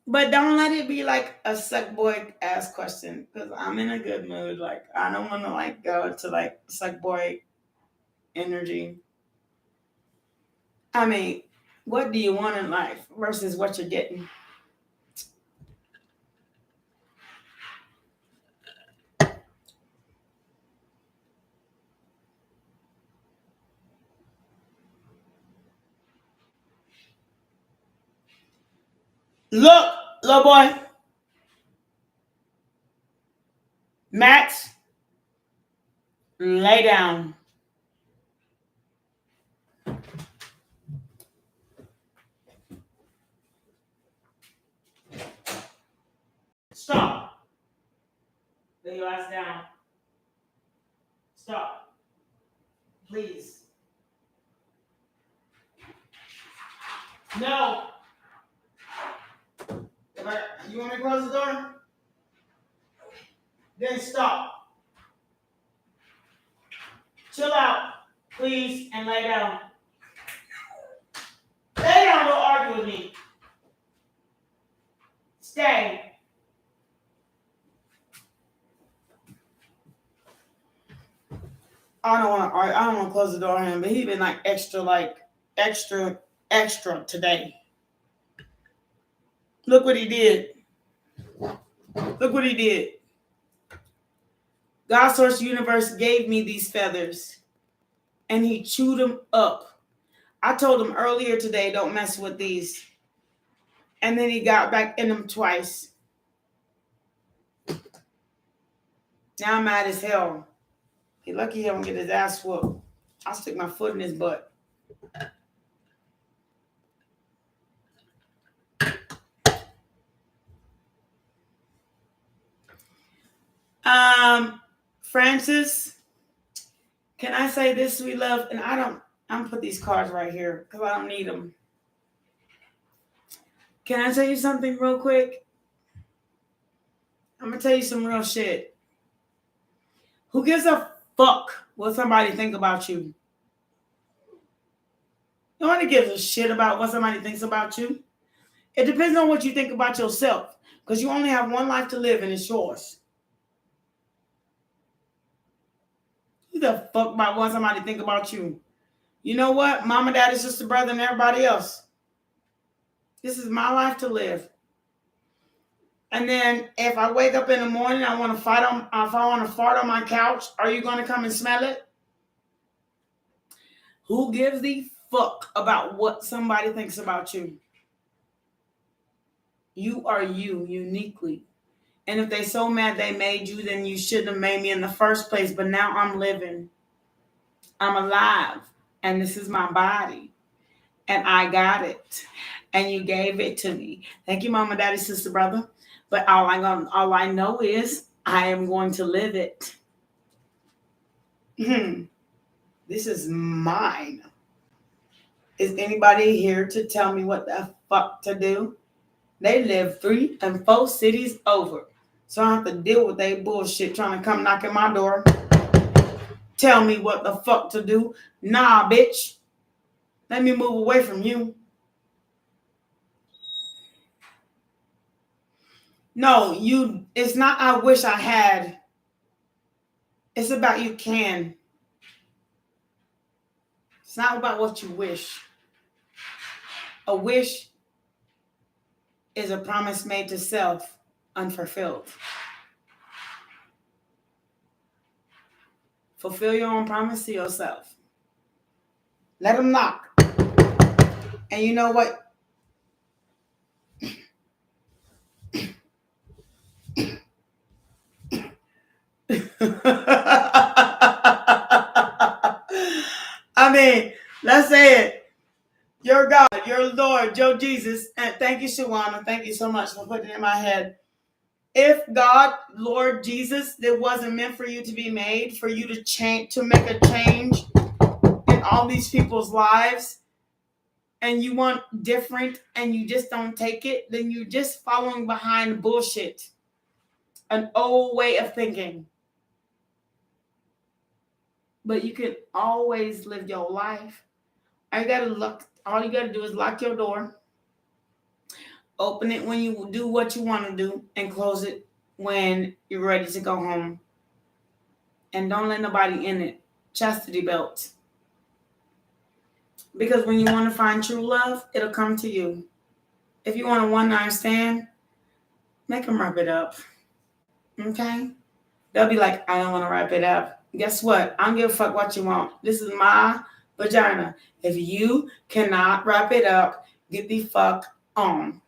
but don't let it be like a suck boy ass question because I'm in a good mood. Like, I don't want to like go to like suck boy energy. I mean, what do you want in life versus what you're getting? Look, little boy. Max, lay down. Stop. Lay your ass down. Stop. Please. No. You want me to close the door? Then stop. Chill out, please, and lay down. Lay down, don't argue with me. Stay. I don't want to close the door on him, but he's been like extra today. Look what he did. God Source Universe gave me these feathers, and he chewed them up. I told him earlier today, don't mess with these. And then he got back in them twice. Now I'm mad as hell. He lucky he don't get his ass whooped. I'll stick my foot in his butt. Francis, can I say this, sweet love? And I'm gonna put these cards right here because I don't need them. Can I tell you something real quick? I'm gonna tell you some real shit. Who gives a fuck what somebody think about you? Nobody gives a shit about what somebody thinks about you. It depends on what you think about yourself, because you only have one life to live and it's yours. Who the fuck about what somebody think about you? You know what? Mama, daddy, sister, brother, and everybody else. This is my life to live. And then if I wake up in the morning, if I want to fart on my couch, are you going to come and smell it? Who gives the fuck about what somebody thinks about you? You are you uniquely. And if they so mad they made you, then you shouldn't have made me in the first place. But now I'm living. I'm alive. And this is my body. And I got it. And you gave it to me. Thank you, mama, daddy, sister, brother. But all I know is I am going to live it. This is mine. Is anybody here to tell me what the fuck to do? They live 3 and 4 cities over. So I have to deal with they bullshit trying to come knock at my door. Tell me what the fuck to do. Nah, bitch. Let me move away from you. No, it's not I wish I had. It's about you can. It's not about what you wish. A wish is a promise made to self, unfulfilled. Fulfill your own promise to yourself. Let them knock. And you know what? I mean, let's say it. Your God, your Lord, your Jesus, and thank you, Shawana. Thank you so much for putting it in my head. If God, Lord Jesus, that wasn't meant for you to be made, for you to change, to make a change in all these people's lives, and you want different and you just don't take it, then you're just following behind bullshit. An old way of thinking. But you can always live your life. All you gotta do is lock your door. Open it when you do what you want to do and close it when you're ready to go home. And don't let nobody in it. Chastity belt. Because when you want to find true love, it'll come to you. If you want a one-night stand, make them wrap it up. Okay? They'll be like, I don't want to wrap it up. Guess what? I don't give a fuck what you want. This is my vagina. If you cannot wrap it up, get the fuck on.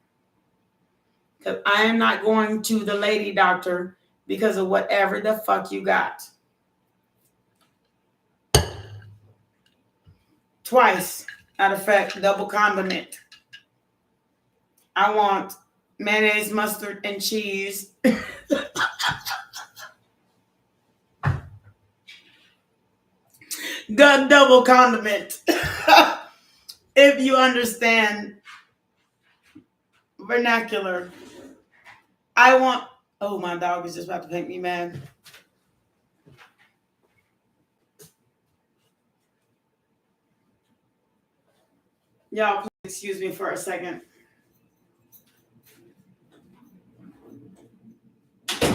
Because I am not going to the lady doctor because of whatever the fuck you got. Twice, matter of fact, double condiment. I want mayonnaise, mustard, and cheese. Double condiment. If you understand vernacular. Oh, my dog is just about to make me mad. Y'all, please excuse me for a second. Sit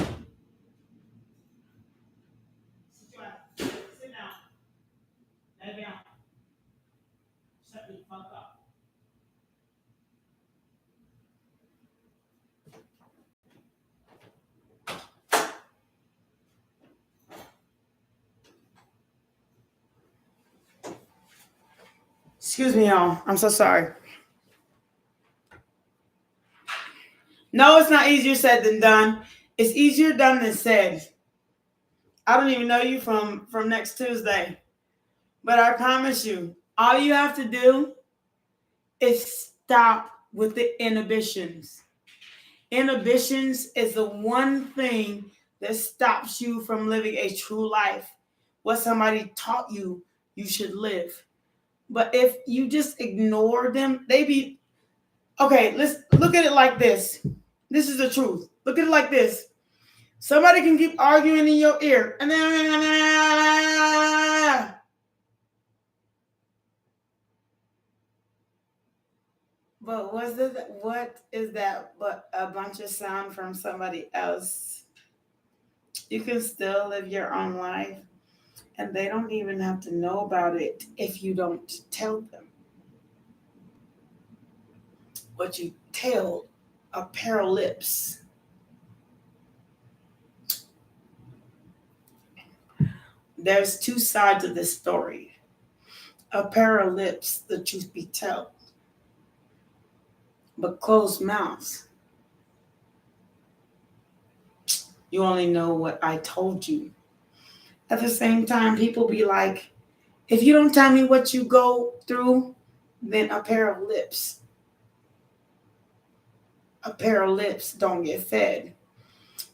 down. Lay down. Shut the fuck up. Excuse me, y'all. I'm so sorry. No, it's not easier said than done. It's easier done than said. I don't even know you from next Tuesday. But I promise you, all you have to do is stop with the inhibitions. Inhibitions is the one thing that stops you from living a true life. What somebody taught you should live. But if you just ignore them, they be okay. Let's look at it like this. This is the truth. Look at it like this. Somebody can keep arguing in your ear, and then but what is that but a bunch of sound from somebody else? You can still live your own life, and they don't even have to know about it if you don't tell them. What you tell a pair of lips. There's two sides of this story. A pair of lips, the truth be told, but closed mouths. You only know what I told you. At the same time, people be like, if you don't tell me what you go through, then a pair of lips. A pair of lips don't get fed.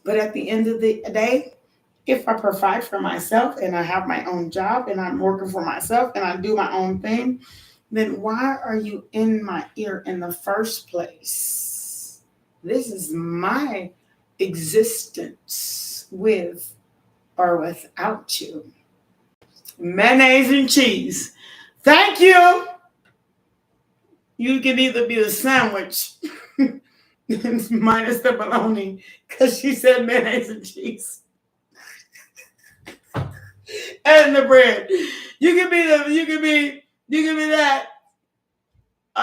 But at the end of the day, if I provide for myself and I have my own job and I'm working for myself and I do my own thing, then why are you in my ear in the first place? This is my existence with or without you. Mayonnaise and cheese. Thank you. You can either be the sandwich minus the bologna because she said mayonnaise and cheese and the bread. You can be that, or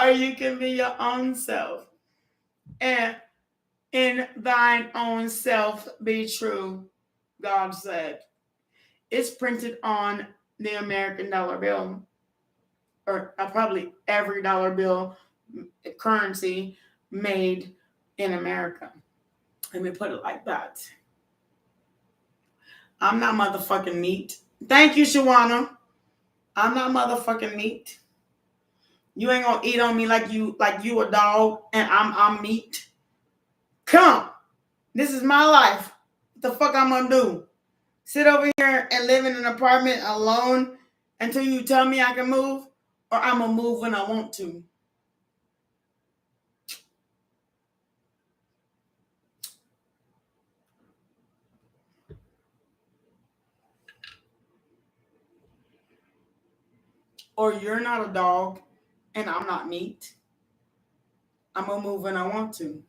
you can be your own self. And in thine own self be true, God said. It's printed on the American dollar bill, or probably every dollar bill currency made in America. Let me put it like that. I'm not motherfucking meat. Thank you, Shawana. I'm not motherfucking meat. You ain't gonna eat on me like you a dog and I'm meat. Come. This is my life. What the fuck I'm gonna do? Sit over here and live in an apartment alone until you tell me I can move? Or I'm gonna move when I want to? Or you're not a dog and I'm not meat. I'm gonna move when I want to.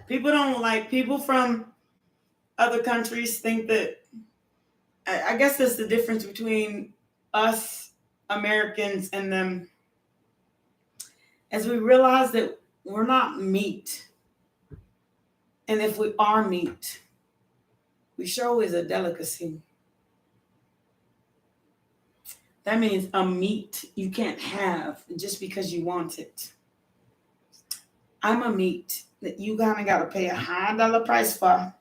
People from other countries think that, I guess that's the difference between us Americans and them, as we realize that we're not meat. And if we are meat, we show is a delicacy. That means a meat you can't have just because you want it. I'm a meat that you kind of got to pay a high dollar price for.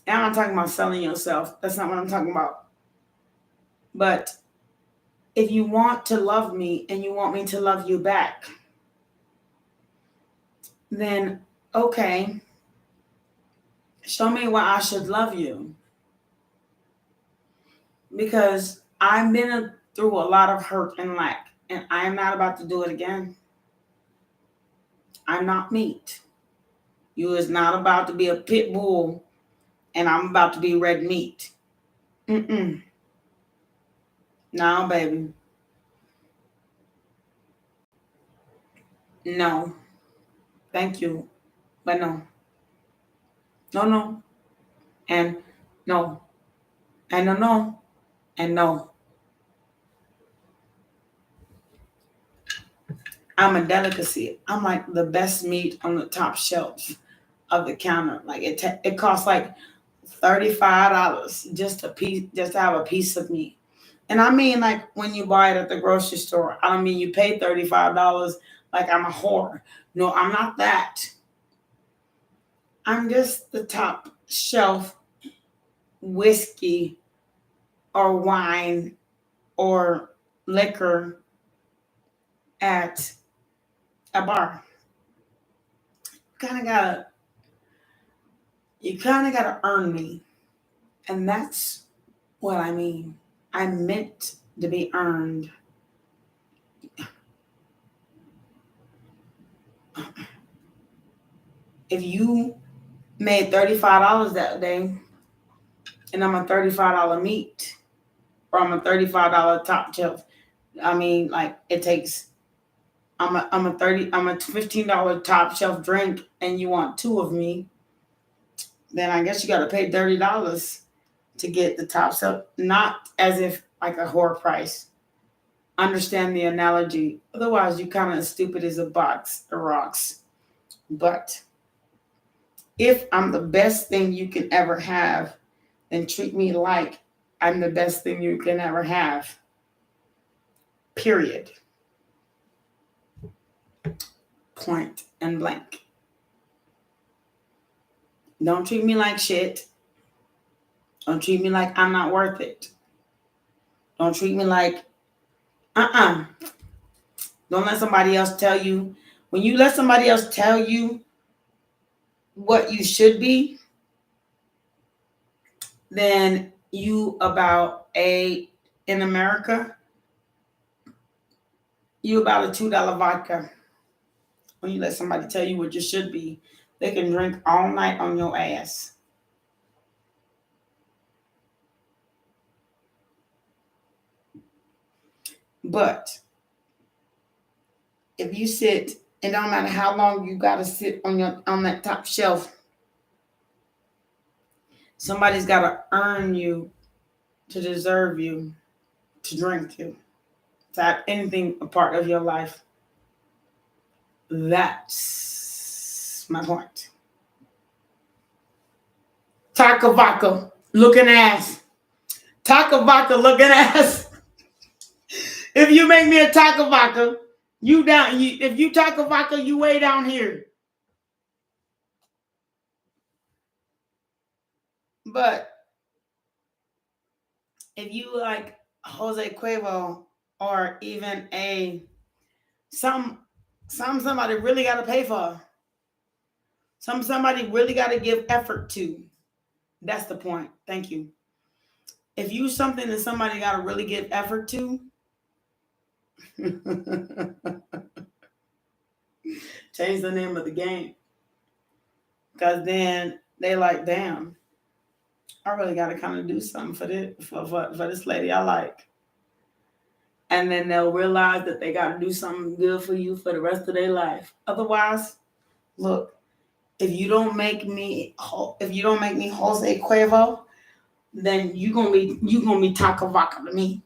And I'm not talking about selling yourself. That's not what I'm talking about. But if you want to love me and you want me to love you back, then okay, show me why I should love you. Because I've been through a lot of hurt and lack, and I'm not about to do it again. I'm not meat. You is not about to be a pit bull, and I'm about to be red meat. Mm-mm. No, baby. No. Thank you. But no. No, no. And no. And no, no. And no. I'm a delicacy. I'm like the best meat on the top shelf of the counter. Like it costs like $35 just to have a piece of meat. And I mean, like when you buy it at the grocery store, I don't mean you pay $35 like I'm a whore. No, I'm not that. I'm just the top shelf whiskey or wine or liquor at a bar. Kind of gotta, you kind of gotta earn me, and that's what I mean. I meant to be earned. If you made $35 that day, and I'm a $35 meat, or I'm a $35 top shelf, I mean, like, it takes, I'm a $15 top shelf drink, and you want 2 of me, then I guess you got to pay $30 to get the top shelf. Not as if like a whore price. Understand the analogy. Otherwise, you kind of as stupid as a box of rocks. But if I'm the best thing you can ever have, then treat me like I'm the best thing you can ever have. Period. Point and blank. Don't treat me like shit. Don't treat me like I'm not worth it. Don't treat me like, Don't let somebody else tell you. When you let somebody else tell you what you should be, then you in America, you about a $2 vodka. When you let somebody tell you what you should be, they can drink all night on your ass. But if you sit, it don't matter how long you gotta sit on that top shelf, somebody's gotta earn you to deserve you to drink you, to have anything a part of your life. That's my point. Taka vodka looking ass. Taka vodka looking ass. If you make me a taka vodka, you down. If you taka vodka, you way down here. But if you like Jose Cuervo, or even somebody really got to pay for, somebody really got to give effort to. That's the point. Thank you. If you something that somebody got to really give effort to, change the name of the game. Because then they like, damn, I really got to kind of do something for this lady I like. And then they'll realize that they got to do something good for you for the rest of their life. Otherwise, look, if you don't make me Jose Cuervo, then you gonna be Taka Vodka to me.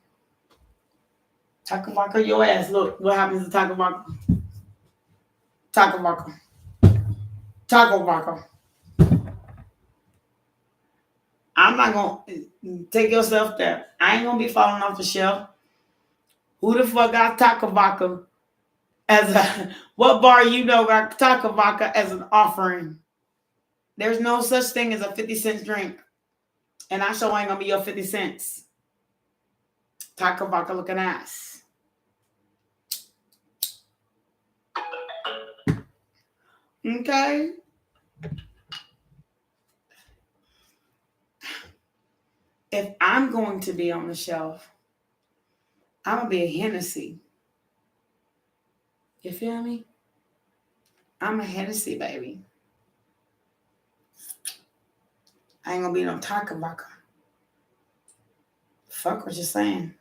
Taka Vodka your ass. Look what happens to Taka Vodka. Taka Vodka. Taka Vodka. I'm not gonna take yourself there. I ain't gonna be falling off the shelf. Who the fuck got Taka Vodka what bar got Taka Vodka as an offering? There's no such thing as a 50-cent drink. And I sure ain't gonna be your 50 cents. Taka Vodka looking ass. Okay? If I'm going to be on the shelf, I'm gonna be a Hennessy. You feel me? I'm a Hennessy, baby. I ain't gonna be no Taka Vodka. Fuck what you're saying.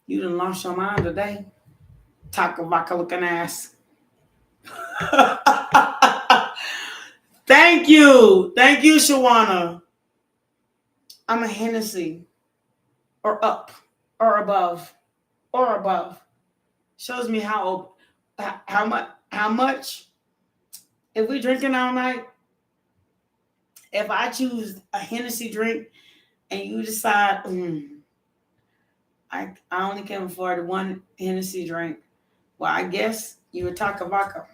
You done lost your mind today. Taka Vodka looking ass. Thank you. Thank you, Shawana. I'm a Hennessy. Or up. Or above. Or above. Shows me how much. If we drinking all night, if I choose a Hennessy drink and you decide, I only can afford one Hennessy drink, well, I guess you would Taka Vodka.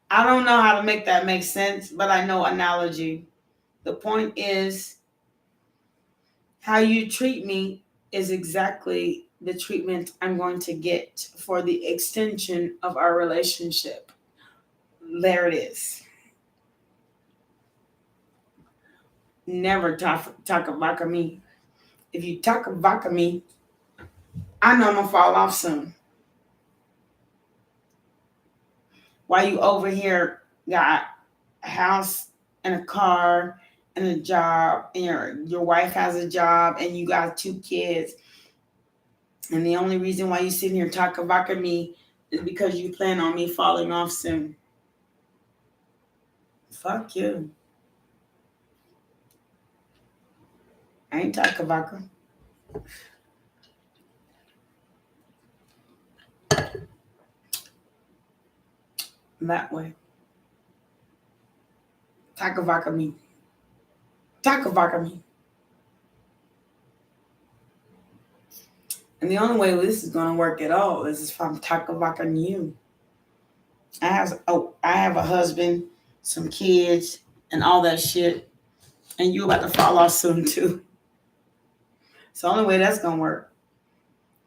I don't know how to make that make sense, but I know analogy. The point is, how you treat me is exactly the treatment I'm going to get for the extension of our relationship. There it is. Never talk about me. If you talk about me, I know I'm gonna fall off soon. While you over here got a house and a car and a job, and your wife has a job, and you got 2 kids, and the only reason why you sitting here talking about me is because you plan on me falling off soon. Fuck you. I ain't talking about that way. Talk about me. Talk about me. And the only way this is gonna work at all is if I'm talking about you. I have a husband, some kids, and all that shit, and you about to fall off soon too. It's the only way that's gonna work.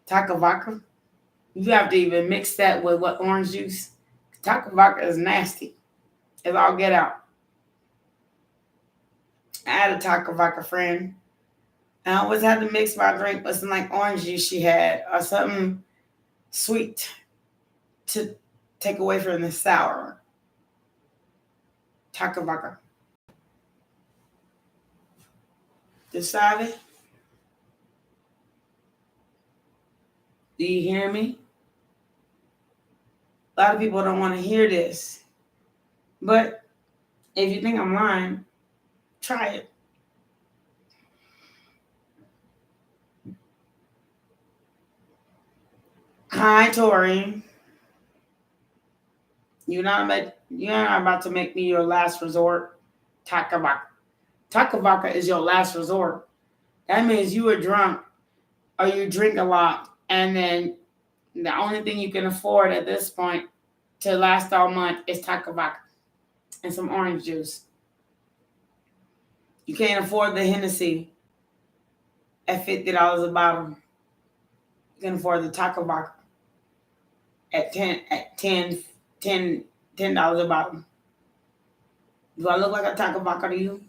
Taco vodka. You have to even mix that with what, orange juice. Taco vodka is nasty. It's all get out. I had a taco vodka friend. And I always had to mix my drink with some like orange juice she had or something sweet to take away from the sour. Taco vodka. Decided? Do you hear me? A lot of people don't want to hear this. But if you think I'm lying, try it. Hi, Tori. You're not about to make me your last resort. Taco vodka. Taco vodka is your last resort. That means you were drunk or you drink a lot, and then the only thing you can afford at this point to last all month is taco vodka and some orange juice. You can't afford the Hennessy at $50 a bottle. You can afford the taco vodka at $10 a bottle. Do I look like a taco vodka to you?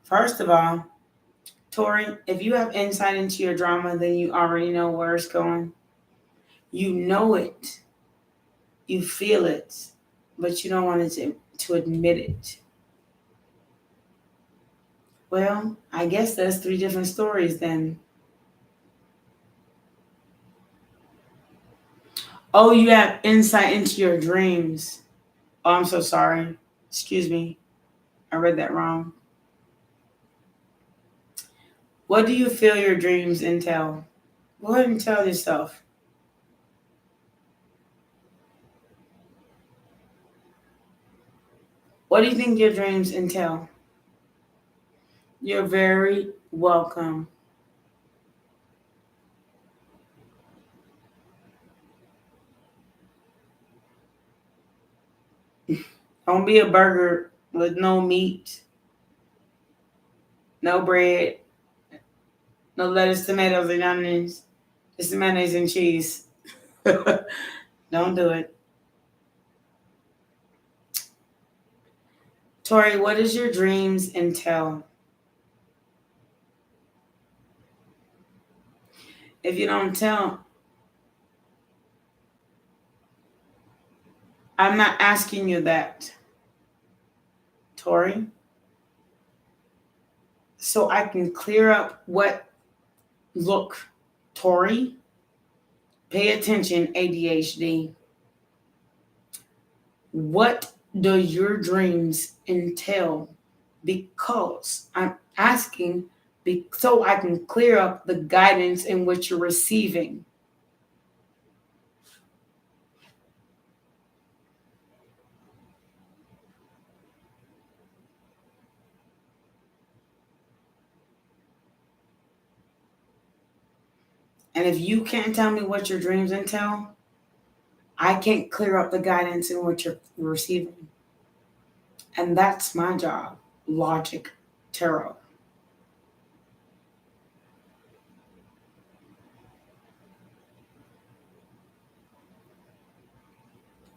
First of all, Tori, if you have insight into your drama, then you already know where it's going. You know it. You feel it, but you don't want to admit it. Well, I guess there's 3 different stories then. Oh, you have insight into your dreams. Oh, I'm so sorry. Excuse me. I read that wrong. What do you feel your dreams entail? Go ahead and tell yourself. What do you think your dreams entail? You're very welcome. Don't be a burger with no meat, no bread, no lettuce, tomatoes, and onions. Just mayonnaise and cheese. Don't do it. Tori, what does your dreams entail? If you don't tell, I'm not asking you that, Tori. So I can clear up what, look, Tori, pay attention, ADHD. What do your dreams entail? Because I'm asking so I can clear up the guidance in which you're receiving. And if you can't tell me what your dreams entail, I can't clear up the guidance in which you're receiving. And that's my job, logic, tarot.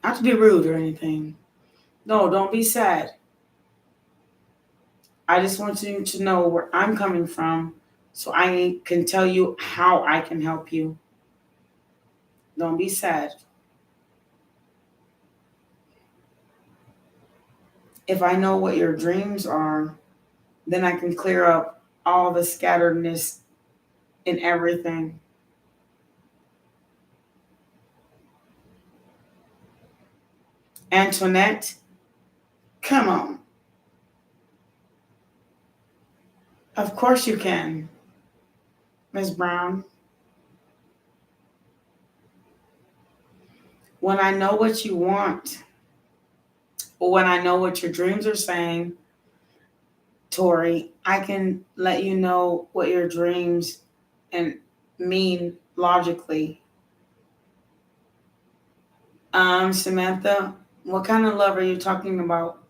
Not to be rude or anything. No, don't be sad. I just want you to know where I'm coming from so I can tell you how I can help you. Don't be sad. If I know what your dreams are, then I can clear up all the scatteredness in everything. Antoinette, come on. Of course you can, Miss Brown. When I know what you want, or when I know what your dreams are saying, Tori, I can let you know what your dreams and mean logically. Samantha, what kind of love are you talking about?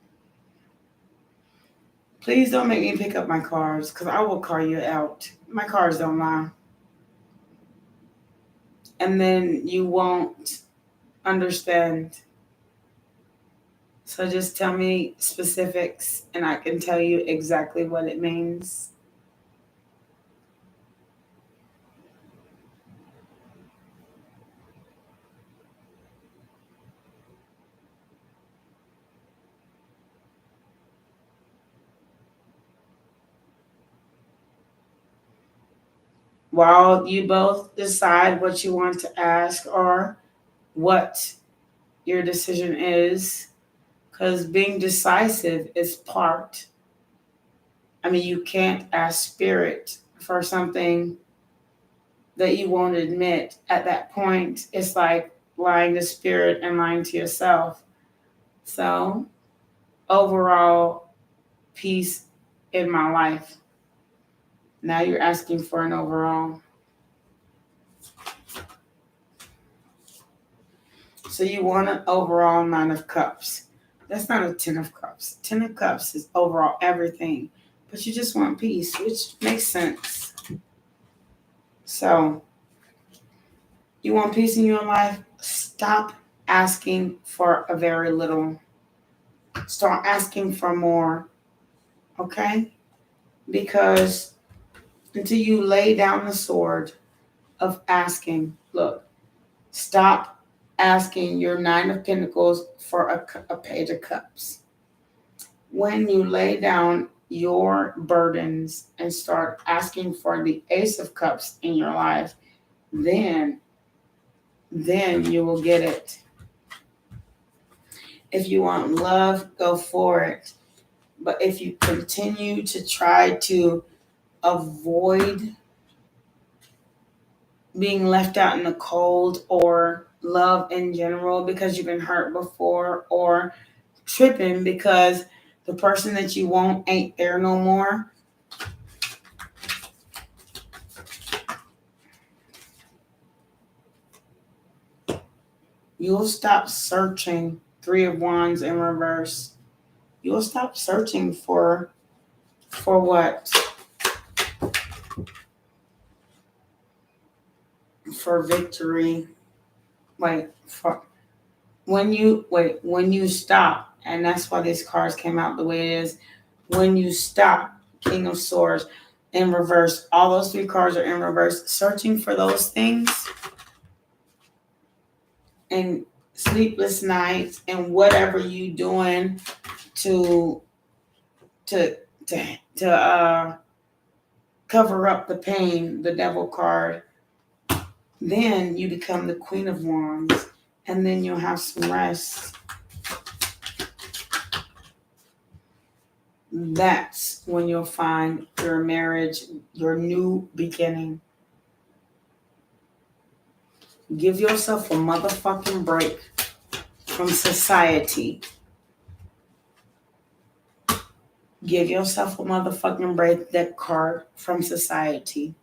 Please don't make me pick up my cards because I will call you out. My cards don't lie. And then you won't understand. So just tell me specifics and I can tell you exactly what it means. While you both decide what you want to ask or what your decision is, because being decisive is part. I mean, you can't ask spirit for something that you won't admit. At that point, it's like lying to spirit and lying to yourself. So, overall peace in my life. Now you're asking for an overall. So you want an overall 9 of Cups. That's not a 10 of Cups. 10 of Cups is overall everything. But you just want peace, which makes sense. So, you want peace in your life? Stop asking for a very little. Start asking for more. Okay? Because until you lay down the sword of asking, look, stop asking your 9 of Pentacles for a Page of Cups. When you lay down your burdens and start asking for the Ace of Cups in your life, then you will get it. If you want love, go for it. But if you continue to try to avoid being left out in the cold or love in general because you've been hurt before, or tripping because the person that you want ain't there no more, you'll stop searching. 3 of Wands in reverse. You'll stop searching for what? For victory. When you stop, and that's why these cards came out the way it is. When you stop, King of Swords in reverse. All those 3 cards are in reverse. Searching for those things and sleepless nights and whatever you doing to cover up the pain, the Devil card, then you become the Queen of Wands, and then you'll have some rest. That's when you'll find your marriage, your new beginning. Give yourself a motherfucking break from society. Give yourself a motherfucking break, that card, from society.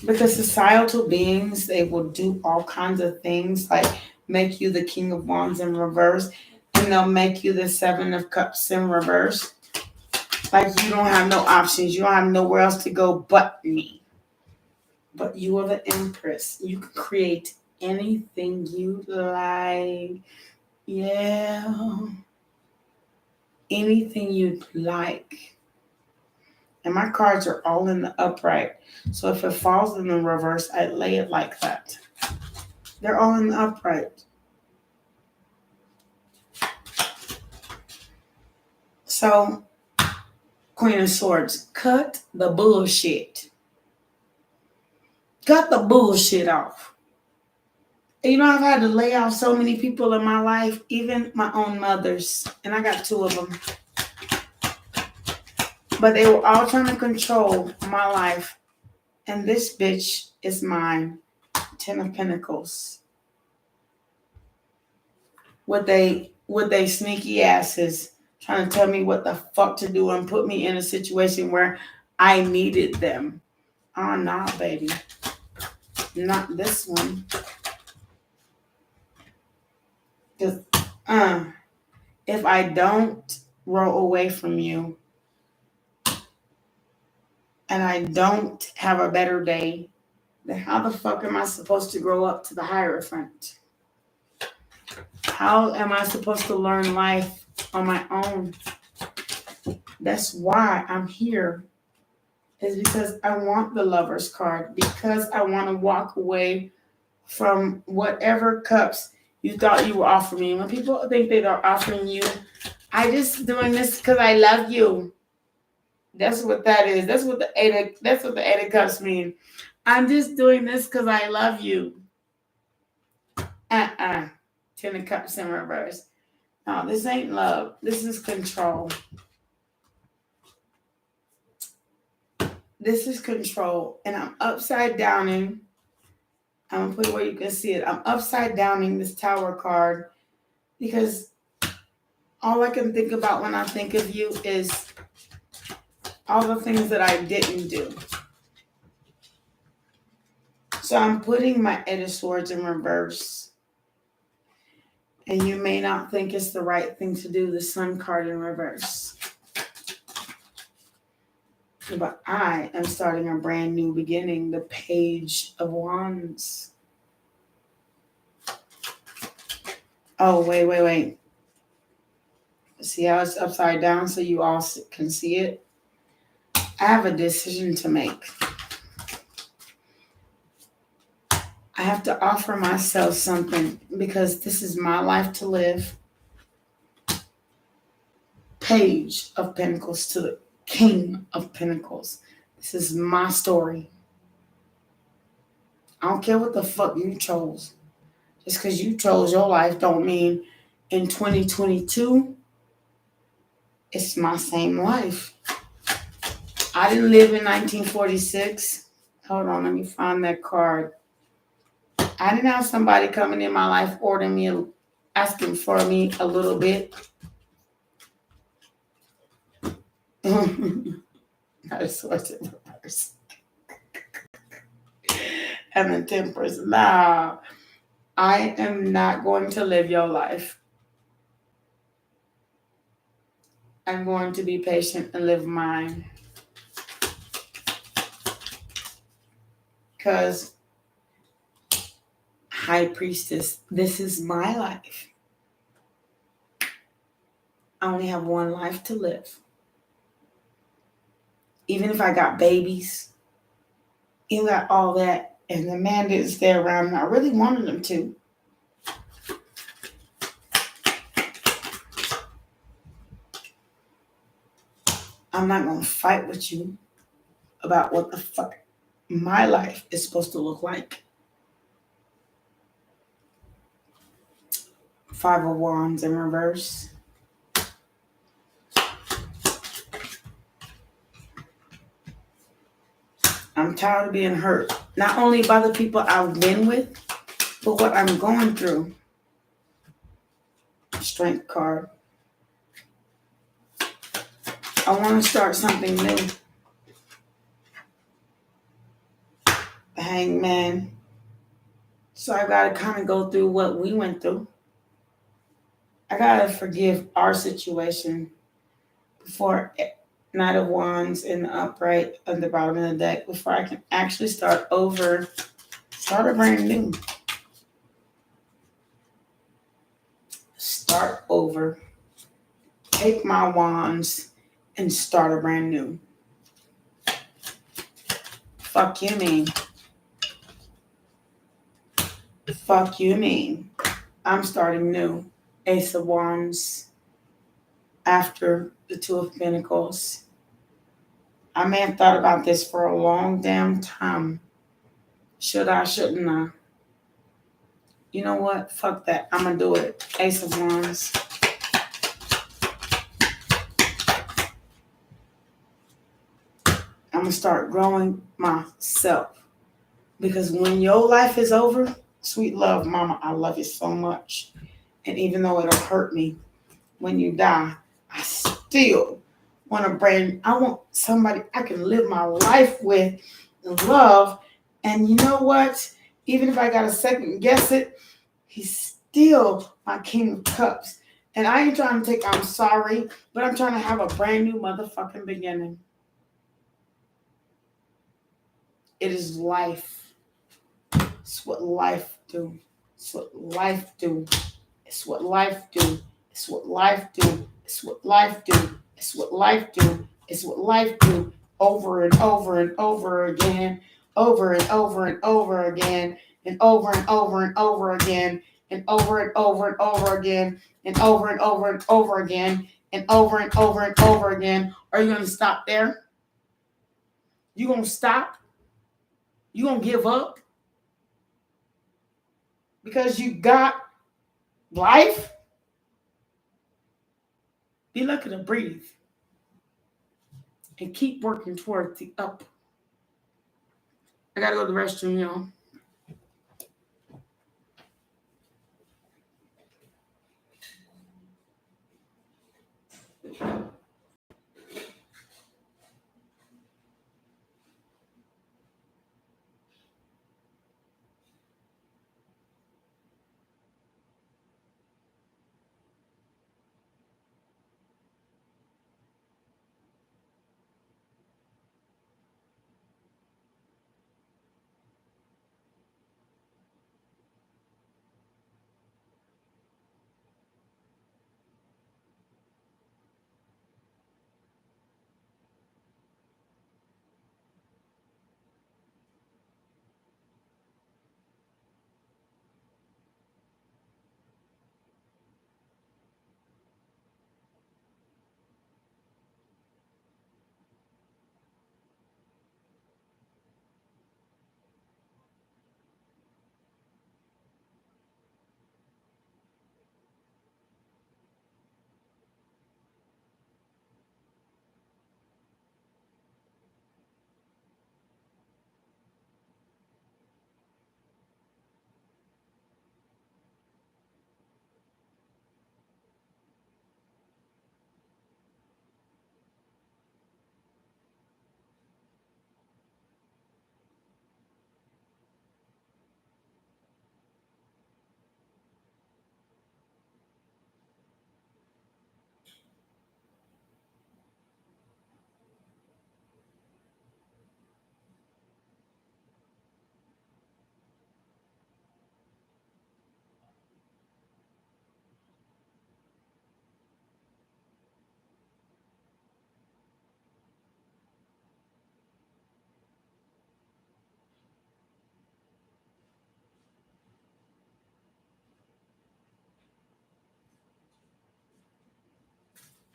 Because societal beings, they will do all kinds of things, like make you the King of Wands in reverse, and they'll make you the 7 of Cups in reverse. Like you don't have no options. You don't have nowhere else to go but me. But you are the Empress. You can create Anything you like. Yeah. Anything you'd like. And my cards are all in the upright. So if it falls in the reverse, I lay it like that. They're all in the upright. So, Queen of Swords, cut the bullshit. Cut the bullshit off. You know, I've had to lay off so many people in my life, even my own mothers. And I got 2 of them. But they were all trying to control my life. And this bitch is mine. 10 of Pentacles. With they sneaky asses trying to tell me what the fuck to do and put me in a situation where I needed them. Oh, nah, baby. Not this one. Because if I don't roll away from you and I don't have a better day, then how the fuck am I supposed to grow up to the Hierophant? How am I supposed to learn life on my own? That's why I'm here. Is because I want the Lover's card. Because I want to walk away from whatever cups you thought you were offering me. When people think they are offering you, I just doing this because I love you. That's what that is. That's what the Eight of Cups mean. I'm just doing this because I love you. 10 of Cups in reverse. No, this ain't love. This is control. This is control. And I'm upside downing. I'm going to put it where you can see it. I'm upside downing this Tower card because all I can think about when I think of you is all the things that I didn't do. So I'm putting my Eight of Swords in reverse. And you may not think it's the right thing to do, the Sun card in reverse. But I am starting a brand new beginning, the Page of Wands. Oh, wait. See how it's upside down so you all can see it? I have a decision to make. I have to offer myself something because this is my life to live. Page of Pentacles to the King of Pentacles. This is my story. I don't care what the fuck you chose. Just because you chose your life don't mean in 2022 it's my same life. I didn't live in 1946. Hold on, let me find that card. I didn't have somebody coming in my life ordering me, asking for me a little bit. I swear to the reverse. And the Temperance. Nah, I am not going to live your life. I'm going to be patient and live mine. Because High Priestess, this is my life. I only have one life to live. Even if I got babies, you got all that, and the man didn't stay around, and I really wanted him to. I'm not going to fight with you about what the fuck my life is supposed to look like. 5 of Wands in reverse. I'm tired of being hurt, not only by the people I've been with, but what I'm going through. Strength card. I want to start something new. The Hangman. So I got to kind of go through what we went through. I got to forgive our situation before Knight of Wands in the upright at the bottom of the deck before I can actually start over, start a brand new. start over, take my wands, and start a brand new. Fuck you mean? Fuck you mean? I'm starting new. Ace of Wands after the Two of Pentacles. I may have thought about this for a long damn time. Should I, shouldn't I? You know what? Fuck that. I'm going to do it. Ace of Wands. I'm going to start growing myself. Because when your life is over, sweet love, mama, I love you so much. And even though it'll hurt me when you die, I still want I want somebody I can live my life with and love. And you know what? Even if I got to second guess it, he's still my King of Cups. And I ain't trying to take I'm sorry, but I'm trying to have a brand new motherfucking beginning. It is life. It's what life do. It's what life do. It's what life do. It's what life do. It's what life do. It's what life do. It's what life do. Over and over and over again. Over and over and over again. And over and over and over again. And over and over and over again. And over and over and over again. And over and over and over again. Are you going to stop there? You going to stop? You going to give up? Because you got life? Be lucky to breathe. And keep working towards the up. I gotta go to the restroom, y'all.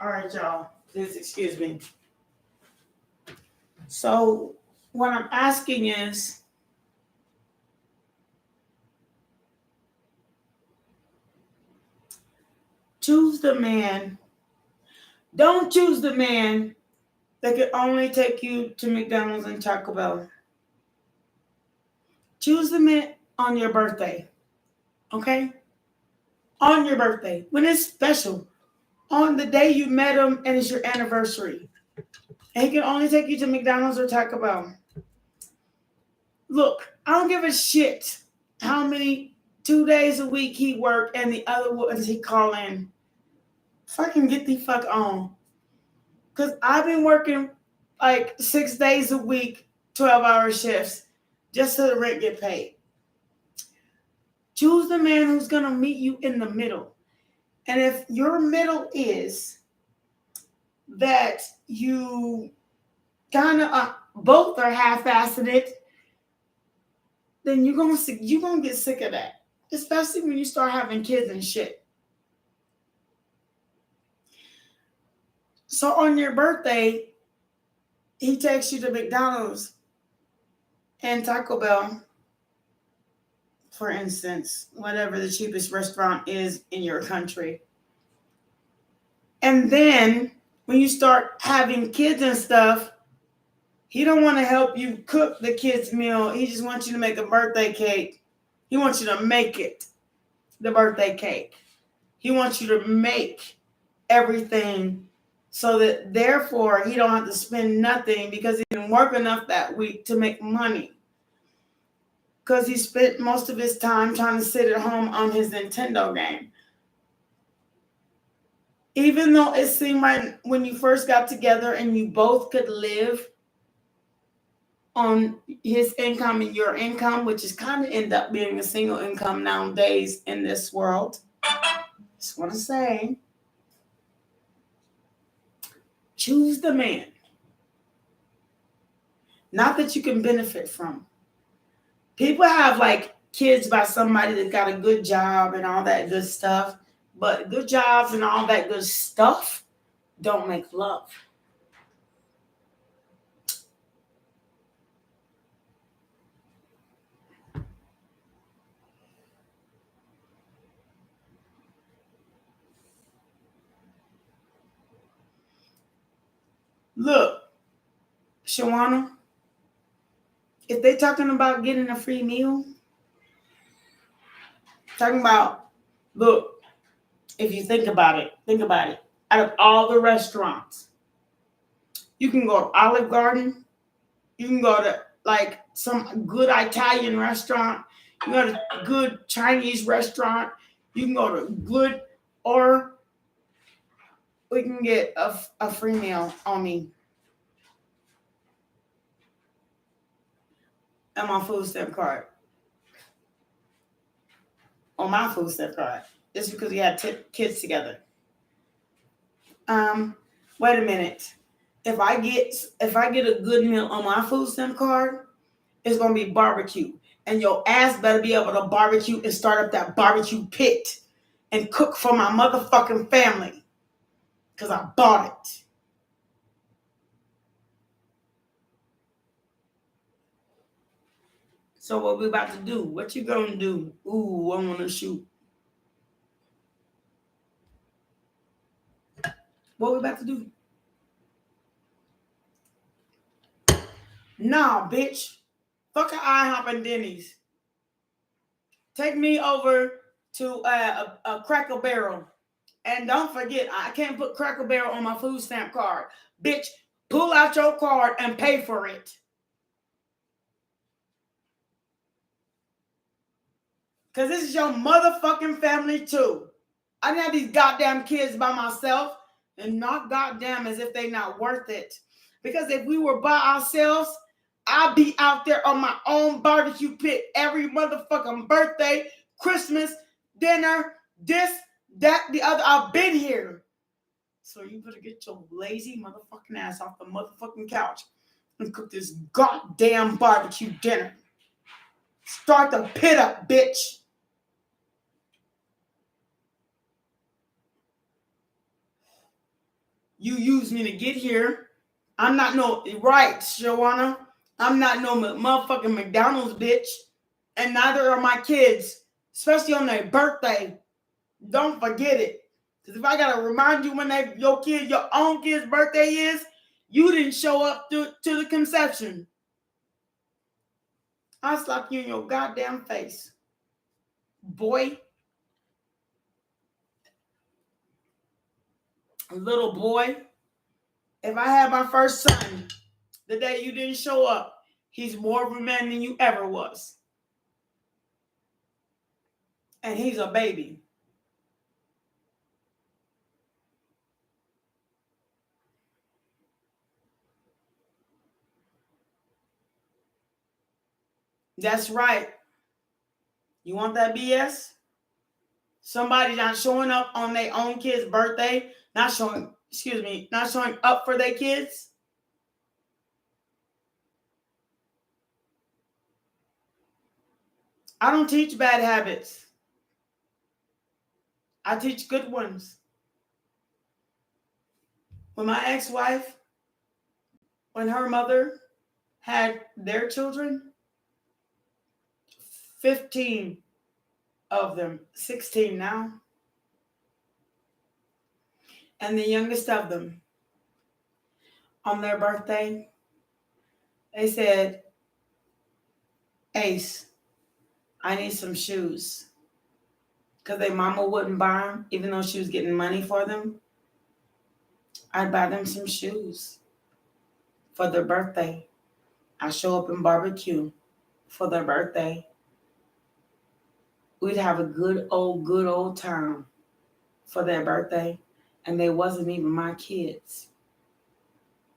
All right, y'all. Please excuse me. So, what I'm asking is, choose the man. Don't choose the man that can only take you to McDonald's and Taco Bell. Choose the man on your birthday. Okay? On your birthday. When it's special. On the day you met him and it's your anniversary. And he can only take you to McDonald's or Taco Bell. Look, I don't give a shit how many 2 days a week he work and the other ones he call in. Fucking get the fuck on. Because I've been working like 6 days a week, 12-hour shifts, just so the rent get paid. Choose the man who's going to meet you in the middle. And if your middle is that you kind of both are half-assed, then you're gonna get sick of that, especially when you start having kids and shit. So on your birthday, he takes you to McDonald's and Taco Bell, for instance, whatever the cheapest restaurant is in your country. And then when you start having kids and stuff, he don't want to help you cook the kids' meal. He just wants you to make a birthday cake. He wants you to make it, the birthday cake. He wants you to make everything so that therefore he don't have to spend nothing because he didn't work enough that week to make money. Because he spent most of his time trying to sit at home on his Nintendo game. Even though it seemed like when you first got together and you both could live on his income and your income, which is kind of end up being a single income nowadays in this world. Just want to say, choose the man. Not that you can benefit from. People have like kids by somebody that got a good job and all that good stuff, but good jobs and all that good stuff don't make love. Look, Shawana, if they talking about getting a free meal, talking about, look, if you think about it, out of all the restaurants, you can go to Olive Garden, you can go to like some good Italian restaurant, you can go to good Chinese restaurant, you can go to good, or we can get a free meal on me and my food stamp card. On my food stamp card. Just because we had kids together. Wait a minute. If I get a good meal on my food stamp card, it's gonna be barbecue. And your ass better be able to barbecue and start up that barbecue pit and cook for my motherfucking family. Because I bought it. So what we about to do? What you gonna do? Ooh, I wanna shoot. What we about to do? Nah, bitch. Fuck an IHOP and Denny's. Take me over to a Cracker Barrel. And don't forget, I can't put Cracker Barrel on my food stamp card. Bitch, pull out your card and pay for it. Because this is your motherfucking family too. I didn't have these goddamn kids by myself. And not goddamn as if they not worth it. Because if we were by ourselves, I'd be out there on my own barbecue pit every motherfucking birthday, Christmas, dinner, this, that, the other. I've been here. So you better get your lazy motherfucking ass off the motherfucking couch and cook this goddamn barbecue dinner. Start the pit up, bitch. You used me to get here. I'm not no, right, Shawana. I'm not no motherfucking McDonald's bitch. And neither are my kids. Especially on their birthday. Don't forget it. Because if I gotta remind you when your own kid's birthday is, you didn't show up to the conception. I'll slap you in your goddamn face. Boy. Little boy. If I had my first son, the day you didn't show up, he's more of a man than you ever was. And he's a baby. That's right. You want that BS? Somebody not showing up on their own kid's birthday, not showing up for their kids. I don't teach bad habits. I teach good ones. When my ex-wife, when her mother had their children, 15 of them, 16 now, and the youngest of them, on their birthday, they said, Ace, I need some shoes. Because their mama wouldn't buy them, even though she was getting money for them. I'd buy them some shoes for their birthday. I show up and barbecue for their birthday. We'd have a good old time for their birthday. And they wasn't even my kids.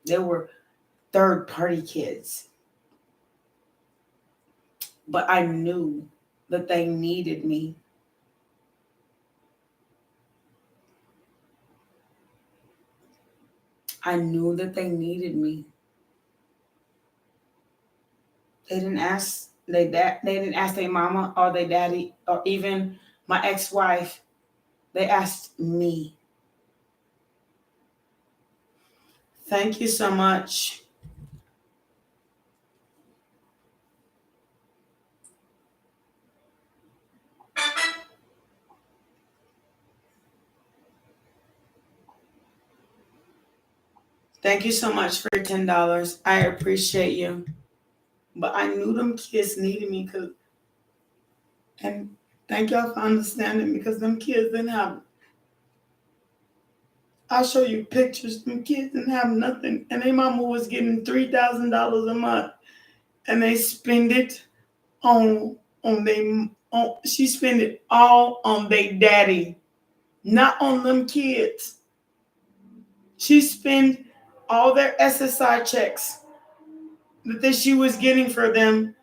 They were third-party kids. But I knew that they needed me. I knew that they needed me. They didn't ask they didn't ask their mama or their daddy or even my ex-wife. They asked me. Thank you so much. Thank you so much for your $10. I appreciate you. But I knew them kids needed me and thank y'all for understanding because them kids didn't have. I'll show you pictures. Them kids didn't have nothing. And their mama was getting $3,000 a month. And they spend it she spent it all on their daddy, not on them kids. She spent all their SSI checks that she was getting for them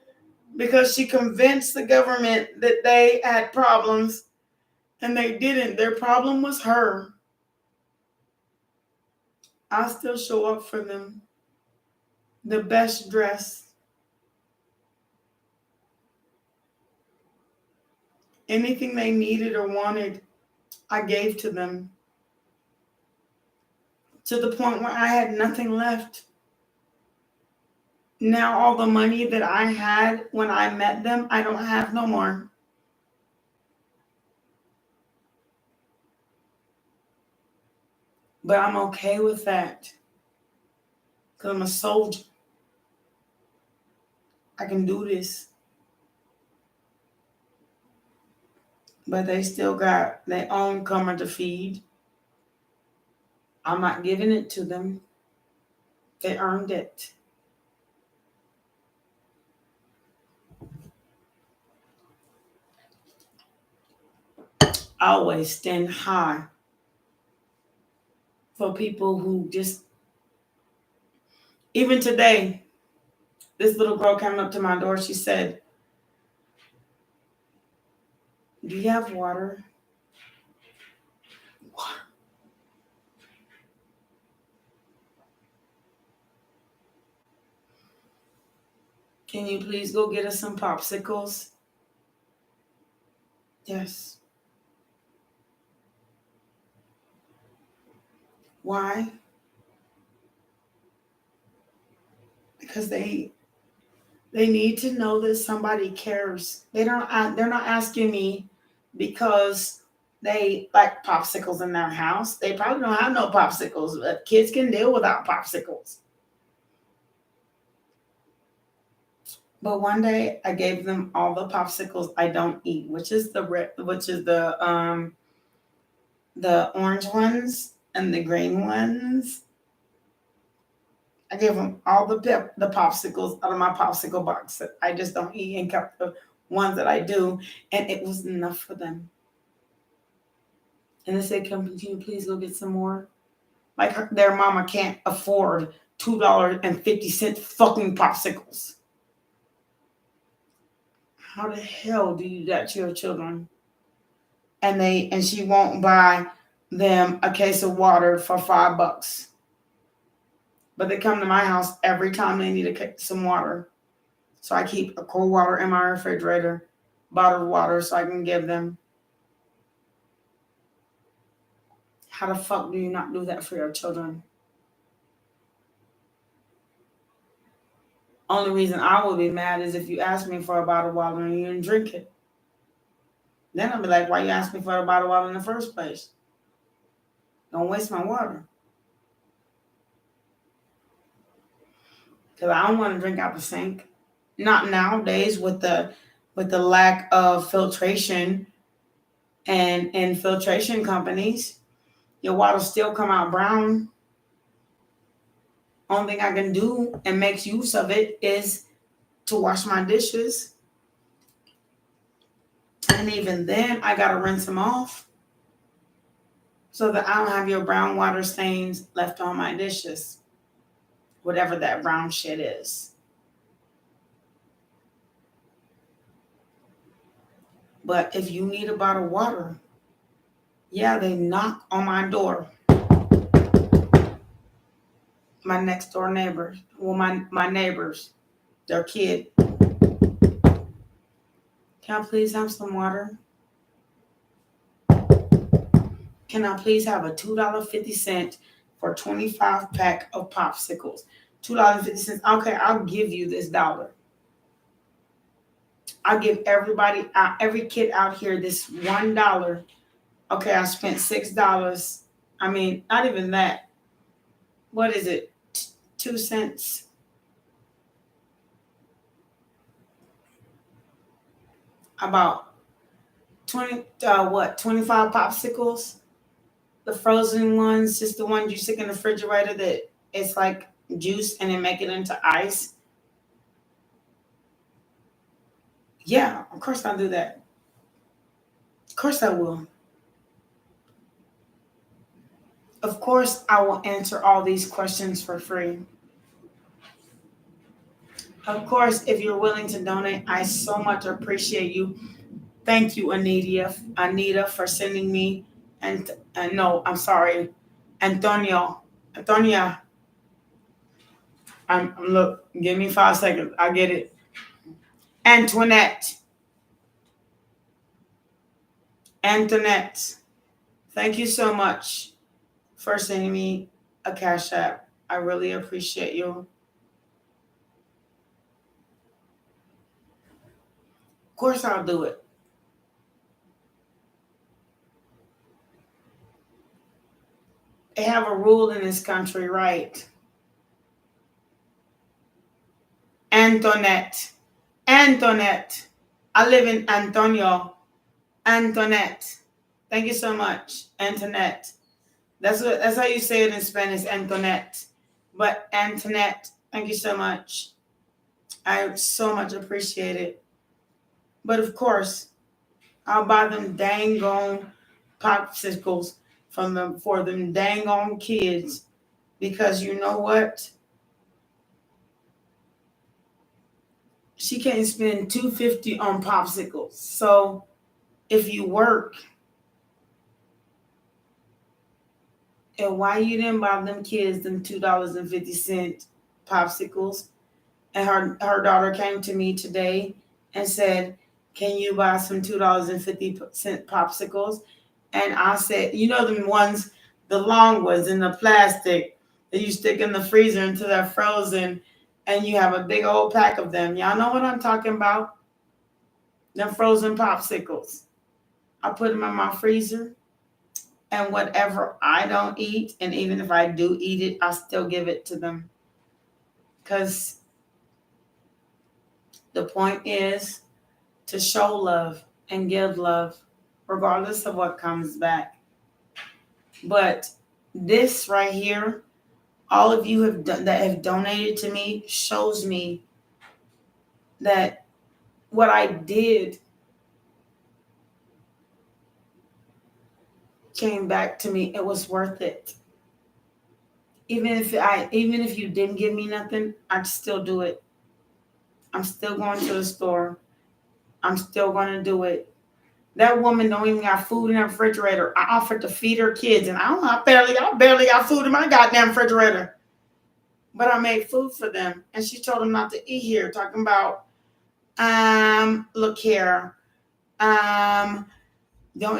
because she convinced the government that they had problems and they didn't. Their problem was her. I still show up for them. The best dress. Anything they needed or wanted, I gave to them. To the point where I had nothing left. Now all the money that I had when I met them, I don't have no more. But I'm okay with that. Because I'm a soldier. I can do this. But they still got their own cummer to feed. I'm not giving it to them. They earned it. I always stand high for people who just, even today, this little girl came up to my door. She said, do you have water? Water. Can you please go get us some popsicles? Yes. Why? Because they need to know that somebody cares. They're not asking me because they like popsicles in their house. They probably don't have no popsicles, but kids can deal without popsicles. But one day I gave them all the popsicles I don't eat, which is the orange ones and the green ones. I gave them all the popsicles out of my popsicle box that I just don't eat and kept the ones that I do, and it was enough for them. And they said, can you please go get some more? Like their mama can't afford $2.50 fucking popsicles. How the hell do you do that to your children? and she won't buy them a case of water for $5. But they come to my house every time they need some water. So I keep a cold water in my refrigerator, bottled water, so I can give them. How the fuck do you not do that for your children? Only reason I would be mad is if you ask me for a bottle of water and you didn't drink it. Then I'll be like, why you ask me for a bottle of water in the first place? Don't waste my water. Because I don't want to drink out the sink. Not nowadays with the lack of filtration and filtration companies. Your water still come out brown. Only thing I can do and make use of it is to wash my dishes. And even then, I got to rinse them off so that I don't have your brown water stains left on my dishes. Whatever that brown shit is. But if you need a bottle of water, yeah, they knock on my door. My next door neighbors, well, my neighbors, their kid. Can I please have some water? Can I please have a $2.50 for 25 pack of popsicles? $2.50. Okay, I'll give you this dollar. I'll give every kid out here this $1. Okay, I spent $6. I mean, not even that. What is it? 2 cents? About 25 popsicles? The frozen ones, just the ones you stick in the refrigerator that it's like juice and then make it into ice. Yeah, of course I'll do that. Of course I will. Of course I will answer all these questions for free. Of course, if you're willing to donate, I so much appreciate you. Thank you, Anita, for sending me. And no, I'm sorry, Antonia. Look. Give me 5 seconds. I get it. Antoinette. Thank you so much for sending me a Cash App. I really appreciate you. Of course I'll do it. They have a rule in this country, right? Antoinette. I live in Antonio. Antoinette. Thank you so much, Antoinette. That's how you say it in Spanish, Antoinette. But Antoinette, thank you so much. I so much appreciate it. But of course, I'll buy them dang on popsicles for them dang on kids, because you know what? She can't spend $2.50 on popsicles. So if you work, and why you didn't buy them kids them $2.50 popsicles? And her daughter came to me today and said, can you buy some $2.50 popsicles? And I said, you know the ones, the long ones in the plastic that you stick in the freezer until they're frozen, and you have a big old pack of them. Y'all know what I'm talking about? Them frozen popsicles. I put them in my freezer, and whatever I don't eat, and even if I do eat it, I still give it to them. Because the point is to show love and give love, regardless of what comes back. But this right here, all of you that have donated to me shows me that what I did came back to me. It was worth it. Even if you didn't give me nothing, I'd still do it. I'm still going to the store. I'm still going to do it. That woman don't even got food in her refrigerator. I offered to feed her kids, and I barely got food in my goddamn refrigerator. But I made food for them, and she told them not to eat here. Talking about, look here, don't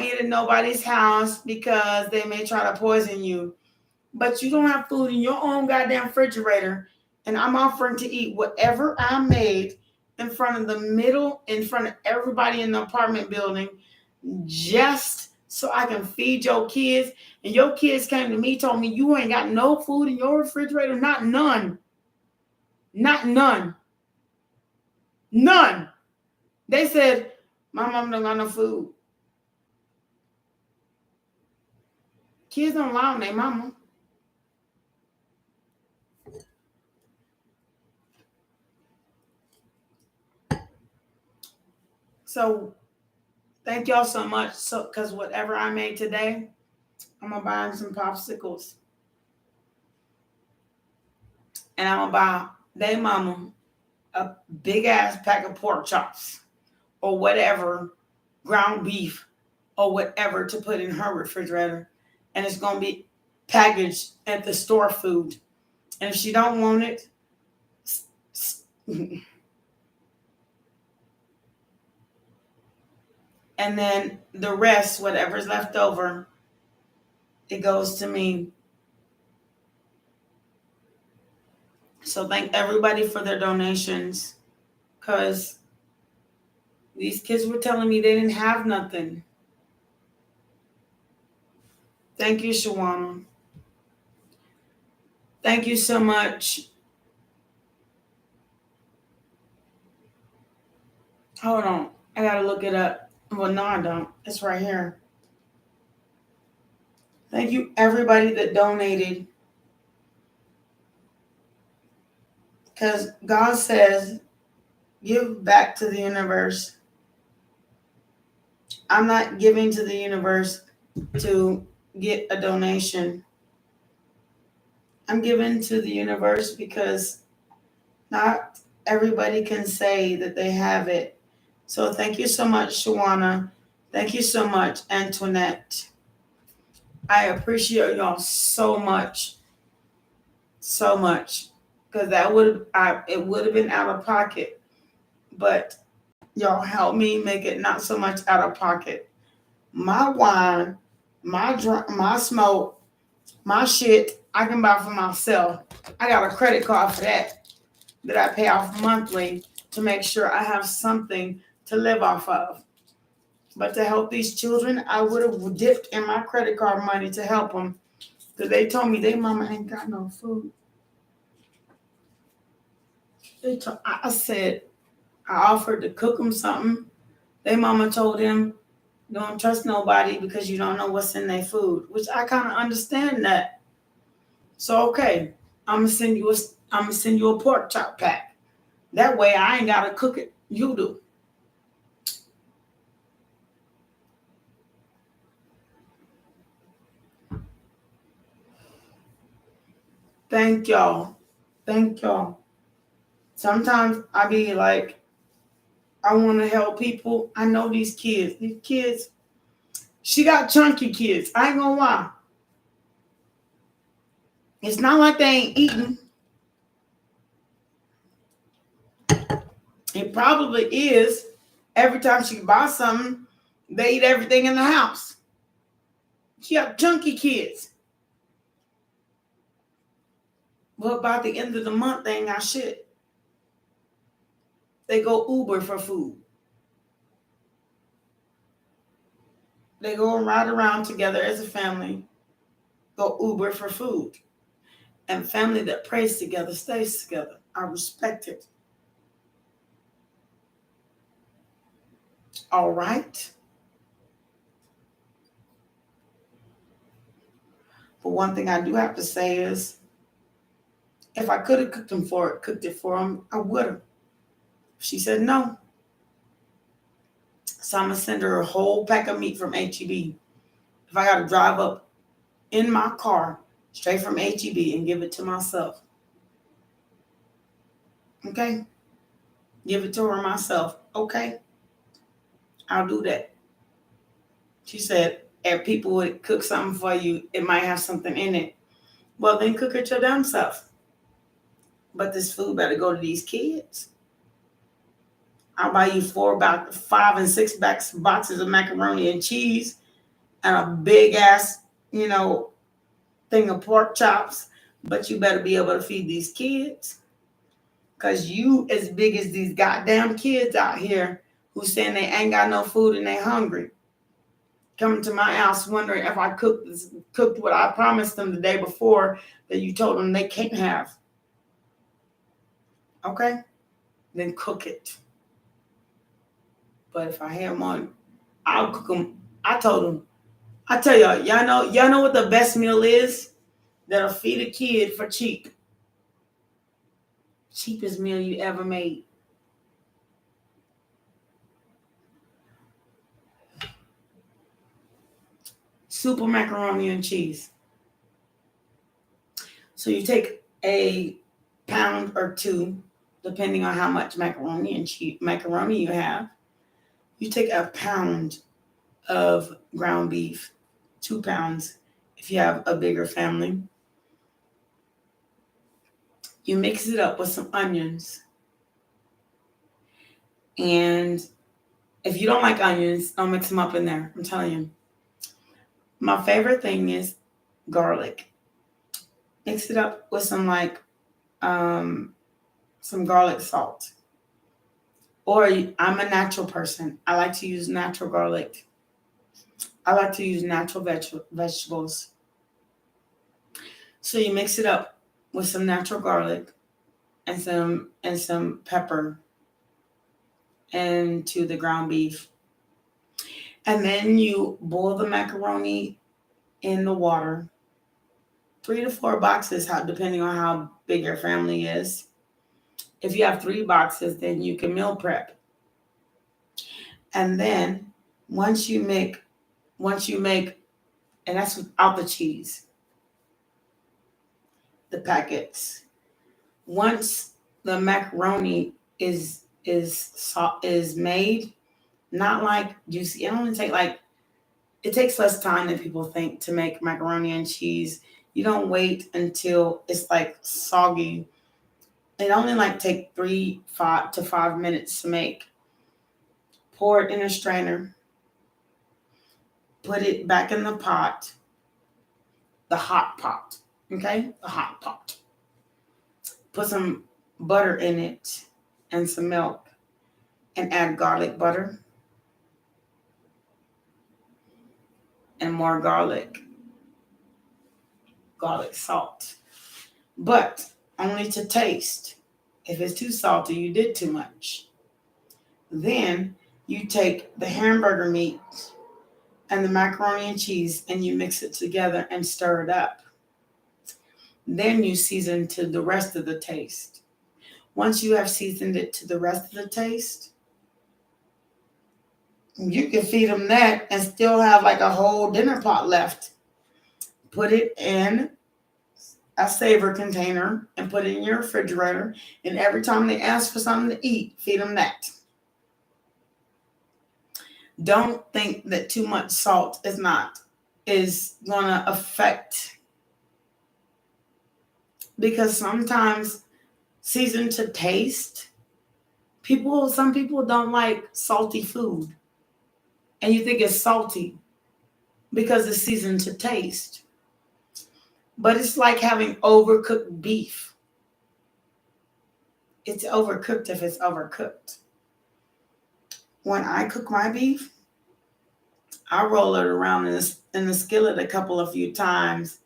eat in nobody's house because they may try to poison you. But you don't have food in your own goddamn refrigerator, and I'm offering to eat whatever I made in front of everybody in the apartment building, just so I can feed your kids. And your kids came to me, told me you ain't got no food in your refrigerator. Not none. Not none. None. They said, my mom don't got no food. Kids don't lie on their mama. So thank y'all so much. So, because whatever I made today, I'm gonna buy them some popsicles, and I'm gonna buy their mama a big ass pack of pork chops or whatever, ground beef or whatever to put in her refrigerator, and it's gonna be packaged at the store food. And if she don't want it, and then the rest, whatever's left over, it goes to me. So thank everybody for their donations, because these kids were telling me they didn't have nothing. Thank you, Shawana. Thank you so much. Hold on. I gotta look it up. Well, no, I don't. It's right here. Thank you, everybody that donated. Because God says, give back to the universe. I'm not giving to the universe to get a donation. I'm giving to the universe because not everybody can say that they have it. So thank you so much, Shawana. Thank you so much, Antoinette. I appreciate y'all so much. So much. Because it would have been out of pocket. But y'all help me make it not so much out of pocket. My wine, my smoke, my shit, I can buy for myself. I got a credit card for that I pay off monthly to make sure I have something to live off of. But to help these children, I would have dipped in my credit card money to help them. Because they told me their mama ain't got no food. I said, I offered to cook them something. Their mama told them, don't trust nobody because you don't know what's in their food, which I kind of understand that. So, okay, I'm gonna send you a pork chop pack. That way I ain't gotta cook it. You do. Thank y'all. Thank y'all. Sometimes I be like, I want to help people. I know these kids. These kids, she got chunky kids. I ain't gonna lie. It's not like they ain't eating. It probably is. Every time she buys something, they eat everything in the house. She got chunky kids. But by the end of the month, they ain't got shit. They go Uber for food. They go and ride around together as a family, go Uber for food. And family that prays together stays together. I respect it. All right. But one thing I do have to say is, if I could have cooked it for them, I would have. She said no. So I'm going to send her a whole pack of meat from HEB. If I got to drive up in my car straight from HEB and give it to myself. Okay? Give it to her myself. Okay? I'll do that. She said, if people would cook something for you, it might have something in it. Well, then cook it your damn self. But this food better go to these kids. I'll buy you 5 and 6 boxes of macaroni and cheese and a big ass, thing of pork chops. But you better be able to feed these kids. Because you as big as these goddamn kids out here who saying they ain't got no food and they hungry. Coming to my house wondering if I cooked what I promised them the day before that you told them they can't have. Okay? Then cook it. But if I have them on, I'll cook them. I tell y'all know what the best meal is? That'll feed a kid for cheap. Cheapest meal you ever made. Super macaroni and cheese. So you take a pound or two, depending on how much macaroni you have. You take a pound of ground beef, 2 pounds if you have a bigger family. You mix it up with some onions. And if you don't like onions, don't mix them up in there. I'm telling you. My favorite thing is garlic. Mix it up with some garlic salt. Or I'm a natural person. I like to use natural garlic. I like to use natural vegetables. So you mix it up with some natural garlic and some pepper into the ground beef. And then you boil the macaroni in the water. 3 to 4 boxes, depending on how big your family is. If you have 3 boxes, then you can meal prep. And then once you make, and that's without the cheese, the packets. Once the macaroni is made, not like juicy. It takes less time than people think to make macaroni and cheese. You don't wait until it's like soggy. It only take 5 to 5 minutes to make. Pour it in a strainer. Put it back in the pot. The hot pot. Okay? The hot pot. Put some butter in it and some milk. And add garlic butter. And more garlic salt. But only to taste. If it's too salty, you did too much. Then you take the hamburger meat and the macaroni and cheese and you mix it together and stir it up. Then you season to the rest of the taste. Once you have seasoned it to the rest of the taste, you can feed them that and still have a whole dinner pot left. Put it in a saver container and put it in your refrigerator. And every time they ask for something to eat, feed them that. Don't think that too much salt is going to affect. Because sometimes season to taste, some people don't like salty food. And you think it's salty because it's seasoned to taste. But it's like having overcooked beef. It's overcooked if it's overcooked. When I cook my beef, I roll it around in the skillet a few times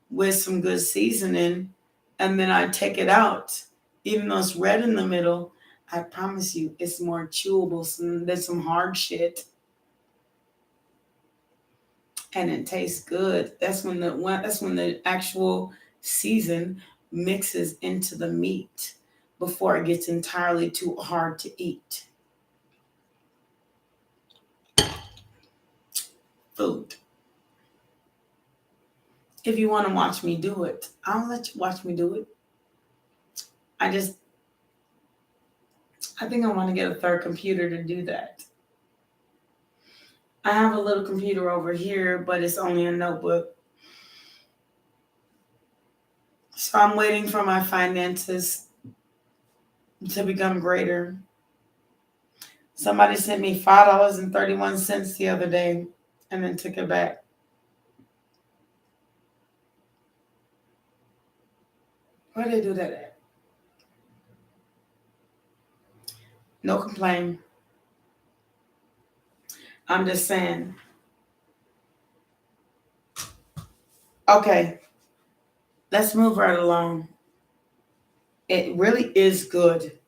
with some good seasoning, and then I take it out. Even though it's red in the middle, I promise you it's more chewable than some hard shit. And it tastes good. That's when the actual season mixes into the meat before it gets entirely too hard to eat. Food. If you want to watch me do it, I'll let you watch me do it. I think I want to get a third computer to do that. I have a little computer over here, but it's only a notebook. So I'm waiting for my finances to become greater. Somebody sent me $5.31 the other day and then took it back. Where did they do that at? No complaint. I'm just saying. Okay, let's move right along. It really is good.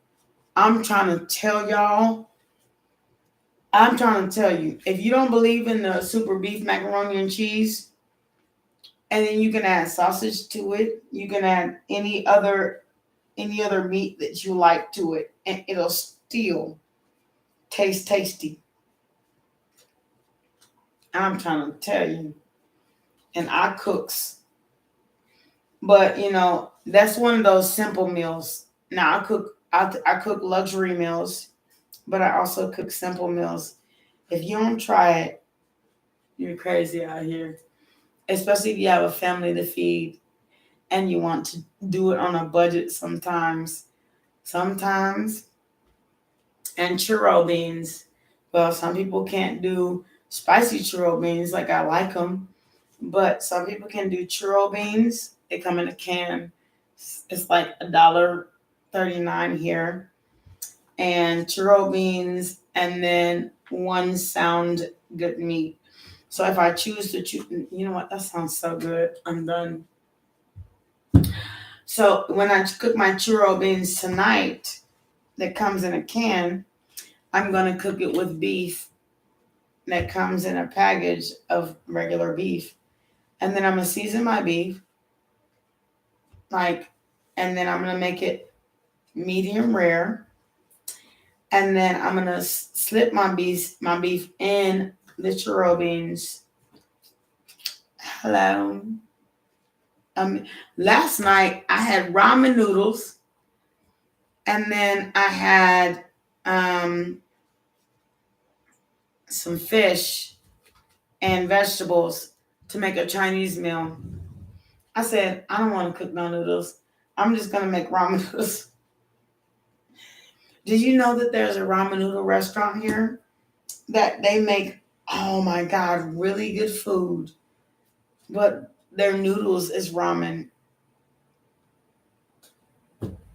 I'm trying to tell y'all. I'm trying to tell you. If you don't believe in the super beef macaroni and cheese, and then you can add sausage to it. You can add any other meat that you like to it, and it'll still taste tasty. I'm trying to tell you. And I cooks. But that's one of those simple meals. Now I cook luxury meals, but I also cook simple meals. If you don't try it, you're crazy out here. Especially if you have a family to feed and you want to do it on a budget sometimes. Sometimes. And churro beans. Well, some people can't do spicy churro beans like I like them, but some people can do churro beans. They come in a can. It's like $1.39 here. And churro beans, and then one sound good meat. So if I choose to choose, you know what? That sounds so good. I'm done. So when I cook my churro beans tonight, that comes in a can, I'm going to cook it with beef that comes in a package of regular beef. And then I'm going to season my beef, and then I'm going to make it medium rare. And then I'm going to slip my beef in the churro beans. Hello. Last night I had ramen noodles, and then I had some fish and vegetables to make a Chinese meal. I said, I don't want to cook no noodles. I'm just going to make ramen noodles. Did you know that there's a ramen noodle restaurant here that they make, oh my God, really good food, but their noodles is ramen.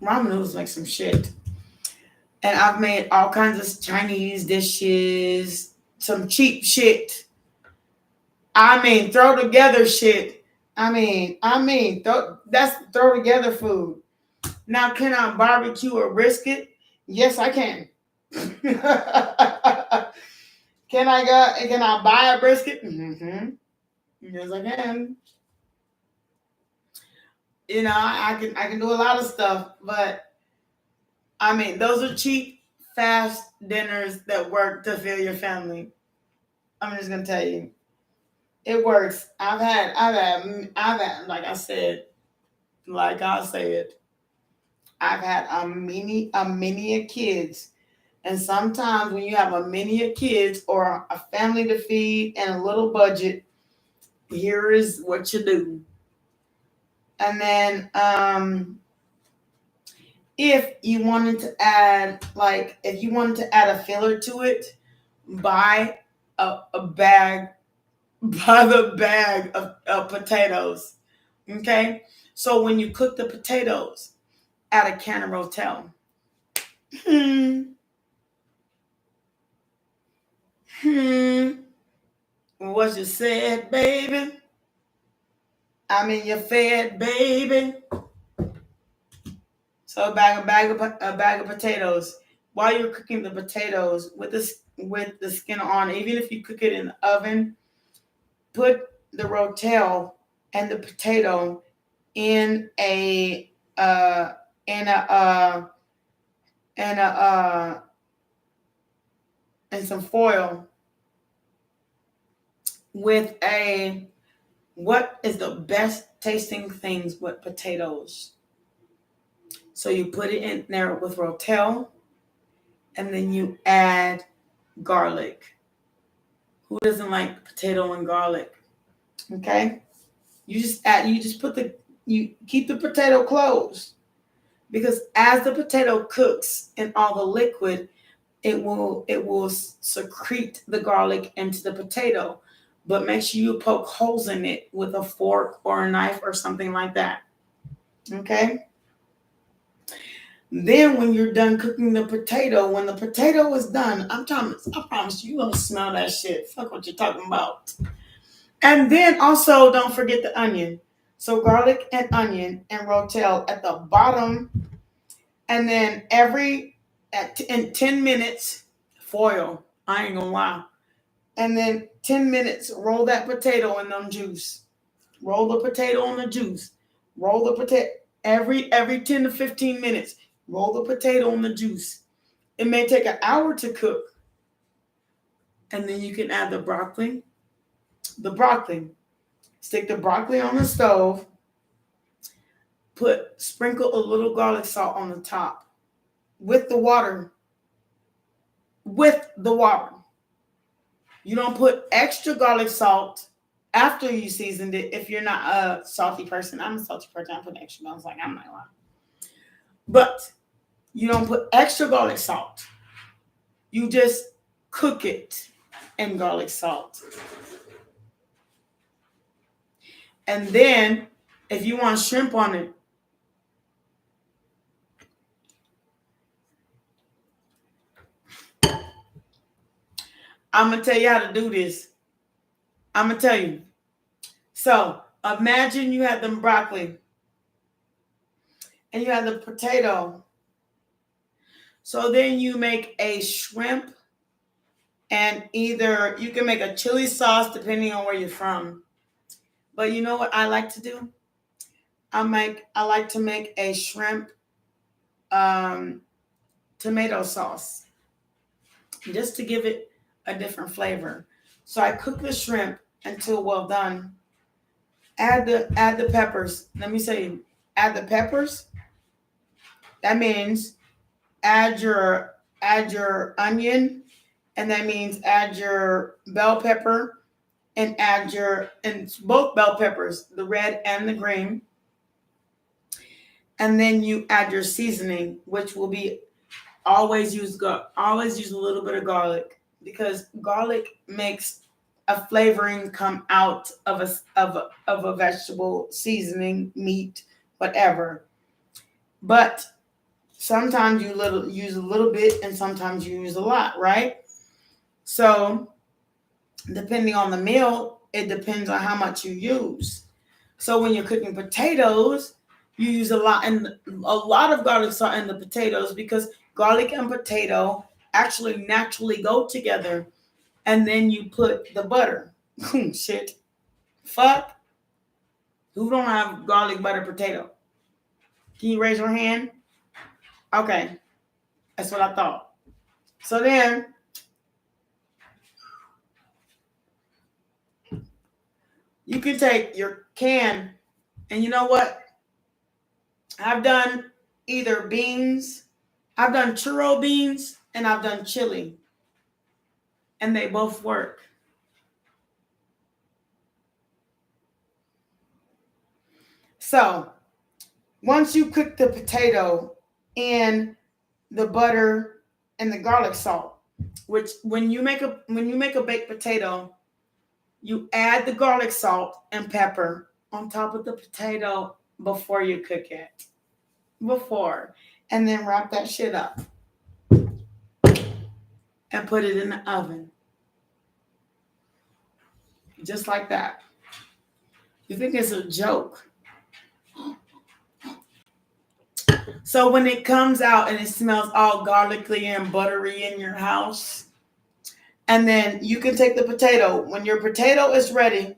Ramen noodles make some shit. And I've made all kinds of Chinese dishes, some cheap shit. I mean, throw together shit. That's throw together food. Now, can I barbecue or brisket? Yes, I can. Can I buy a brisket? Mm-hmm. Yes, I can. I can do a lot of stuff, but I mean, those are cheap, fast dinners that work to fill your family. I'm just gonna tell you, it works. Like I said, I've had a many of kids, and sometimes when you have a many of kids or a family to feed and a little budget, here is what you do. And then, if you wanted to add a filler to it, buy a bag, buy the bag of potatoes. Okay, so when you cook the potatoes, add a can of Rotel. What you said, baby? I mean, you fed, baby. So a bag of potatoes. While you're cooking the potatoes with the skin on, even if you cook it in the oven, put the Rotel and the potato in a uh in a in a in some foil with what is the best tasting things with potatoes. So you put it in there with Rotel, and then you add garlic. Who doesn't like potato and garlic? Okay. You keep the potato closed, because as the potato cooks in all the liquid, it will secrete the garlic into the potato. But make sure you poke holes in it with a fork or a knife or something like that. Okay? Then when you're done cooking the potato, when the potato is done, I promise you're going to smell that shit. Fuck what you're talking about. And then also don't forget the onion. So garlic and onion and rotel at the bottom. And then in 10 minutes, foil. I ain't gonna lie. And then 10 minutes, roll that potato in them juice. Roll the potato in the juice. Roll the potato every 10 to 15 minutes. Roll the potato in the juice. It may take an hour to cook. And then you can add the broccoli. Stick the broccoli on the stove. Sprinkle a little garlic salt on the top with the water. You don't put extra garlic salt after you seasoned it if you're not a salty person. I'm a salty person. I put extra. I was like, I'm not lying. But you don't put extra garlic salt. You just cook it in garlic salt. And then if you want shrimp on it, I'm going to tell you how to do this. I'm going to tell you. So imagine you had them broccoli and you have the potato. So then you make a shrimp, and either you can make a chili sauce depending on where you're from. But you know what I like to do? I like to make a shrimp tomato sauce just to give it a different flavor. So I cook the shrimp until well done. Add the peppers. Let me say, add the peppers. That means add your onion, and that means add your bell pepper, and both bell peppers, the red and the green. And then you add your seasoning, which will be always use a little bit of garlic, because garlic makes a flavoring come out of a vegetable seasoning, meat, whatever. But sometimes you use a little bit and sometimes you use a lot, right? So depending on the meal, it depends on how much you use. So when you're cooking potatoes, you use a lot of garlic salt in the potatoes, because garlic and potato actually naturally go together. And then you put the butter. Shit. Fuck. Who don't have garlic butter potato? Can you raise your hand? Okay. That's what I thought. So then you can take your can, and you know what? I've done either beans, I've done churro beans, and I've done chili. And they both work. So once you cook the potato in the butter and the garlic salt, which when you make a baked potato, you add the garlic salt and pepper on top of the potato before you cook it. And then wrap that shit up and put it in the oven. Just like that. You think it's a joke. So when it comes out and it smells all garlicky and buttery in your house, and then you can take the potato. When your potato is ready,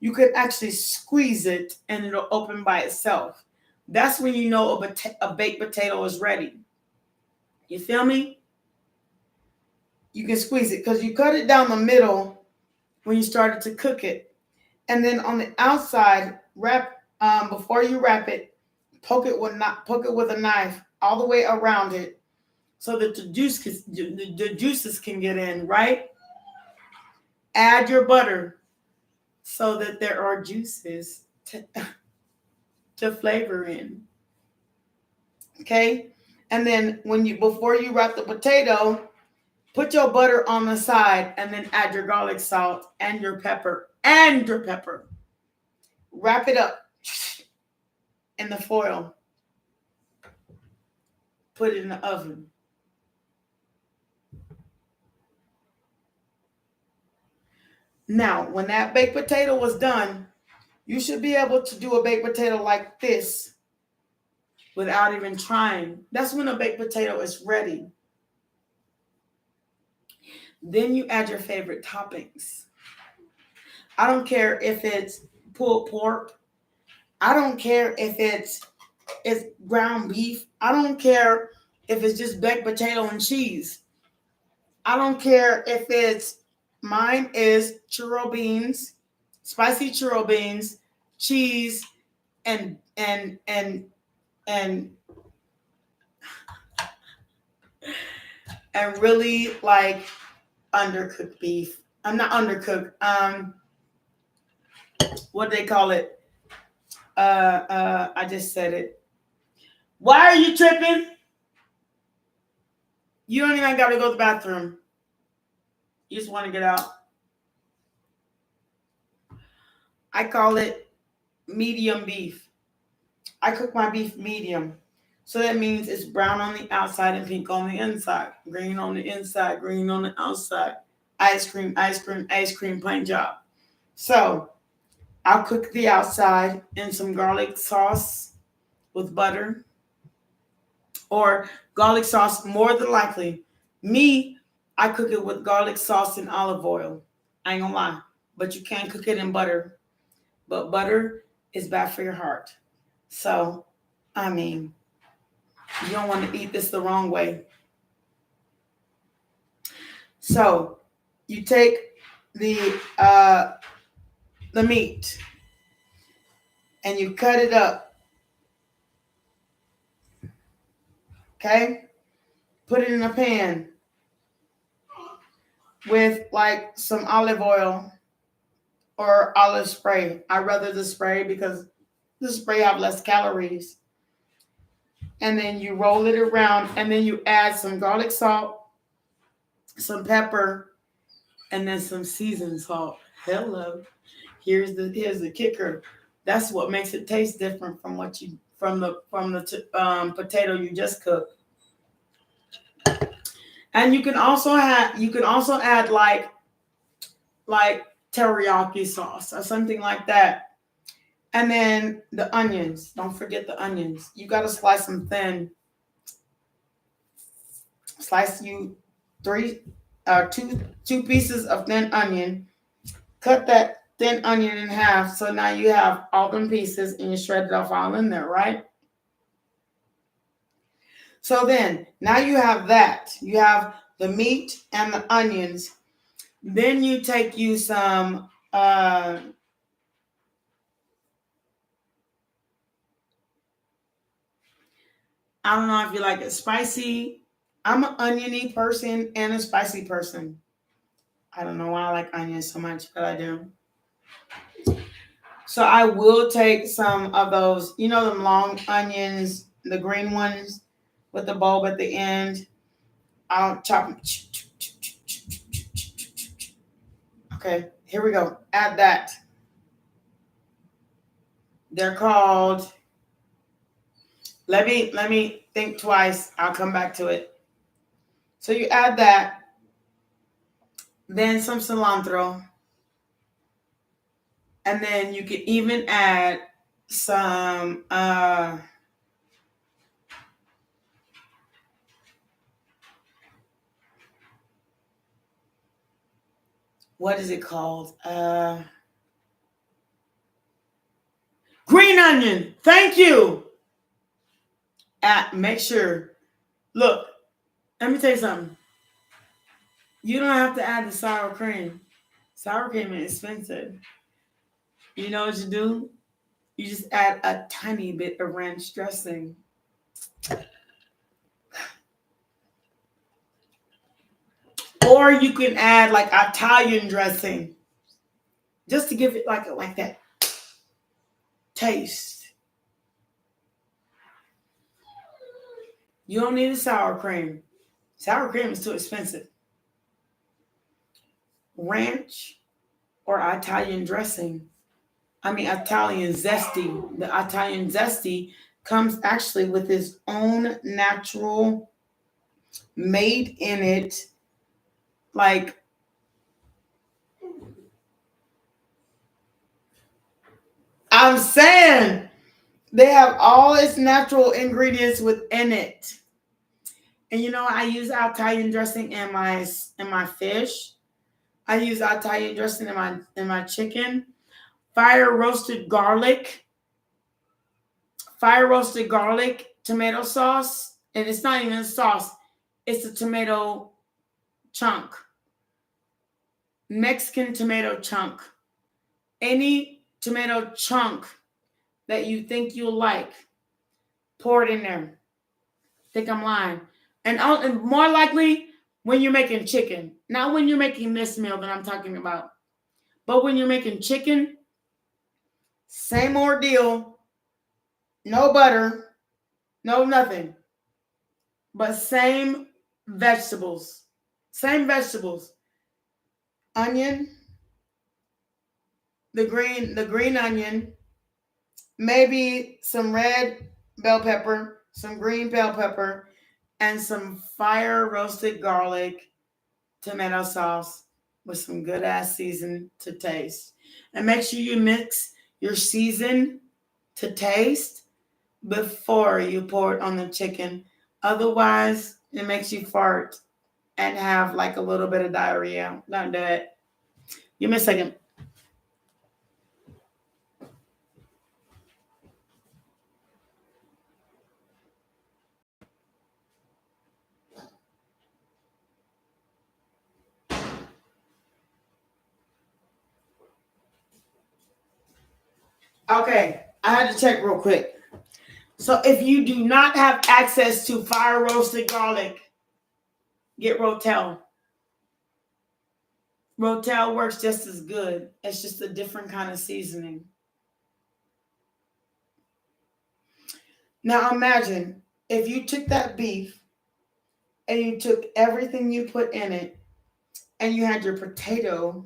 you can actually squeeze it and it'll open by itself. That's when you know a baked potato is ready. You feel me? You can squeeze it because you cut it down the middle when you started to cook it. And then on the outside, before you wrap it, poke it with a knife all the way around it so that the juices can get in, right? Add your butter so that there are juices to flavor in. Okay? And then before you wrap the potato, put your butter on the side and then add your garlic salt and your pepper. Wrap it up in the foil. Put it in the oven. Now, when that baked potato was done, you should be able to do a baked potato like this without even trying. That's when a baked potato is ready. Then you add your favorite toppings. I don't care if it's pulled pork. I don't care if it's ground beef. I don't care if it's just baked potato and cheese. I don't care if mine is churro beans, spicy churro beans, cheese, and really like undercooked beef. I'm not undercooked. What do they call it? I just said it. Why are you tripping? You don't even got to go to the bathroom. You just want to get out. I call it medium beef. I cook my beef medium. So that means it's brown on the outside and pink on the inside. Green on the inside, green on the outside. Ice cream, plain job. So I'll cook the outside in some garlic sauce with butter. Or garlic sauce, more than likely. Me, I cook it with garlic sauce and olive oil. I ain't gonna lie. But you can cook it in butter. But butter is bad for your heart. So, I mean, you don't want to eat this the wrong way. So, you take the meat and you cut it up. Okay? Put it in a pan with like some olive oil or olive spray. I'd rather the spray because the spray have less calories. And then you roll it around and then you add some garlic salt, some pepper, and then some seasoned salt. Hello. Here's the kicker. That's what makes it taste different from the potato you just cooked. And you can also add like teriyaki sauce or something like that. And then the onions. Don't forget the onions. You got to slice them thin. Slice you two pieces of thin onion. Cut that thin onion in half. So now you have all them pieces and you shred it off all in there, right? So then now you have that. You have the meat and the onions. Then you take you some I don't know if you like it spicy. I'm an oniony person and a spicy person. I don't know why I like onions so much, but I do. So I will take some of those, them long onions, the green ones with the bulb at the end. I'll chop them. Okay, here we go. Add that. They're called, let me think twice. I'll come back to it. So you add that, then some cilantro, and then you can even add some what is it called? Green onion. Thank you. Make sure. Look, let me tell you something. You don't have to add the sour cream. Sour cream is expensive. You know what you do? You just add a tiny bit of ranch dressing. Or you can add like Italian dressing, just to give it like that taste. You don't need a sour cream. Sour cream is too expensive. Ranch or Italian dressing. Italian zesty. The Italian zesty comes actually with its own natural, made in it, like, I'm saying, they have all its natural ingredients within it. And I use Italian dressing in my fish. I use Italian dressing in my chicken. Fire roasted garlic, tomato sauce, and it's not even a sauce. It's a tomato chunk, Mexican tomato chunk. Any tomato chunk that you think you'll like, pour it in there. Think I'm lying? And more likely when you're making chicken, not when you're making this meal that I'm talking about, but when you're making chicken, same ordeal. No butter, no nothing, but same vegetables. Onion, the green onion, maybe some red bell pepper, some green bell pepper, and some fire roasted garlic, tomato sauce with some good ass season to taste. And make sure you mix your season to taste before you pour it on the chicken. Otherwise, it makes you fart and have like a little bit of diarrhea. Don't do it. Give me a second. Okay, I had to check real quick. So if you do not have access to fire roasted garlic, get Rotel. Rotel works just as good. It's just a different kind of seasoning. Now imagine if you took that beef and you took everything you put in it and you had your potato,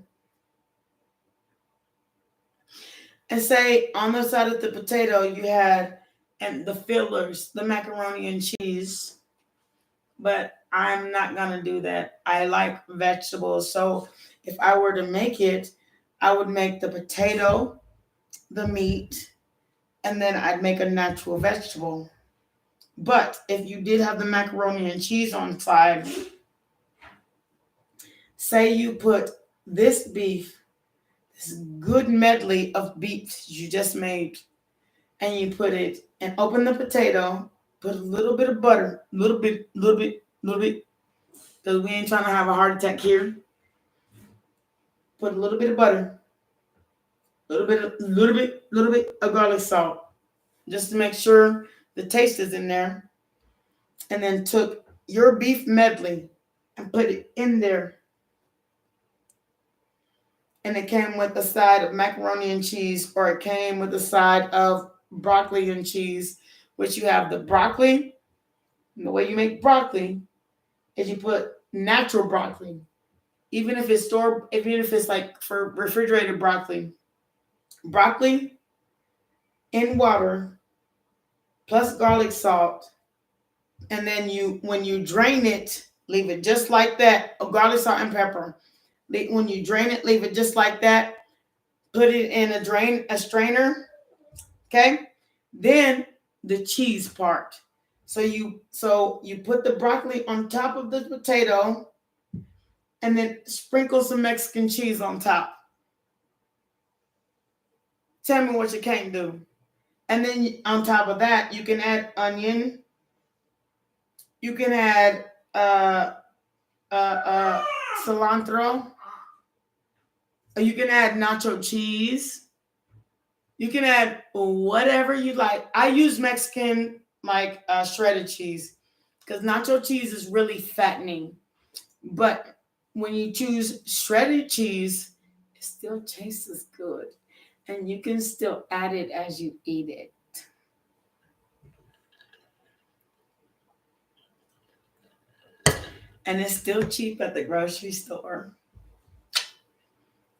and say on the side of the potato you had and the fillers, the macaroni and cheese. But I'm not gonna do that. I like vegetables. So if I were to make it, I would make the potato, the meat, and then I'd make a natural vegetable. But if you did have the macaroni and cheese on side, say you put this beef, this good medley of beef you just made, and you put it and open the potato, put a little bit of butter, little bit, because we ain't trying to have a heart attack here. Put a little bit of butter, little bit of garlic salt, just to make sure the taste is in there. And then took your beef medley and put it in there. And it came with a side of macaroni and cheese, or it came with a side of broccoli and cheese, which you have the broccoli. And the way you make broccoli is you put natural broccoli, even if it's like for refrigerated broccoli in water plus garlic salt, and then when you drain it, leave it just like that. Garlic salt and pepper. When you drain it, leave it just like that. Put it in a strainer. Okay. Then the cheese part. So you put the broccoli on top of the potato, and then sprinkle some Mexican cheese on top. Tell me what you can't do. And then on top of that, you can add onion. You can add cilantro. You can add nacho cheese. You can add whatever you like. I use Mexican shredded cheese because nacho cheese is really fattening. But when you choose shredded cheese, it still tastes good. And you can still add it as you eat it. And it's still cheap at the grocery store.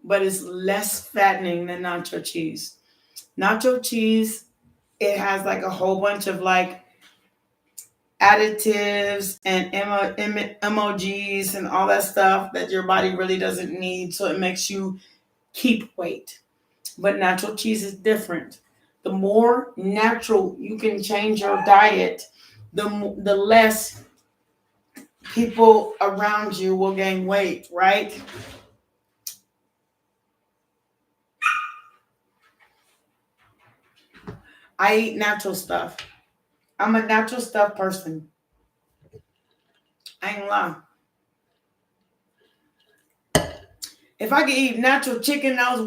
But it's less fattening than nacho cheese. Nacho cheese, it has like a whole bunch of like additives and emojis and all that stuff that your body really doesn't need. So it makes you keep weight. But natural cheese is different. The more natural you can change your diet, the less people around you will gain weight, right? I eat natural stuff. I'm a natural stuff person. I ain't lying. If I could eat natural chicken, I was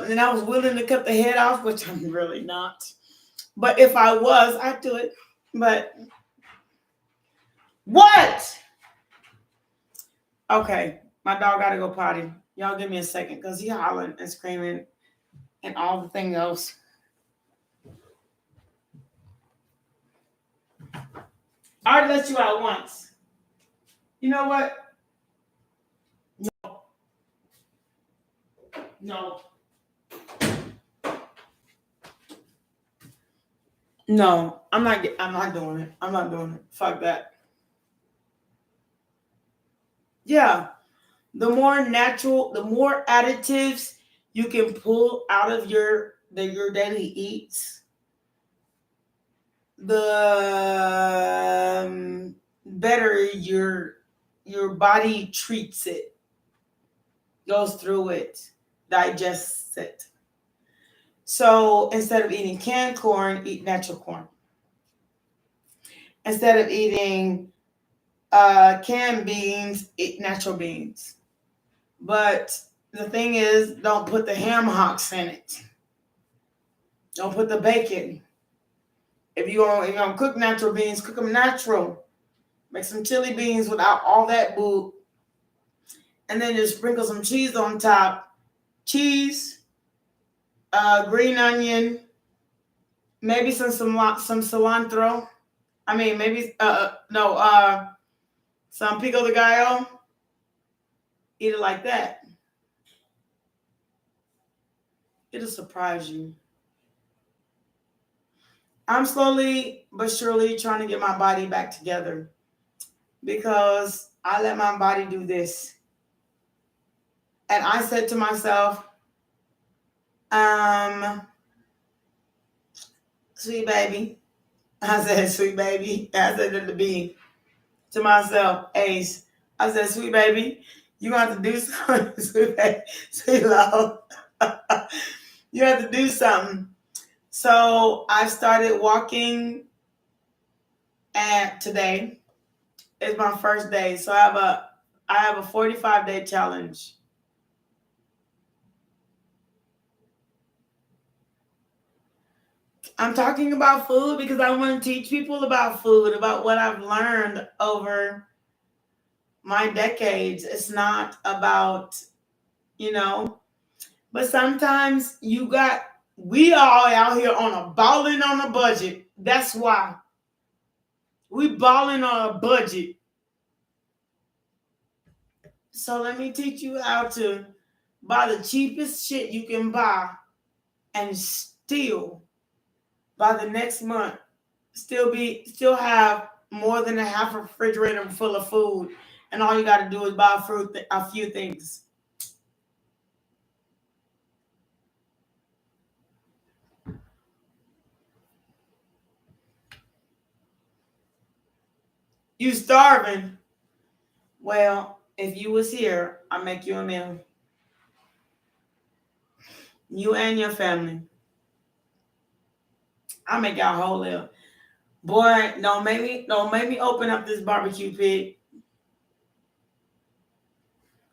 and I was willing to cut the head off, which I'm really not. But if I was, I'd do it. But what? Okay, my dog gotta go potty. Y'all give me a second because he hollering and screaming and all the thing else. I already let you out once. You know what? No. No, I'm not doing it. I'm not doing it. Fuck that. Yeah. The more natural, the more additives you can pull out of your daily eats, the better your body treats it, goes through it, digests it. So instead of eating canned corn, eat natural corn. Instead of eating canned beans, eat natural beans. But the thing is, don't put the ham hocks in it. Don't put the bacon. If you want cook natural beans, cook them natural. Make some chili beans without all that boo. And then just sprinkle some cheese on top. Cheese, green onion, maybe some cilantro. I mean, maybe some pico de gallo. Eat it like that. It'll surprise you. I'm slowly but surely trying to get my body back together because I let my body do this. And I said to myself, sweet baby. I said, sweet baby. I said to the bee, to myself, Ace. I said, sweet baby, you have to do something, sweet baby, sweet love. You have to do something. So I started walking, and today is my first day. So I have a 45-day challenge. I'm talking about food because I want to teach people about food, about what I've learned over my decades. It's not about, but sometimes we all out here on a balling on a budget. That's why. We balling on a budget. So let me teach you how to buy the cheapest shit you can buy and still by the next month still have more than a half a refrigerator full of food, and all you got to do is buy a few things. You starving? Well, if you was here, I'll make you a meal. You and your family. I'll make y'all a whole meal. Boy, don't make me open up this barbecue pit.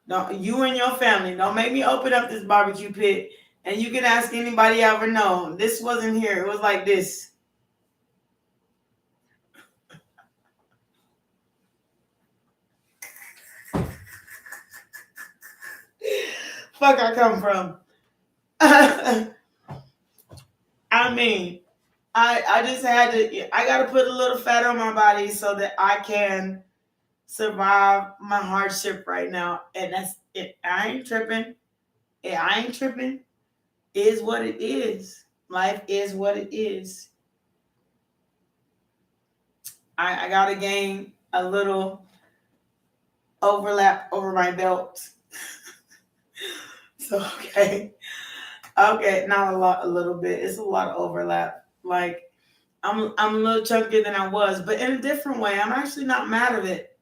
Don't you and your family, don't make me open up this barbecue pit. And you can ask anybody I ever know. This wasn't here. It was like this. fuck I come from? I mean, I just had to, I got to put a little fat on my body so that I can survive my hardship right now. And that's it. I ain't tripping. Yeah, I ain't tripping. It is what it is. Life is what it is. I got to gain a little overlap over my belt. So, okay. Okay, not a lot, a little bit. It's a lot of overlap. Like, I'm a little chunkier than I was, but in a different way. I'm actually not mad of it.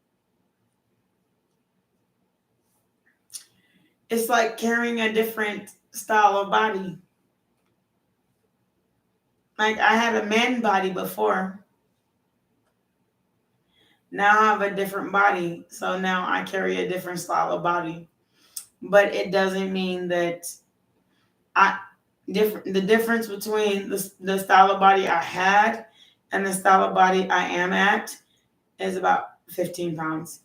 It's like carrying a different style of body. Like, I had a man body before. Now I have a different body. So now I carry a different style of body. But it doesn't mean that the difference between the style of body I had and the style of body I am at is about 15 pounds.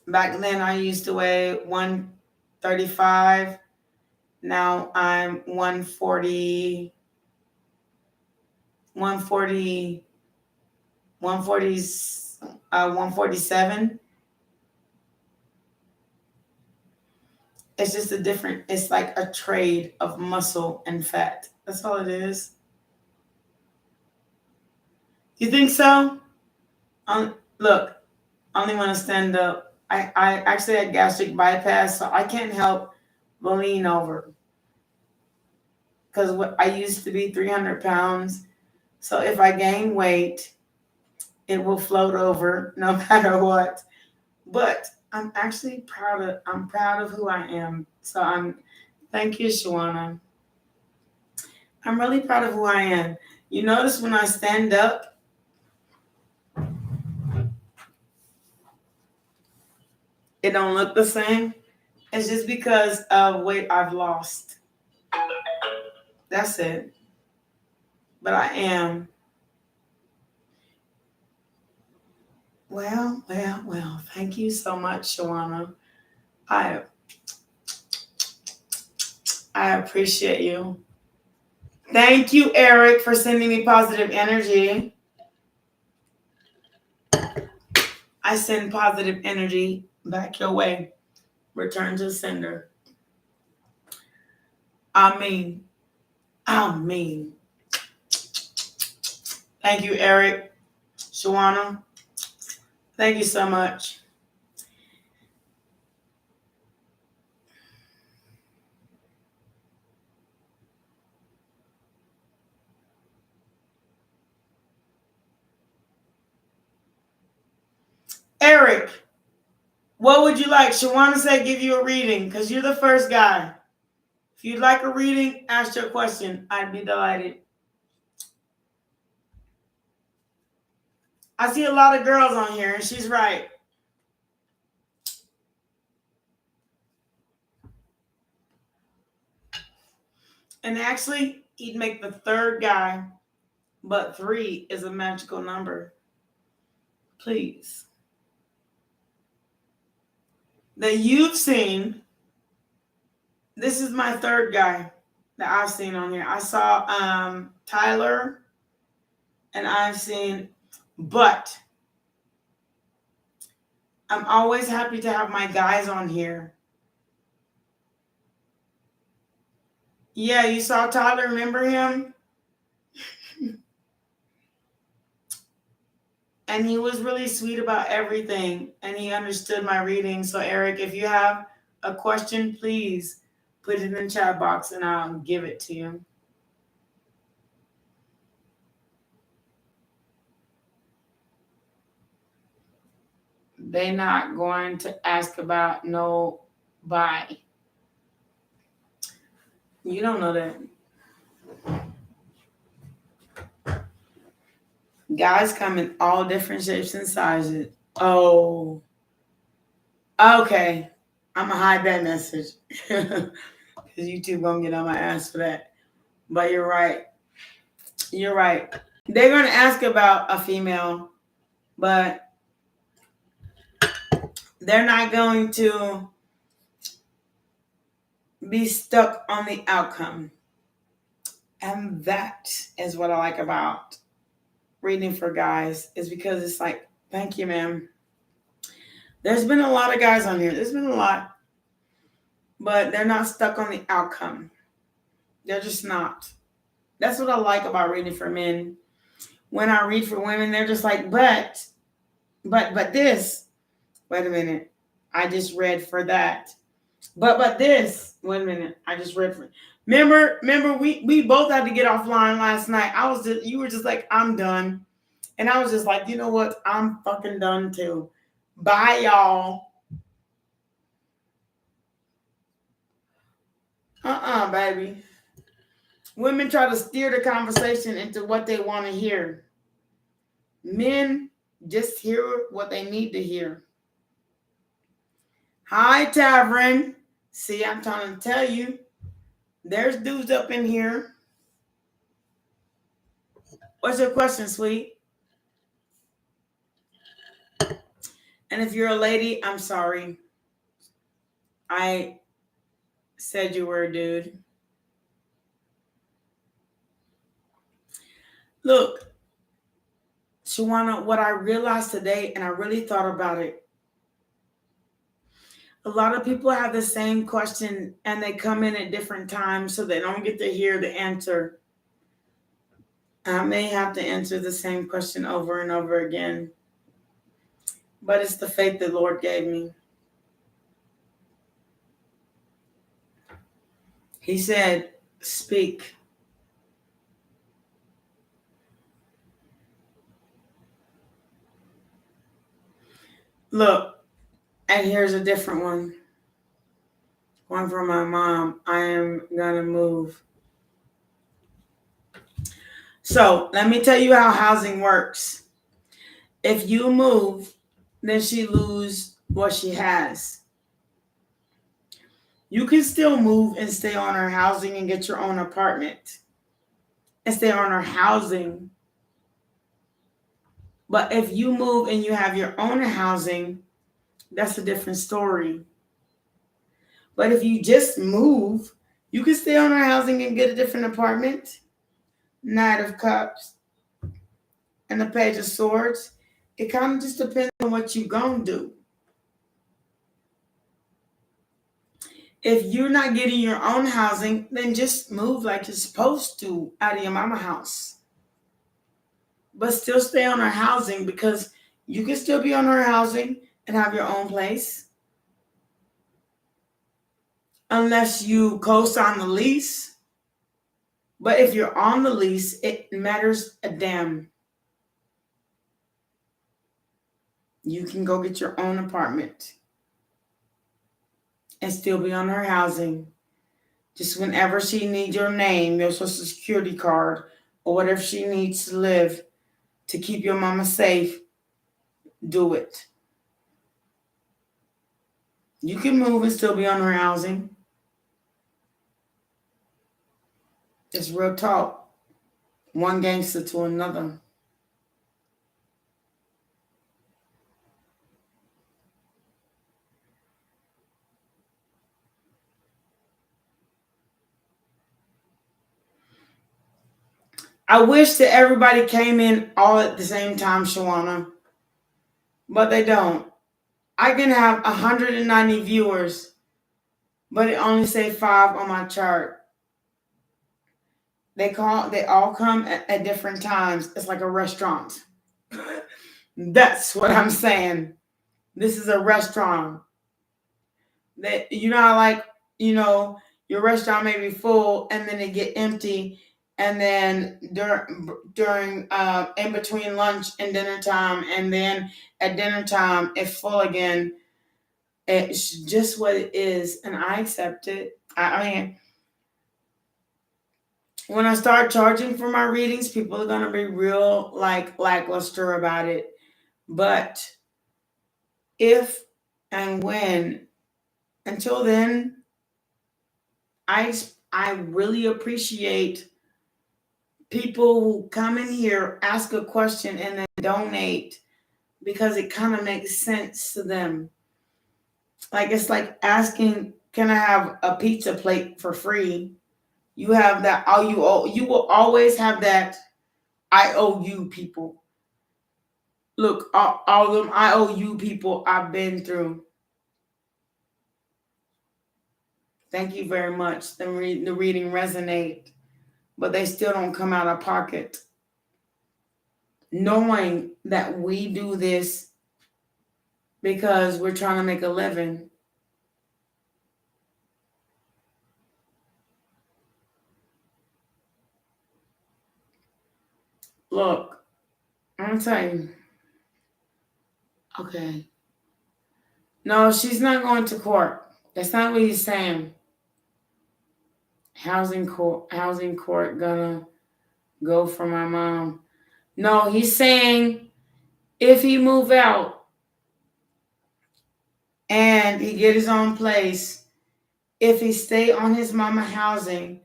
Back then I used to weigh 135. Now I'm 140, 147. It's just it's like a trade of muscle and fat. That's all it is. You think so? Look, I only want to stand up. I actually had gastric bypass, so I can't help but lean over. Because I used to be 300 pounds. So if I gain weight, it will float over no matter what. But I'm actually proud of who I am. So thank you, Shawana. I'm really proud of who I am. You notice when I stand up, it don't look the same. It's just because of weight I've lost. That's it. But I am. Well. Thank you so much, Shawana. I appreciate you. Thank you, Eric, for sending me positive energy. I send positive energy back your way. Return to sender. Amen. Amen. Thank you, Eric. Shawana, thank you so much. Eric, what would you like? Shawana said give you a reading because you're the first guy. If you'd like a reading, ask your question. I'd be delighted. I see a lot of girls on here, and she's right. And actually, he'd make the third guy, but 3 is a magical number. Please. That you've seen. This is my third guy that I've seen on here. I saw Tyler, and I've seen, but I'm always happy to have my guys on here. Yeah, you saw Tyler, remember him? And he was really sweet about everything, and he understood my reading. So, Eric, if you have a question, please put it in the chat box, and I'll give it to you. They're not going to ask about no bye. You don't know that. Guys come in all different shapes and sizes. Oh. Okay. I'm going to hide that message. Because YouTube going to get on my ass for that. But you're right. You're right. They're going to ask about a female, but they're not going to be stuck on the outcome. And that is what I like about reading for guys, is because it's like, thank you, ma'am. There's been a lot of guys on here. There's been a lot. But they're not stuck on the outcome. They're just not. That's what I like about reading for men. When I read for women, they're just like, but this. Wait a minute. I just read for that. But this. Wait a minute. I just read for. Remember, we both had to get offline last night. You were just like, I'm done. And I was just like, you know what? I'm fucking done too. Bye, y'all. Baby. Women try to steer the conversation into what they want to hear. Men just hear what they need to hear. Hi, Tavern. See, I'm trying to tell you. There's dudes up in here. What's your question, sweet? And if you're a lady, I'm sorry. I said you were a dude. Look, Shawana, what I realized today, and I really thought about it, a lot of people have the same question and they come in at different times, so they don't get to hear the answer. I may have to answer the same question over and over again, but it's the faith the Lord gave me. He said, speak. Look, and here's a different one. One from my mom. I am going to move. So let me tell you how housing works. If you move, then she loses what she has. You can still move and stay on her housing and get your own apartment and stay on her housing. But if you move and you have your own housing, that's a different story. But if you just move, you can stay on her housing and get a different apartment. Knight of Cups and the Page of Swords. It kind of just depends on what you're going to do. If you're not getting your own housing, then just move like you're supposed to out of your mama house. But still stay on her housing, because you can still be on her housing and have your own place. Unless you co-sign the lease. But if you're on the lease, it matters a damn. You can go get your own apartment and still be on her housing. Just whenever she needs your name, your social security card, or whatever she needs to live to keep your mama safe, do it. You can move and still be on her housing. It's real talk. One gangster to another. I wish that everybody came in all at the same time, Shawana, but they don't. I can have 190 viewers, but it only say 5 on my chart. They all come at different times. It's like a restaurant. That's what I'm saying. This is a restaurant. That your restaurant may be full and then it get empty, and then during in between lunch and dinner time, and then at dinner time it's full again. It's just what it is, and I accept it. I mean, when I start charging for my readings, people are gonna be real lackluster about it. But if and when, until then, I really appreciate people who come in here, ask a question, and then donate, because it kind of makes sense to them. Like it's like asking, can I have a pizza plate for free? You have that, all you owe. You will always have that I owe you people. Look, all of them I owe you people I've been through. Thank you very much. The reading resonate, but they still don't come out of pocket. Knowing that we do this because we're trying to make a living. Look, I'm gonna tell you. Okay. No, she's not going to court. That's not what he's saying. Housing court gonna go for my mom. No, he's saying if he move out and he get his own place, if he stay on his mama housing,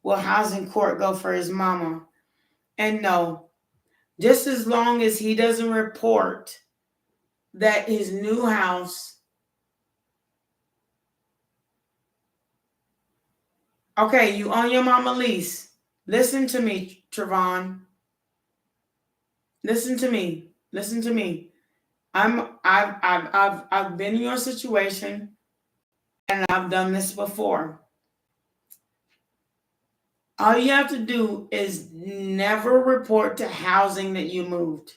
will housing court go for his mama? And no, just as long as he doesn't report that his new house. Okay, you own your mama lease. Listen to me, Trevon. Listen to me. Listen to me. I've been in your situation and I've done this before. All you have to do is never report to housing that you moved.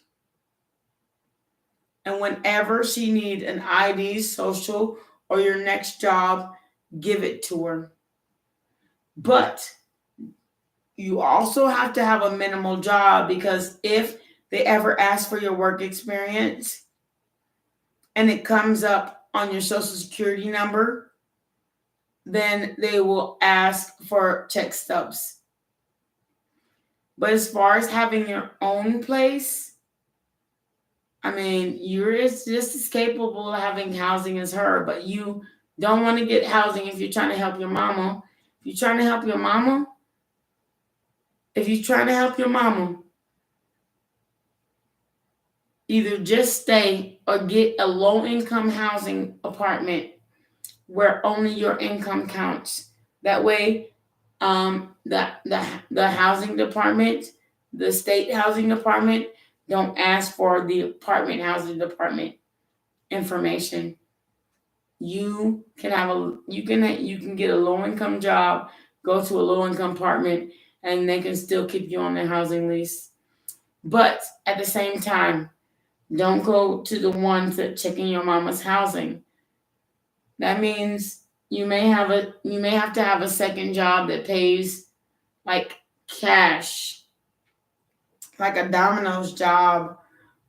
And whenever she needs an ID, social, or your next job, give it to her. But you also have to have a minimal job, because if they ever ask for your work experience and it comes up on your social security number, then they will ask for check stubs. But as far as having your own place, I mean, you're just as capable of having housing as her, but you don't want to get housing if you're trying to help your mama. If you're trying to help your mama, either just stay or get a low-income housing apartment where only your income counts. That way, the housing department, the state housing department, don't ask for the apartment housing department information. You can get a low-income job, go to a low-income apartment, and they can still keep you on their housing lease. But at the same time, don't go to the ones that check in your mama's housing. That means you may have to have a second job that pays like cash, like a Domino's job,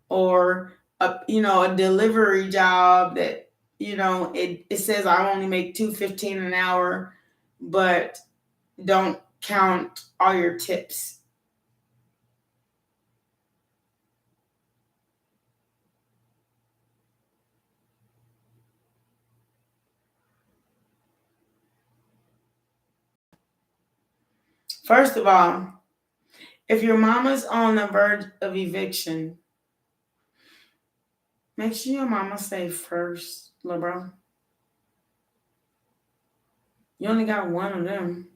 or a delivery job that it says I only make $2.15 an hour, but don't count all your tips. First of all, if your mama's on the verge of eviction, make sure your mama stay first, Libra. You only got one of them.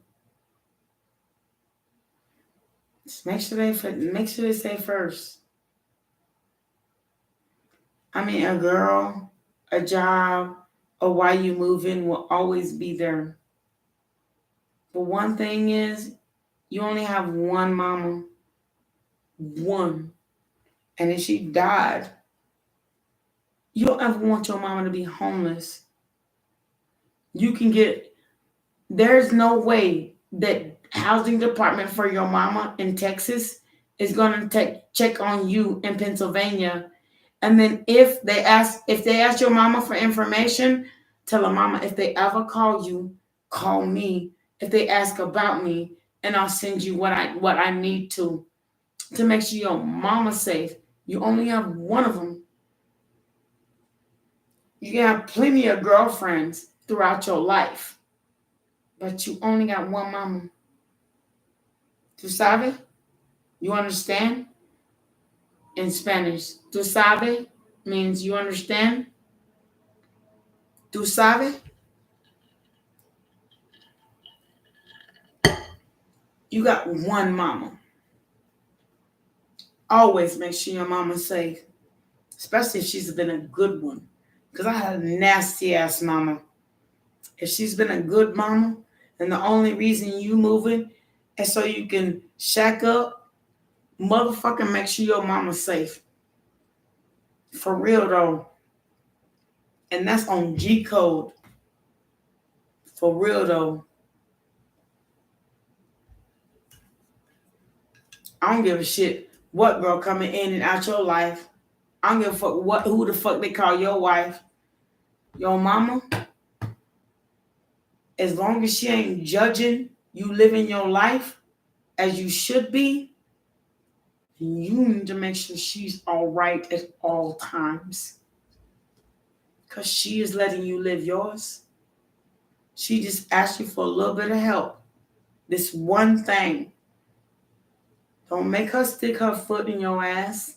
Just make sure they stay first. I mean, a girl, a job, or why you move in will always be there. But one thing is, you only have one mama. One. And if she died, you don't ever want your mama to be homeless. There's no way that housing department for your mama in Texas is going to check on you in Pennsylvania. And then if they ask your mama for information, tell her, mama, if they ever call you, call me. If they ask about me, and I'll send you what I need to make sure your mama's safe. You only have one of them. You can have plenty of girlfriends throughout your life, but you only got one mama. Tu sabe? You understand? In Spanish, tu sabe means you understand. ¿Tú sabes? You got one mama. Always make sure your mama's safe, especially if she's been a good one. Because I had a nasty ass mama. If she's been a good mama, and the only reason you moving is so you can shack up, motherfucking make sure your mama's safe. For real though. And that's on G code. For real though. I don't give a shit what girl coming in and out your life. I don't give a fuck who the fuck they call your wife. Your mama, as long as she ain't judging you living your life as you should be, you need to make sure she's all right at all times. Because she is letting you live yours. She just asked you for a little bit of help. This one thing. Don't make her stick her foot in your ass.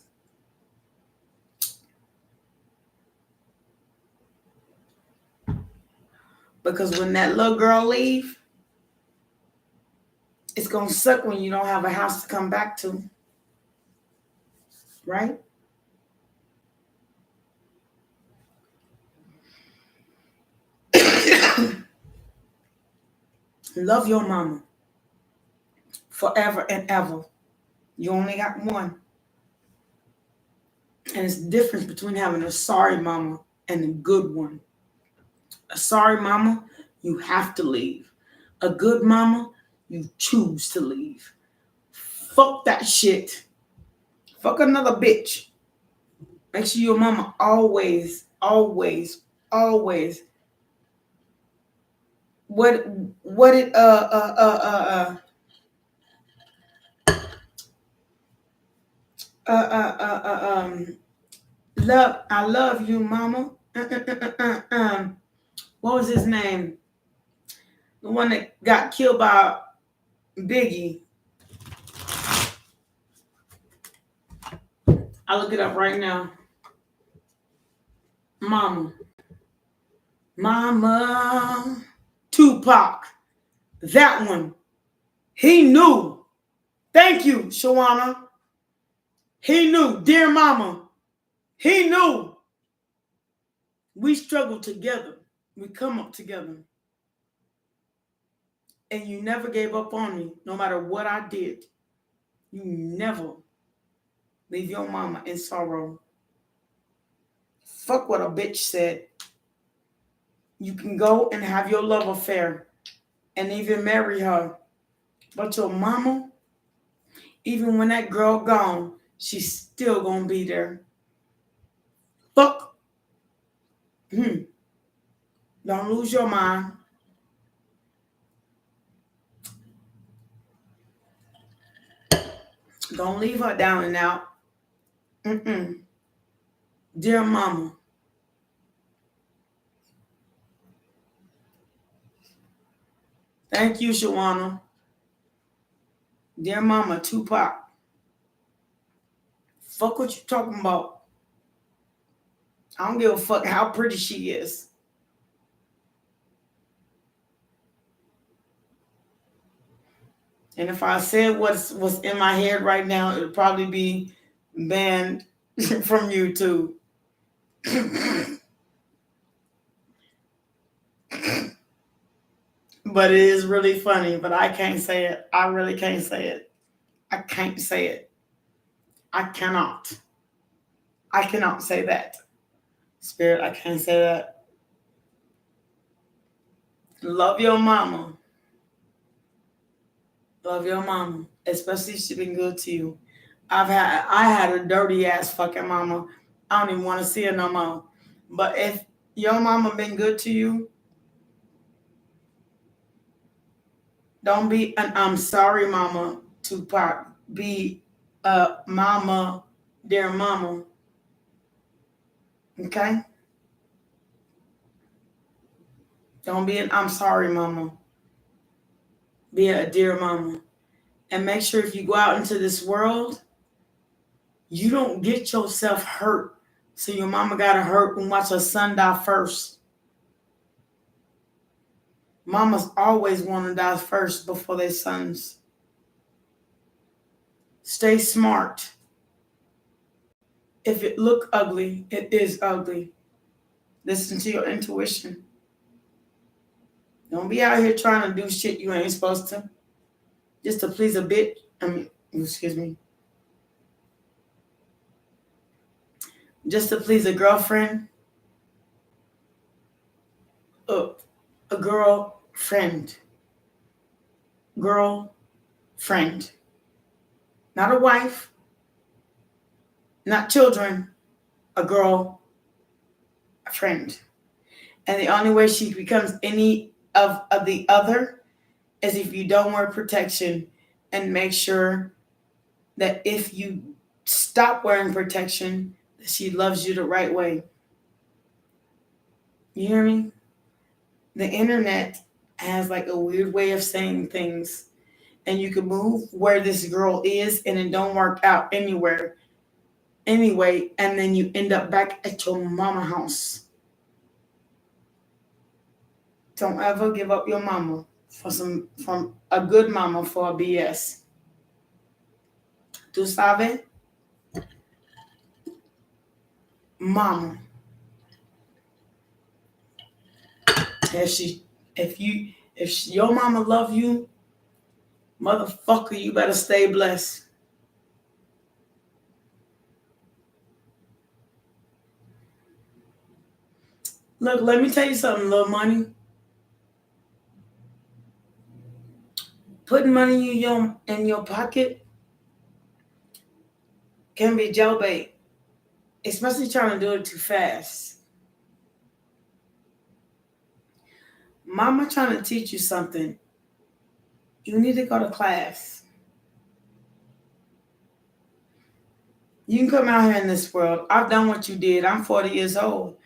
Because when that little girl leave, it's going to suck when you don't have a house to come back to. Right? Love your mama. Forever and ever. You only got one. And it's the difference between having a sorry mama and a good one. A sorry mama, you have to leave. A good mama, you choose to leave. Fuck that shit. Fuck another bitch. Make sure your mama always I love you, mama. What was his name? The one that got killed by Biggie. I'll look it up right now. Mama. Tupac. That one. He knew. Thank you, Shawana. He knew. Dear mama. He knew. We struggled together. We come up together. And you never gave up on me, no matter what I did. You never leave your mama in sorrow. Fuck what a bitch said. You can go and have your love affair and even marry her. But your mama, even when that girl gone, she's still gonna be there. Fuck. Don't lose your mind. Don't leave her down and out. Dear mama. Thank you, Shawana. Dear mama, Tupac. Fuck what you talking about. I don't give a fuck how pretty she is. And if I said what's in my head right now, it would probably be banned from YouTube. But it is really funny, but I can't say it. I really can't say it. I can't say it. I cannot say that. Spirit, I can't say that. Love your mama. Love your mama, especially if she's been good to you. I had a dirty ass fucking mama. I don't even want to see her no more. But if your mama been good to you, don't be an I'm sorry mama, Tupac. Be a mama, dear mama. Okay? Don't be an I'm sorry mama. Be a dear mama. And make sure if you go out into this world, you don't get yourself hurt. So your mama got to hurt and watch her son die first. Mamas always want to die first before their sons. Stay smart. If it look ugly, it is ugly. Listen to your intuition. Don't be out here trying to do shit you ain't supposed to. Just to please a bitch. Excuse me. Just to please a girlfriend. A girlfriend. Girlfriend. Not a wife. Not children. A girl. A friend. And the only way she becomes any of the other is if you don't wear protection and make sure that if you stop wearing protection, that she loves you the right way. You hear me? The internet has like a weird way of saying things, and you can move where this girl is and it don't work out anywhere anyway, and then you end up back at your mama house. Don't ever give up your mama from a good mama for a BS. Tú sabes? Mama. If your mama love you, motherfucker, you better stay blessed. Look, let me tell you something, little money. Putting money in your pocket can be jailbait, especially trying to do it too fast. Mama trying to teach you something. You need to go to class. You can come out here in this world. I've done what you did. I'm 40 years old.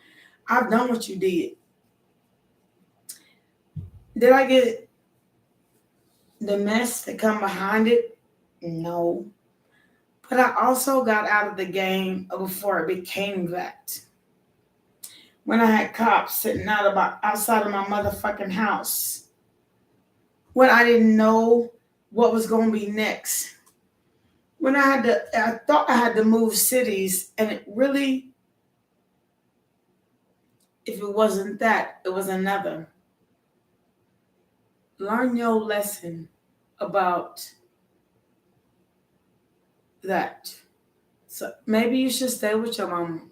I've done what you did. Did I get the mess that come behind it? No. But I also got out of the game before it became that. When I had cops sitting outside of my motherfucking house. When I didn't know what was going to be next. When I thought I had to move cities, and it really, if it wasn't that, it was another. Learn your lesson about that. So maybe you should stay with your mama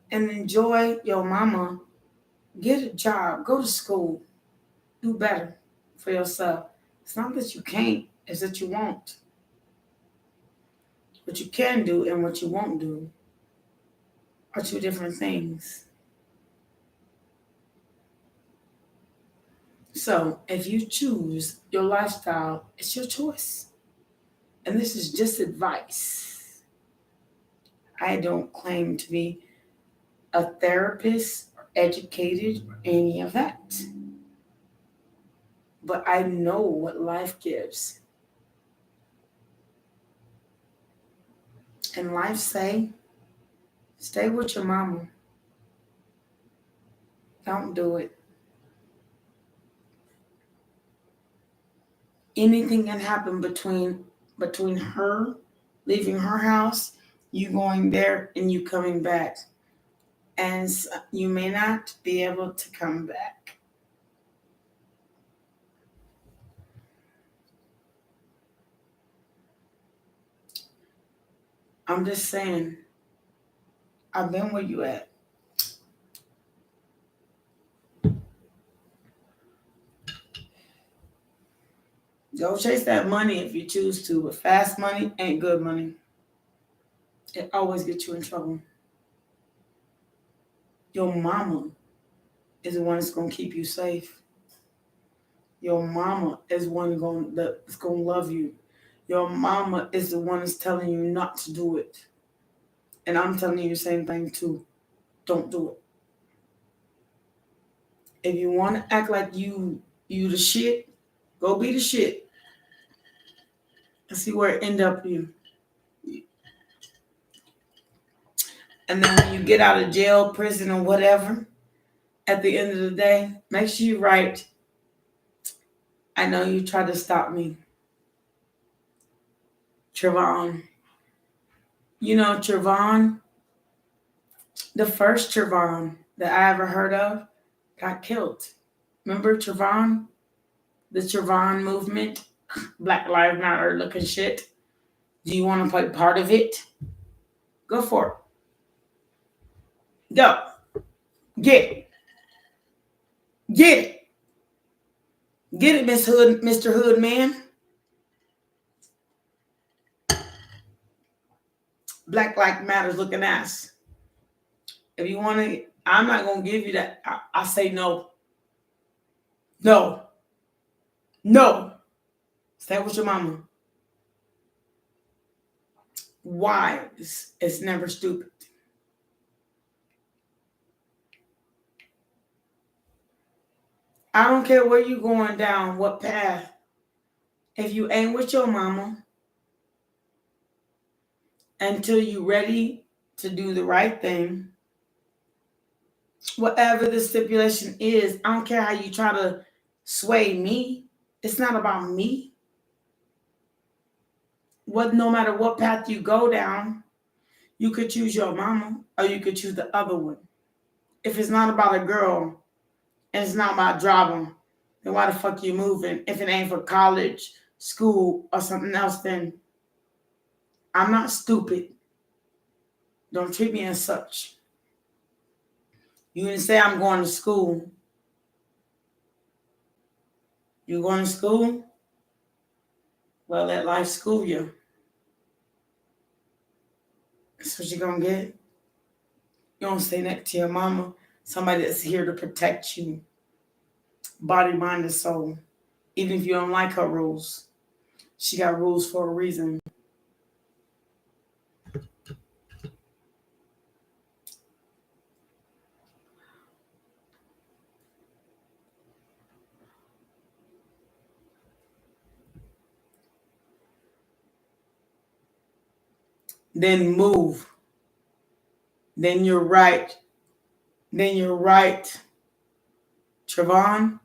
and enjoy your mama. Get a job, go to school, do better for yourself. It's not that you can't, it's that you won't. What you can do and what you won't do are two different things. So if you choose your lifestyle, it's your choice. And this is just advice. I don't claim to be a therapist or educated or any of that. But I know what life gives. And life say, stay with your mama. Don't do it. Anything can happen between her leaving her house, you going there, and you coming back. And you may not be able to come back. I'm just saying, I've been where you at. Go chase that money if you choose to, but fast money ain't good money. It always gets you in trouble. Your mama is the one that's going to keep you safe. Your mama is one that's going to love you. Your mama is the one that's telling you not to do it. And I'm telling you the same thing too. Don't do it. If you want to act like you the shit, go be the shit. And see where it end up you. And then when you get out of jail, prison, or whatever, At the end of the day, make sure you write, I know you tried to stop me. Trevon. You know, Trevon, the first Trevon that I ever heard of got killed. Remember Trevon? The Trevon movement? Black Lives Matter looking shit. Do you want to play part of it? Go for it. Go. Get it. Get it. Get it, Miss Hood, Mr. Hood man. Black Lives Matters looking ass. If you want to, I'm not going to give you that. I say no. No. No. Stay with your mama. Why? It's never stupid. I don't care where you're going down, what path. If you ain't with your mama until you're ready to do the right thing, whatever the stipulation is, I don't care how you try to sway me. It's not about me. No matter what path you go down, you could choose your mama or you could choose the other one. If it's not about a girl and it's not about driving, then why the fuck you moving? If it ain't for college, school, or something else, then I'm not stupid. Don't treat me as such. You didn't say I'm going to school. You going to school? Well, let life school you. That's what you're going to get. You don't stay next to your mama. Somebody that's here to protect you. Body, mind, and soul. Even if you don't like her rules. She got rules for a reason. Then move. Then you're right. Then you're right. Trevon,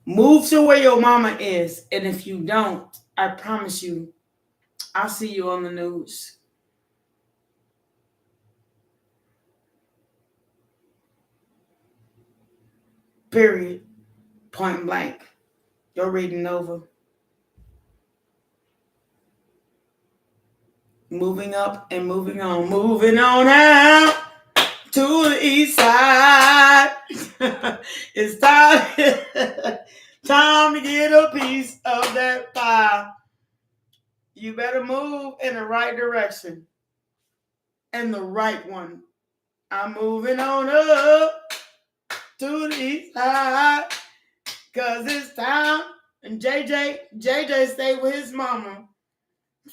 move to where your mama is. And if you don't, I promise you, I'll see you on the news. Period. Point blank. You're reading over. Moving up and moving on. Moving on out to the east side. It's time to get a piece of that pie. You better move in the right direction. And the right one. I'm moving on up to the east side. Cause it's time. And JJ stayed with his mama.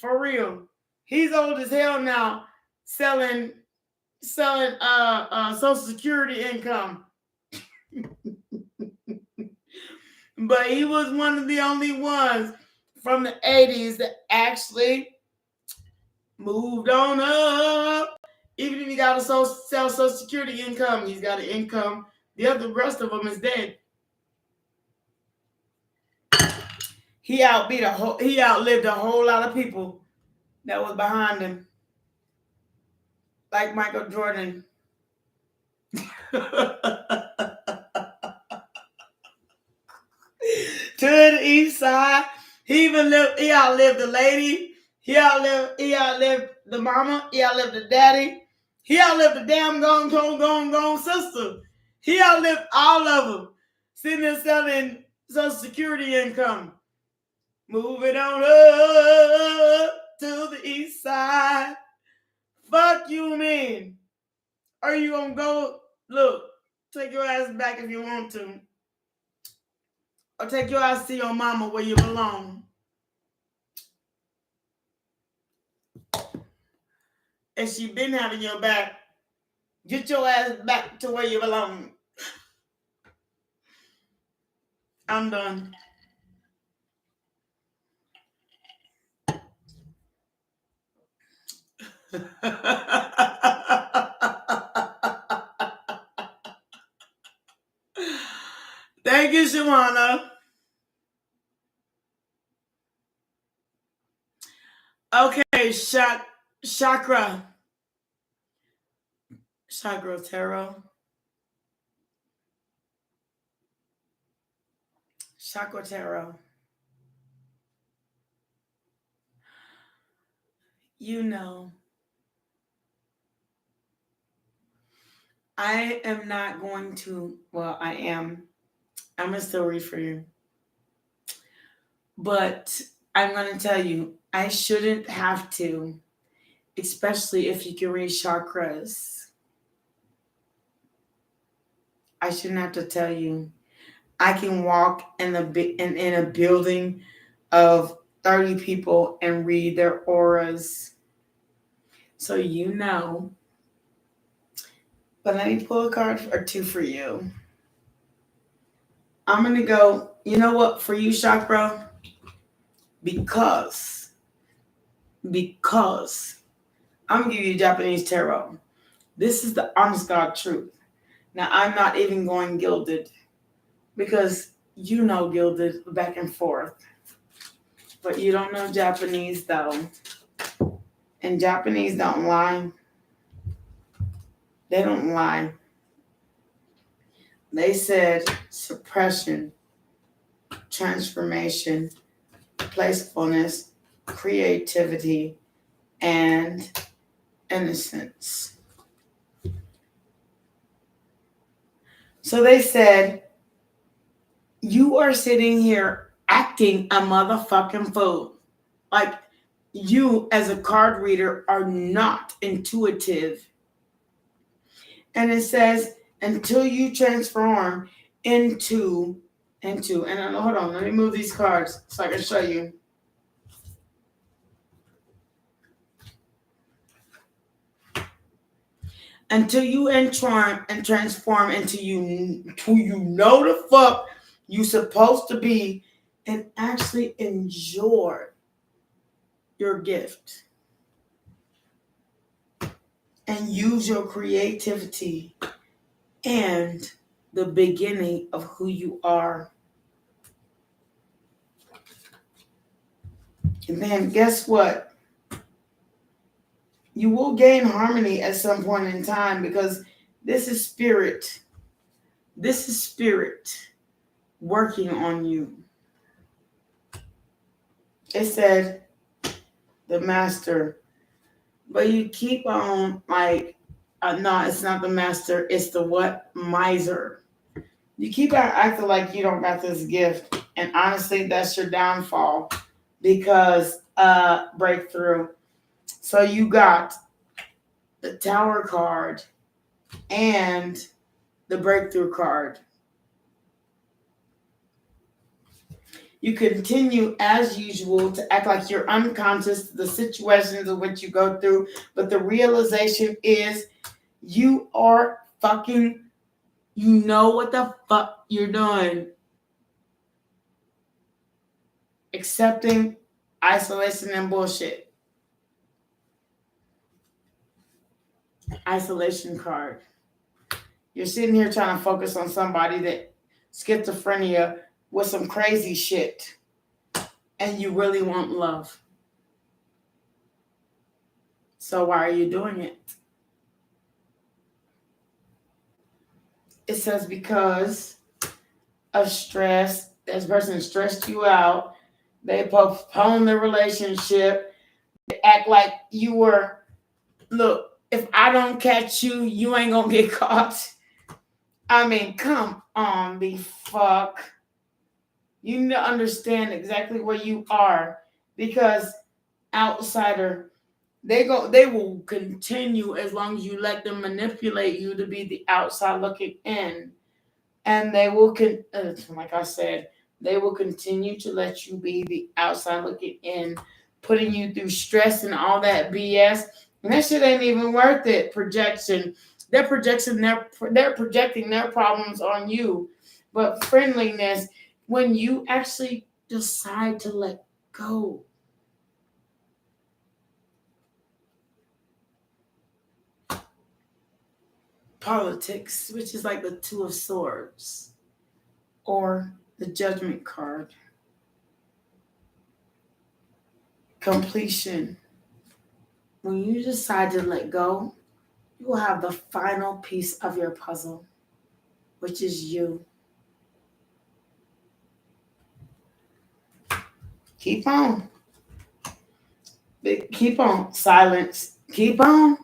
For real. He's old as hell now, selling Social Security income. But he was one of the only ones from the 80s that actually moved on up. Even if he got to sell Social Security income, he's got an income. The rest of them is dead. He outlived a whole lot of people that was behind him. Like Michael Jordan. To the east side. He outlived the lady. He outlived the mama. He outlived the daddy. He outlived the damn gone sister. He outlived all of them. Sitting there selling Social Security income. Moving on up to the east side. Fuck you, man. Are you gonna go? Look, take your ass back if you want to. Or take your ass to your mama where you belong. And she been having your back. Get your ass back to where you belong. I'm done. Joanna. Okay, chakra tarot. Chakra tarot. You know, I am not going to, well, I am. I'm going to still read for you. But I'm going to tell you, I shouldn't have to, especially if you can read chakras. I shouldn't have to tell you. I can walk in a building of 30 people and read their auras. So you know. But let me pull a card or two for you. I'm going to go, you know what, for you, chakra? Because I'm going to give you Japanese tarot. This is the honest God truth. Now, I'm not even going gilded because you know gilded back and forth. But you don't know Japanese, though. And Japanese don't lie. They don't lie. They said suppression, transformation, playfulness, creativity, and innocence. So they said, you are sitting here acting a motherfucking fool. Like, you as a card reader are not intuitive. And it says, until you transform into, and hold on, let me move these cards so I can show you. Until you transform into who you know the fuck you supposed to be and actually enjoy your gift and use your creativity and the beginning of who you are. And then guess what? You will gain harmony at some point in time because this is spirit. This is spirit working on you. It said the master, but you keep on like, no, it's not the master. It's the what? Miser. You keep on acting like you don't got this gift. And honestly, that's your downfall because breakthrough. So you got the Tower card and the breakthrough card. You continue as usual to act like you're unconscious to the situations of which you go through, but the realization is you are fucking, you know what the fuck you're doing. Accepting isolation and bullshit. Isolation card. You're sitting here trying to focus on somebody that schizophrenia with some crazy shit, and you really want love. So why are you doing it? It says because of stress. This person stressed you out. They postpone the relationship. They act like you were, look, if I don't catch you, you ain't gonna get caught. I mean, come on, the fuck. You need to understand exactly where you are because outsider, they will continue as long as you let them manipulate you to be the outside looking in. And they will, like I said, they will continue to let you be the outside looking in, putting you through stress and all that BS. And that shit ain't even worth it. Projection. They're projecting their problems on you. But friendliness, when you actually decide to let go. Politics, which is like the Two of Swords. Or The Judgment card. Completion. When you decide to let go, you will have the final piece of your puzzle, which is you. Keep on. Keep on. Silence. Keep on.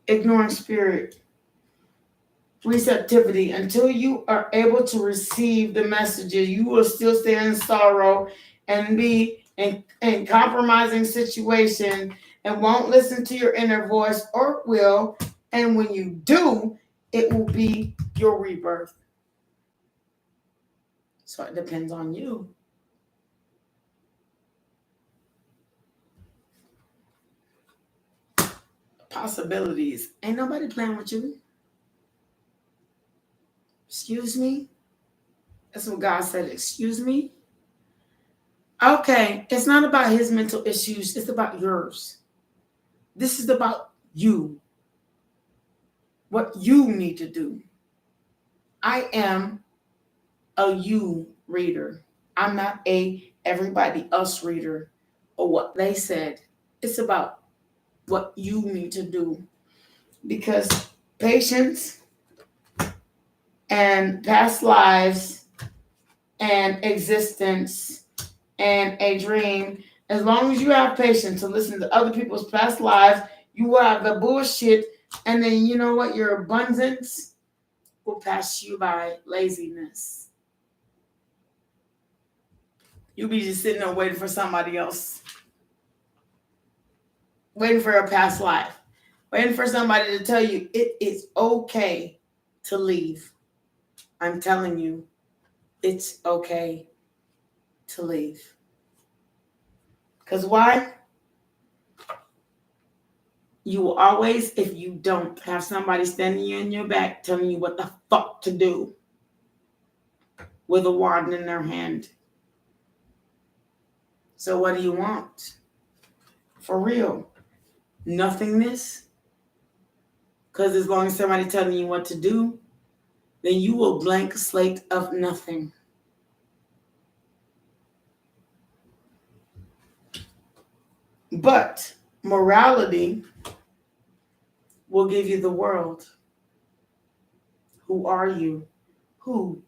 Ignoring spirit. Receptivity. Until you are able to receive the messages, you will still stay in sorrow and be in compromising situation and won't listen to your inner voice or will. And when you do, it will be your rebirth. So it depends on you. Possibilities. Ain't nobody playing with you. Excuse me? That's what God said. Excuse me? Okay, it's not about his mental issues. It's about yours. This is about you. What you need to do. I am a you reader. I'm not a everybody else reader or what they said. It's about what you need to do. Because patience and past lives and existence and a dream, as long as you have patience to listen to other people's past lives, you will have the bullshit, and then you know what? Your abundance will pass you by. Laziness. You'll be just sitting there waiting for somebody else. Waiting for a past life. Waiting for somebody to tell you it is okay to leave. I'm telling you, it's okay to leave. Because why? You will always, if you don't, have somebody standing you in your back telling you what the fuck to do with a wand in their hand. So what do you want? For real? Nothingness? Because as long as somebody's telling you what to do, then you will blank slate of nothing. But morality will give you the world. Who are you? Who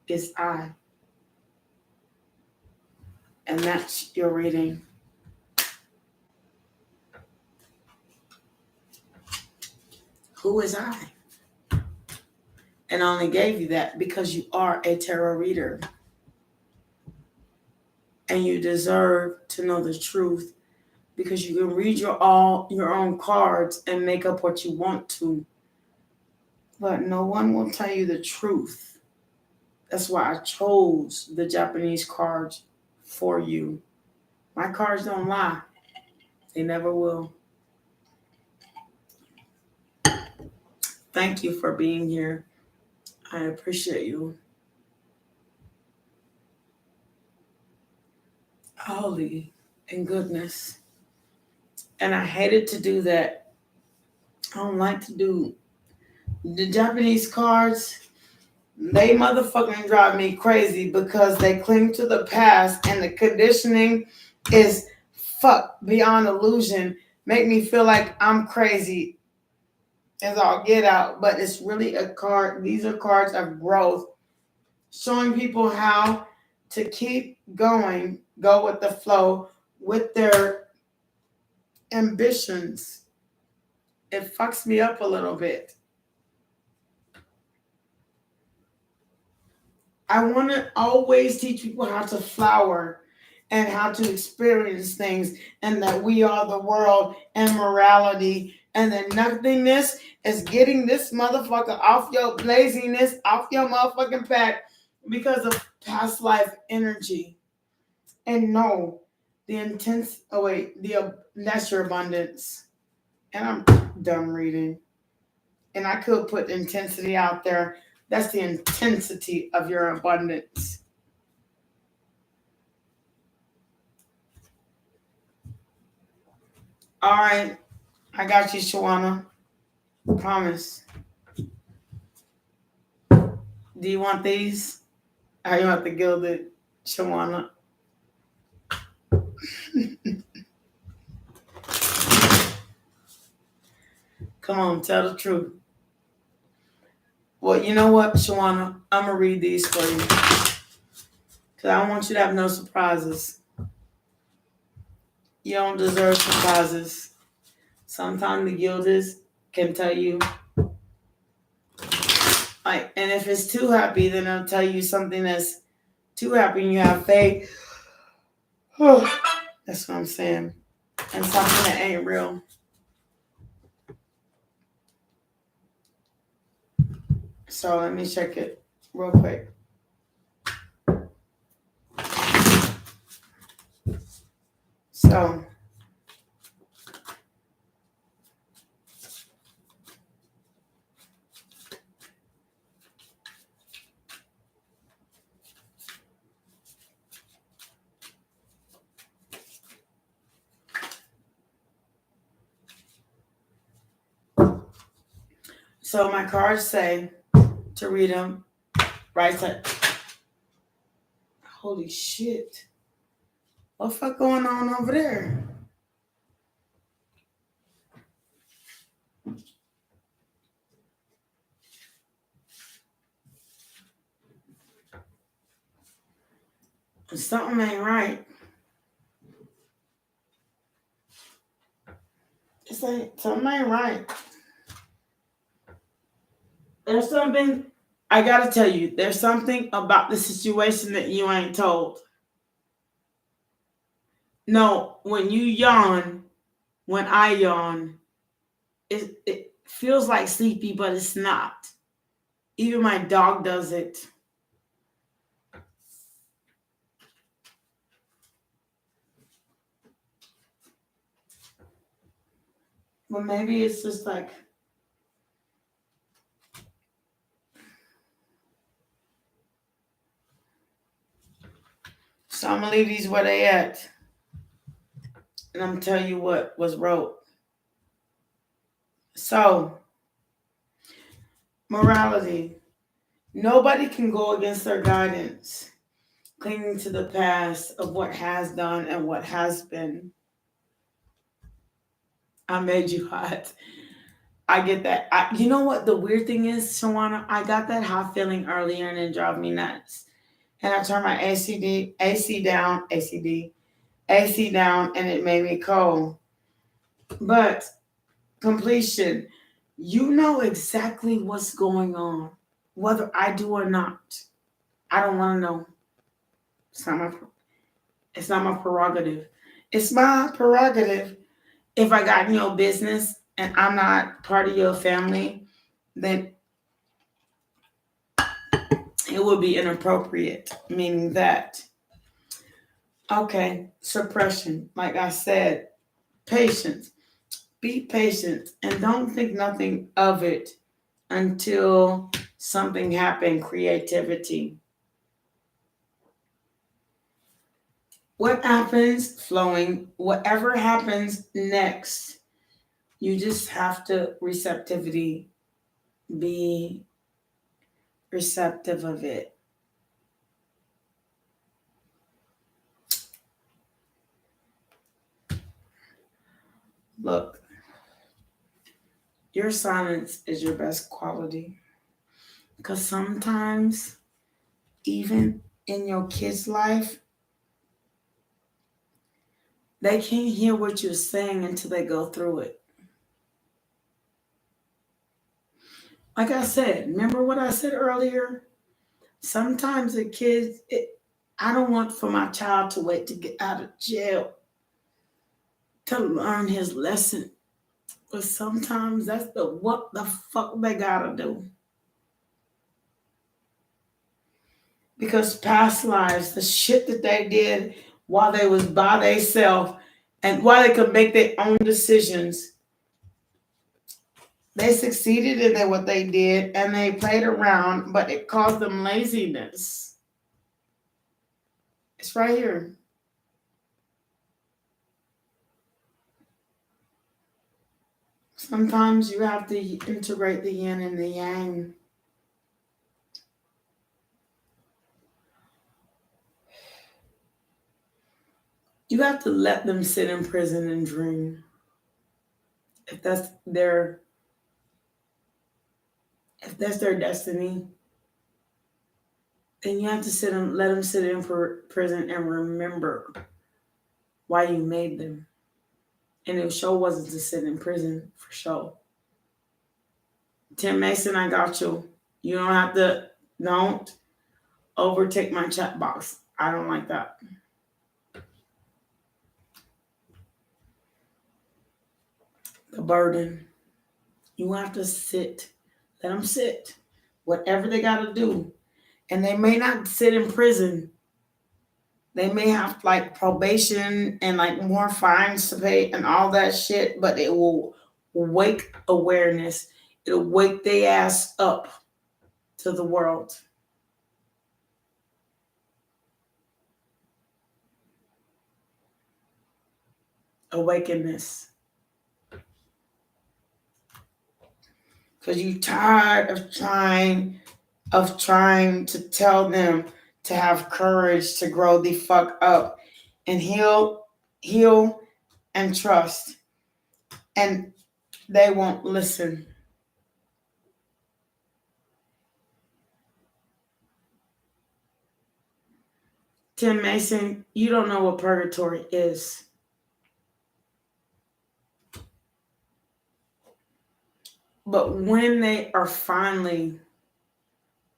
is I? And that's your reading. Who is I? And I only gave you that because you are a tarot reader. And you deserve to know the truth because you can read your own cards and make up what you want to. But no one will tell you the truth. That's why I chose the Japanese cards for you. My cards don't lie. They never will. Thank you for being here. I appreciate you. Holy and goodness. And I hated to do that. I don't like to do the Japanese cards. They motherfucking drive me crazy because they cling to the past and the conditioning is fuck beyond illusion. Make me feel like I'm crazy as I'll get out. But it's really a card. These are cards of growth. Showing people how to keep going, go with the flow with their ambitions. It fucks me up a little bit. I want to always teach people how to flower and how to experience things and that we are the world and morality and that nothingness is getting this motherfucker off your laziness, off your motherfucking back because of past life energy. And no, that's your abundance. And I'm done reading. And I could put intensity out there. That's the intensity of your abundance. All right. I got you, Shawana. Promise. Do you want these? Are you at the gilded, Shawana? Come on, tell the truth. Well, you know what, Shawana? I'm going to read these for you. Because I don't want you to have no surprises. You don't deserve surprises. Sometimes the gilders can tell you, like, and if it's too happy, then they'll tell you something that's too happy and you have faith. That's what I'm saying. And something that ain't real. So let me check it real quick. So my cards say to read them right side. Holy shit. What the fuck going on over there? Something ain't right. Something ain't right. There's something, I gotta tell you, there's something about the situation that you ain't told. No, when you yawn, when I yawn, it feels like sleepy, but it's not. Even my dog does it. But maybe it's just like, so I'm gonna leave these where they at. And I'm gonna tell you what was wrote. So, morality. Nobody can go against their guidance, clinging to the past of what has done and what has been. I made you hot. I get that. You know what the weird thing is, Shawana? I got that hot feeling earlier and it drove me nuts. And I turned my AC down, and it made me cold. But completion, you know exactly what's going on, whether I do or not. I don't want to know. It's not my prerogative. It's my prerogative. If I got in your business and I'm not part of your family, then it would be inappropriate, meaning that, okay, suppression, like I said, patience. Be patient and don't think nothing of it until something happened. Creativity. What happens, flowing, whatever happens next, you just have to be receptive of it. Look, your silence is your best quality. Because sometimes, even in your kid's life, they can't hear what you're saying until they go through it. Like I said, remember what I said earlier? Sometimes the kids, I don't want for my child to wait to get out of jail to learn his lesson. But sometimes that's what the fuck they gotta do. Because past lives, the shit that they did while they was by themselves and while they could make their own decisions, they succeeded in what they did and they played around, but it caused them laziness. It's right here. Sometimes you have to integrate the yin and the yang. You have to let them sit in prison and dream. If that's their destiny, then you have to let them sit in prison and remember why you made them. And the show wasn't to sit in prison for show. Tim Mason, I got you. You don't overtake my chat box. I don't like that. The burden. You have to sit. Let them sit. Whatever they got to do. And they may not sit in prison. They may have like probation and like more fines to pay and all that shit, but it will wake awareness. It'll wake their ass up to the world. Awakenness. Because you're tired of trying to tell them to have courage to grow the fuck up and heal and trust. And they won't listen. Tim Mason, you don't know what purgatory is. But when they are finally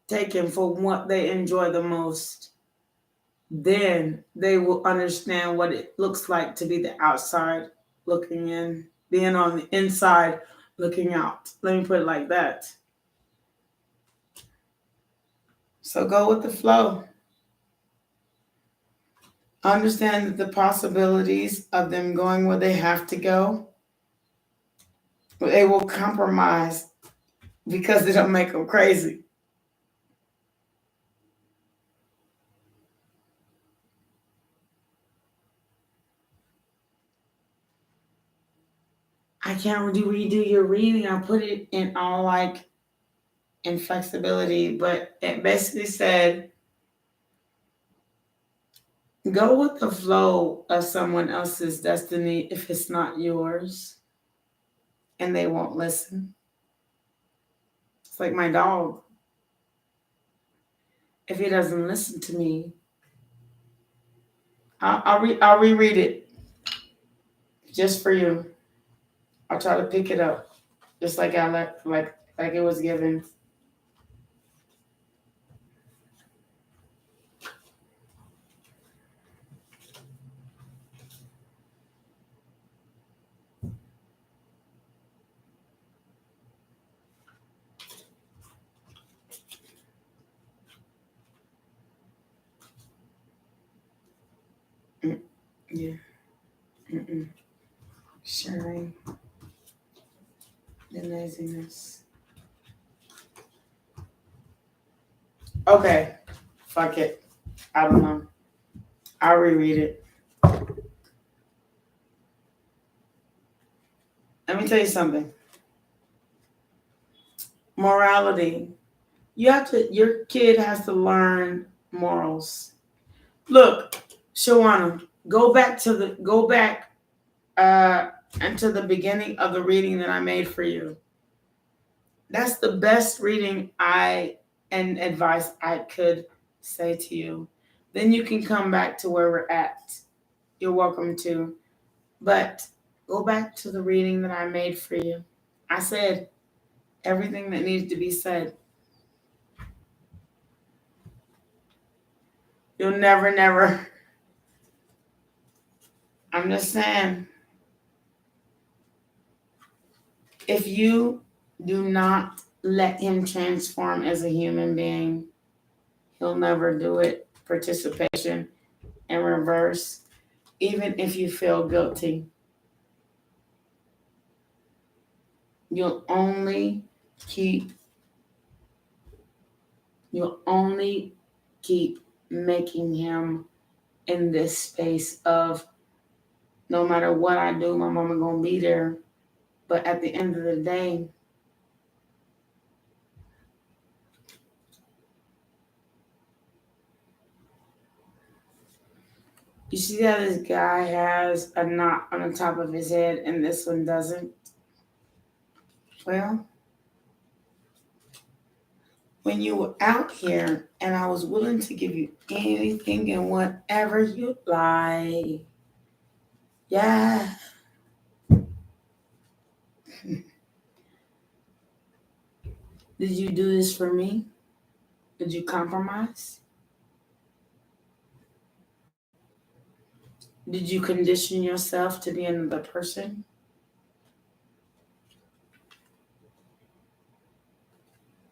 taken for what they enjoy the most, then they will understand what it looks like to be the outside looking in, being on the inside looking out. Let me put it like that. So go with the flow. Understand that the possibilities of them going where they have to go, they will compromise because they don't make them crazy. I can't redo your reading. I put it in all like inflexibility, but it basically said, go with the flow of someone else's destiny if it's not yours, and they won't listen. It's like my dog. If he doesn't listen to me, I'll reread it just for you. I'll try to pick it up, just like like it was given. Yeah. Sharing the laziness. Okay. Fuck it. I don't know. I'll reread it. Let me tell you something. Morality. Your kid has to learn morals. Look, Shawana, go back into the beginning of the reading that I made for you. That's the best reading and advice I could say to you. Then you can come back to where we're at. You're welcome to. But go back to the reading that I made for you. I said everything that needs to be said. You'll never. I'm just saying. If you do not let him transform as a human being, he'll never do it. Participation in reverse, even if you feel guilty. You'll only keep making him in this space of no matter what I do, my mama gonna be there. But at the end of the day, You see how this guy has a knot on the top of his head and this one doesn't? Well, when you were out here and I was willing to give you anything and whatever you like, yeah. Did you do this for me? Did you compromise? Did you condition yourself to be another person?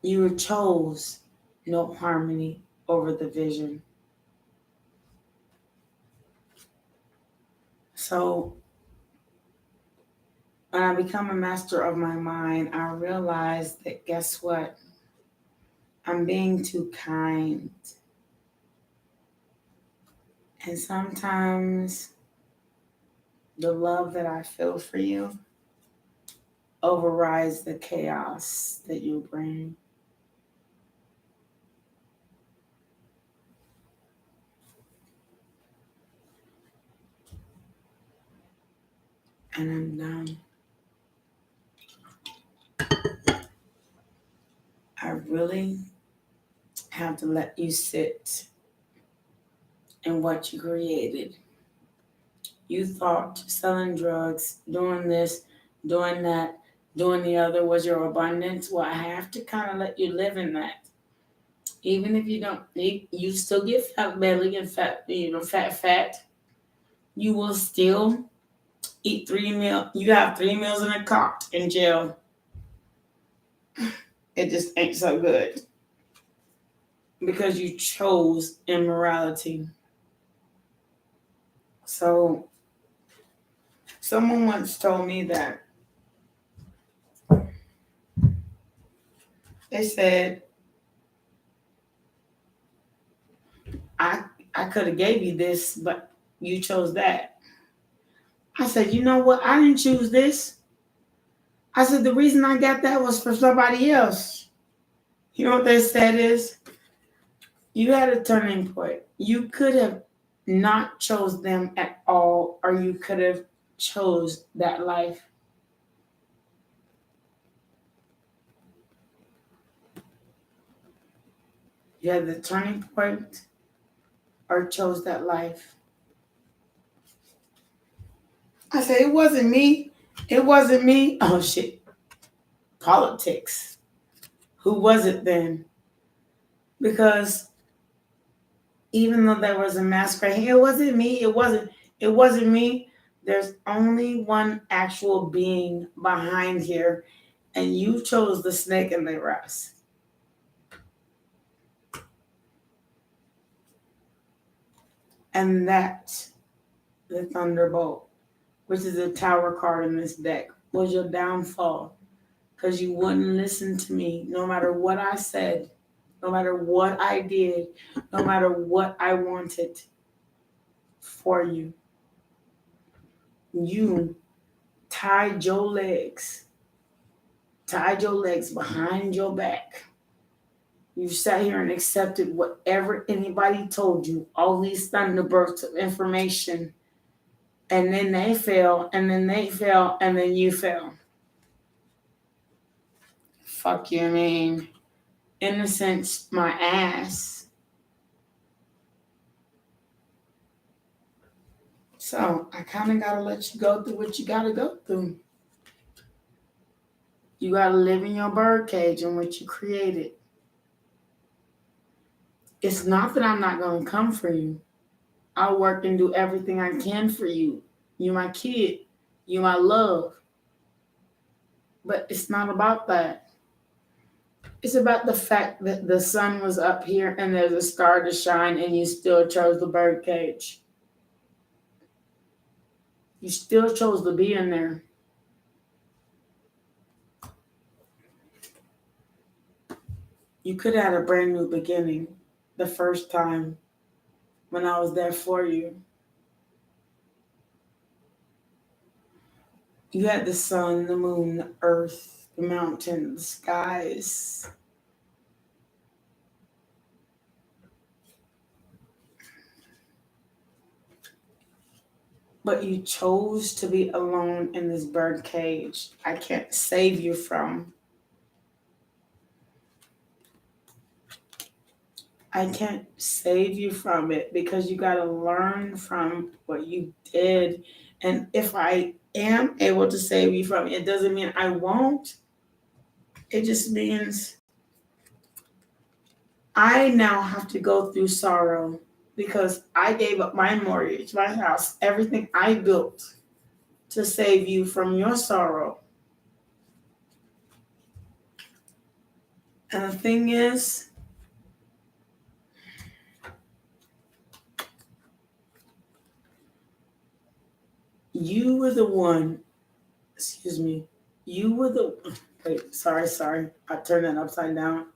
You chose no harmony over the vision. So when I become a master of my mind, I realize that guess what? I'm being too kind. And sometimes the love that I feel for you overrides the chaos that you bring. And I'm done. I really have to let you sit in what you created. You thought selling drugs, doing this, doing that, doing the other was your abundance. Well, I have to kind of let you live in that. Even if you don't, you still get fat belly and fat, fat. You will still eat 3 meals. You have 3 meals in a cot in jail. It just ain't so good because you chose immorality. So, someone once told me that they said, I could have gave you this, but you chose that. I said, you know what? I didn't choose this. I said, the reason I got that was for somebody else. You know what they said is, you had a turning point. You could have not chose them at all, or you could have chose that life. You had the turning point or chose that life. I said, it wasn't me. It wasn't me. Oh, shit. Politics. Who was it then? Because even though there was a masquerade, it wasn't me. It wasn't me. There's only one actual being behind here, and you chose the snake in the grass. And that's the thunderbolt, which is a tower card in this deck, was your downfall. Because you wouldn't listen to me no matter what I said, no matter what I did, no matter what I wanted for you. You tied your legs behind your back. You sat here and accepted whatever anybody told you, all these thunderbolts of information. And then they fell, and then they fell, and then you fell. Fuck you, mean. Innocence, my ass. So I kind of got to let you go through what you got to go through. You got to live in your birdcage and what you created. It's not that I'm not going to come for you. I'll work and do everything I can for you. You're my kid. You're my love. But it's not about that. It's about the fact that the sun was up here and there's a star to shine and you still chose the birdcage. You still chose to be in there. You could have had a brand new beginning the first time when I was there for you. You had the sun, the moon, the earth, the mountains, the skies. But you chose to be alone in this bird cage. I can't save you from. I can't save you from it because you got to learn from what you did. And if I am able to save you from it, it doesn't mean I won't. It just means I now have to go through sorrow because I gave up my mortgage, my house, everything I built to save you from your sorrow. And the thing is, you were the one, excuse me, you were the, wait, sorry, I turned that upside down.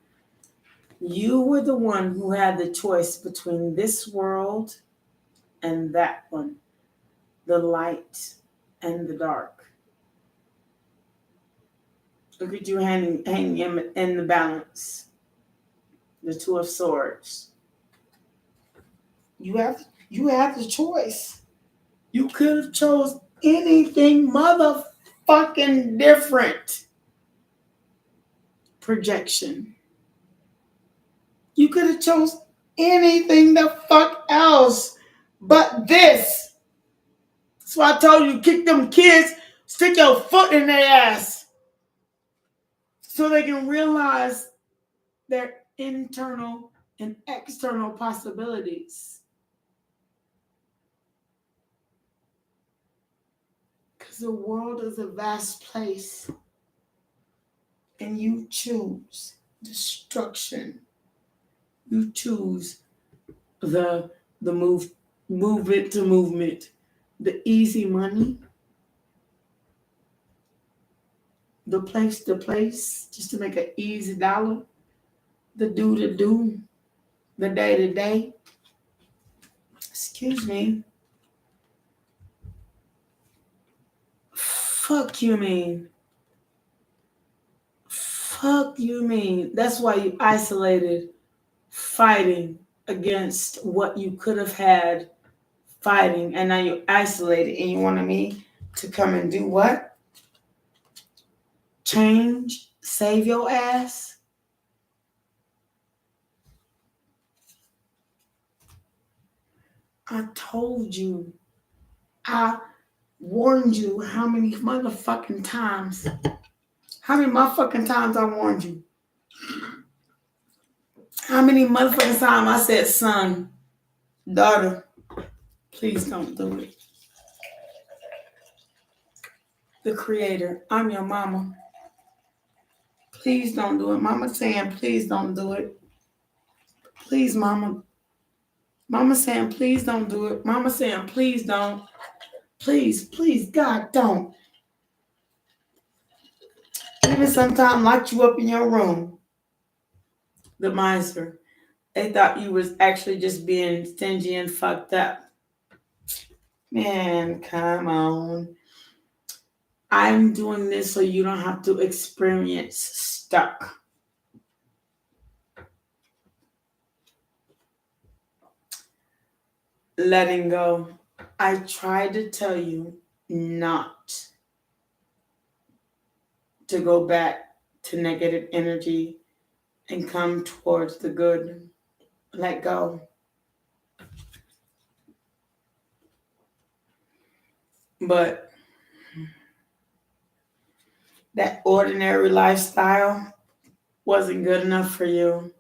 You were the one who had the choice between this world and that one, the light and the dark. Look at you hanging in the balance, the Two of Swords. You have the choice. You could have chose anything motherfucking different. Projection. You could have chose anything the fuck else but this. That's why I told you, kick them kids, stick your foot in their ass so they can realize their internal and external possibilities. Because the world is a vast place and you choose destruction. You choose the movement to movement, the easy money, the place to place, just to make an easy dollar, the do to do, the day to day. Excuse me. Fuck you mean. Fuck you mean. That's why you isolated, fighting against what you could have had, fighting, and now you're isolated and you wanted me to come and do what? Change? Save your ass? I told you. I warned you how many motherfucking times. How many motherfucking times I warned you? How many motherfucking times I said, son, daughter, please don't do it. The Creator, I'm your mama. Please don't do it. Mama saying, please don't do it. Please, mama. Mama saying, please don't do it. Mama saying, please don't. Please, God, don't. Even sometimes locked you up in your room. The miser. They thought you was actually just being stingy and fucked up. Man, come on. I'm doing this so you don't have to experience stuck. Letting go. I tried to tell you not to go back to negative energy and come towards the good. Let go. But that ordinary lifestyle wasn't good enough for you.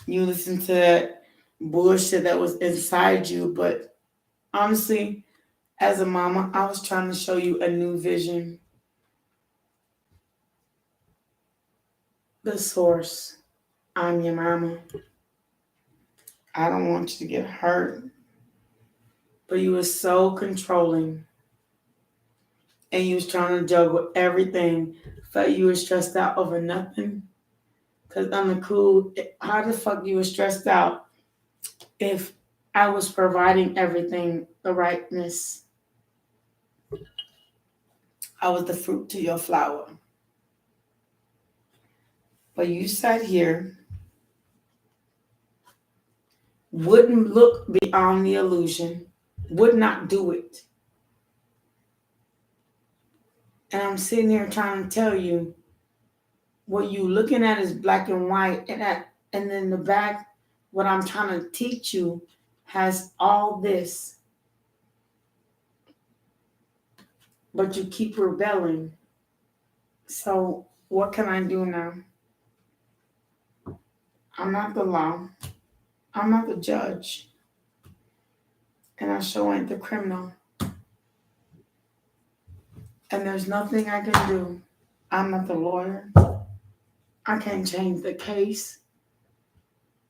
You listened to that bullshit that was inside you, but honestly, as a mama, I was trying to show you a new vision. The source. I'm your mama. I don't want you to get hurt. But you were so controlling. And you was trying to juggle everything. Felt you were stressed out over nothing. Because I'm the cool. How the fuck you were stressed out if I was providing everything, the rightness? I was the fruit to your flower. But you sat here wouldn't look beyond the illusion, would not do it. And I'm sitting here trying to tell you, what you looking at is black and white, and then the back, what I'm trying to teach you has all this, but you keep rebelling. So what can I do now? I'm not the law. I'm not the judge. And I sure ain't the criminal. And there's nothing I can do. I'm not the lawyer. I can't change the case.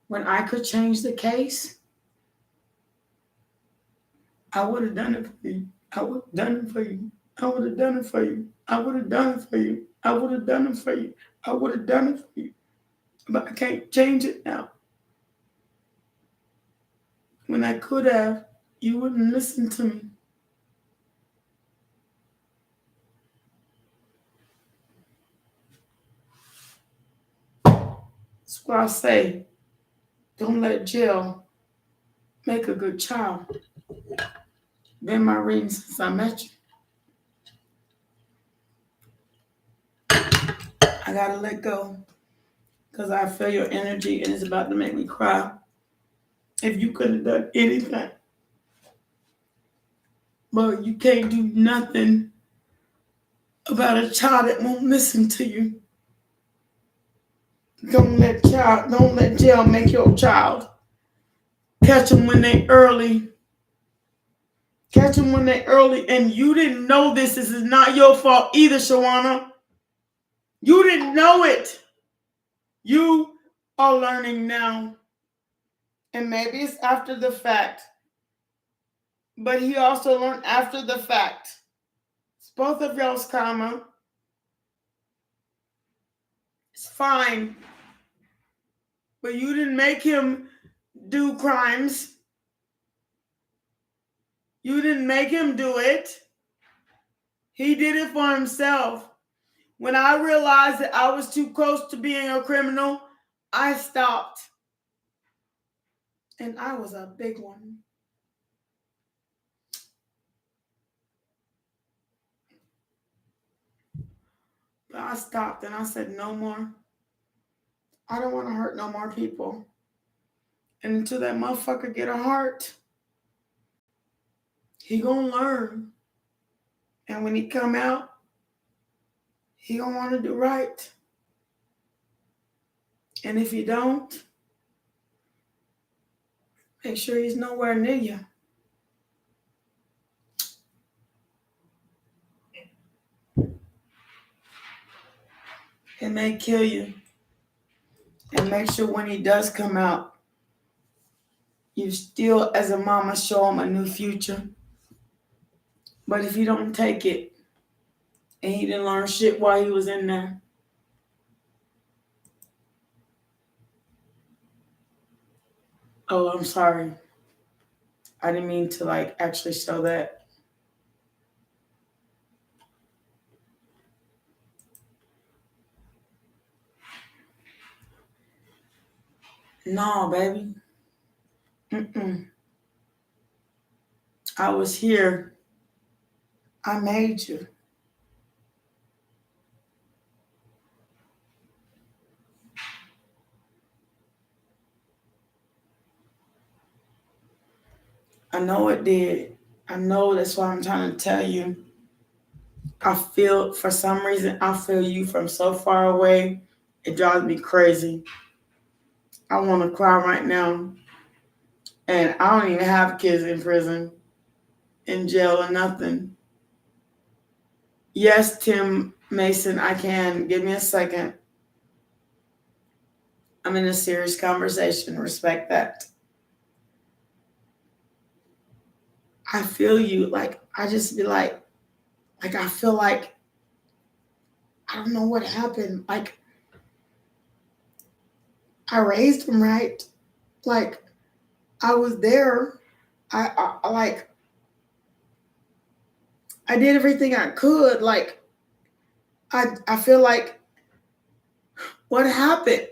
When I could change the case, I would have done it for you. I would have done it for you. I would have done it for you. I would have done it for you. I would have done it for you. I would have done it for you. But I can't change it now. When I could have, you wouldn't listen to me. That's why I say, don't let jail make a good child. Been my reading since I met you. I gotta let go because I feel your energy and it's about to make me cry. If you could have done anything, but you can't do nothing about a child that won't listen to you. Don't let jail make your child. Catch them when they early. Catch them when they early. And you didn't know this. This is not your fault either, Shawana. You didn't know it. You are learning now. And maybe it's after the fact. But he also learned after the fact. It's both of y'all's karma. It's fine. But you didn't make him do crimes. You didn't make him do it. He did it for himself. When I realized that I was too close to being a criminal, I stopped. And I was a big one. But I stopped and I said, no more. I don't want to hurt no more people. And until that motherfucker get a heart, he gonna learn. And when he come out, he gonna want to do right. And if he don't, make sure he's nowhere near you. It may kill you. And make sure when he does come out, you still, as a mama, show him a new future. But if you don't take it, and he didn't learn shit while he was in there, oh, I'm sorry. I didn't mean to actually show that. No, baby. I was here. I made you. I know it did. I know, that's why I'm trying to tell you. For some reason, I feel you from so far away. It drives me crazy. I want to cry right now. And I don't even have kids in prison, in jail, or nothing. Yes, Tim Mason, I can. Give me a second. I'm in a serious conversation. Respect that. I feel you. I just be I feel I don't know what happened. I raised him right. I was there. I did everything I could. I feel what happened?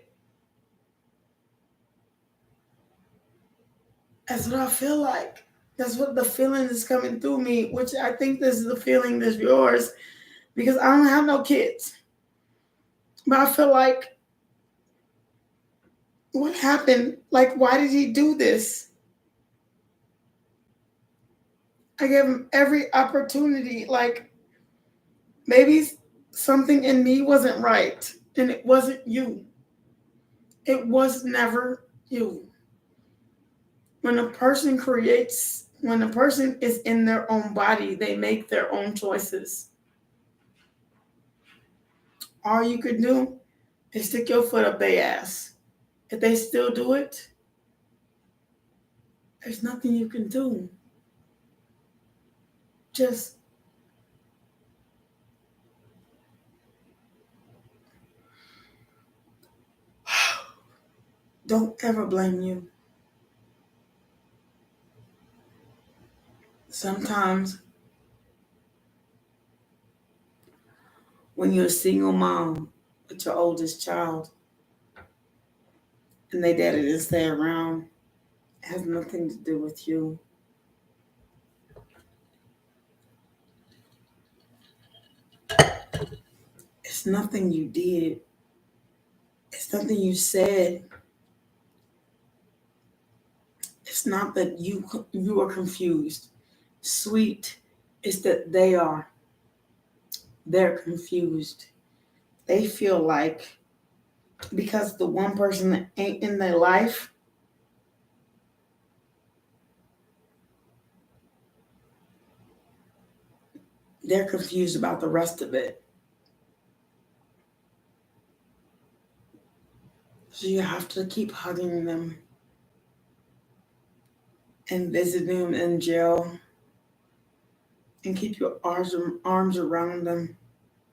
That's what I feel like. That's what the feeling is coming through me, which I think this is the feeling that's yours because I don't have no kids. But I feel like, what happened? Like, why did he do this? I gave him every opportunity. Like, maybe something in me wasn't right, and it wasn't you. It was never you. When a person is in their own body, they make their own choices. All you can do is stick your foot up their ass. If they still do it, there's nothing you can do. Just don't ever blame you. Sometimes when you're a single mom with your oldest child and they daddy didn't stay around, it has nothing to do with you. It's nothing you did. It's nothing you said. It's not that you are confused. Sweet, it's that they're confused. They feel like because the one person that ain't in their life, they're confused about the rest of it. So you have to keep hugging them and visiting them in jail and keep your arms around them.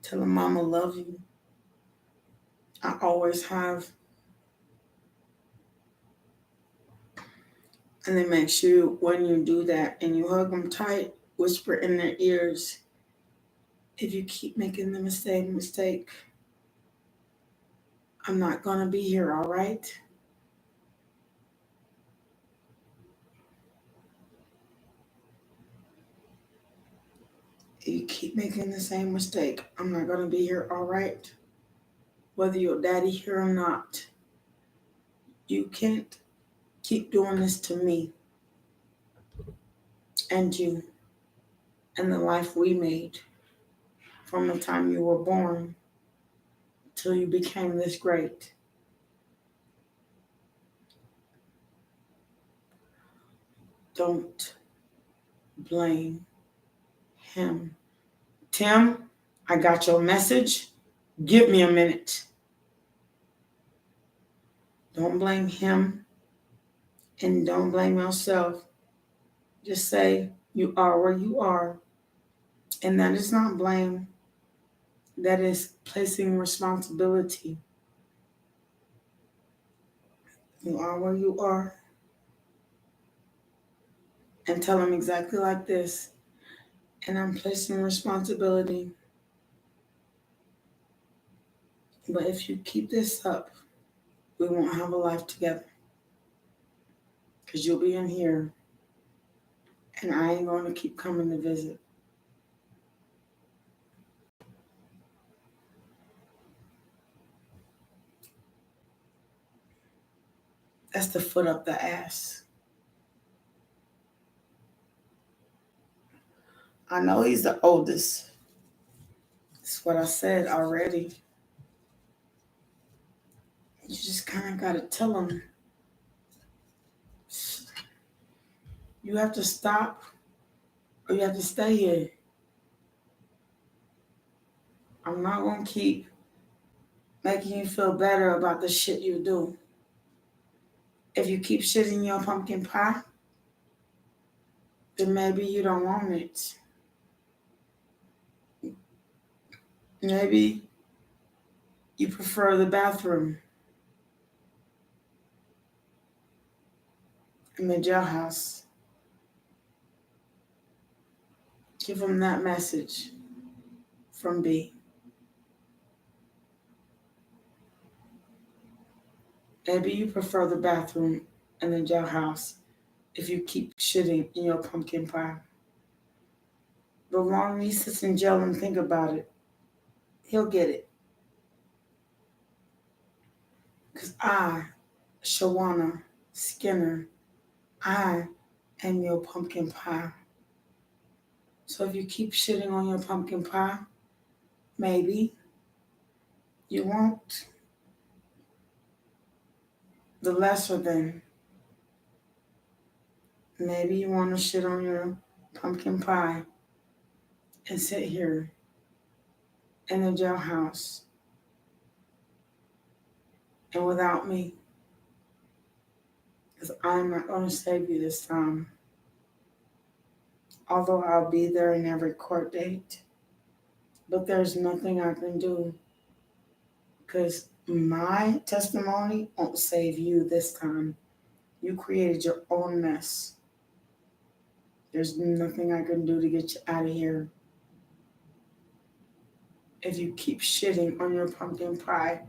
Tell them, Mama, love you. I always have. And then make sure when you do that and you hug them tight, whisper in their ears, if you keep making the same mistake, I'm not going to be here, all right? If you keep making the same mistake, I'm not going to be here, all right? Whether your daddy here or not, you can't keep doing this to me and you and the life we made from the time you were born till you became this great. Don't blame him. Tim, I got your message. Give me a minute. Don't blame him and don't blame yourself. Just say you are where you are. And that is not blame. That is placing responsibility. You are where you are. And tell him exactly like this. And I'm placing responsibility. But if you keep this up, we won't have a life together. Because you'll be in here. And I ain't going to keep coming to visit. That's the foot up the ass. I know he's the oldest. That's what I said already. You just kind of got to tell him. You have to stop or you have to stay here. I'm not going to keep making you feel better about the shit you do. If you keep shitting your pumpkin pie, then maybe you don't want it. Maybe you prefer the bathroom in the jailhouse. Give them that message from B. Maybe you prefer the bathroom in the jailhouse if you keep shitting in your pumpkin pie. The longer he sits in jail and think about it, he'll get it. Because I, Shawana Skinner, I am your pumpkin pie. So if you keep shitting on your pumpkin pie, maybe you won't. The lesser than. Maybe you want to shit on your pumpkin pie and sit here in the jailhouse and without me. Because I'm not going to save you this time. Although I'll be there in every court date. But there's nothing I can do. Because my testimony won't save you this time. You created your own mess. There's nothing I can do to get you out of here. If you keep shitting on your pumpkin pie,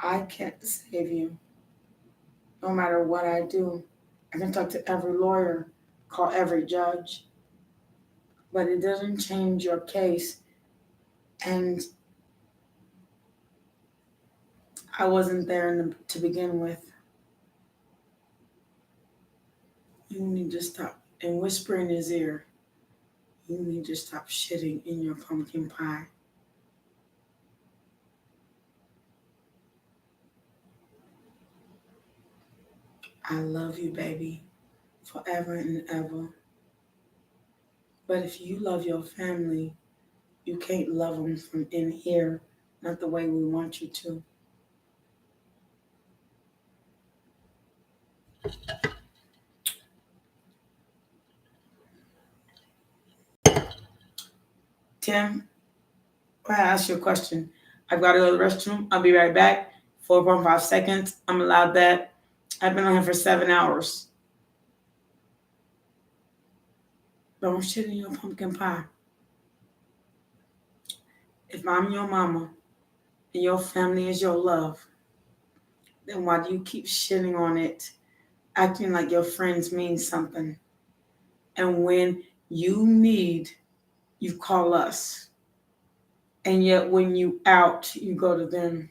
I can't save you. No matter what I do. I can talk to every lawyer, call every judge. But it doesn't change your case. And I wasn't there to begin with. You need to stop and whisper in his ear. You need to stop shitting in your pumpkin pie. I love you, baby, forever and ever. But if you love your family, you can't love them from in here, not the way we want you to. Tim, I ask you a question. I've got to go to the restroom. I'll be right back. 4.5 seconds. I'm allowed that. I've been on here for 7 hours. Don't shit in your pumpkin pie. If I'm your mama and your family is your love, then why do you keep shitting on it, acting like your friends mean something? And when you need, you call us. And yet when you out, you go to them.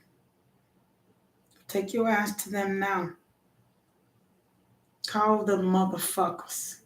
Take your ass to them now. Call the motherfuckers.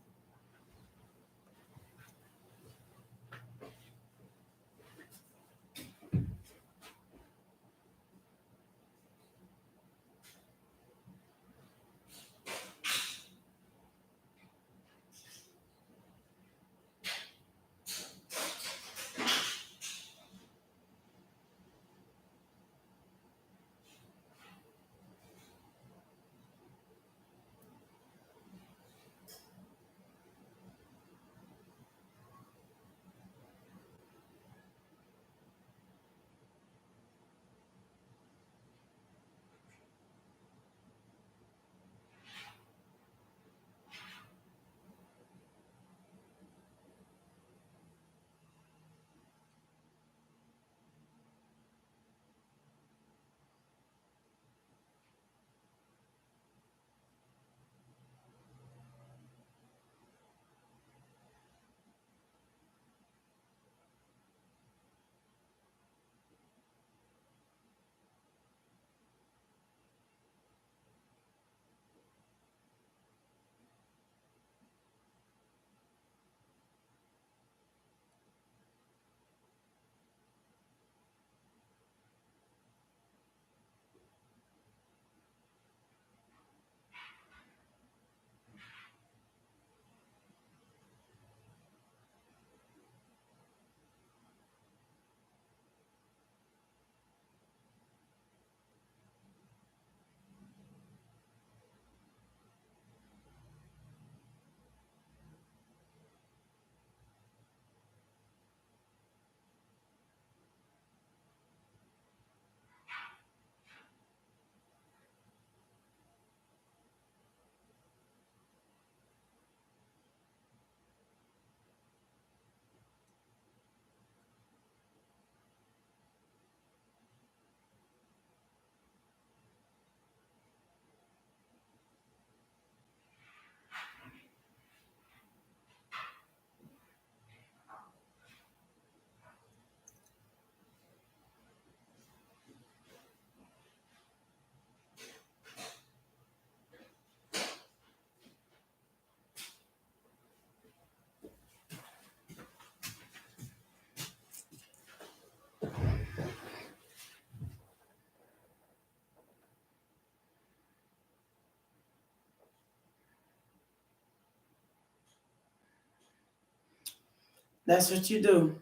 That's what you do,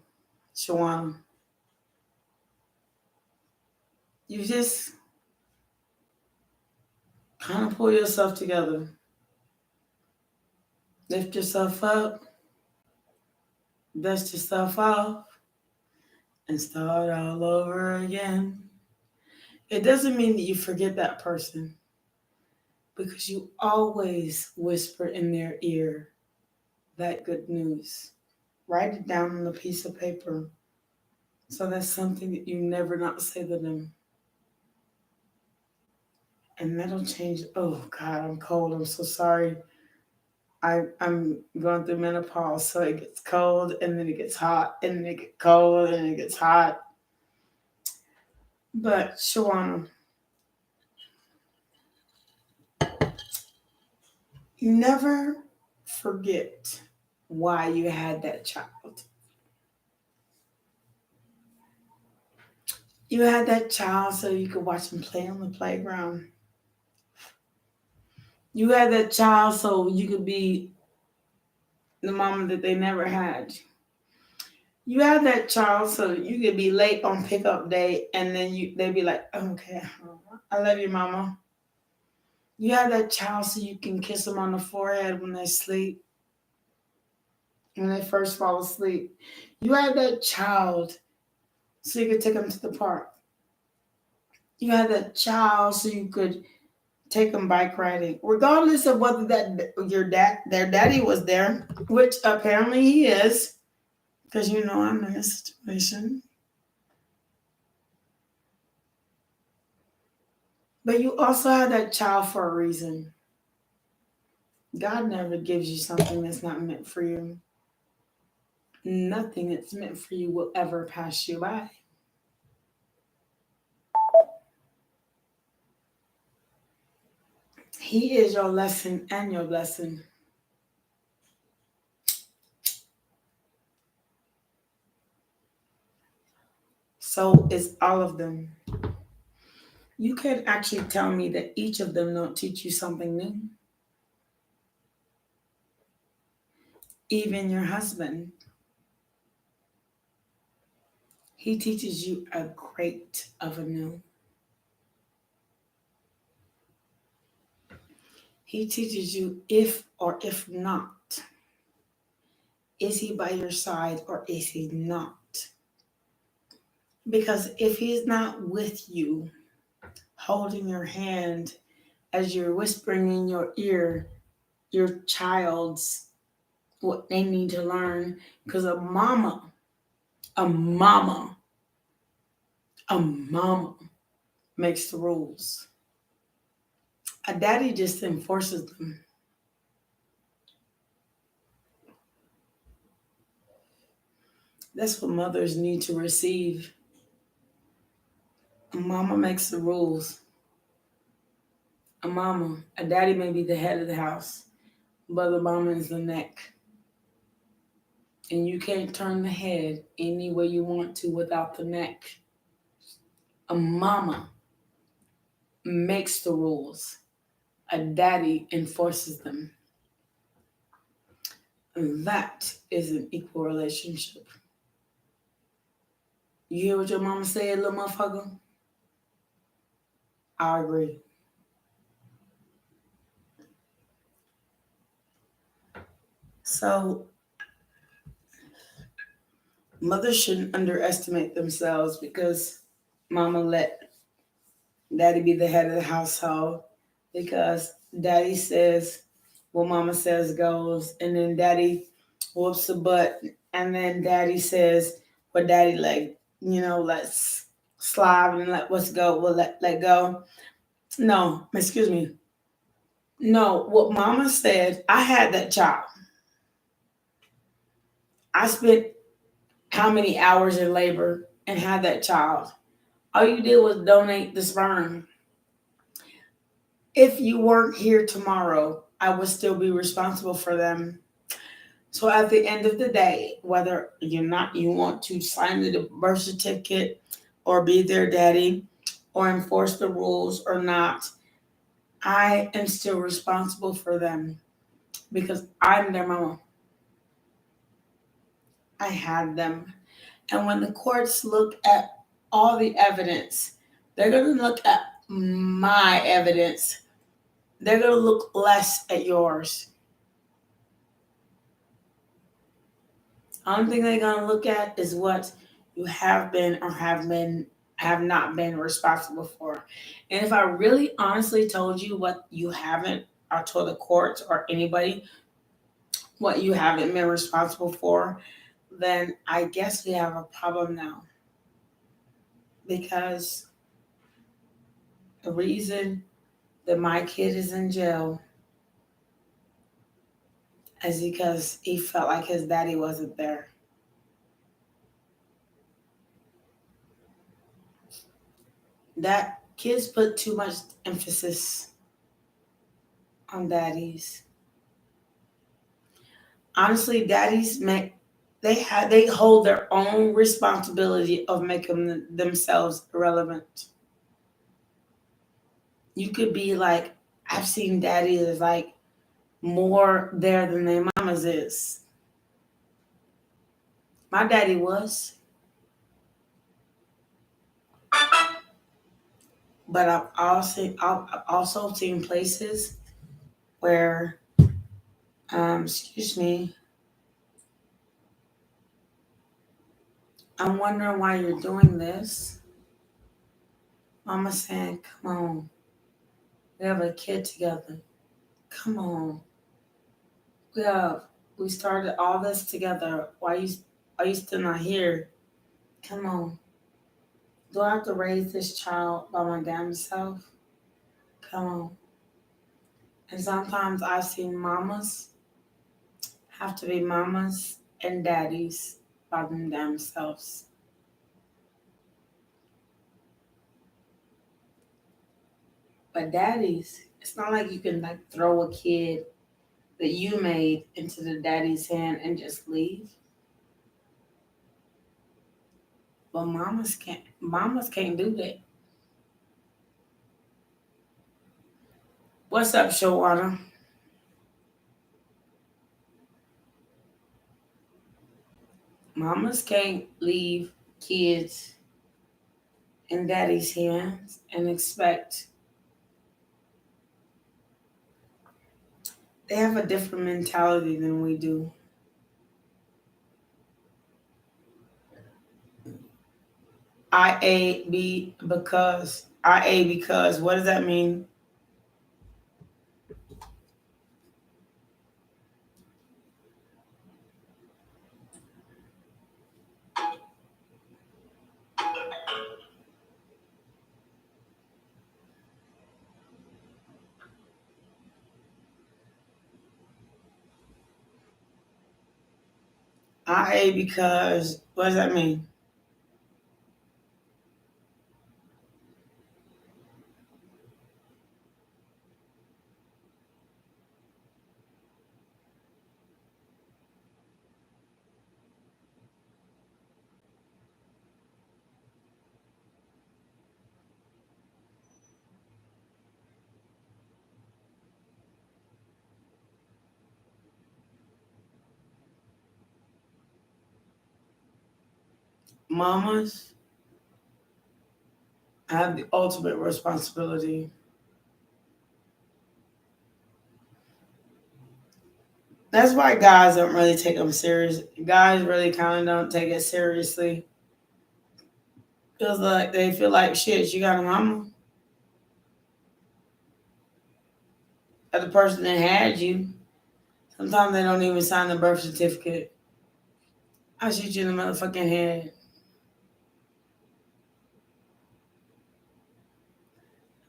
Shawana. You just kind of pull yourself together, lift yourself up, dust yourself off, and start all over again. It doesn't mean that you forget that person because you always whisper in their ear that good news. Write it down on a piece of paper so that's something that you never not say to them. And that'll change. Oh, God, I'm cold. I'm so sorry. I'm going through menopause, so it gets cold and then it gets hot and then it gets cold and it gets hot. But Shawana, you never forget why you had that child. You had that child so you could watch him play on the playground. You had that child so you could be the mama that they never had. You had that child so you could be late on pickup day and then they'd be like, okay, I love you, mama. You had that child so you can kiss them on the forehead when they sleep, when they first fall asleep. You had that child so you could take them to the park. You had that child so you could take them bike riding, regardless of whether their daddy was there, which apparently he is, because I'm in a situation. But you also had that child for a reason. God never gives you something that's not meant for you. Nothing that's meant for you will ever pass you by. He is your lesson and your blessing. So is all of them. You can actually tell me that each of them don't teach you something new. Even your husband, he teaches you a great of a new. He teaches you if or if not. Is he by your side or is he not? Because if he's not with you, holding your hand as you're whispering in your ear, your child's what they need to learn. Because a mama, a mama makes the rules. A daddy just enforces them. That's what mothers need to receive. A mama makes the rules. A daddy may be the head of the house, but the mama is the neck. And you can't turn the head any way you want to without the neck. A mama makes the rules. A daddy enforces them. And that is an equal relationship. You hear what your mama said, little motherfucker? I agree. So, mothers shouldn't underestimate themselves because mama let daddy be the head of the household because daddy says what mama says goes, and then daddy whoops the butt, and then daddy says what daddy like, let's slide and let what's go, we'll let go. No, excuse me. No, what mama said, I had that child. I spent how many hours in labor and had that child. All you did was donate the sperm. If you weren't here tomorrow, I would still be responsible for them. So at the end of the day, whether you want to sign the birth certificate or be their daddy or enforce the rules or not, I am still responsible for them because I'm their mama. I had them. And when the courts look at all the evidence, they're going to look at my evidence. They're going to look less at yours. Only thing they're going to look at is what you have been or have not been responsible for. And if I really honestly told you what you haven't, or told the courts or anybody what you haven't been responsible for, then I guess we have a problem now. Because the reason that my kid is in jail is because he felt like his daddy wasn't there. That kids put too much emphasis on daddies. Honestly, daddies they hold their own responsibility of making themselves irrelevant. You could be like, I've seen daddies like more there than their mamas is. My daddy was, but I've also seen places where, excuse me, I'm wondering why you're doing this. Mama saying, come on, we have a kid together. Come on, we have we started all this together. Why you are you still not here? Come on, do I have to raise this child by my damn self? Come on. And sometimes I've seen mamas have to be mamas and daddies by them damn selves. But daddies, it's not like you can like throw a kid that you made into the daddy's hand and just leave. But mamas can't do that. What's up, Shawana? Mamas can't leave kids in daddy's hands and expect. They have a different mentality than we do. IA because what does that mean? IA because what does that mean? Mamas have the ultimate responsibility. That's why guys don't really take them serious. Guys really kind of don't take it seriously. Feels like they feel like shit. You got a mama, or the person that had you. Sometimes they don't even sign the birth certificate. I shoot you in the motherfucking head.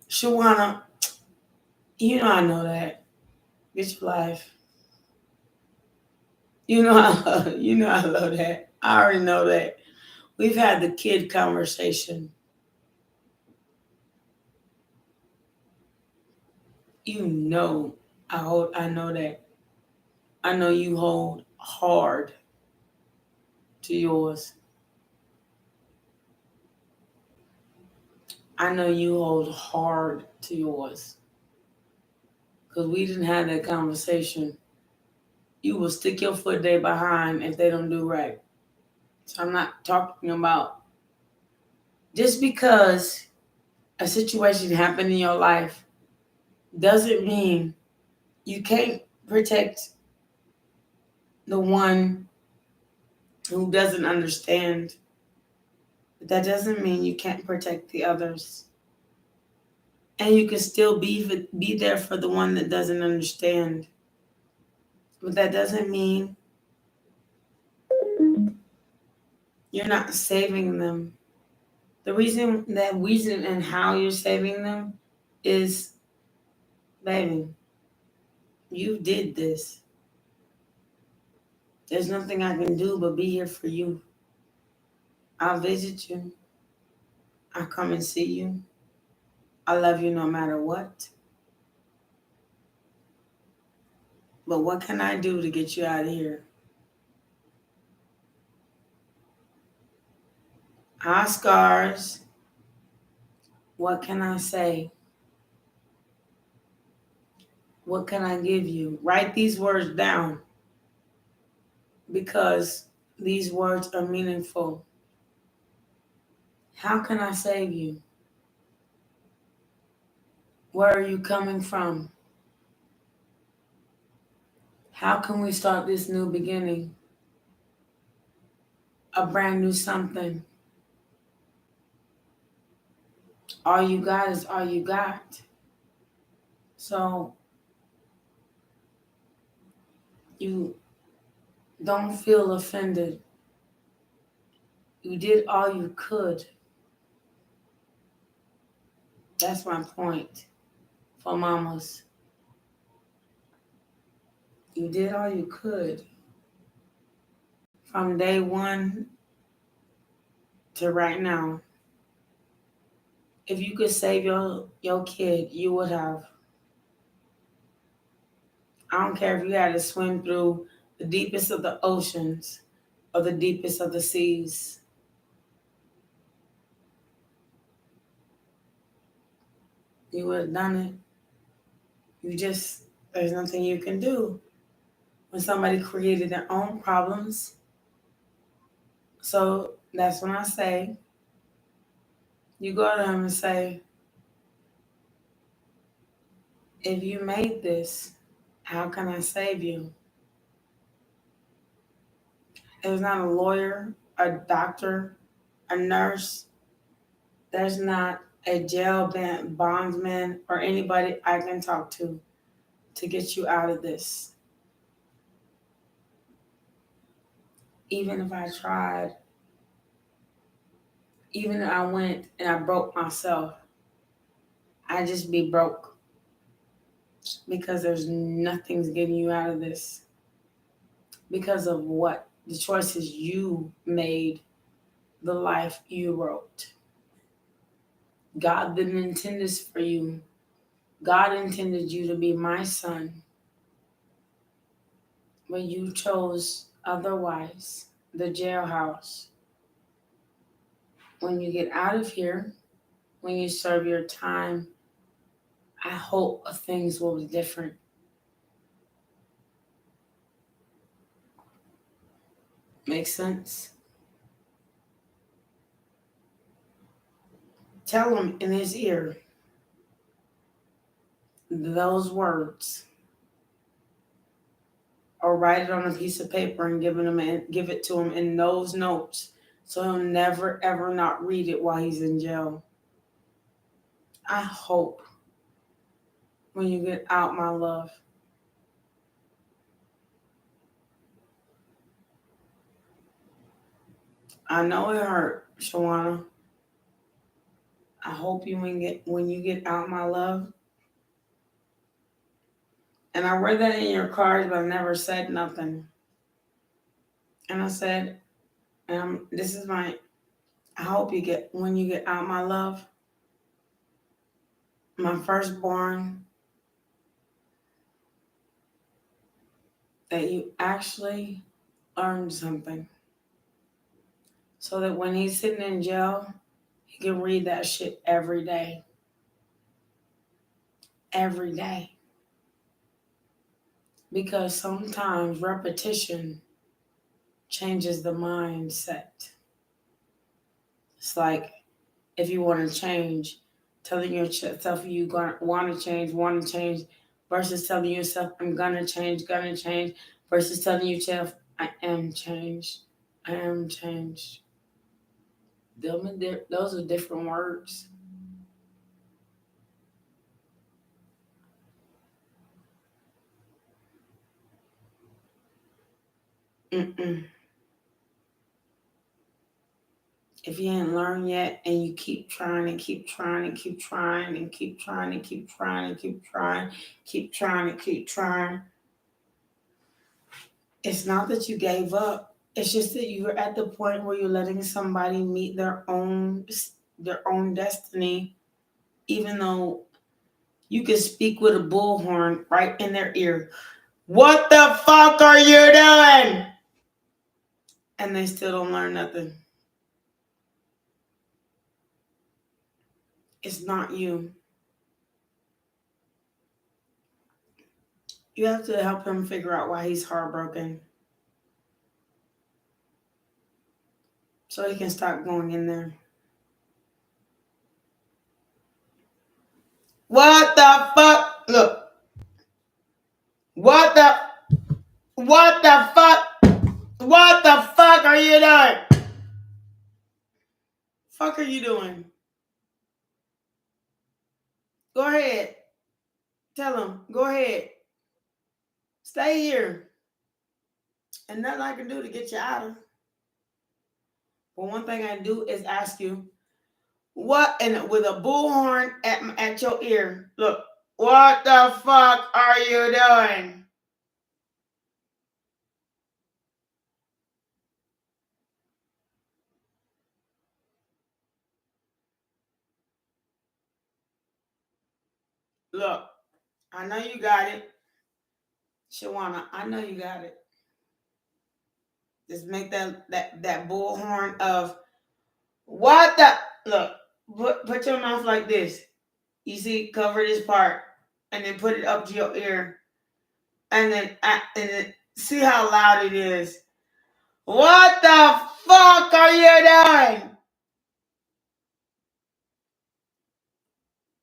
Shawana, you know I know that. Get your life. You know I love that. I already know that. We've had the kid conversation. I know that. I know you hold hard to yours. I know you hold hard to yours. Because we didn't have that conversation. You will stick your foot there behind if they don't do right. So I'm not talking about just because a situation happened in your life doesn't mean you can't protect the one who doesn't understand. But that doesn't mean you can't protect the others. And you can still be there for the one that doesn't understand. But that doesn't mean you're not saving them. The reason and how you're saving them is, baby, you did this. There's nothing I can do but be here for you. I'll visit you. I'll come and see you. I love you no matter what. But what can I do to get you out of here? Oscars. What can I say? What can I give you? Write these words down because these words are meaningful. How can I save you? Where are you coming from? How can we start this new beginning? A brand new something. All you got is all you got. So you don't feel offended. You did all you could. That's my point for mamas. You did all you could. From day one to right now. If you could save your kid, you would have. I don't care if you had to swim through the deepest of the oceans or the deepest of the seas. You would have done it. There's nothing you can do when somebody created their own problems. So that's when I say, you go to them and say, if you made this, how can I save you? There's not a lawyer, a doctor, a nurse. There's not a jail bondsman or anybody I can talk to get you out of this. Even if I tried, even if I went and I broke myself, I'd just be broke because there's nothing's getting you out of this. Because of what? The choices you made, the life you wrote. God didn't intend this for you. God intended you to be my son. But you chose otherwise, the jailhouse. When you get out of here, when you serve your time, I hope things will be different. Make sense? Tell him in his ear those words, or write it on a piece of paper and give it to him in those notes, so he'll never ever not read it while he's in jail. I hope when you get out, my love, I know it hurt, Shawana. I hope when you get out, my love. And I read that in your cards, but I never said nothing. And I said, I hope when you get out, my love, my firstborn, that you actually learned something. So that when he's sitting in jail, he can read that shit every day. Every day. Because sometimes repetition changes the mindset. It's like if you want to change, telling yourself you want to change, versus telling yourself I'm gonna change, versus telling yourself I am changed, I am changed. Those are different words. Mm-mm. If you ain't learned yet and you keep trying and keep trying and keep trying and keep trying and keep trying and keep trying, keep trying and keep trying, it's not that you gave up. It's just that you're at the point where you're letting somebody meet their own destiny, even though you can speak with a bullhorn right in their ear. What the fuck are you doing? And they still don't learn nothing. It's not you. You have to help him figure out why he's heartbroken so he can stop going in there. What the fuck? Look. What the fuck? What the fuck are you doing? Fuck are you doing? Go ahead. Tell him. Go ahead. Stay here. And nothing I can do to get you out of. But one thing I do is ask you, what, and with a bullhorn at your ear, look, what the fuck are you doing? Look, I know you got it. Shawana, I know you got it. Just make that bullhorn of what the look. Put your mouth like this. You see, cover this part, and then put it up to your ear, and then see how loud it is. What the fuck are you doing?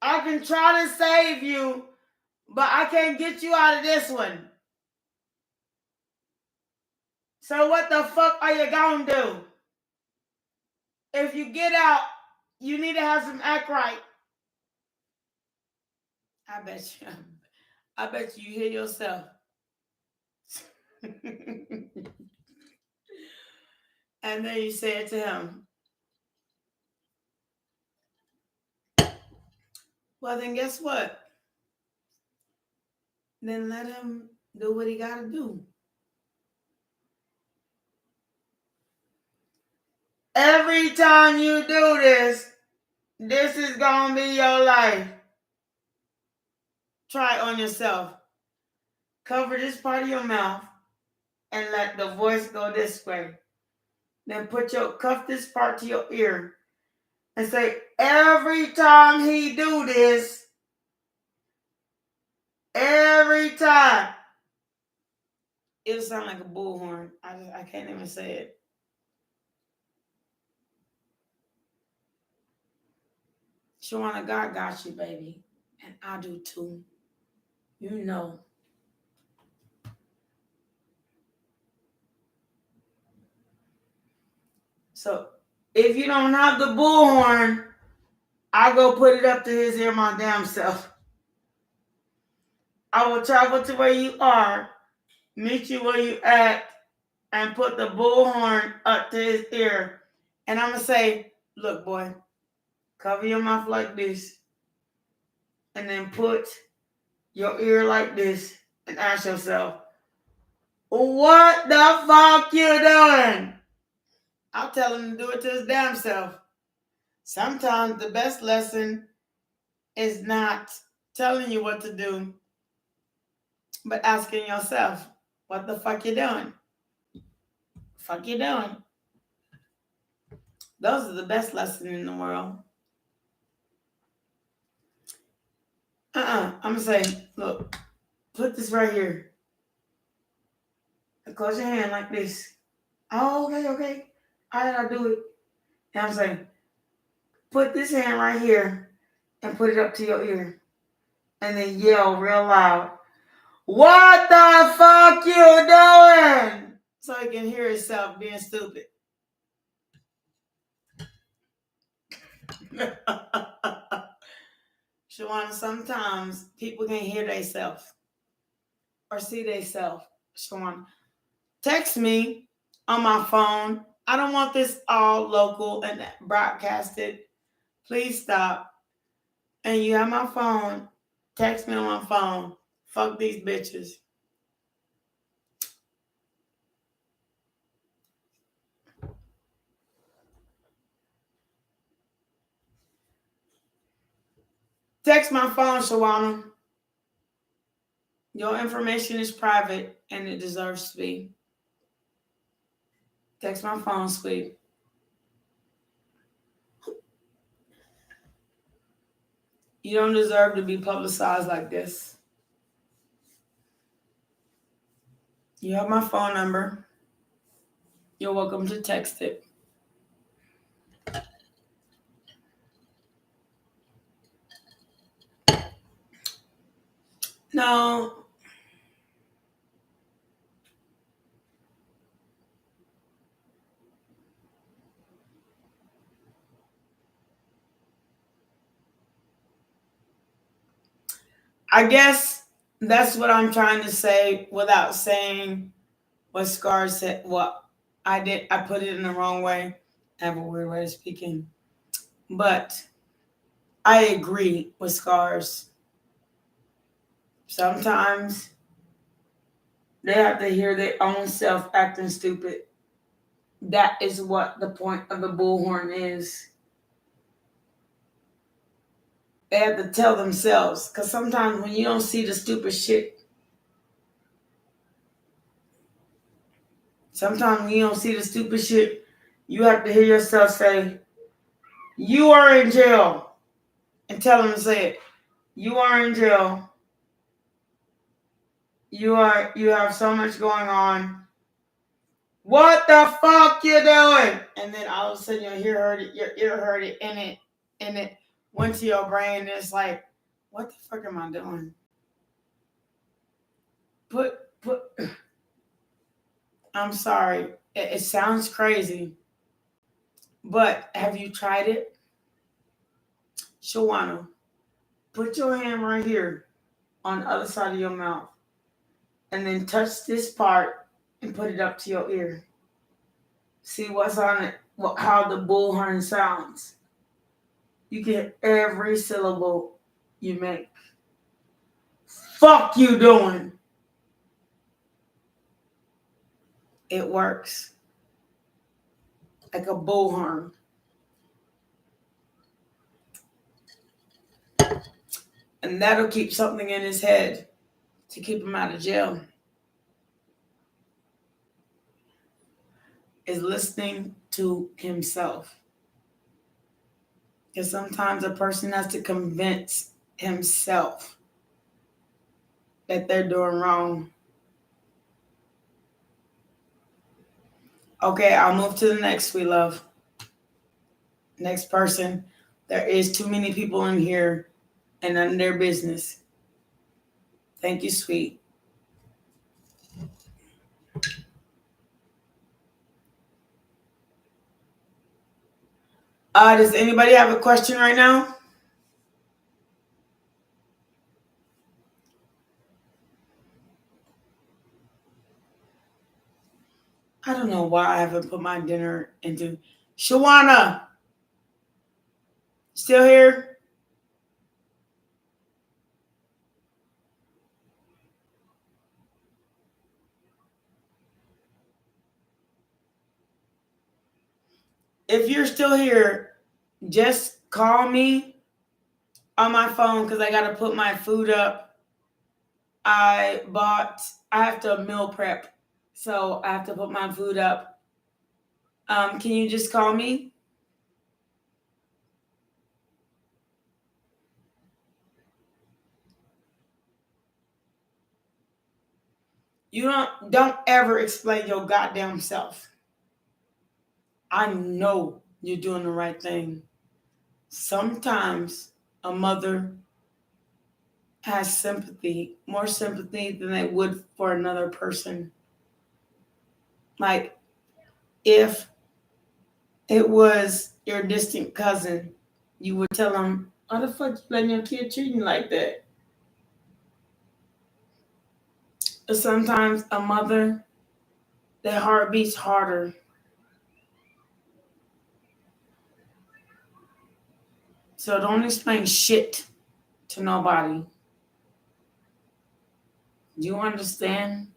I can try to save you, but I can't get you out of this one. So what the fuck are you gonna do? If you get out, you need to have some act right. I bet you hear yourself. And then you say it to him. Well, then guess what? Then let him do what he got to do. Every time you do this, this is going to be your life. Try it on yourself. Cover this part of your mouth and let the voice go this way. Then cuff this part to your ear and say, every time he do this, every time. It'll sound like a bullhorn. I can't even say it. Shawana, God got you, baby. And I do too. You know. So if you don't have the bullhorn, I go put it up to his ear my damn self. I will travel to where you are, meet you where you at, and put the bullhorn up to his ear. And I'm going to say, look, boy, cover your mouth like this. And then put your ear like this and ask yourself, what the fuck you doing? I'll tell him to do it to his damn self. Sometimes the best lesson is not telling you what to do, but asking yourself, what the fuck you doing? Fuck you doing? Those are the best lessons in the world. I'm going to say, look, put this right here. And close your hand like this. Oh, okay. All right, I'll do it. And I'm saying, put this hand right here and put it up to your ear. And then yell real loud, "What the fuck you doing?" So he can hear himself being stupid. Shawana, sometimes people can hear themselves or see themselves. Shawana, text me on my phone. I don't want this all local and broadcasted. Please stop. And you have my phone. Text me on my phone. Fuck these bitches. Text my phone, Shawana. Your information is private and it deserves to be. Text my phone, sweet. You don't deserve to be publicized like this. You have my phone number. You're welcome to text it. No. I guess that's what I'm trying to say without saying what Scar said. What I did, I put it in the wrong way. I have a weird way of speaking. But I agree with Scars. Sometimes they have to hear their own self acting stupid. That is what the point of the bullhorn is. They have to tell themselves. Because sometimes when you don't see the stupid shit, you have to hear yourself say, "You are in jail." And tell them to say it. "You are in jail. You have so much going on. What the fuck you doing?" And then all of a sudden your ear heard it, and it went to your brain, and it's like, what the fuck am I doing? Put I'm sorry. It sounds crazy. But have you tried it? Shawana, put your hand right here on the other side of your mouth. And then touch this part and put it up to your ear. See what's on it, how the bullhorn sounds. You get every syllable you make. Fuck you doing. It works. Like a bullhorn. And that'll keep something in his head to keep him out of jail. Is listening to himself. Because sometimes a person has to convince himself that they're doing wrong. Okay, I'll move to the next, sweet love. Next person. There is too many people in here and none of their business. Thank you, sweet. Does anybody have a question right now? I don't know why I haven't put my dinner into. Shawana, still here? If you're still here, just call me on my phone because I got to put my food up. I have to meal prep, so I have to put my food up. Can you just call me? You don't ever explain your goddamn self. I know you're doing the right thing. Sometimes a mother has sympathy, more sympathy than they would for another person. Like, if it was your distant cousin, you would tell them, "Why the fuck you letting your kid treat you like that?" But sometimes a mother, their heart beats harder. So don't explain shit to nobody. You understand?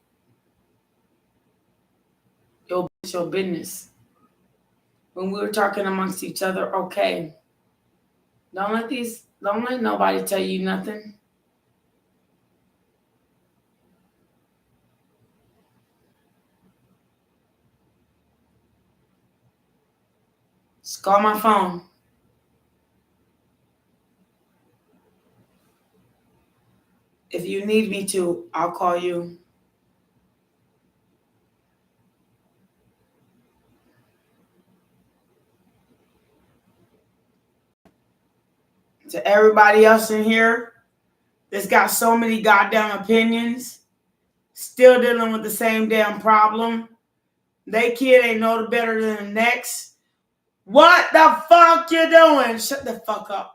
It's your business. When we were talking amongst each other, okay. Don't let nobody tell you nothing. Just call my phone. If you need me to, I'll call you. To everybody else in here that's got so many goddamn opinions, still dealing with the same damn problem. They kid ain't no better than the next. What the fuck you doing? Shut the fuck up.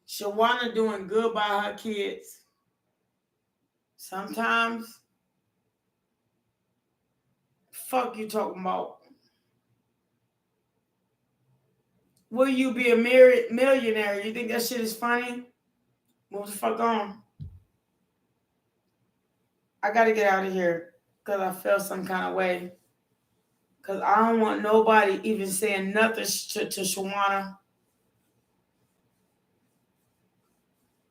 Shawana doing good by her kids. Sometimes, fuck you talking about. Will you be a millionaire? You think that shit is funny? Move the fuck on. I gotta get out of here because I feel some kind of way. Because I don't want nobody even saying nothing to Shawana.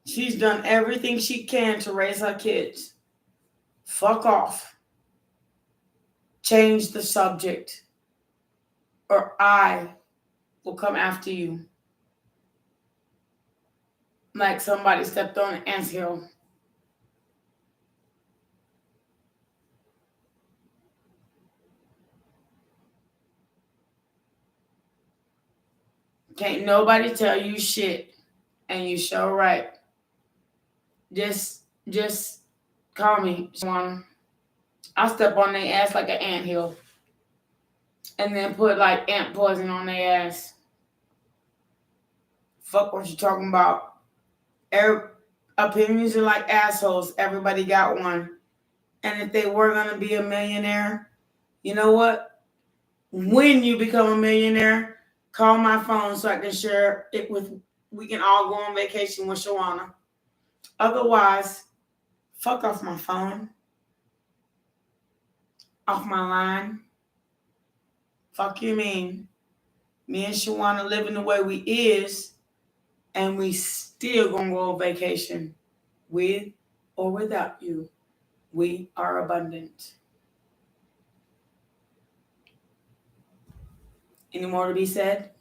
She's done everything she can to raise her kids. Fuck off. Change the subject, or I will come after you. Like somebody stepped on an anthill. Can't nobody tell you shit, and you sure right. Just call me, Shawana. I'll step on their ass like an anthill, and then put like ant poison on their ass. Fuck what you talking about. Opinions are like assholes. Everybody got one. And if they were gonna be a millionaire, you know what? When you become a millionaire, call my phone so I can share it with. We can all go on vacation with Shawana. Otherwise, fuck off my phone, off my line. Fuck you mean? Me and Shawana living the way we is, and we still gonna go on vacation, with or without you. We are abundant. Any more to be said?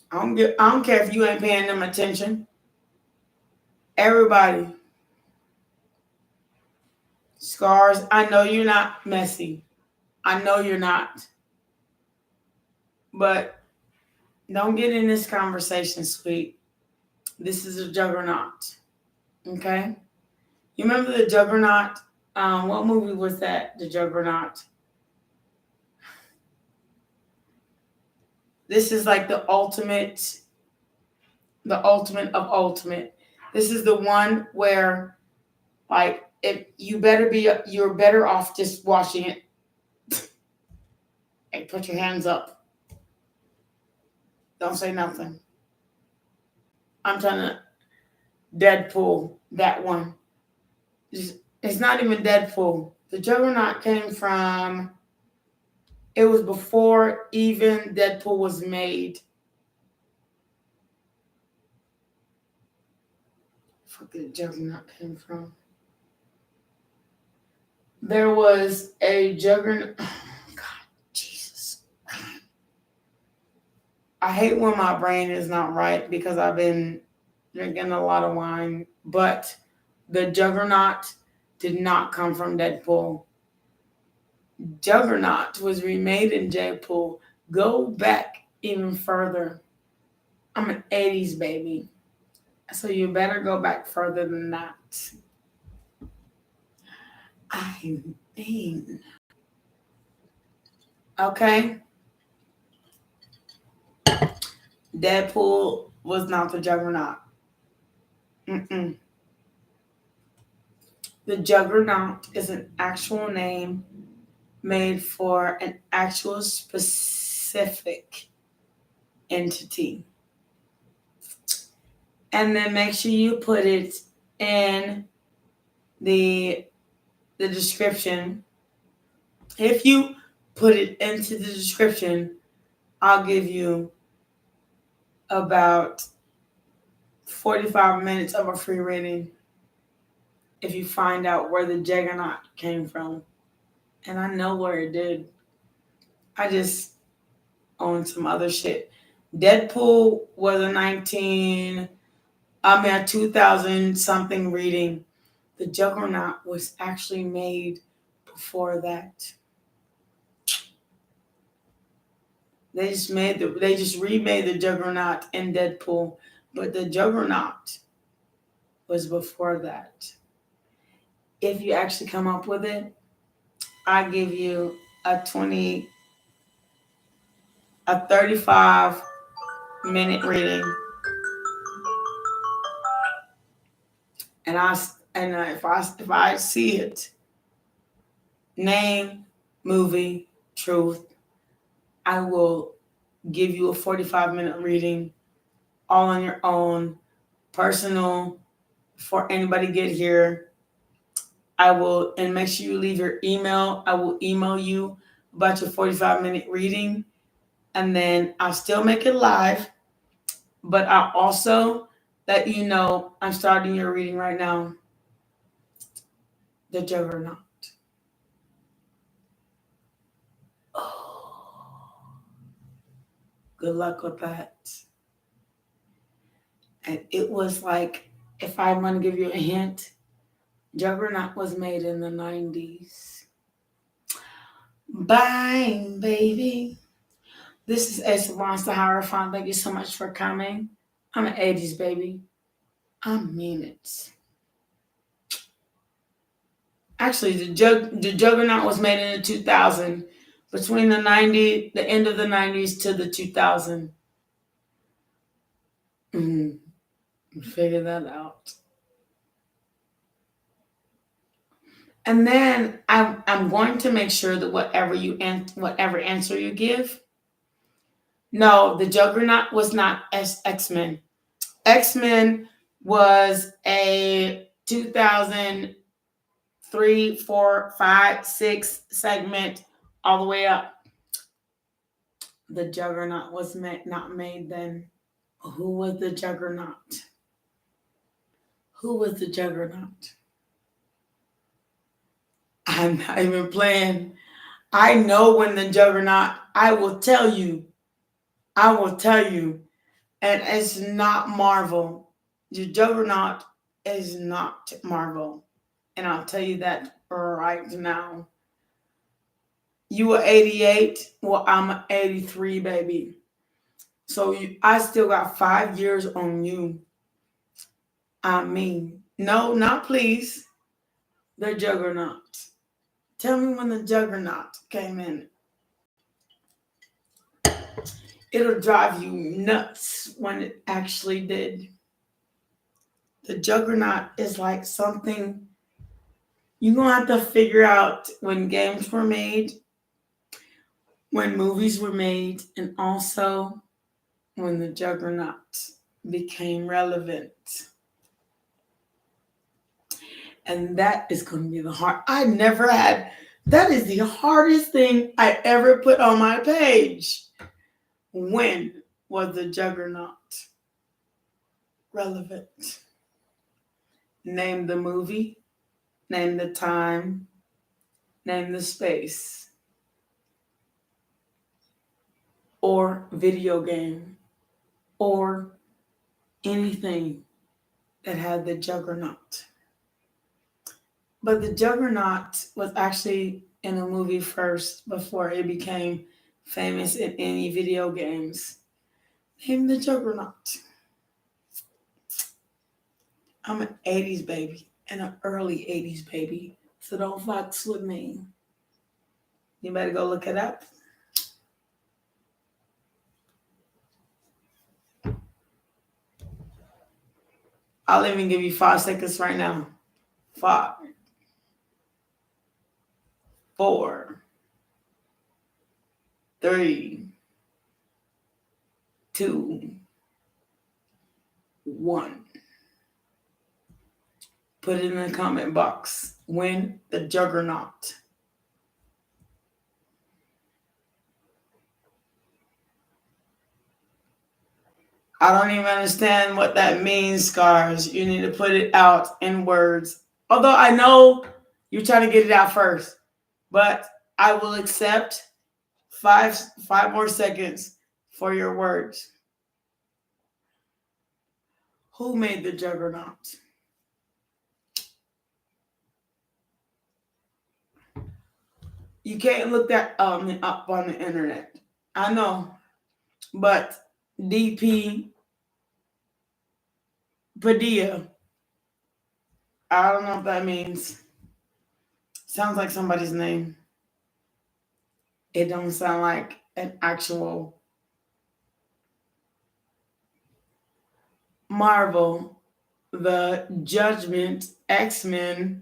I don't care if you ain't paying them attention. Everybody. Scars, I know you're not messy. I know you're not. But don't get in this conversation, sweet. This is a juggernaut. Okay? You remember the juggernaut? What movie was that? The juggernaut. This is like the ultimate of ultimate. This is the one where, like, if you're better off just watching it. Hey, put your hands up. Don't say nothing. I'm trying to Deadpool that one. It's not even Deadpool. The Juggernaut came from. It was before even Deadpool was made. Fuck, the Juggernaut came from. There was a Juggernaut. Oh, God, Jesus. I hate when my brain is not right because I've been drinking a lot of wine. But the Juggernaut did not come from Deadpool. Juggernaut was remade in Deadpool. Go back even further. I'm an 80s baby. So you better go back further than that. I mean, okay. Deadpool was not the Juggernaut. Mm-mm. The Juggernaut is an actual name made for an actual specific entity. And then make sure you put it in the description. If you put it into the description, I'll give you about 45 minutes of a free reading if you find out where the Juggernaut came from. And I know where it did. I just own some other shit. Deadpool was a 2000 something reading. The Juggernaut was actually made before that. They just remade the Juggernaut in Deadpool, but the Juggernaut was before that. If you actually come up with it, I give you a 35-minute reading, and if I see it, name, movie, truth, I will give you a 45-minute reading, all on your own, personal. Before anybody get here, I will, and make sure you leave your email. I will email you about your 45-minute reading, and then I'll still make it live, but I'll also let you know I'm starting your reading right now. The Juggernaut. Oh, good luck with that. And it was like, if I want to give you a hint, Juggernaut was made in the 90s. Bye, baby. This is A Salons to Hierophant. Thank you so much for coming. I'm an 80s baby. I mean it. Actually, the Juggernaut was made in the 2000, between the end of the 90s to the 2000. Figure that out. And then I'm going to make sure that whatever answer you give. No, the Juggernaut was not X-Men. X-Men was a 2003, 4, 5, 6 segment all the way up. The Juggernaut was not made then. Who was the Juggernaut? Who was the Juggernaut? I'm not even playing. I know when the Juggernaut, I will tell you. And it's not Marvel. The Juggernaut is not Marvel. And I'll tell you that right now. You were 88. Well, I'm 83, baby. So I still got 5 years on you. I mean, no, not please. The Juggernaut. Tell me when the Juggernaut came in. It'll drive you nuts when it actually did. The Juggernaut is like something you're going to have to figure out when games were made, when movies were made, and also when the Juggernaut became relevant. And that is going to be that is the hardest thing I ever put on my page. When was the Juggernaut relevant? Name the movie, name the time, name the space. or video game or anything that had the juggernaut. But the juggernaut was actually in a movie first before it became famous in any video games. Name the juggernaut. I'm an 80s baby and an early 80s baby, so don't fucks with me. You better go look it up. I'll even give you 5 seconds right now. 5, 4, 3, 2, 1. Put it in the comment box. Win the juggernaut. I don't even understand what that means, Scars. You need to put it out in words. Although I know you're trying to get it out first. But I will accept 5 more seconds for your words. Who made the juggernaut? You can't look that up on the internet. I know. But DP Padilla. I don't know what that means. Sounds like somebody's name. It don't sound like an actual Marvel, the Judgment, X-Men.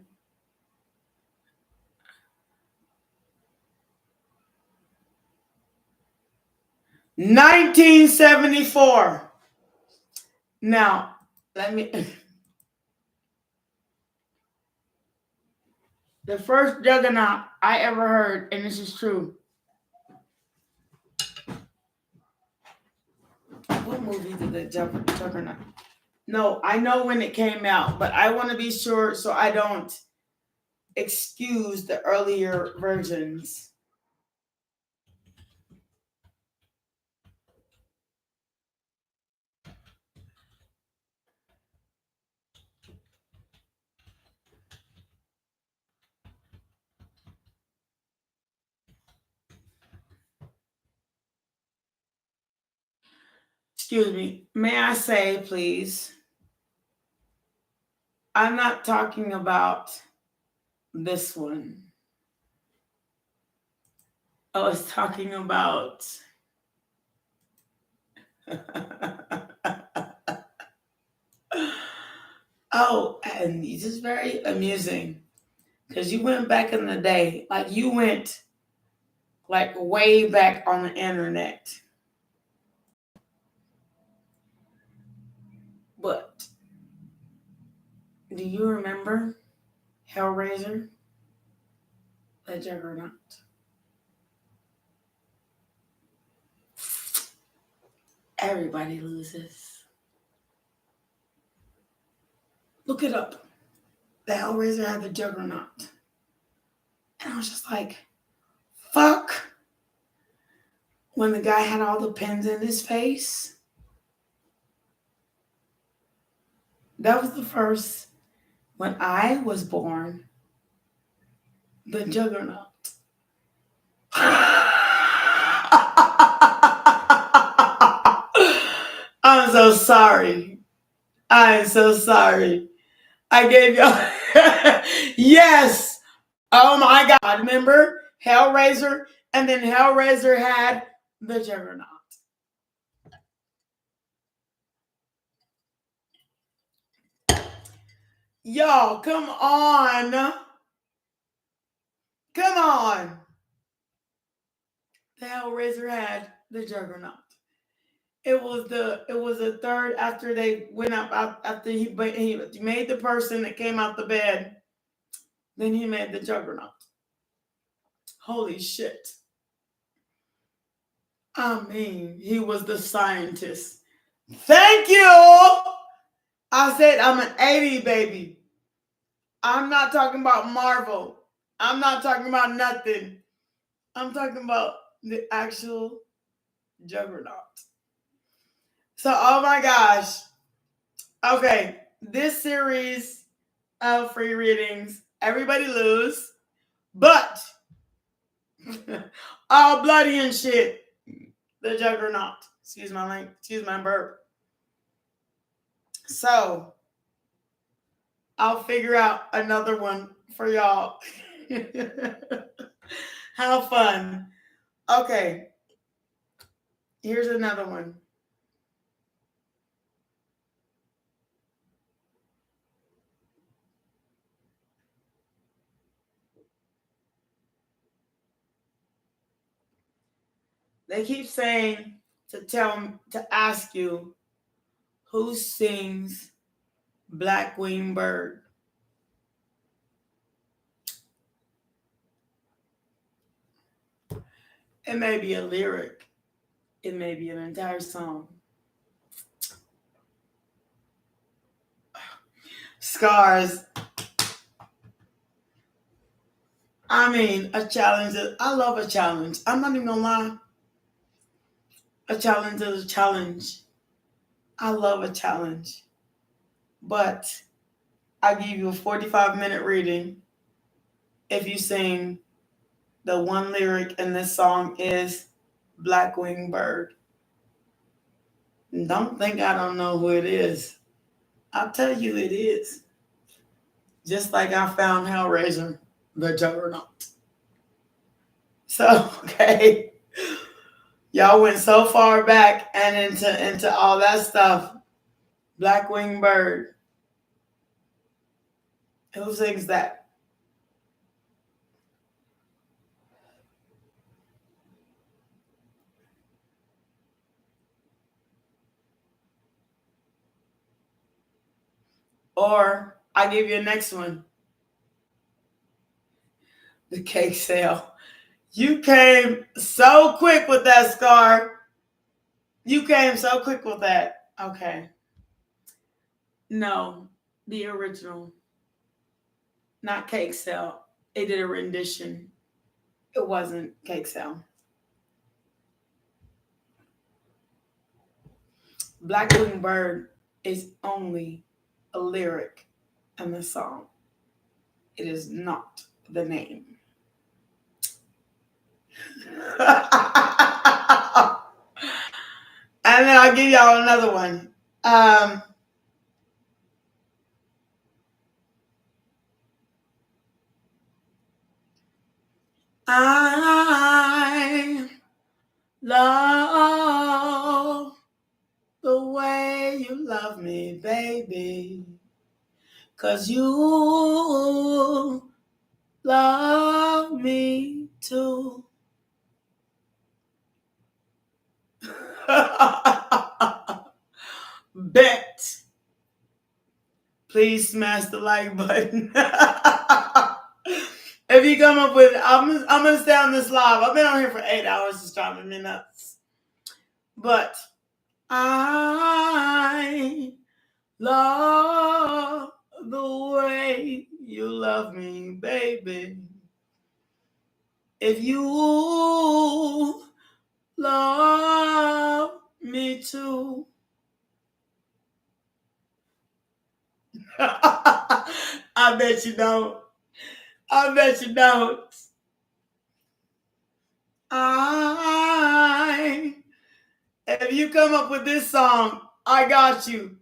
$1974. Now, let me... The first juggernaut I ever heard, and this is true. What movie did the juggernaut? No, I know when it came out, but I want to be sure so I don't excuse the earlier versions. Excuse me. May I say, please, I'm not talking about this one. I was talking about oh, and this is very amusing because you went back in the day, like you went like way back on the internet. But do you remember Hellraiser? The Juggernaut. Everybody loses. Look it up. The Hellraiser had the Juggernaut. And I was just like, fuck. When the guy had all the pins in his face. That was the first, when I was born, the Juggernaut. I'm so sorry. I am so sorry. I gave y'all. Yes. Oh my God. Remember Hellraiser? And then Hellraiser had the Juggernaut. Y'all, come on. Come on. The Hellraiser had the Juggernaut. It was the third after they went up after he made the person that came out the bed. Then he made the Juggernaut. Holy shit. I mean, he was the scientist. Thank you. I said I'm an 80 baby. I'm not talking about Marvel. I'm not talking about nothing. I'm talking about the actual Juggernaut. So, oh my gosh. Okay, this series of free readings, everybody lose, but all bloody and shit. The Juggernaut. Excuse my language. Excuse my burp. So, I'll figure out another one for y'all. How fun. Okay, here's another one. They keep saying to ask you who sings Black Winged Bird. It may be a lyric. It may be an entire song. Scars. I mean, a challenge. I love a challenge. I'm not even gonna lie. A challenge is a challenge. I love a challenge. But I give you a 45-minute reading if you sing the one lyric in this song is Black Winged Bird. Don't think I don't know who it is. I'll tell you it is. Just like I found Hellraiser, the Juggernaut. So, okay. Y'all went so far back and into all that stuff. Black Winged Bird. Who sings that? Or I give you a next one. The cake sale. You came so quick with that, Scar. You came so quick with that. Okay. No, the original. Not cake sale. They did a rendition. It wasn't cake sale. Black Winged Bird is only a lyric in the song. It is not the name. And then I'll give y'all another one. I love the way you love me, baby. 'Cause you love me too. Bet. Please smash the like button. If you come up with, I'm gonna stay on this live. I've been on here for 8 hours. It's driving me nuts. But I love the way you love me, baby. If you love me too. I bet you don't. I bet you don't. If you come up with this song, I got you.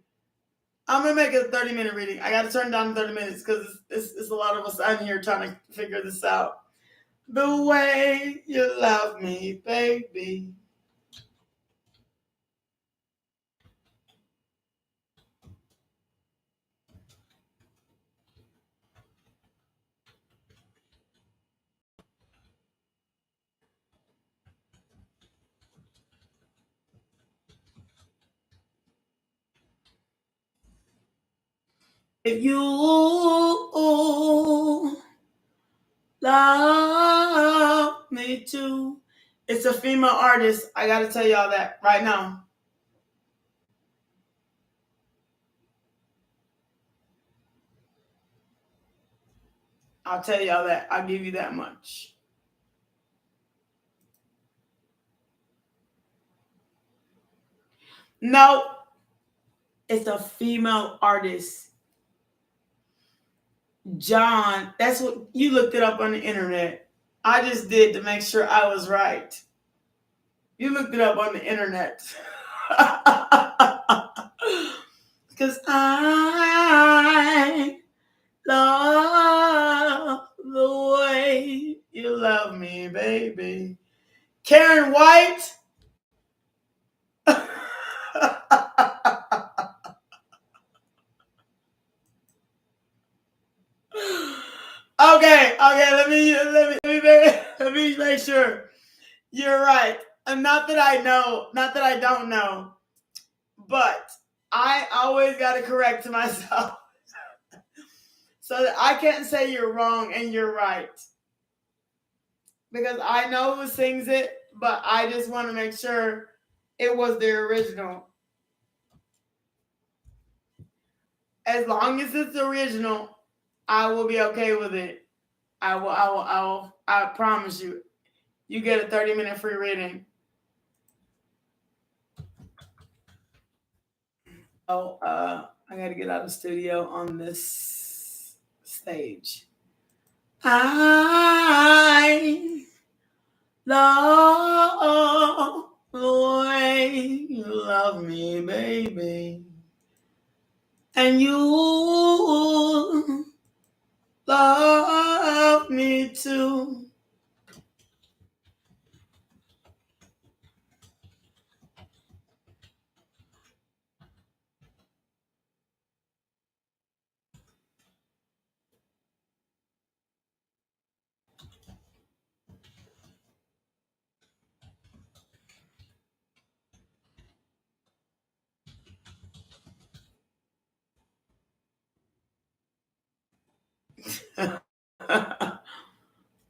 I'm gonna make it a 30-minute reading. I gotta turn down 30 minutes because it's a lot of us on here trying to figure this out. The way you love me, baby. If you love me too. It's a female artist. I gotta tell y'all that right now. I'll tell y'all that. I'll give you that much. No, it's a female artist. John, that's what you looked it up on the internet. I just did to make sure I was right. You looked it up on the internet. Because I love the way you love me, baby. Karen White. Okay. Let me make sure you're right. And not that I don't know, but I always got to correct myself so that I can't say you're wrong and you're right. Because I know who sings it, but I just want to make sure it was the original. As long as it's the original, I will be okay with it. I promise you. You get a 30-minute free reading. Oh, I gotta get out of the studio on this stage. I love the way you love me, baby. And you love me too.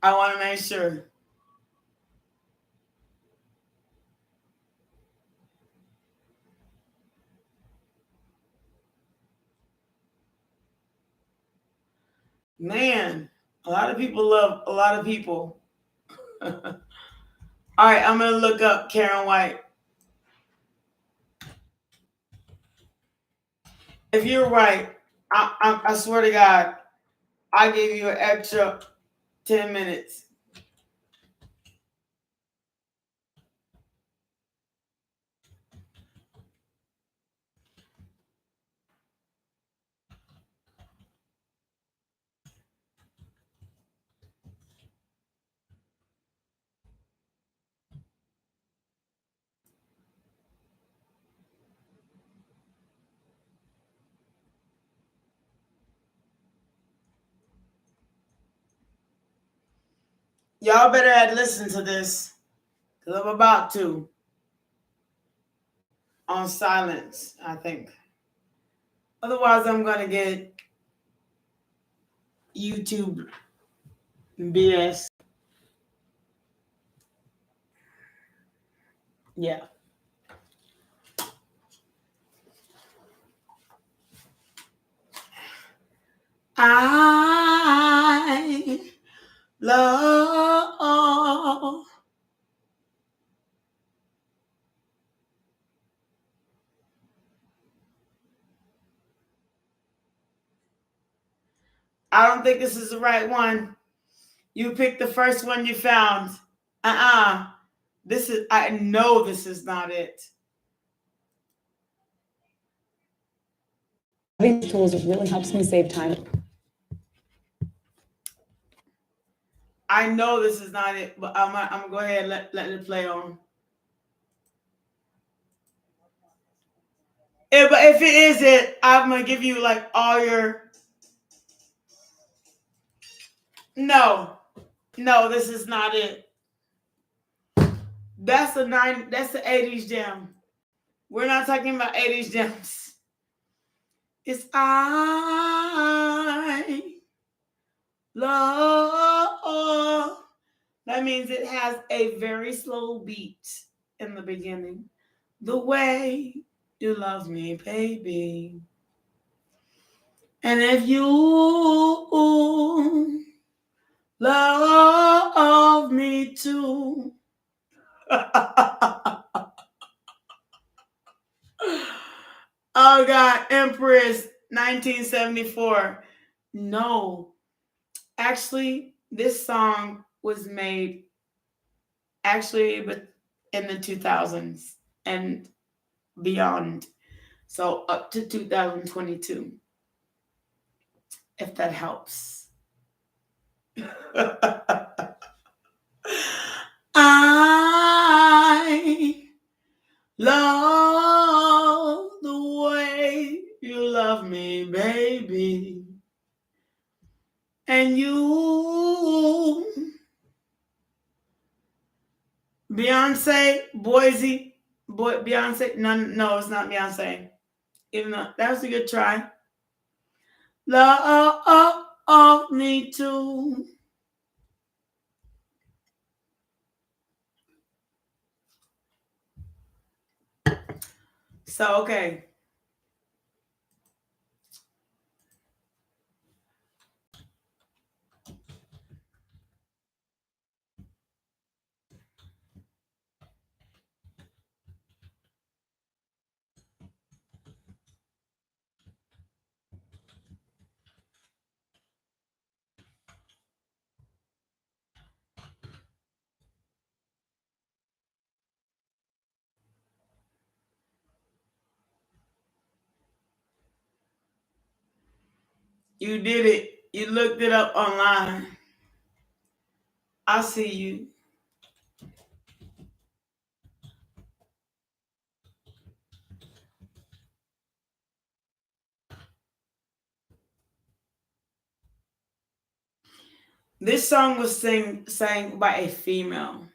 I want to make sure. Man, a lot of people love a lot of people. All right, I'm going to look up Karen White. If you're right, I swear to God, I give you an extra 10 minutes. Y'all better listen to this because I'm about to on silence, I think. Otherwise, I'm going to get YouTube BS. Yeah. I love. I don't think this is the right one. You picked the first one you found. I know this is not it. These tools really helps me save time. I know this is not it, but I'm gonna go ahead and let it play on. But if it is it, I'm gonna give you like all your. No, this is not it. That's the 80s gem. We're not talking about 80s gems. It's I love. That means it has a very slow beat in the beginning. The way you love me, baby. And if you love me too. Oh God, Empress, 1974. No, actually, this song was made actually in the 2000s and beyond. So up to 2022, if that helps. I love the way you love me, baby. And you, Beyonce, Beyonce. No, it's not Beyonce. Even though that was a good try. Love me too. So okay. You did it. You looked it up online. I see you. This song was sang by a female.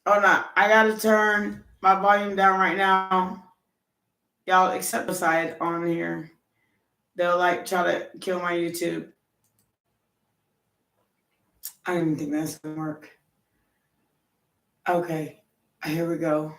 Oh no, I gotta turn my volume down right now. Y'all accept the side on here. They'll like try to kill my YouTube. I don't even think that's gonna work. Okay, here we go.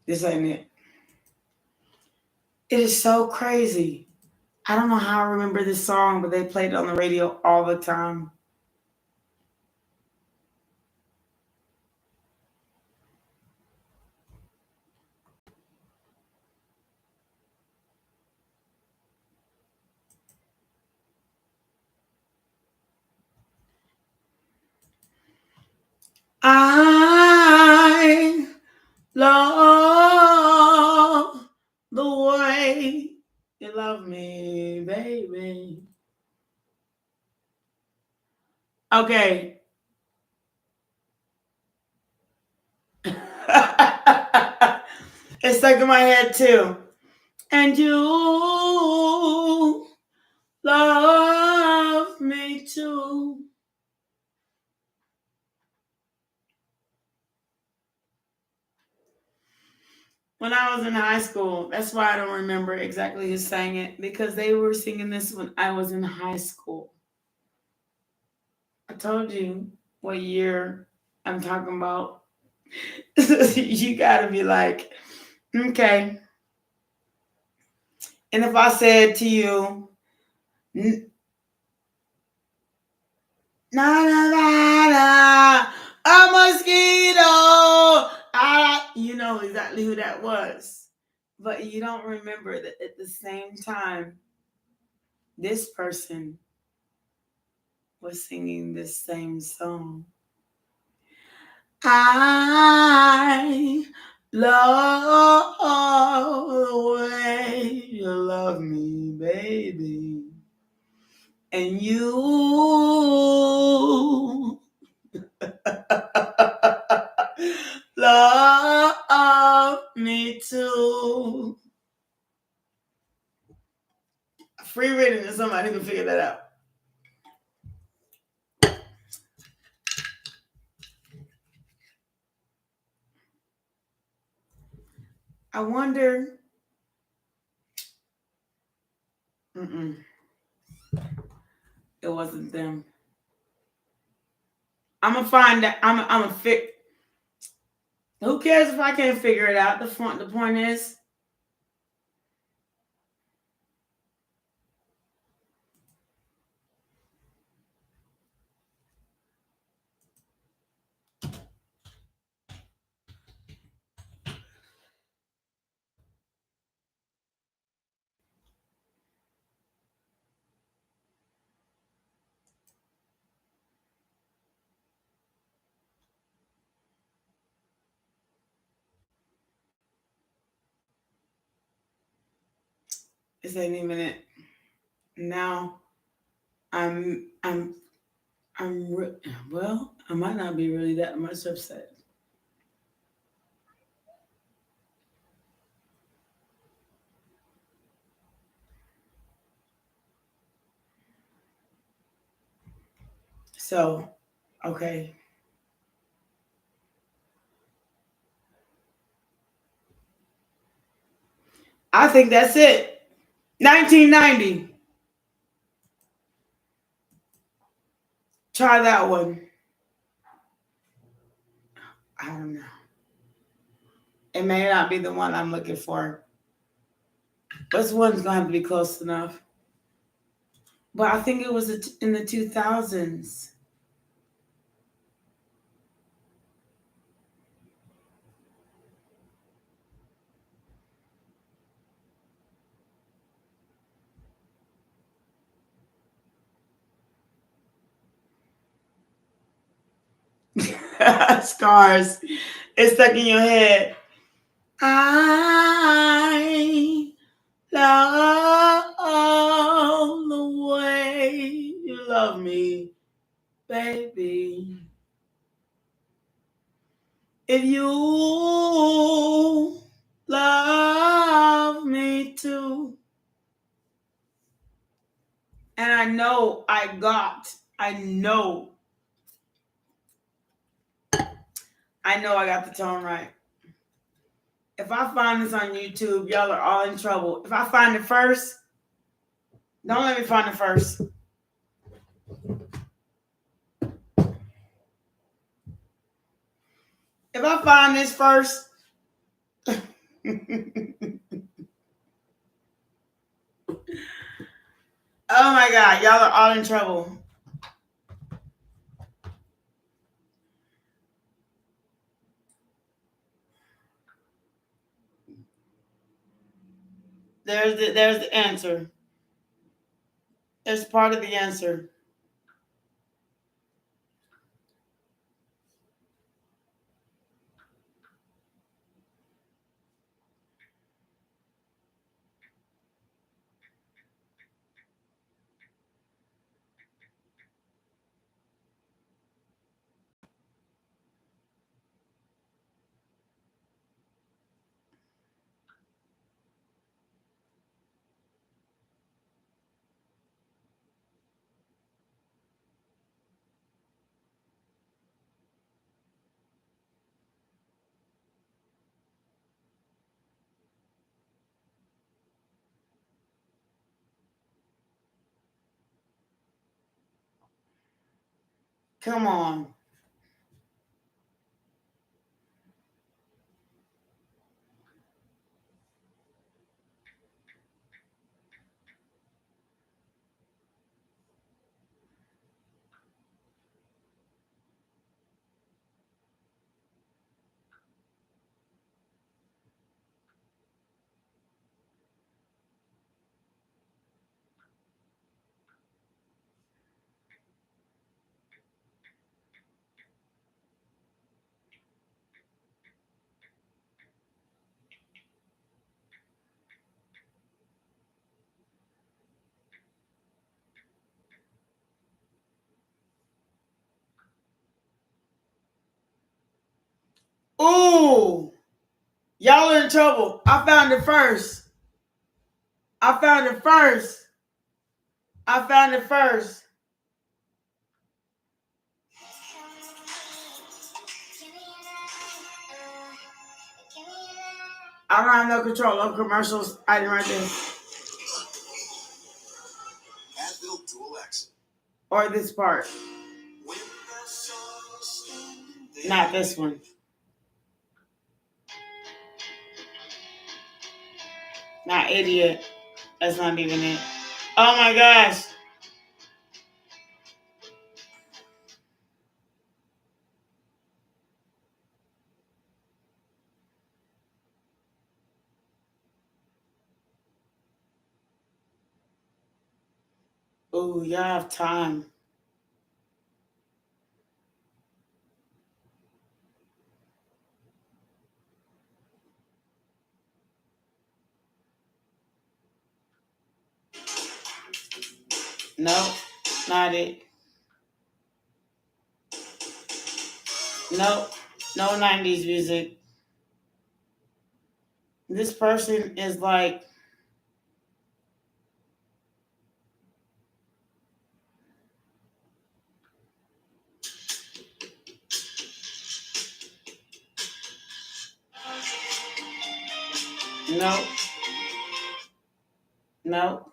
This ain't it. It is so crazy. I don't know how I remember this song, but they played it on the radio all the time. I love the way you love me, baby. Okay. It's stuck in my head too. And you love me too. When I was in high school, that's why I don't remember exactly who sang it, because they were singing this when I was in high school. I told you what year I'm talking about. You gotta be like, okay. And if I said to you, na na na na, a mosquito, you know exactly who that was. But you don't remember that at the same time, this person was singing this same song. I love the way you love me, baby. And you love me too. Free reading to somebody who can figure that out. I wonder. It wasn't them. I'm gonna find that. I'm gonna fix. Who cares if I can't figure it out? The point is, this ain't even it. Now, well, I might not be really that much upset. So, okay. I think that's it. 1990. Try that one. I don't know. It may not be the one I'm looking for. This one's gonna have to be close enough. But I think it was in the 2000s. Scars. It's stuck in your head. I love the way you love me, baby. If you love me too. And I know I got the tone right. If I find this on YouTube, y'all are all in trouble. If I find it first, don't let me find it first. If I find this first, oh my God, y'all are all in trouble. There's the answer. There's part of the answer. Come on. Ooh, y'all are in trouble. I found it first. I found it first. I found it first. I don't have no control of commercials. Item right there. Or this part. Not this one. Not idiot. That's not even it. Oh my gosh. Ooh, y'all have time. Nope, not it. Nope, no 90s music. This person is like, nope, nope.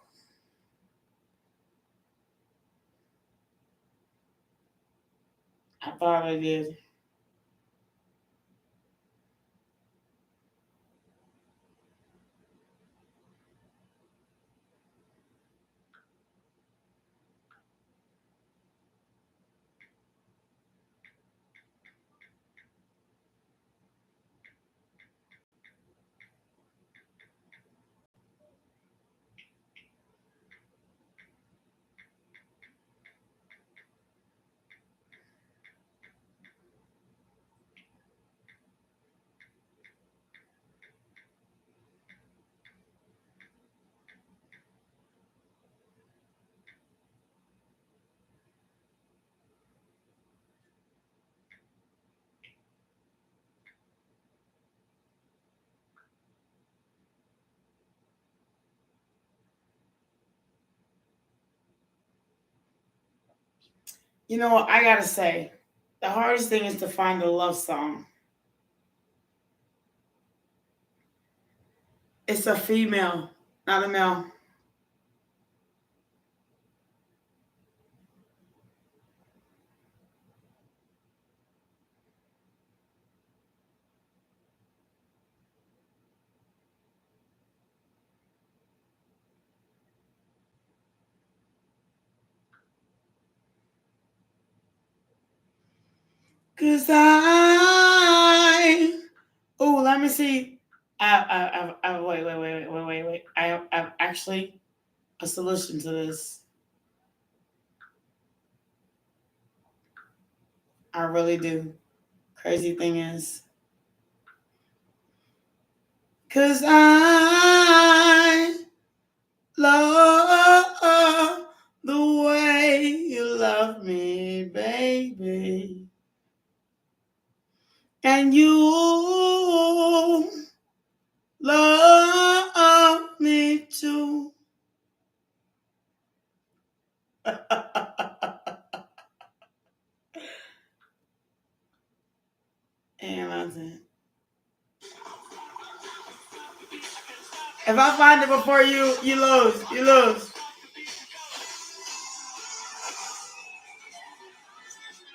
I thought I did. You know what? I gotta say, the hardest thing is to find a love song. It's a female, not a male. Cause oh, let me see. Wait. I have actually a solution to this. I really do. Crazy thing is, cause I love the way you love me, baby. And you love me too. And that's it. If I find it before you, you lose. You lose.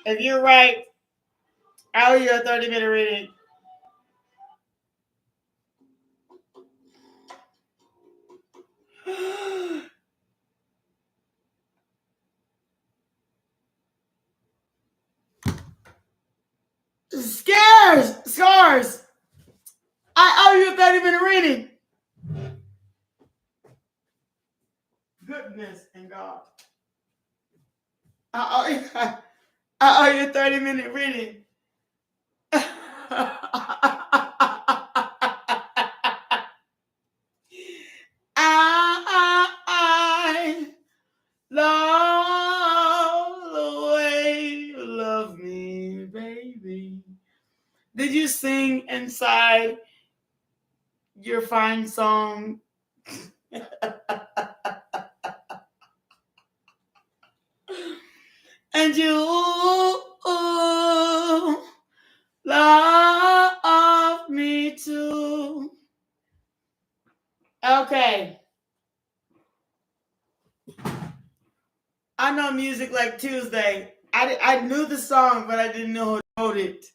If you're right, I'll give you a 30-minute reading. Scars. I owe you a 30-minute reading. Goodness and God. I owe you a 30-minute reading. I love the way you love me, baby. Did Did you sing inside your fine song? And you love me too. Okay. I know Music Like Tuesday. I knew the song, but I didn't know who wrote it.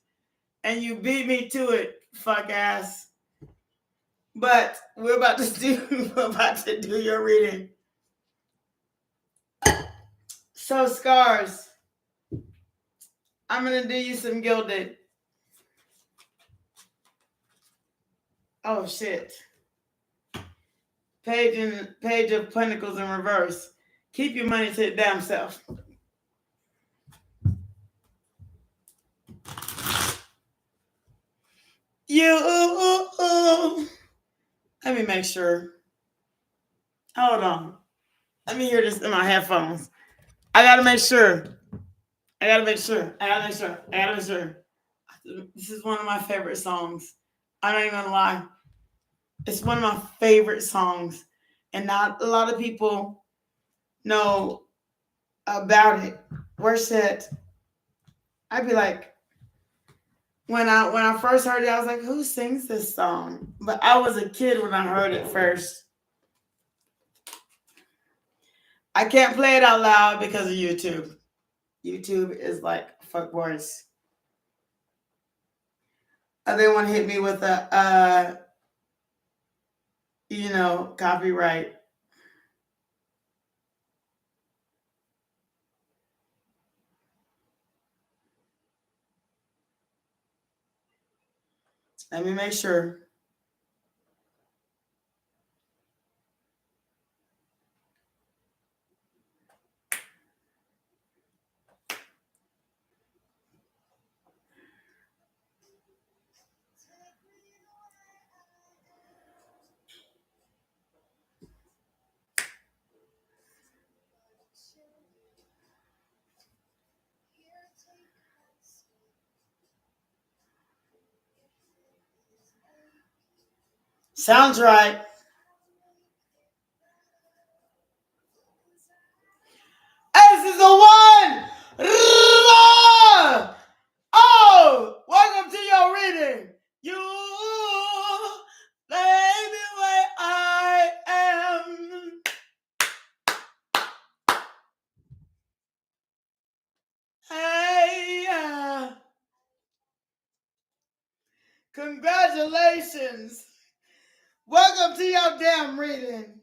And you beat me to it, fuck ass. But we're about to do your reading. So, Scars, I'm gonna do you some gilded. Oh shit. Page of Pentacles in reverse. Keep your money to your damn self. Let me make sure. Hold on. Let me hear this in my headphones. I gotta make sure. This is one of my favorite songs. I'm not even gonna lie. It's one of my favorite songs. And not a lot of people know about it. Where's it? I'd be like, when I first heard it, I was like, who sings this song? But I was a kid when I heard it first. I can't play it out loud because of YouTube. YouTube is like fuck words. They want to hit me with a copyright. Let me make sure. Sounds right. This is the one. Oh, welcome to your reading. You lay me where I am. Hey, congratulations. Welcome to your damn reading.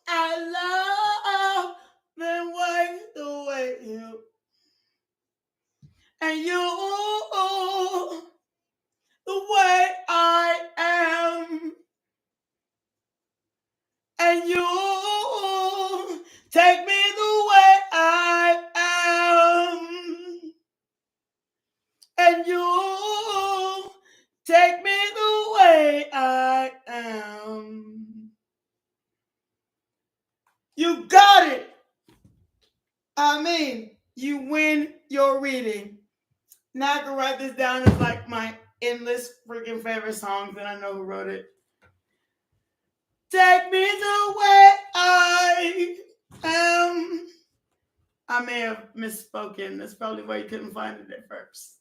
I love the way you and you the way I am, and you take me the way I am, and you take me the way I am. You got it. I mean, you win your reading. Now I can write this down as like my endless freaking favorite songs, and I know who wrote it. Take me the way I am. I may have misspoken. That's probably why you couldn't find it at first.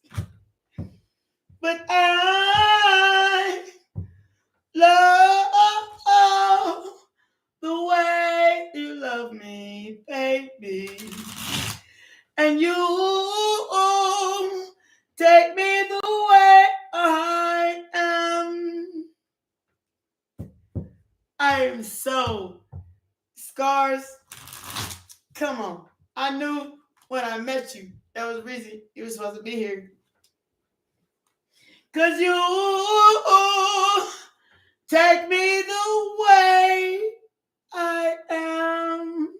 But I love the way you love me, baby. And you take me the way I am. I am so Scars. Come on. I knew when I met you, that was the reason you were supposed to be here. Cause you take me the way I am.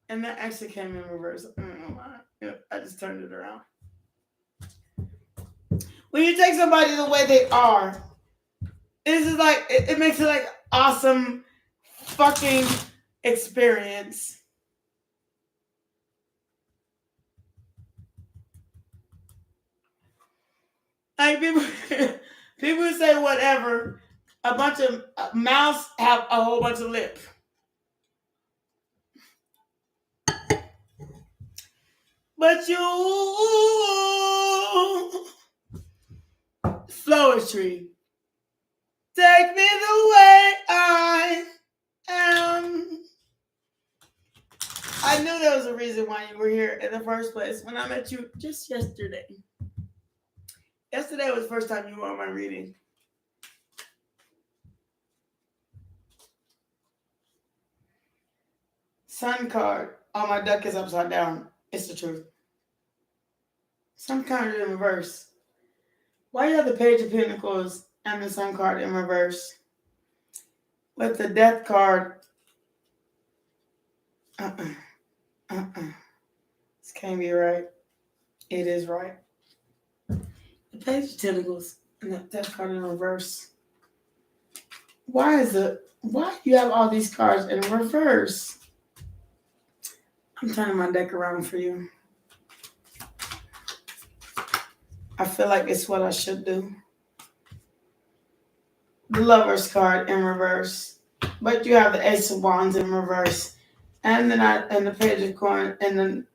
And that actually came in reverse. I don't know why. I just turned it around. When you take somebody the way they are, This is like, it makes it like awesome fucking experience. Like people say whatever. A bunch of mouths have a whole bunch of lip. But you, flowetry, take me the way I am. I knew there was a reason why you were here in the first place when I met you just yesterday. Yesterday was the first time you were on my reading. Sun card. Oh, my deck is upside down. It's the truth. Sun card in reverse. Why you have the Page of Pentacles and the Sun card in reverse? With the Death card. This can't be right. It is right. The Page of Pentacles and the Death card in reverse. Why do you have all these cards in reverse? I'm turning my deck around for you. I feel like it's what I should do. The Lover's card in reverse. But you have the Ace of Wands in reverse. And then the Page of Coins, and then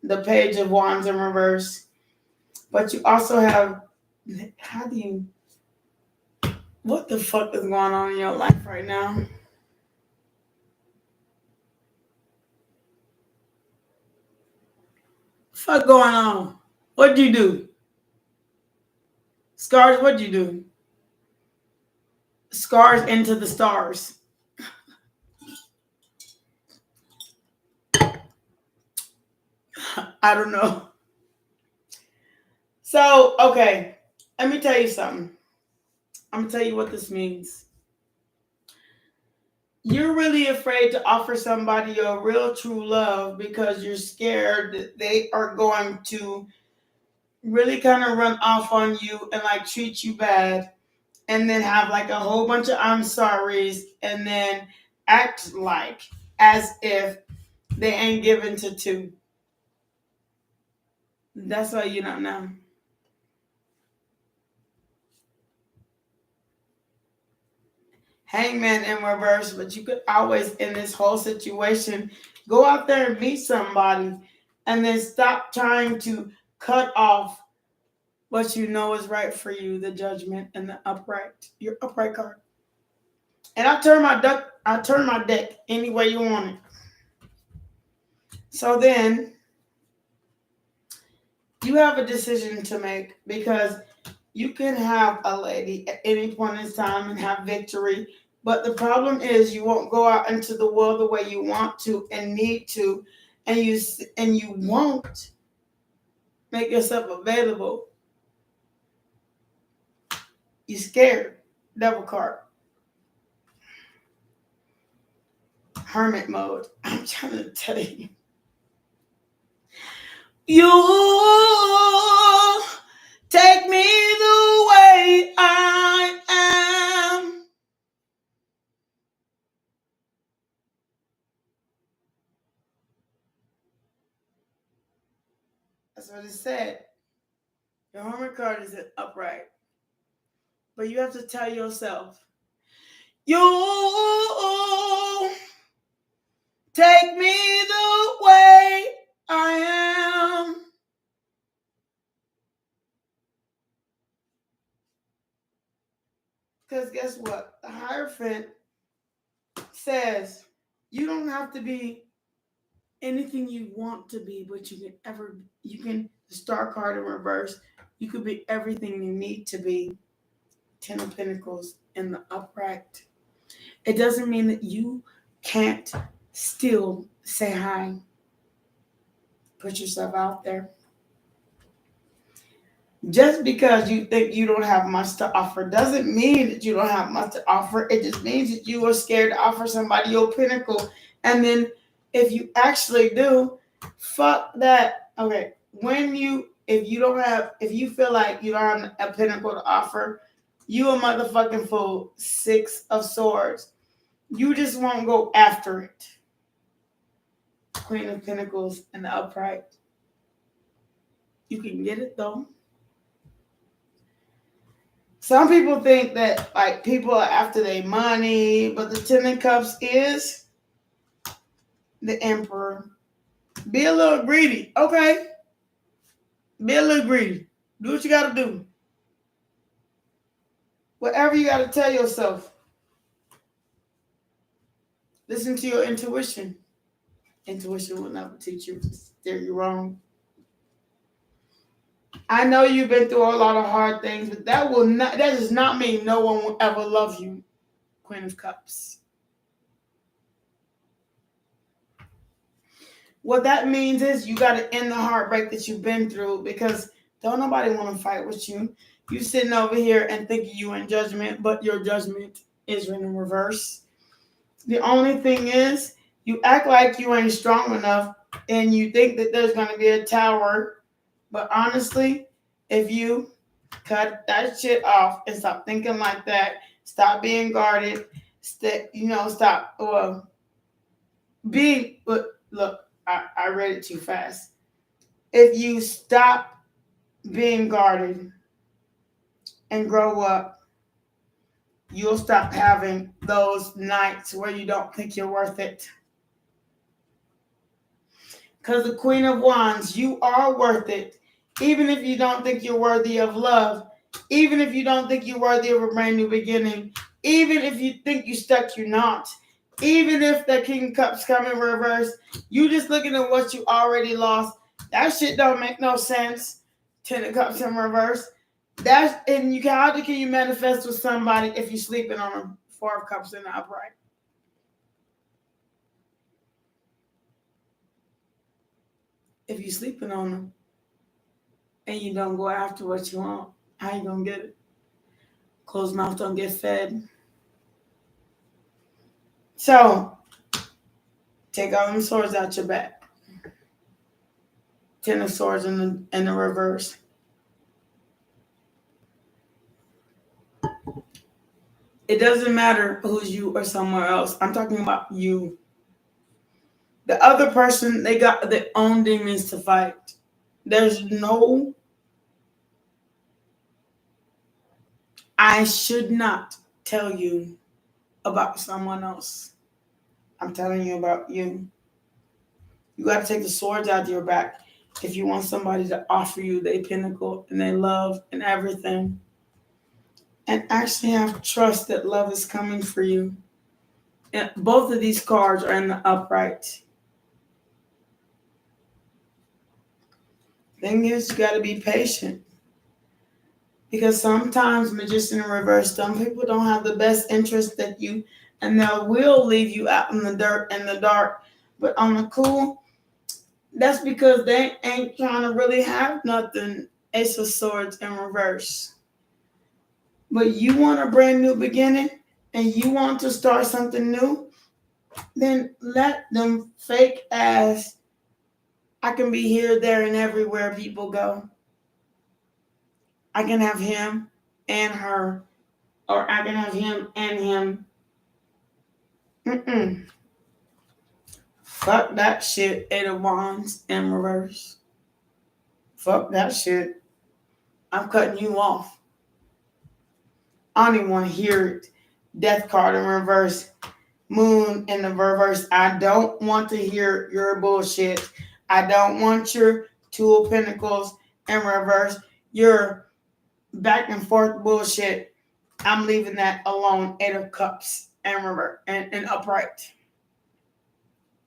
the Page of Wands in reverse. But you also have, what the fuck is going on in your life right now? Fuck going on? What'd you do? Scars, what'd you do? Scars into the stars. I don't know. So, okay. Let me tell you something. I'm going to tell you what this means. You're really afraid to offer somebody your real true love because you're scared that they are going to really kind of run off on you and like treat you bad and then have like a whole bunch of I'm sorries and then act like as if they ain't given to two. That's why you don't know. Hangman in reverse, but you could always, in this whole situation, go out there and meet somebody and then stop trying to cut off what you know is right for you, the Judgment and the Upright, your Upright card. And I turn my deck any way you want it. So then you have a decision to make because you can have a lady at any point in time and have victory. But the problem is you won't go out into the world the way you want to and need to, and you won't make yourself available. You're scared. Devil card. Hermit mode. I'm trying to tell you. You take me the way I am. That's what it said. Your Hermit card is an upright. But you have to tell yourself, you take me the way I am. Because guess what? The Hierophant says you don't have to be anything you want to be, but you can, the Star card in reverse, you could be everything you need to be. 10 of Pentacles in the upright. It doesn't mean that you can't still say hi. Put yourself out there. Just because you think you don't have much to offer doesn't mean that you don't have much to offer. It just means that you are scared to offer somebody your pinnacle. And then if you actually do, fuck that. Okay. If you feel like you don't have a pinnacle to offer, You a motherfucking fool. 6 of Swords. You just won't go after it. Queen of Pentacles in the upright. You can get it though. Some people think that like people are after their money, but the Ten of Cups is the Emperor. Be a little greedy, okay? Be a little greedy. Do what you gotta do. Whatever you gotta tell yourself. Listen to your intuition. Intuition will never teach you to steer you wrong. I know you've been through a lot of hard things, but that does not mean no one will ever love you. Queen of Cups. What that means is you got to end the heartbreak that you've been through, because don't nobody want to fight with you. You sitting over here and thinking you in judgment, but your judgment is in reverse. The only thing is you act like you ain't strong enough and you think that there's going to be a tower. But honestly, if you cut that shit off and stop thinking like that, stop being guarded, stop being, look, I read it too fast. If you stop being guarded and grow up, you'll stop having those nights where you don't think you're worth it. Because the Queen of Wands, you are worth it. Even if you don't think you're worthy of love, even if you don't think you're worthy of a brand new beginning, even if you think you're stuck, you're not. Even if the King of Cups come in reverse, you just looking at what you already lost. That shit don't make no sense. Ten of Cups in reverse. How can you manifest with somebody if you're sleeping on a Four of Cups in the upright? If you're sleeping on them and you don't go after what you want, how you gonna get it? Closed mouth don't get fed. So, take all them swords out your back. Ten of Swords in the reverse. It doesn't matter who's you or somewhere else. I'm talking about you. The other person, they got their own demons to fight. There's no... I should not tell you about someone else. I'm telling you about you. You got to take the swords out of your back if you want somebody to offer you their pinnacle and their love and everything. And actually have trust that love is coming for you. And both of these cards are in the upright. Thing is, you got to be patient. Because sometimes Magician in reverse, some people don't have the best interest that you, and they will leave you out in the dirt and the dark. But on the cool, that's because they ain't trying to really have nothing. Ace of Swords in reverse. But you want a brand new beginning and you want to start something new, then let them fake ass, I can be here, there, and everywhere people go. I can have him and her, or I can have him and him. Fuck that shit, Eight of Wands in reverse. Fuck that shit. I'm cutting you off. I don't even want to hear it. Death card in reverse. Moon in the reverse. I don't want to hear your bullshit. I don't want your Two of Pentacles in reverse. Your back and forth bullshit. I'm leaving that alone. Eight of Cups and reverse and upright.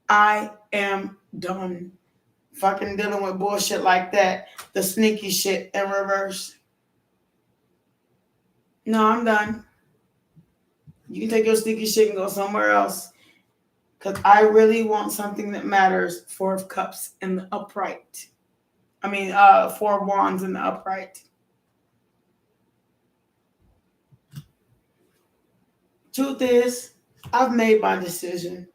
I am done fucking dealing with bullshit like that. The sneaky shit in reverse. No, I'm done. You can take your sneaky shit and go somewhere else. Because I really want something that matters. Four of Cups in the upright. Four of Wands in the upright. Truth is, I've made my decision.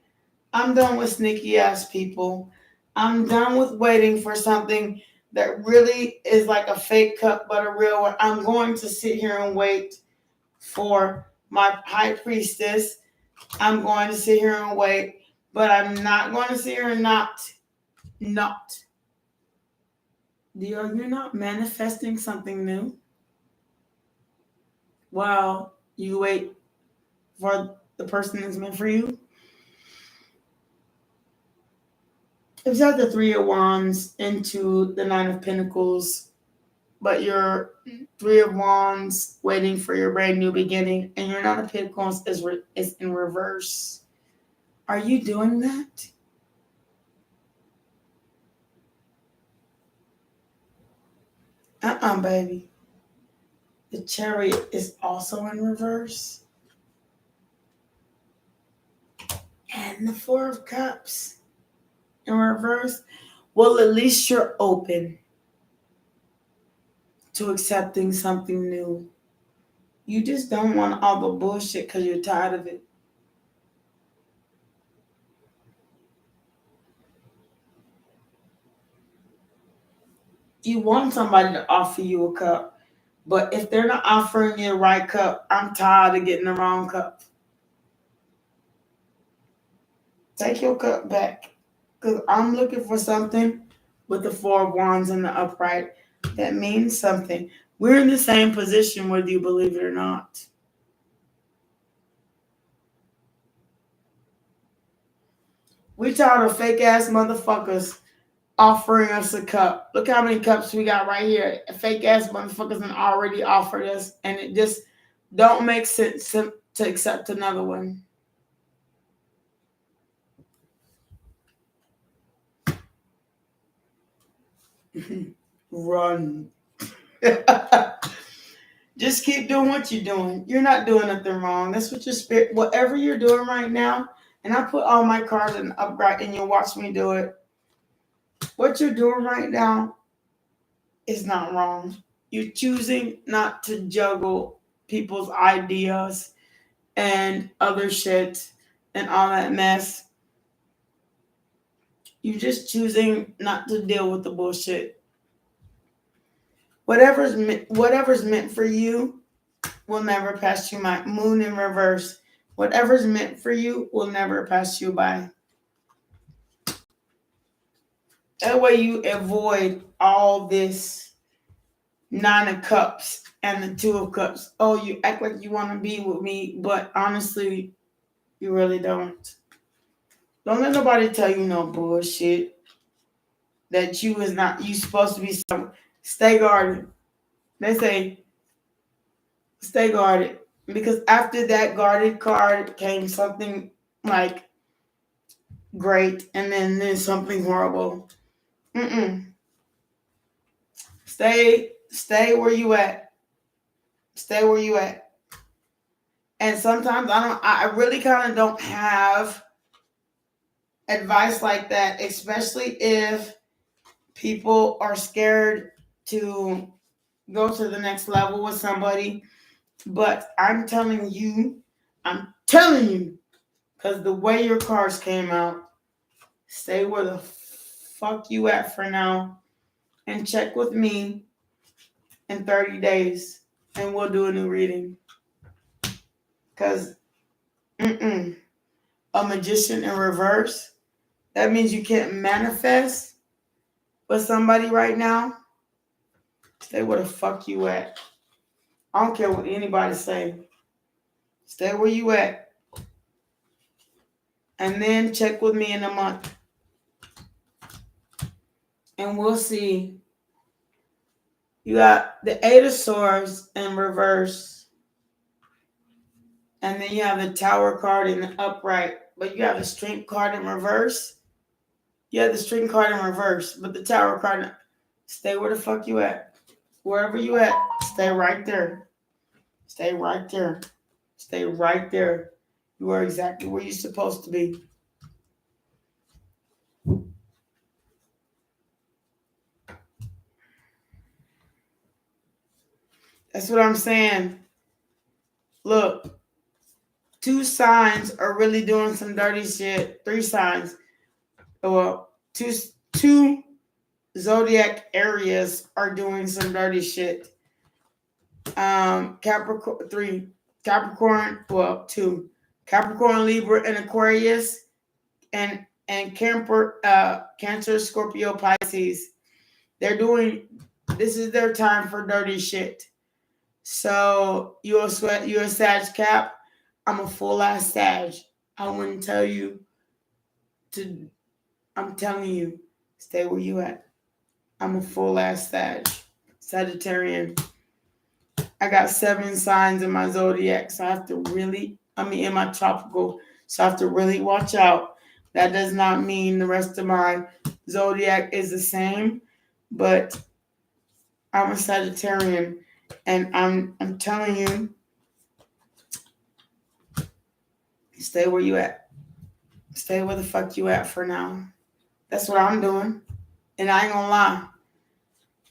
I'm done with sneaky ass people. I'm done with waiting for something that really is like a fake cup but a real one. I'm going to sit here and wait for my high priestess. I'm going to sit here and wait, but I'm not going to sit here and not. You're not manifesting something new while you wait for the person that's meant for you. It's at the Three of Wands into the Nine of Pentacles, but you're Three of Wands waiting for your brand new beginning, and your Nine of Pentacles is in reverse. Are you doing that? Baby. The Chariot is also in reverse. And the Four of Cups in reverse. Well, at least you're open to accepting something new. You just don't want all the bullshit because you're tired of it. You want somebody to offer you a cup, but if they're not offering you the right cup, I'm tired of getting the wrong cup. Take your cup back, because I'm looking for something with the Four of Wands in the upright that means something. We're in the same position whether you believe it or not. We tired of fake ass motherfuckers offering us a cup. Look how many cups we got right here. Fake ass motherfuckers have already offered us, and it just don't make sense to accept another one. Run. Just keep doing what you're doing. You're not doing nothing wrong. That's what your spirit, whatever you're doing right now, and I put all my cards in the upright and you'll watch me do it. What you're doing right now is not wrong. You're choosing not to juggle people's ideas and other shit and all that mess. You're just choosing not to deal with the bullshit. Whatever's meant for you will never pass you by. Moon in reverse. Whatever's meant for you will never pass you by. That way you avoid all this Nine of Cups and the Two of Cups. Oh, you act like you want to be with me, but honestly, you really don't. Don't let nobody tell you no bullshit that you supposed to be some. Stay guarded. They say, stay guarded. Because after that guarded card came something like great, and then something horrible. Stay where you at. Stay where you at. And sometimes I really kind of don't have advice like that, especially if people are scared to go to the next level with somebody. But I'm telling you, because the way your cards came out, stay where the fuck you at for now, and check with me in 30 days, and we'll do a new reading. Because, a Magician in reverse, that means you can't manifest with somebody right now. Stay where the fuck you at. I don't care what anybody say. Stay where you at. And then check with me in a month. And we'll see. You got the Eight of Swords in reverse. And then you have the Tower card in the upright. But you have the Strength card in reverse. You have the Strength card in reverse. But the Tower card, stay where the fuck you at. Wherever you at, stay right there. Stay right there. Stay right there. You are exactly where you're supposed to be. That's what I'm saying. Look, 2 signs are really doing some dirty shit. 3 signs. Well, two zodiac areas are doing some dirty shit. Capricorn, 3. Capricorn, well, 2. Capricorn, Libra, and Aquarius, and Cancer, Scorpio, Pisces. This is their time for dirty shit. So you're a Sag Cap. I'm a full ass Sag. I wouldn't tell you to. I'm telling you, stay where you at. I'm a full ass Sagittarian. I got 7 signs in my zodiac, so I have to really, in my tropical, so I have to really watch out. That does not mean the rest of my zodiac is the same, but I'm a Sagittarian, and I'm telling you, stay where you at. Stay where the fuck you at for now. That's what I'm doing, and I ain't gonna lie.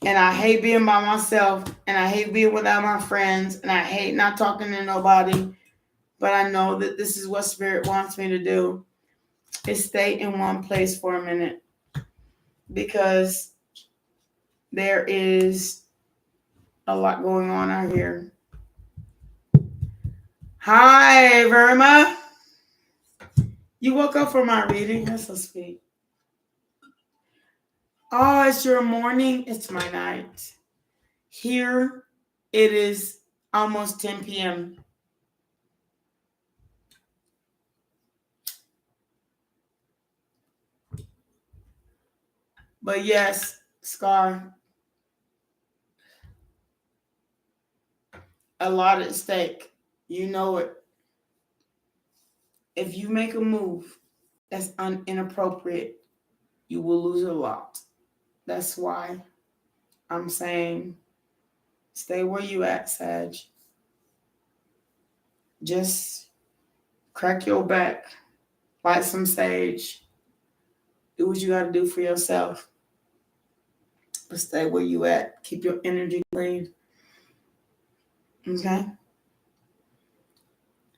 And I hate being by myself, and I hate being without my friends, and I hate not talking to nobody. But I know that this is what Spirit wants me to do, is stay in one place for a minute. Because there is a lot going on out here. Hi, Verma. You woke up for my reading? That's so sweet. Oh, it's your morning. It's my night. Here, it is almost 10 p.m. But yes, Scar, a lot at stake. You know it. If you make a move that's inappropriate, you will lose a lot. That's why I'm saying stay where you at, Sag. Just crack your back, light some sage, do what you got to do for yourself. But stay where you at. Keep your energy clean. Okay?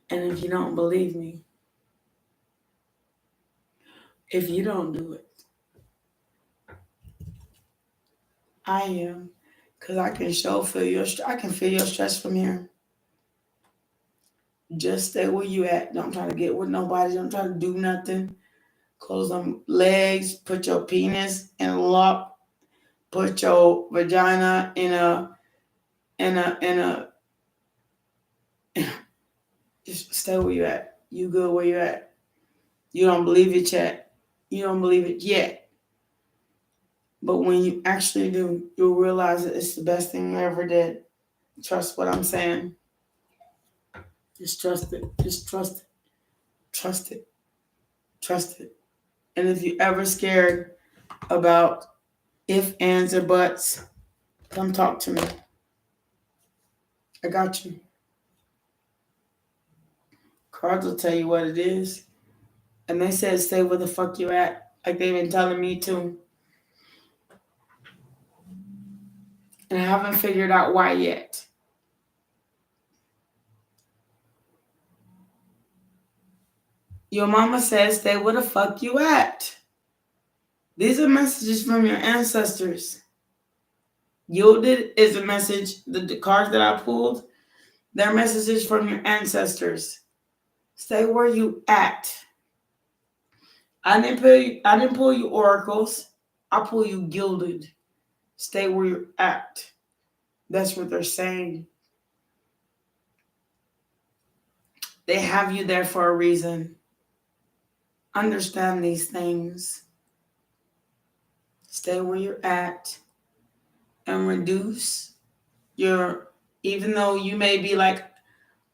And if you don't believe me, if you don't do it, I am. Because I can I can feel your stress from here. Just stay where you at. Don't try to get with nobody. Don't try to do nothing. Close them legs. Put your penis in a lock. Put your vagina in a just stay where you at. You good where you at. You don't believe it yet. You don't believe it yet. But when you actually do, you'll realize that it's the best thing you ever did. Trust what I'm saying. Just trust it. Just trust it. Trust it. Trust it. And if you're ever scared about if, ands, or buts, come talk to me. I got you. Cards will tell you what it is. And they said stay where the fuck you at. Like they've been telling me too. And I haven't figured out why yet. Your mama says stay where the fuck you at. These are messages from your ancestors. Yielded is a message. The cards that I pulled, they're messages from your ancestors. Stay where you at. I didn't pull you oracles. I pull you gilded. Stay where you're at. That's what they're saying. They have you there for a reason. Understand these things. Stay where you're at and reduce even though you may be like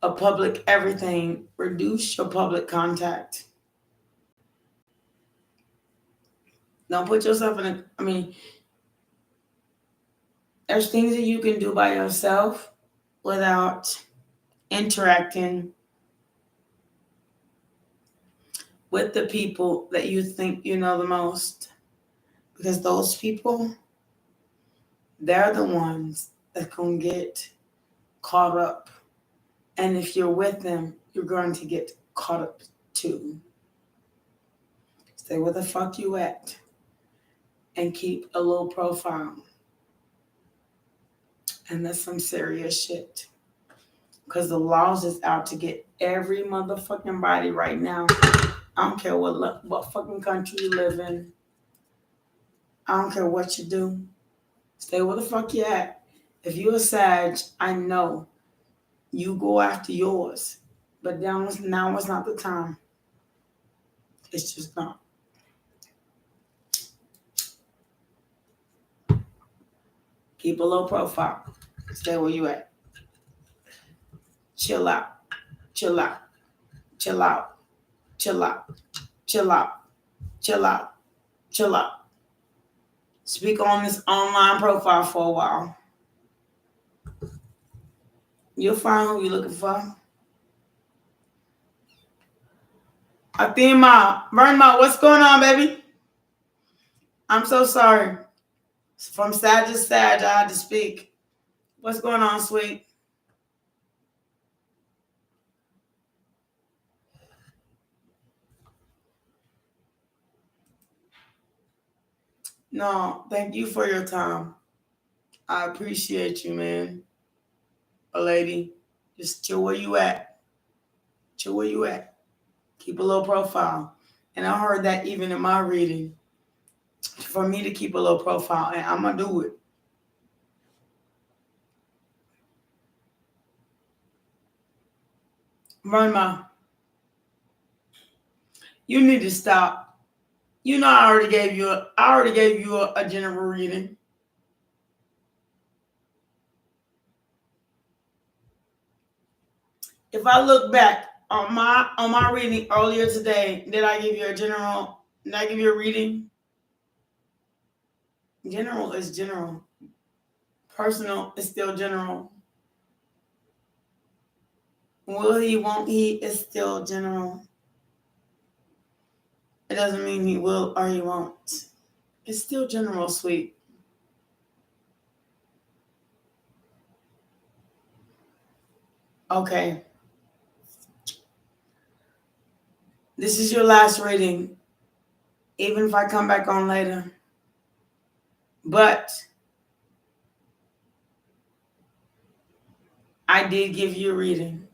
a public everything, reduce your public contact. Don't put yourself there's things that you can do by yourself without interacting with the people that you think you know the most. Because those people, they're the ones that can get caught up. And if you're with them, you're going to get caught up too. Stay where the fuck you at and keep a low profile. And that's some serious shit. Because the laws is out to get every motherfucking body right now. I don't care what fucking country you live in. I don't care what you do. Stay where the fuck you at. If you're a Sag, I know you go after yours. But now is not the time. It's just not. Keep a low profile. Stay where you at. Chill out. Chill out. Chill out. Chill out. Chill out. Chill out. Chill out. Speak on this online profile for a while. You'll find who you're looking for. Athema, Vernma, what's going on, baby? I'm so sorry. From Sag to Sag, I had to speak. What's going on, sweet? No, thank you for your time. I appreciate you, man. A lady, just chill where you at. Chill where you at. Keep a low profile. And I heard that even in my reading. For me to keep a low profile, and I'm going to do it. Verma, you need to stop. You know I already gave you a general reading. If I look back on my reading earlier today, did I give you a reading? General is general. Personal is still general. Will he, won't he is still general. It doesn't mean he will or he won't. It's still general, sweet. Okay. This is your last reading, even if I come back on later. But I did give you a reading.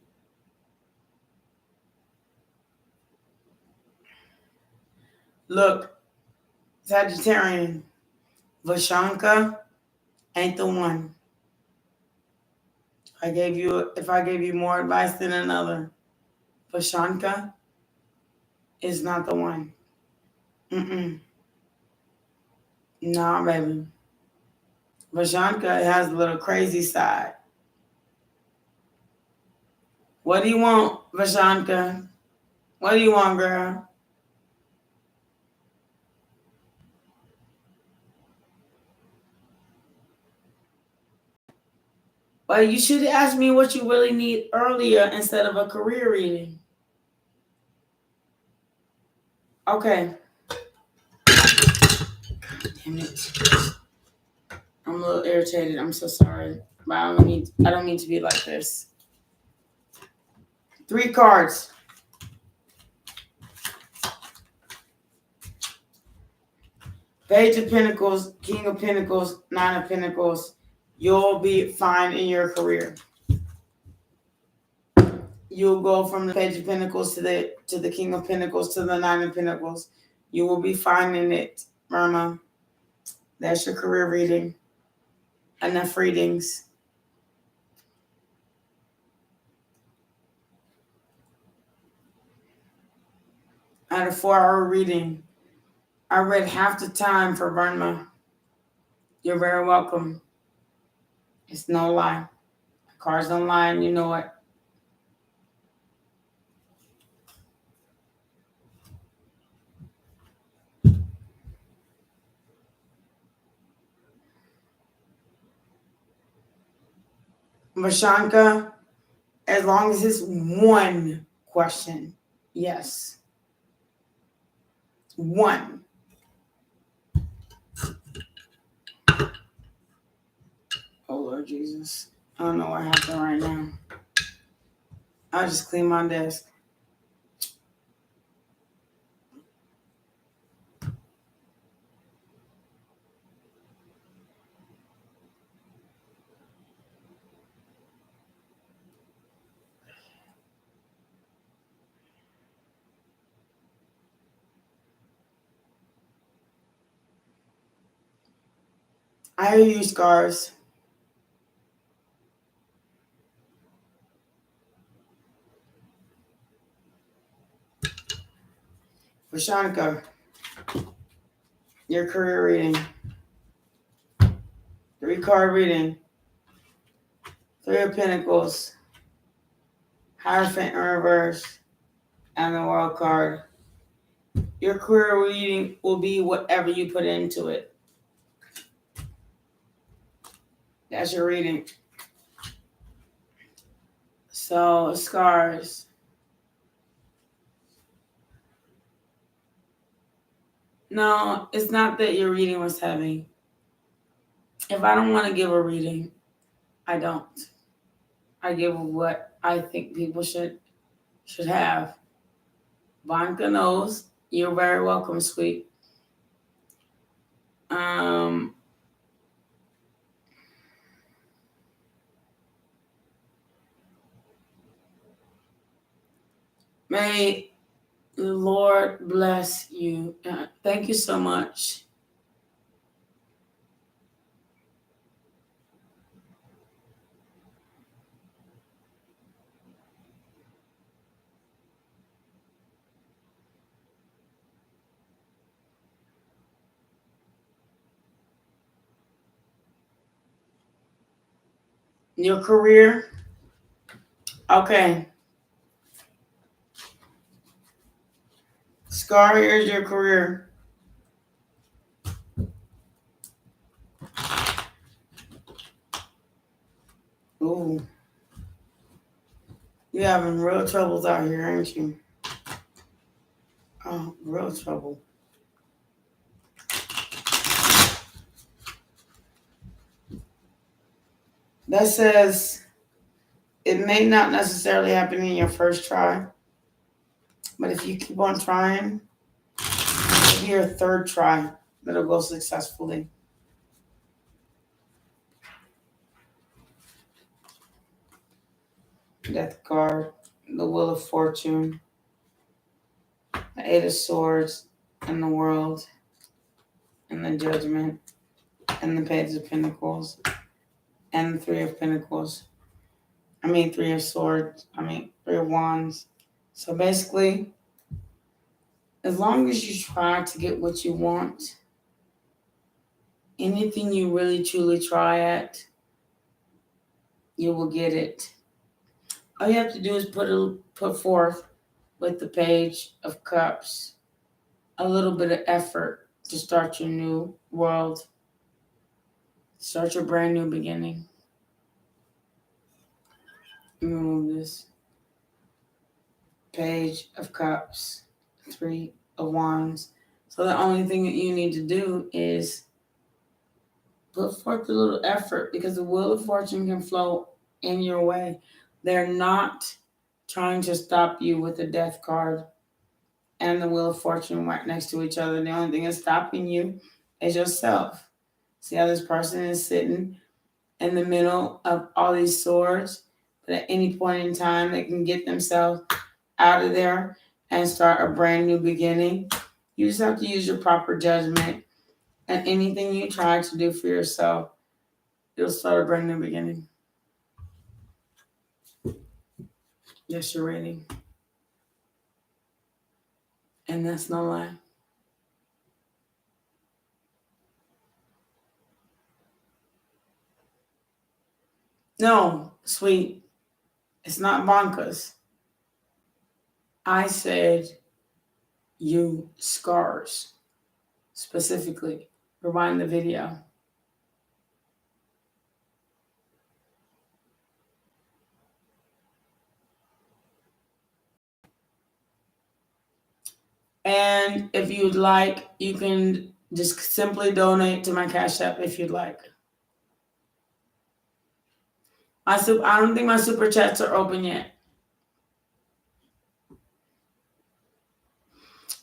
Look, Sagittarian, Vashanka ain't the one. If I gave you more advice than another, Vashanka is not the one. Nah, baby. Vashanka has a little crazy side. What do you want, Vashanka? What do you want, girl? Well, you should have asked me what you really need earlier instead of a career reading. Okay. Damn it. I'm a little irritated. I'm so sorry. But I don't need to be like this. 3 cards. Page of Pentacles, King of Pentacles, 9 of Pentacles. You'll be fine in your career. You'll go from the Page of Pentacles to the King of Pentacles to the 9 of Pentacles. You will be fine in it, Myrna. That's your career reading. Enough readings. I had a 4-hour reading. I read half the time for Verma. You're very welcome. It's no lie. The cards don't lie, and you know it. Vashanka, as long as it's one question, yes. 1. Oh, Lord Jesus. I don't know what happened right now. I'll just clean my desk. I hear you, Scars. Vashanika, your career reading. 3-card reading. 3 of Pentacles. Hierophant in reverse. And the World card. Your career reading will be whatever you put into it. That's your reading. So, Scars. No, it's not that your reading was heavy. If I don't want to give a reading, I don't. I give what I think people should have. Vanka knows. You're very welcome, sweet. May the Lord bless you. Thank you so much. Your career. Okay. Scar, here's your career. Ooh. You're having real troubles out here, aren't you? Oh, real trouble. That says it may not necessarily happen in your first try, but if you keep on trying, it'll be your third try that'll go successfully. Death card, the Wheel of Fortune, the 8 of Swords, and the World, and the Judgment, and the Page of Pentacles, and the 3 of Pentacles. 3 of Swords. 3 of Wands. So basically, as long as you try to get what you want, anything you really truly try at, you will get it. All you have to do is put forth with the Page of Cups a little bit of effort to start your new world, start your brand new beginning. Remove this. Page of Cups, 3 of Wands. So the only thing that you need to do is put forth a little effort, because the Wheel of Fortune can flow in your way. They're not trying to stop you with the Death card and the Wheel of Fortune right next to each other. The only thing that's stopping you is yourself. See how this person is sitting in the middle of all these swords, but at any point in time they can get themselves out of there and start a brand new beginning. You just have to use your proper judgment, and anything you try to do for yourself, you'll start a brand new beginning. That's your rating. And that's no lie. No, sweet. It's not bonkers. I said you, Scars. Specifically. Rewind the video. And if you'd like, you can just simply donate to my Cash App if you'd like. I don't think my super chats are open yet.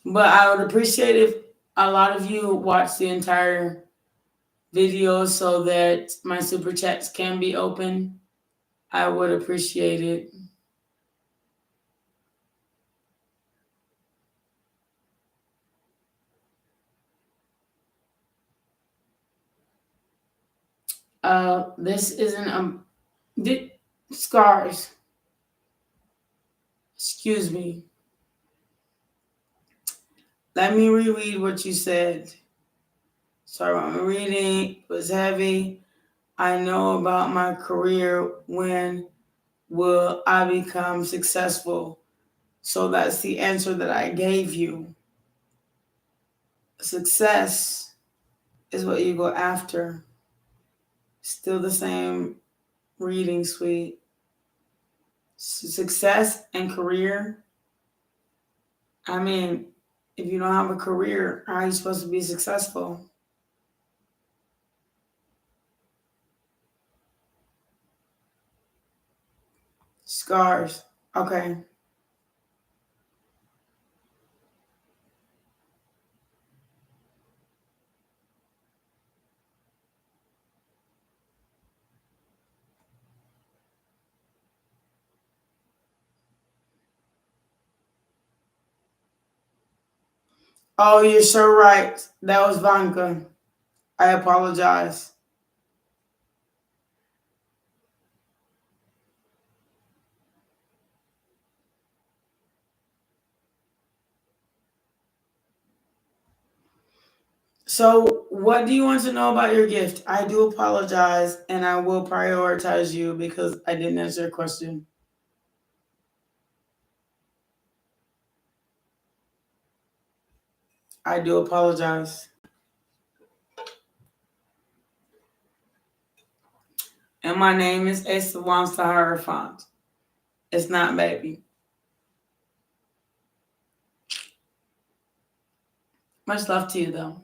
But I would appreciate if a lot of you watch the entire video so that my super chats can be open. I would appreciate it. This isn't scars. Excuse me. Let me reread what you said. Sorry, I'm reading. It was heavy. I know about my career. When will I become successful? So that's the answer that I gave you. Success is what you go after. Still the same reading, sweet. Success and career. I mean, if you don't have a career, how are you supposed to be successful? Scars. Okay. Oh, you're so right. That was Vanka. I apologize. So, what do you want to know about your gift? I do apologize and I will prioritize you because I didn't answer your question. I do apologize. And my name is Asa Wants to Hierophant. It's not baby. Much love to you though.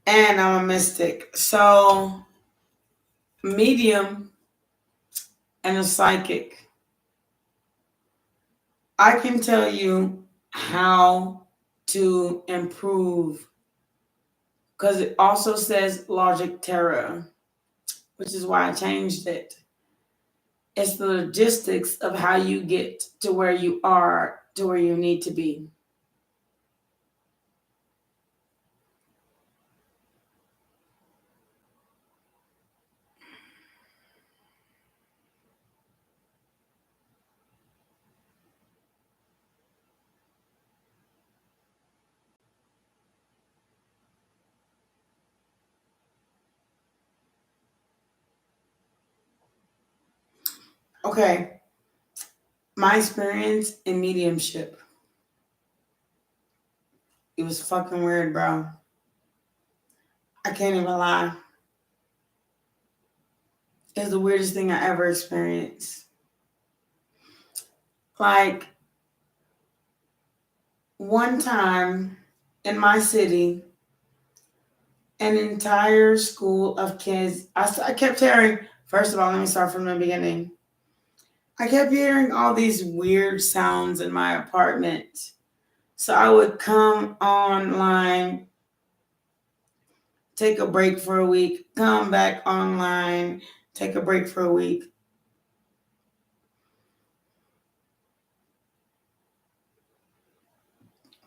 And I'm a mystic. So, medium and a psychic. I can tell you how to improve because it also says logic tarot, which is why I changed it. It's the logistics of how you get to where you are, to where you need to be. Okay, my experience in mediumship. It was fucking weird, bro. I can't even lie. It's the weirdest thing I ever experienced. Like, one time in my city, an entire school of kids, I kept hearing, first of all, let me start from the beginning. I kept hearing all these weird sounds in my apartment. So I would come online, take a break for a week, come back online, take a break for a week.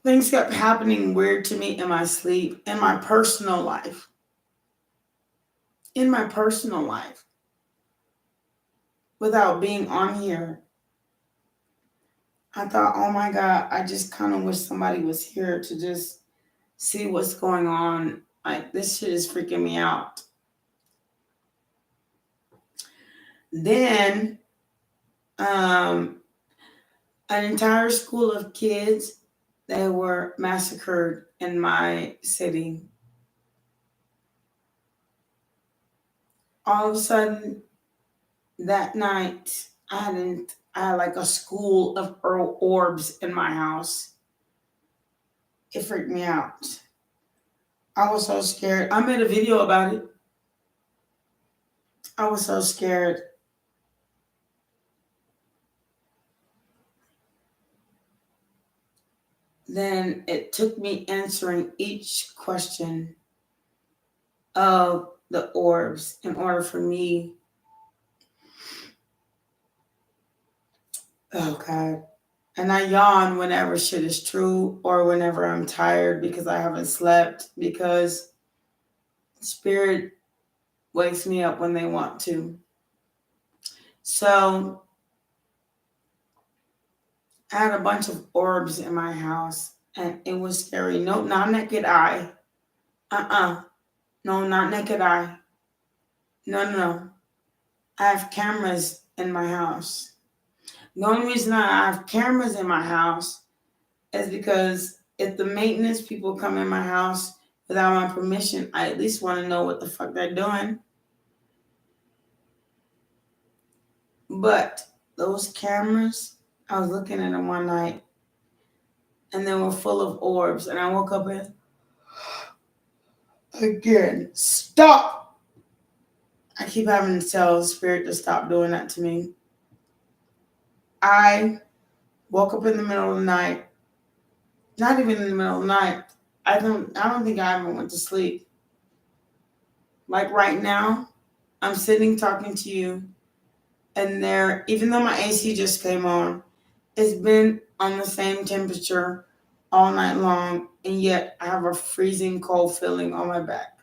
Things kept happening weird to me in my sleep, in my personal life. In my personal life. Without being on here. I thought, oh my God, I just kind of wish somebody was here to just see what's going on. Like, this shit is freaking me out. Then, an entire school of kids, they were massacred in my city. All of a sudden, that night, I had like a school of orbs in my house. It freaked me out. I was so scared. I made a video about it. I was so scared. Then it took me answering each question of the orbs in order for me Oh, God. And I yawn whenever shit is true or whenever I'm tired because I haven't slept, because spirit wakes me up when they want to. So I had a bunch of orbs in my house and it was scary. No, not naked eye. No, not naked eye. No, no, no. I have cameras in my house. The only reason I have cameras in my house is because if the maintenance people come in my house without my permission, I at least want to know what the fuck they're doing. But those cameras, I was looking at them one night and they were full of orbs. And I woke up and again, stop. I keep having to tell spirit to stop doing that to me. I woke up in the middle of the night. Not even in the middle of the night. I don't think I ever went to sleep. Like right now, I'm sitting talking to you, and there, even though my AC just came on, it's been on the same temperature all night long, and yet I have a freezing cold feeling on my back.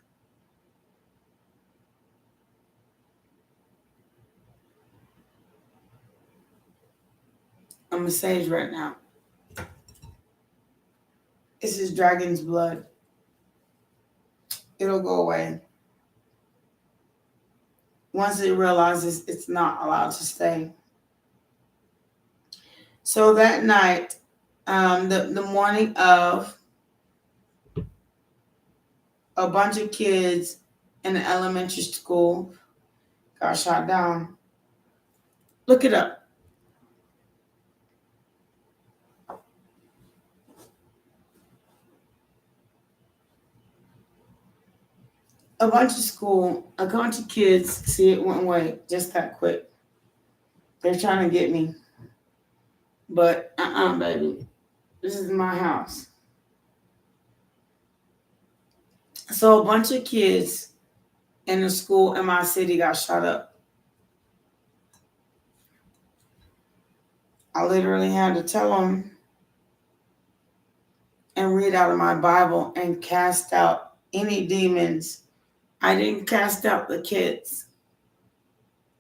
I'm a sage right now. This is dragon's blood. It'll go away. Once it realizes it's not allowed to stay. So that night, the morning of, a bunch of kids in an elementary school got shot down. Look it up. A bunch of kids, see, it went away just that quick. They're trying to get me. But baby. This is my house. So a bunch of kids in a school in my city got shot up. I literally had to tell them and read out of my Bible and cast out any demons. I didn't cast out the kids.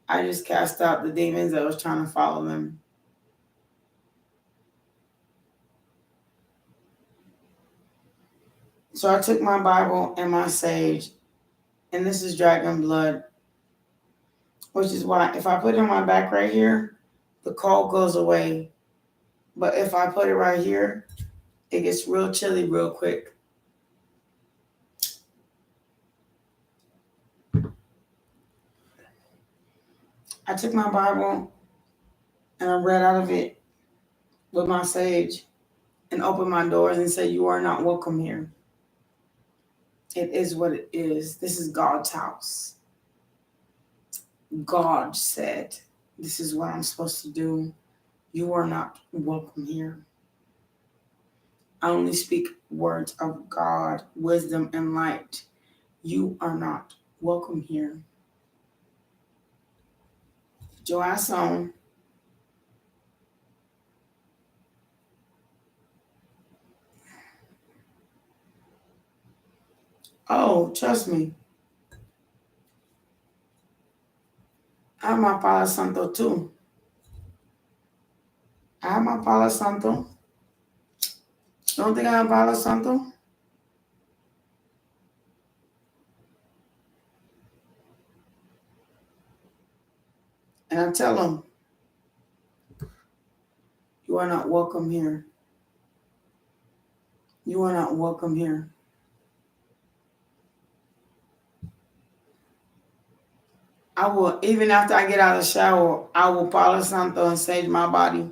I just cast out the demons that was trying to follow them. So I took my Bible and my sage, and this is dragon blood, which is why if I put it on my back right here, the cold goes away. But if I put it right here, it gets real chilly real quick. I took my Bible and I read out of it with my sage and opened my doors and said, "You are not welcome here. It is what it is. This is God's house. God said, this is what I'm supposed to do. You are not welcome here. I only speak words of God, wisdom, and light. You are not welcome here. Get your ass on." Oh, trust me. I have my Palo Santo too. I have my Palo Santo. Don't think I have Palo Santo? And I tell them, you are not welcome here. You are not welcome here. I will, even after I get out of the shower, I will Palo Santo and sage my body.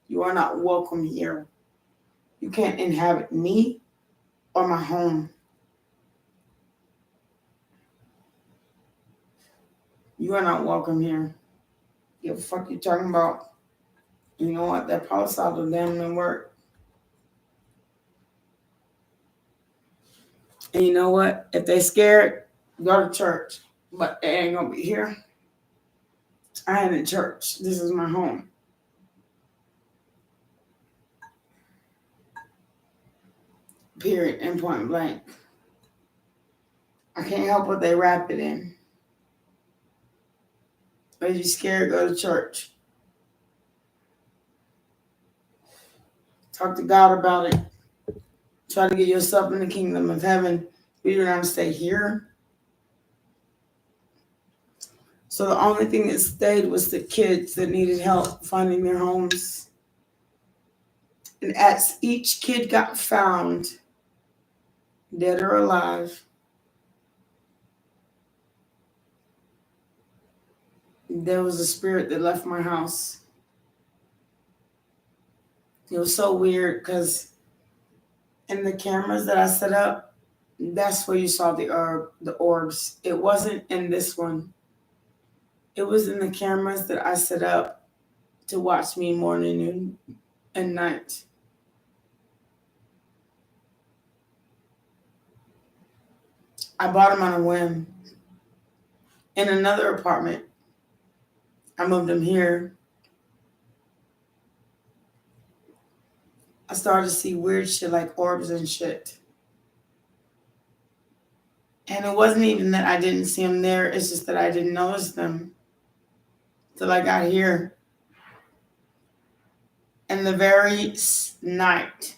You are not welcome here. You can't inhabit me or my home. You are not welcome here. What the fuck you talking about? You know what? That Palo Santo damn didn't work. And you know what? If they scared, go to church. But they ain't gonna be here. I ain't in church. This is my home. Period and point blank. I can't help what they wrap it in. Are you scared? Go to church. Talk to God about it. Try to get yourself in the kingdom of heaven. You don't have to stay here. So the only thing that stayed was the kids that needed help finding their homes. And as each kid got found, dead or alive, there was a spirit that left my house. It was so weird because in the cameras that I set up, that's where you saw the orbs. It wasn't in this one. It was in the cameras that I set up to watch me morning, noon, and night. I bought them on a whim. In another apartment, I moved them here. I started to see weird shit like orbs and shit. And it wasn't even that I didn't see them there. It's just that I didn't notice them till I got here. And the very night,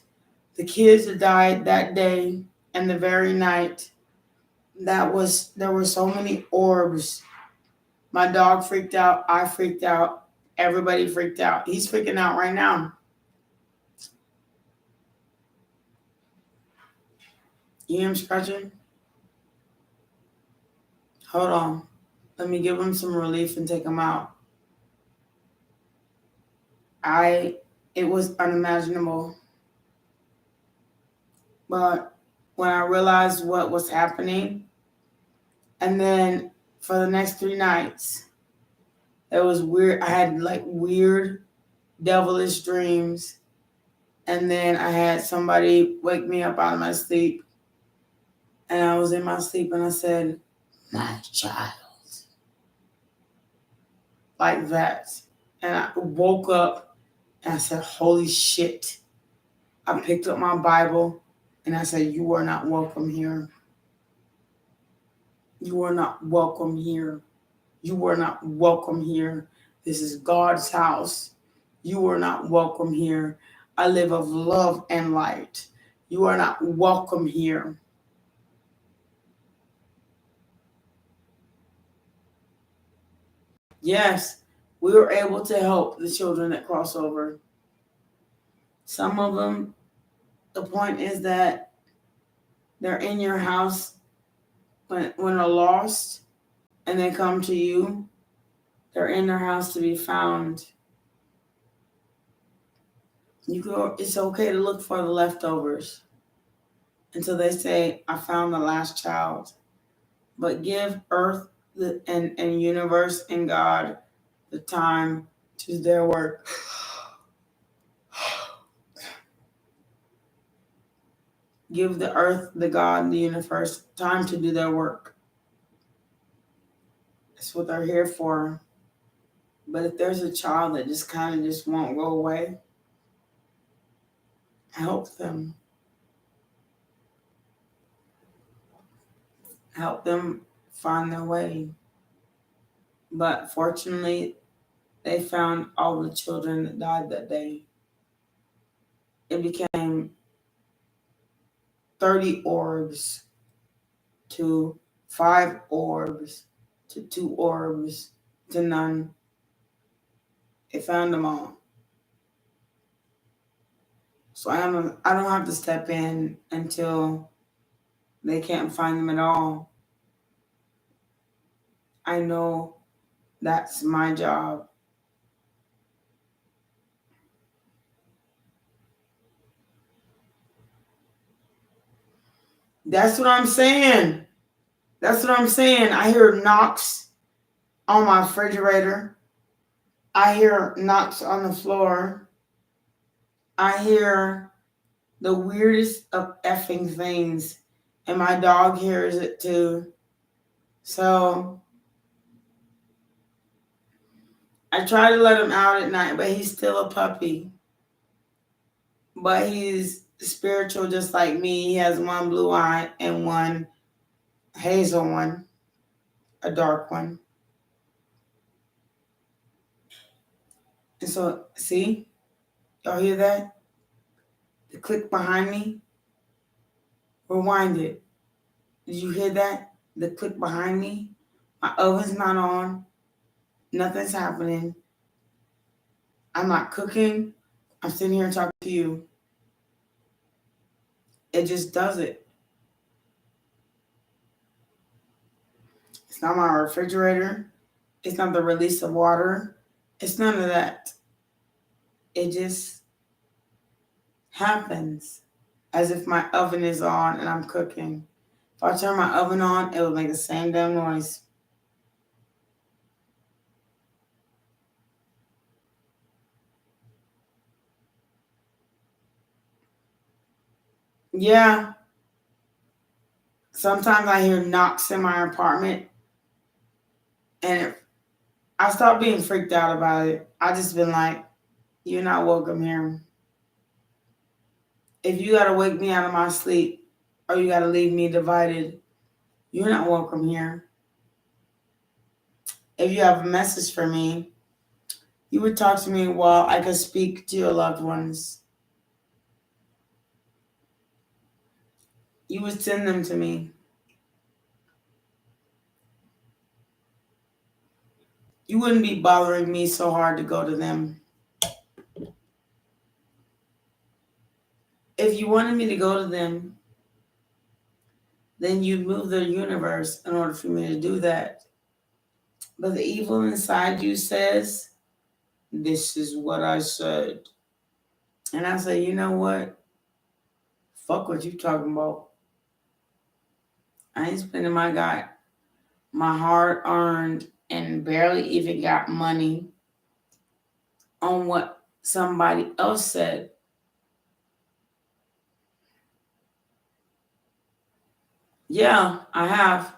the kids that died that day, and the very night, there were so many orbs. My dog freaked out. I freaked out. Everybody freaked out. He's freaking out right now. You hear him scratching? Hold on. Let me give him some relief and take him out. It was unimaginable. But when I realized what was happening, and then for the next 3 nights, it was weird. I had like weird, devilish dreams. And then I had somebody wake me up out of my sleep. And I was in my sleep and I said, "My child." Like that. And I woke up and I said, "Holy shit." I picked up my Bible and I said, "You are not welcome here. You are not welcome here. You are not welcome here. This is God's house. You are not welcome here. I live of love and light. You are not welcome here." Yes, we were able to help the children that cross over. Some of them, the point is that they're in your house when they're lost and they come to you. They're in their house to be found. It's okay to look for the leftovers until they say, "I found the last child." But give Earth and universe and God the time to do their work. Give the Earth, the God, the universe time to do their work. That's what they're here for. But if there's a child that just kind of just won't go away, help them. Help them find their way. But fortunately, they found all the children that died that day. It became 30 orbs to 5 orbs to 2 orbs to none. They found them all. So I don't have to step in until they can't find them at all. I know that's my job. That's what I'm saying. That's what I'm saying. I hear knocks on my refrigerator. I hear knocks on the floor. I hear the weirdest of effing things. And my dog hears it too. So I try to let him out at night, but he's still a puppy. But he's spiritual just like me. He has one blue eye and one hazel one, a dark one. And so, see, y'all hear that? The click behind me. Rewind it. Did you hear that? The click behind me. My oven's not on. Nothing's happening. I'm not cooking. I'm sitting here talking to you. It just does it. It's not my refrigerator. It's not the release of water. It's none of that. It just happens as if my oven is on and I'm cooking. If I turn my oven on, it will make the same damn noise. Yeah. Sometimes I hear knocks in my apartment and I stop being freaked out about it. I just been like, you're not welcome here. If you gotta wake me out of my sleep or you gotta leave me divided, you're not welcome here. If you have a message for me, you would talk to me while I could speak to your loved ones. You would send them to me. You wouldn't be bothering me so hard to go to them. If you wanted me to go to them, then you'd move the universe in order for me to do that. But the evil inside you says, this is what I said. And I say, you know what? Fuck what you talking about. I ain't spending my hard earned and barely even got money on what somebody else said. Yeah, I have.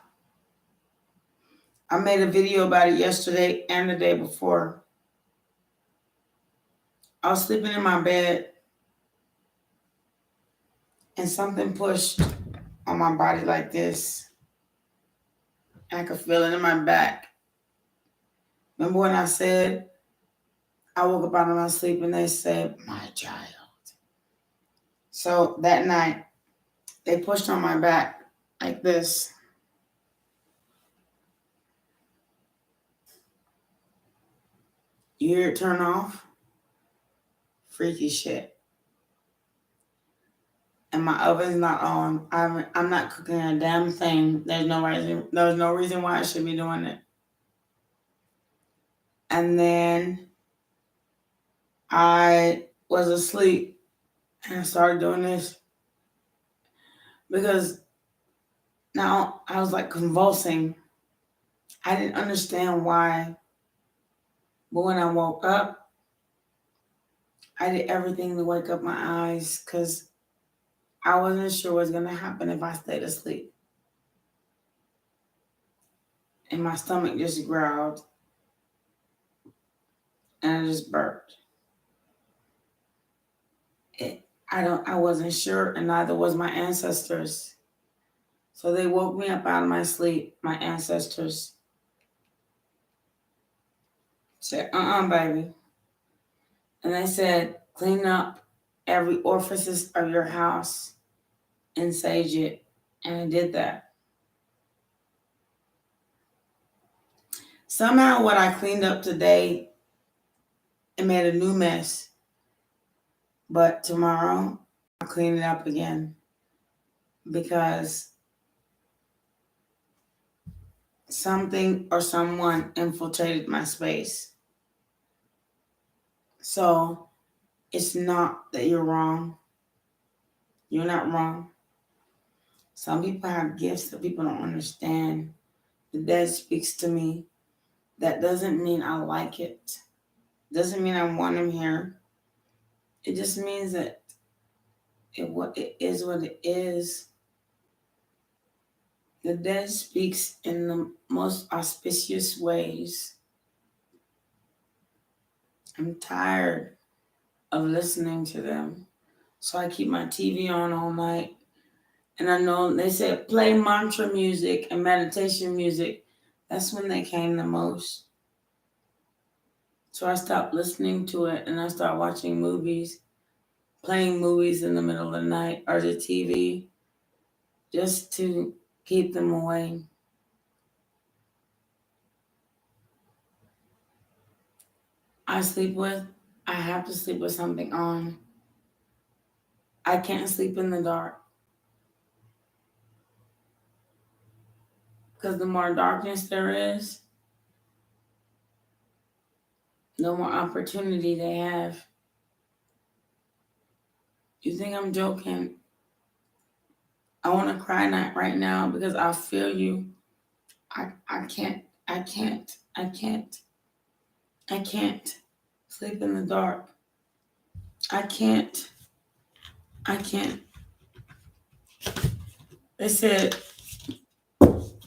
I made a video about it yesterday and the day before. I was sleeping in my bed and something pushed on my body like this. And I could feel it in my back. Remember when I said I woke up out of my sleep and they said, my child. So that night, they pushed on my back like this. You hear it turn off? Freaky shit. And my oven's not on. I'm not cooking a damn thing. There's no reason why I should be doing it. And then I was asleep and I started doing this because now I was like convulsing. I didn't understand why. But when I woke up, I did everything to wake up my eyes because I wasn't sure what was going to happen if I stayed asleep. And my stomach just growled and I just burped. I wasn't sure, and neither was my ancestors. So they woke me up out of my sleep, my ancestors. Said, baby. And they said, clean up every orifice of your house and sage it. And I did that. Somehow what I cleaned up today, it made a new mess. But tomorrow, I'll clean it up again. Because something or someone infiltrated my space. So it's not that you're wrong. You're not wrong. Some people have gifts that people don't understand. The dead speaks to me. That doesn't mean I like it. Doesn't mean I want him here. It just means that it is what it is. The dead speaks in the most auspicious ways. I'm tired of listening to them. So I keep my TV on all night. And I know they said play mantra music and meditation music. That's when they came the most. So I stopped listening to it and I started watching movies, playing movies in the middle of the night or the TV just to keep them away. I have to sleep with something on. I can't sleep in the dark. Because the more darkness there is, the more opportunity they have. You think I'm joking? I want to cry right now because I feel you. I can't sleep in the dark. I can't. They said,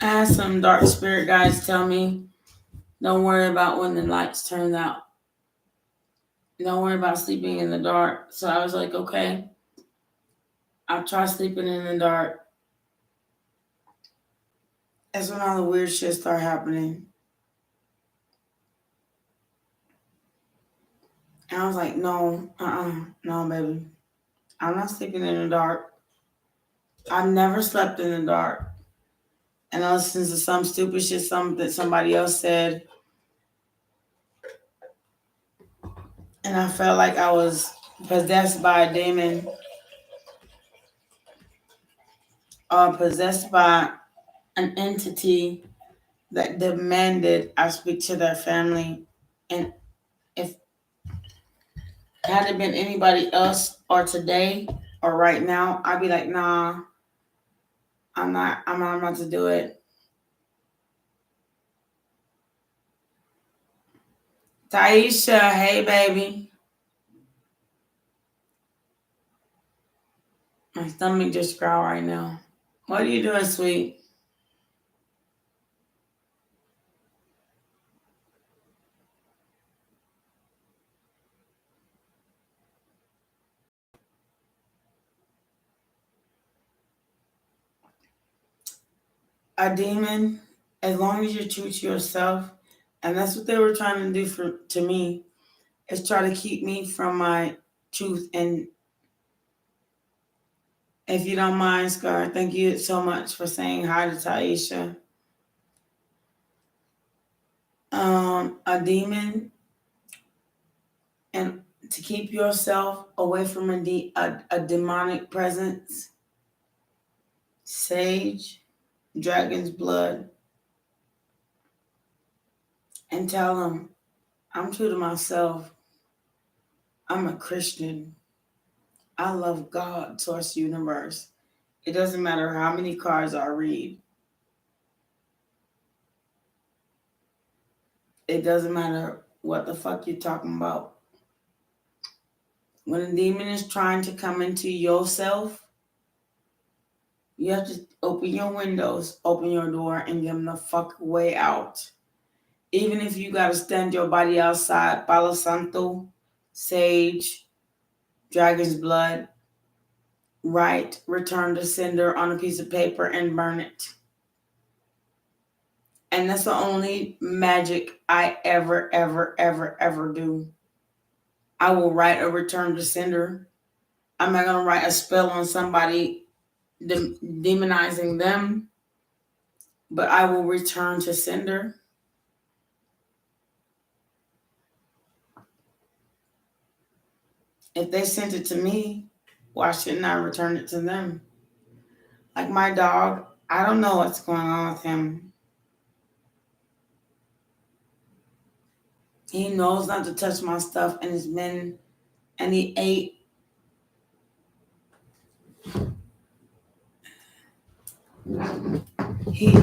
I had some dark spirit guys tell me, don't worry about when the lights turn out. Don't worry about sleeping in the dark. So I was like, okay, I'll try sleeping in the dark. That's when all the weird shit start happening. And I was like, no, no, baby. I'm not sleeping in the dark. I've never slept in the dark. And I listened to some stupid shit that somebody else said. And I felt like I was possessed by a demon. Or possessed by an entity that demanded I speak to their family. And if had it been anybody else or today or right now, I'd be like, nah, I'm not about to do it. Taisha, hey baby. My stomach just growled right now. What are you doing, sweet? A demon, as long as you're true to yourself, and that's what they were trying to do to me, is try to keep me from my truth. And if you don't mind, Scar, thank you so much for saying hi to Taisha. A demon, and to keep yourself away from a demonic presence, sage, dragon's blood, and tell them, I'm true to myself. I'm a Christian. I love God, source, universe. It doesn't matter how many cards I read. It doesn't matter what the fuck you're talking about. When a demon is trying to come into yourself, you have to open your windows, open your door, and give them the fuck way out. Even if you gotta stand your body outside, Palo Santo, sage, dragon's blood, write, return to sender on a piece of paper and burn it. And that's the only magic I ever do. I will write a return to sender. I'm not going to write a spell on somebody demonizing them, but I will return to sender. If they sent it to me, why shouldn't I return it to them? Like my dog, I don't know what's going on with him. He knows not to touch my stuff, and he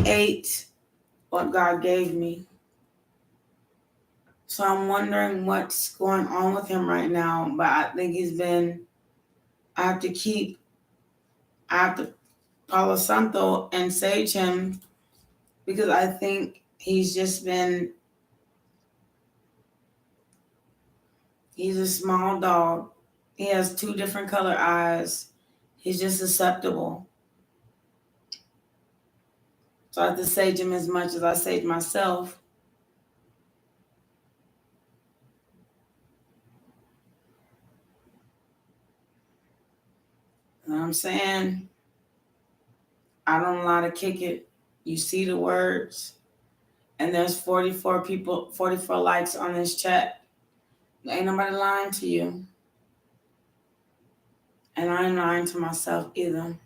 ate what God gave me. So I'm wondering what's going on with him right now. But I think I have to Palo Santo and sage him, because I think he's a small dog. He has 2 different color eyes. He's just susceptible. So I have to sage him as much as I sage myself. You know what I'm saying? I don't know how to kick it. You see the words. And there's 44 people, 44 likes on this chat. Ain't nobody lying to you. And I ain't lying to myself either.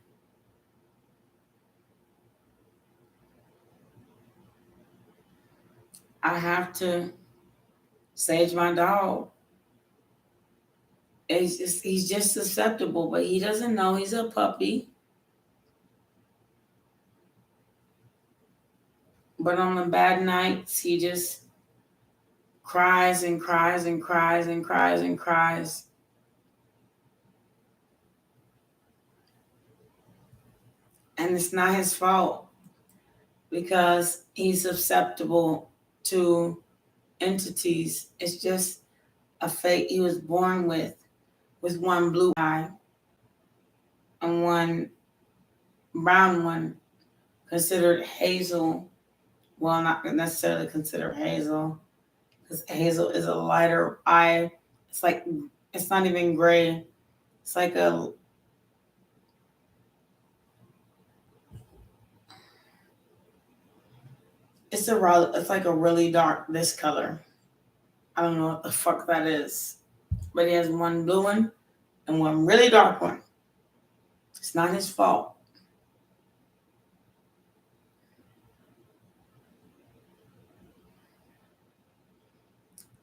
I have to sage my dog. He's just susceptible, but he doesn't know he's a puppy. But on the bad nights, he just cries and cries and cries and cries and cries. And it's not his fault because he's susceptible to entities. It's just a fate he was born with one blue eye and one brown one, considered hazel. Well, not necessarily considered hazel, because hazel is a lighter eye. It's not even gray. It's like it's like a really dark this color. I don't know what the fuck that is, but he has one blue one and one really dark one. It's not his fault.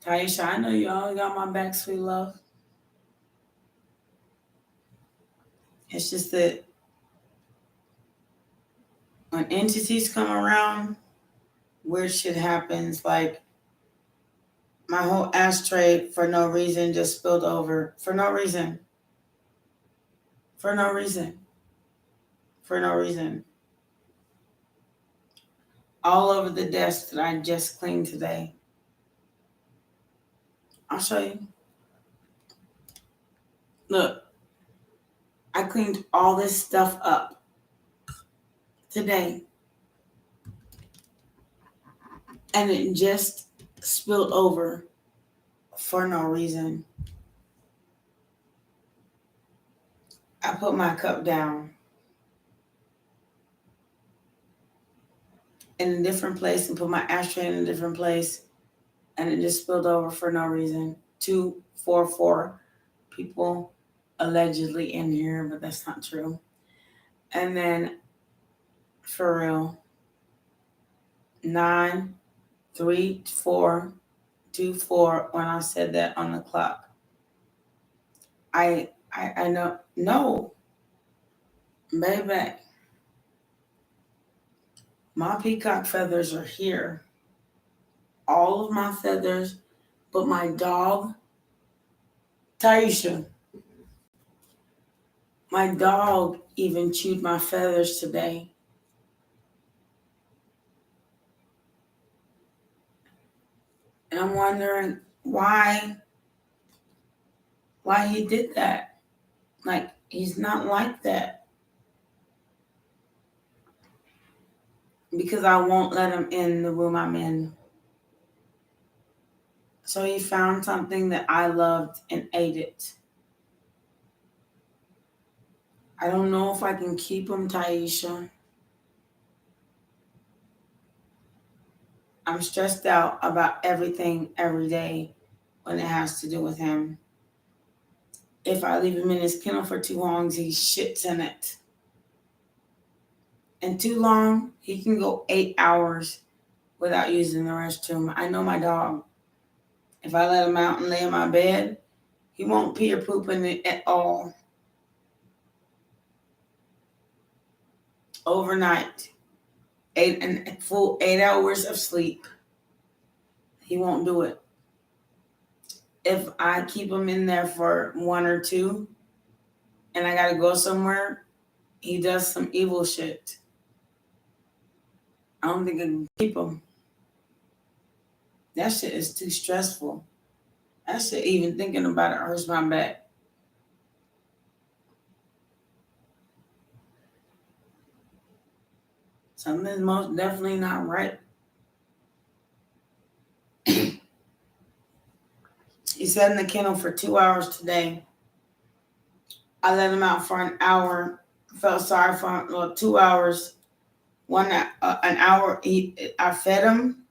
Taisha, I know you always got my back, sweet love. It's just that when entities come around, weird shit happens. Like my whole ashtray for no reason just spilled over. For no reason. For no reason. For no reason. All over the desk that I just cleaned today. I'll show you. Look, I cleaned all this stuff up today. And it just spilled over for no reason. I put my cup down in a different place and put my ashtray in a different place, and it just spilled over for no reason. 244 people allegedly in here, but that's not true. And then for real, 93424 when I said that on the clock. I know, no, baby, my peacock feathers are here. All of my feathers, but my dog, Taisha, my dog even chewed my feathers today. And I'm wondering why he did that. Like, he's not like that. Because I won't let him in the room I'm in. So he found something that I loved and ate it. I don't know if I can keep him, Taisha. I'm stressed out about everything every day when it has to do with him. If I leave him in his kennel for too long, he shits in it. And too long, he can go 8 hours without using the restroom. I know my dog. If I let him out and lay in my bed, he won't pee or poop in it at all. Overnight, full 8 hours of sleep. He won't do it. If I keep him in there for 1 or 2 and I gotta go somewhere, he does some evil shit. I don't think I can keep him. That shit is too stressful. That shit, even thinking about it, hurts my back. Something's most definitely not right. He sat in the kennel for 2 hours today. I let him out for an hour. Felt sorry for him. Well, 2 hours. An hour. I fed him,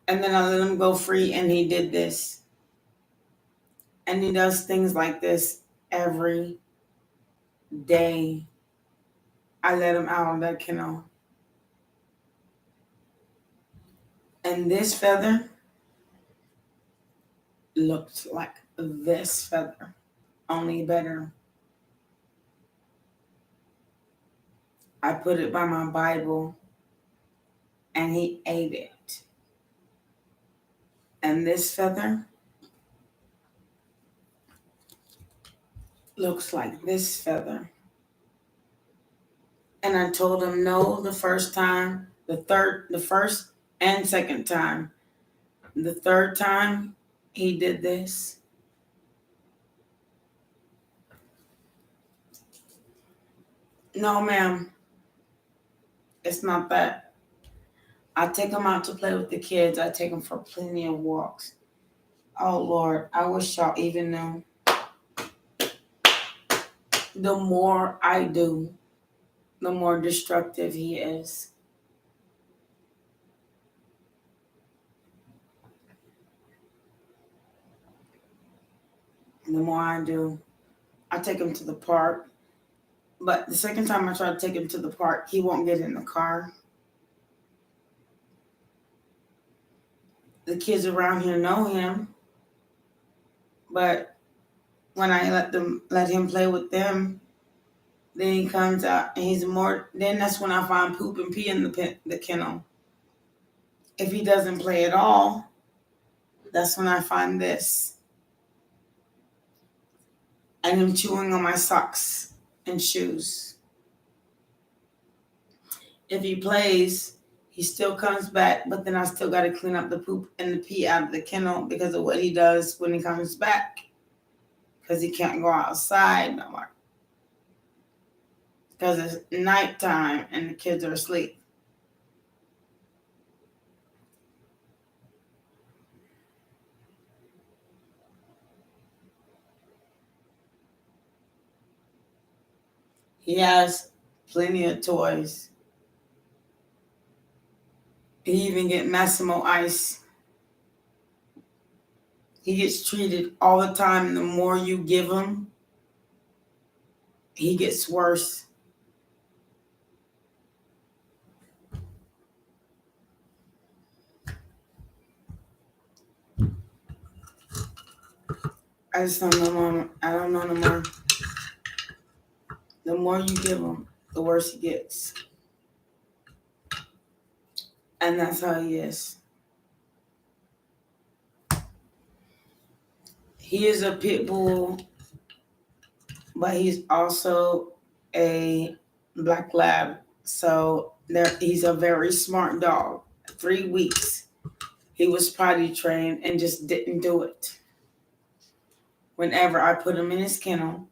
and then I let him go free, and he did this. And he does things like this every day. I let him out of that kennel. And this feather looked like this feather, only better. I put it by my Bible, and he ate it. And this feather looks like this feather. And I told him no the first time, the first and second time. The third time, he did this. No, ma'am. It's not that. I take him out to play with the kids. I take him for plenty of walks. Oh, Lord, I wish y'all even knew. The more I do, the more destructive he is. The more I do. I take him to the park. But the second time I try to take him to the park, he won't get in the car. The kids around here know him. But when I let him play with them, then he comes out and then that's when I find poop and pee in the kennel. If he doesn't play at all, that's when I find this. And him chewing on my socks and shoes. If he plays, he still comes back, but then I still got to clean up the poop and the pee out of the kennel because of what he does when he comes back. Because he can't go outside no more. Because it's nighttime and the kids are asleep. He has plenty of toys. He even get Massimo ice. He gets treated all the time. The more you give him, he gets worse. I just don't know, Mama. I don't know no more. The more you give him, the worse he gets. And that's how he is. He is a pit bull, but he's also a black lab. So he's a very smart dog. 3 weeks, he was potty trained and just didn't do it. Whenever I put him in his kennel,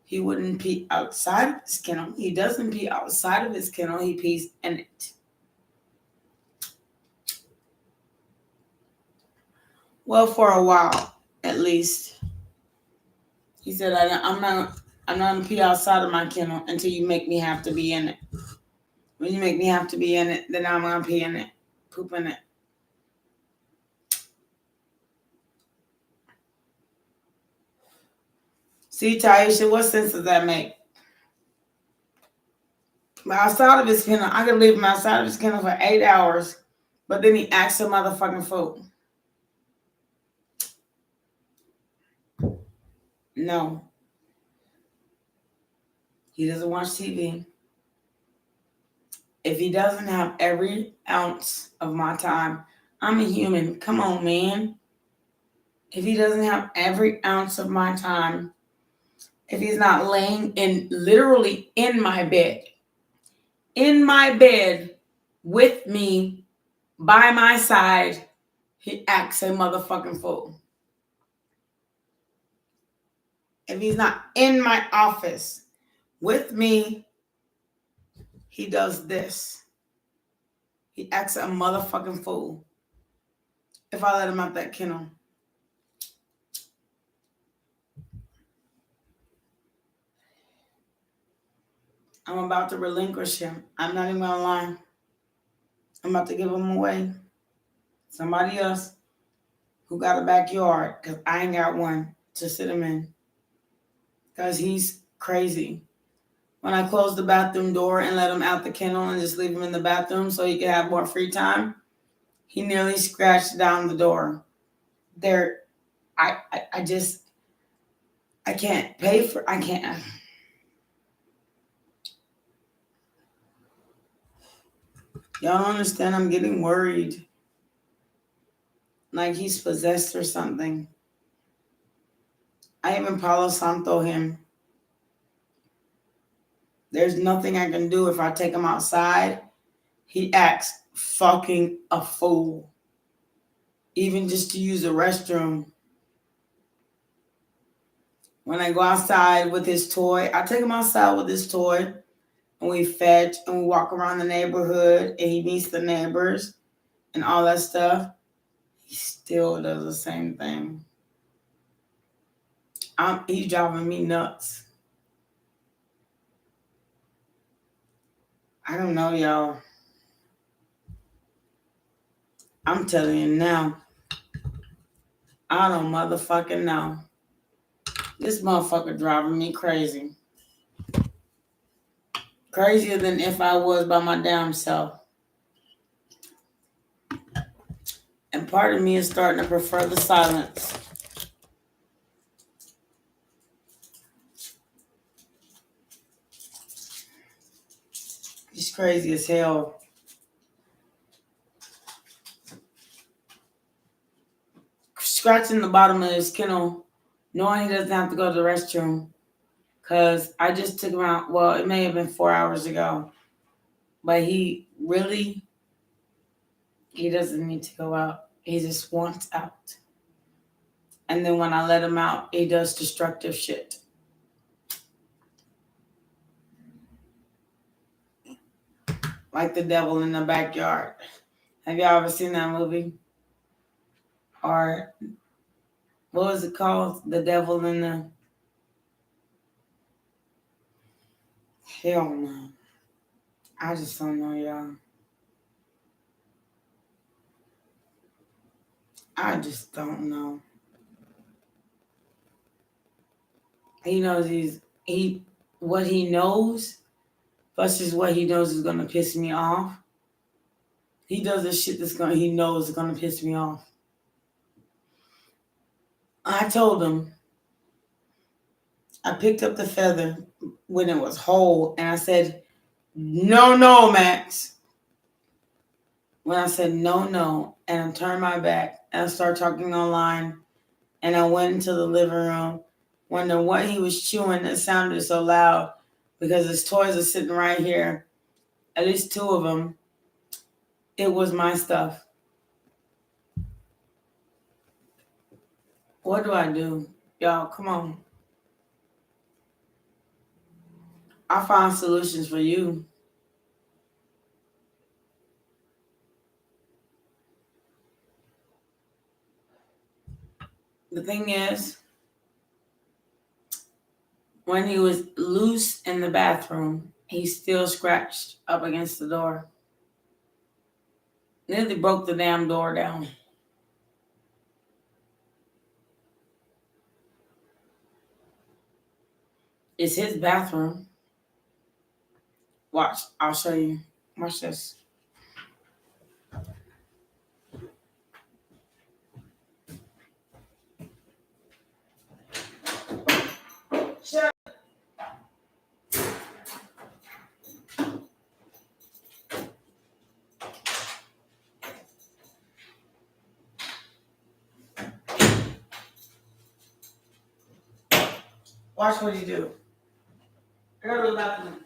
he wouldn't pee outside of his kennel. He doesn't pee outside of his kennel. He pees in it. Well, for a while, at least. He said, I'm not going to pee outside of my kennel until you make me have to be in it. When you make me have to be in it, then I'm going to pee in it, poop in it. See, Taisha, what sense does that make? But outside of his kennel, I could leave him outside of his kennel for 8 hours, but then he acts a motherfucking fool. No. He doesn't watch TV. If he doesn't have every ounce of my time, I'm a human. Come on, man. If he doesn't have every ounce of my time, if he's not laying literally in my bed with me, by my side, he acts a motherfucking fool. If he's not in my office with me, he does this. He acts a motherfucking fool. If I let him out that kennel. I'm about to relinquish him. I'm not even gonna lie. I'm about to give him away. Somebody else who got a backyard, because I ain't got one to sit him in. Because he's crazy. When I closed the bathroom door and let him out the kennel and just leave him in the bathroom so he could have more free time, he nearly scratched down the door. I can't pay for, I can't. Y'all don't understand, I'm getting worried. Like he's possessed or something. I even Palo Santo him. There's nothing I can do if I take him outside. He acts fucking a fool. Even just to use the restroom. When I go outside with his toy, I take him outside with his toy and we fetch and we walk around the neighborhood and he meets the neighbors and all that stuff. He still does the same thing. He's driving me nuts. I don't know, y'all. I'm telling you now. I don't motherfucking know. This motherfucker driving me crazy. Crazier than if I was by my damn self. And part of me is starting to prefer the silence. He's crazy as hell. Scratching the bottom of his kennel, knowing he doesn't have to go to the restroom. Because I just took him out, well, it may have been 4 hours ago. But he doesn't need to go out. He just wants out. And then when I let him out, he does destructive shit. Like the devil in the backyard. Have y'all ever seen that movie? Or what was it called? The devil in the... Hell no. I just don't know, y'all. I just don't know. He knows what he knows versus what he knows is gonna piss me off. He does the shit he knows is gonna piss me off. I told him, I picked up the feather when it was whole and I said, no, Max. When I said no, and I turned my back and I started talking online and I went into the living room, wondering what he was chewing that sounded so loud because his toys are sitting right here, at least 2 of them. It was my stuff. What do I do? Y'all, come on. I find solutions for you. The thing is, when he was loose in the bathroom, he still scratched up against the door. Nearly broke the damn door down. It's his bathroom. Watch, I'll show you. Watch this. Shut up. Watch what you do. Go to the bathroom.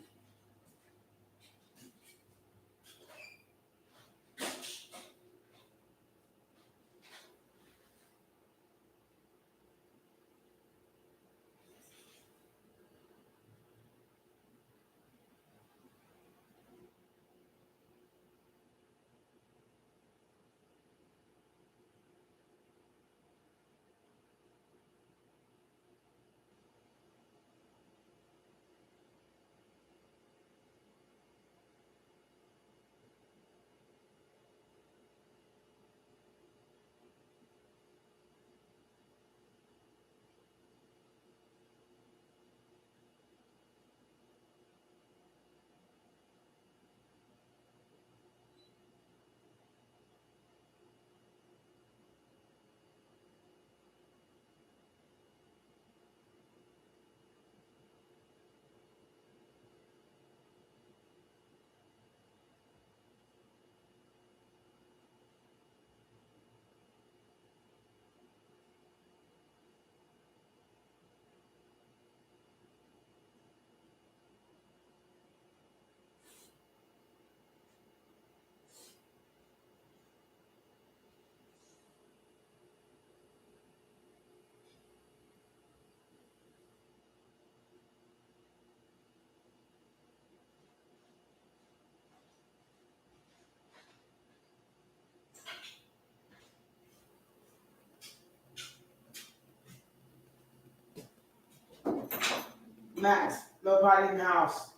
Max, nobody in the house.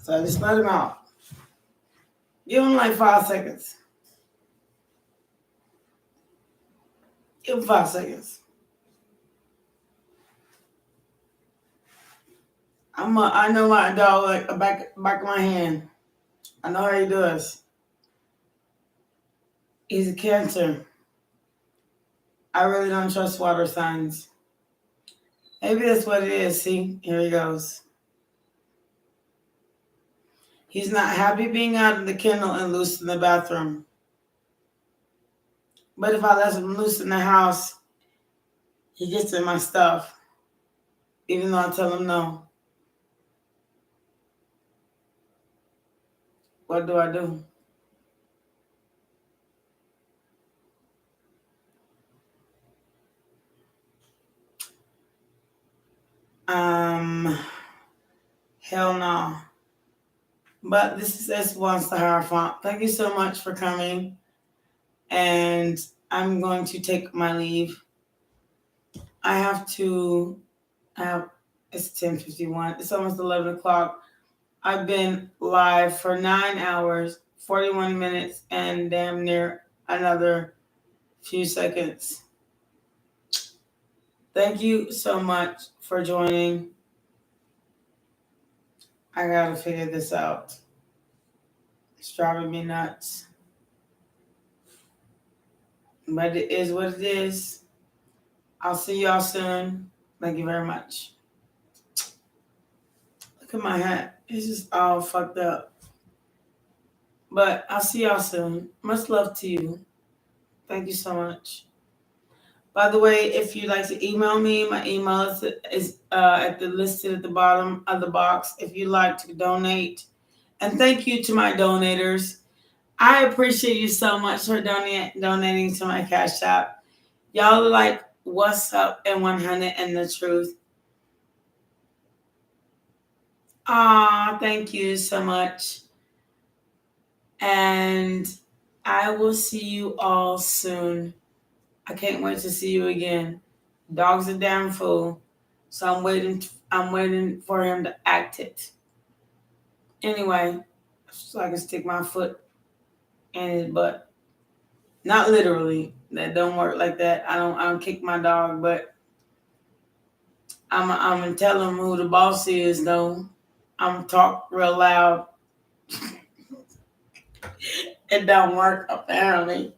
So just let him out. Give him like 5 seconds. Give him 5 seconds. I know my dog like the back of my hand. I know how he does. He's a Cancer. I really don't trust water signs. Maybe that's what it is. See, here he goes. He's not happy being out in the kennel and loose in the bathroom. But if I let him loose in the house, he gets in my stuff. Even though I tell him no. What do I do? Hell no. But this is S1 Sahara Font. Thank you so much for coming. And I'm going to take my leave. It's 10:51. It's almost 11 o'clock. I've been live for 9 hours, 41 minutes, and damn near another few seconds. Thank you so much for joining. I gotta figure this out. It's driving me nuts. But it is what it is. I'll see y'all soon. Thank you very much. Look at my hat. It's just all fucked up. But I'll see y'all soon. Much love to you. Thank you so much. By the way, if you'd like to email me, my email is listed at the bottom of the box. If you'd like to donate. And thank you to my donators. I appreciate you so much for donating to my Cash App. Y'all are like, what's up and 100 and the truth. Thank you so much. And I will see you all soon. I can't wait to see you again. Dog's a damn fool. So I'm waiting for him to act it. Anyway, so I can stick my foot in his butt. Not literally. That don't work like that. I don't kick my dog, but I'm gonna tell him who the boss is though. I'm gonna talk real loud. It don't work apparently.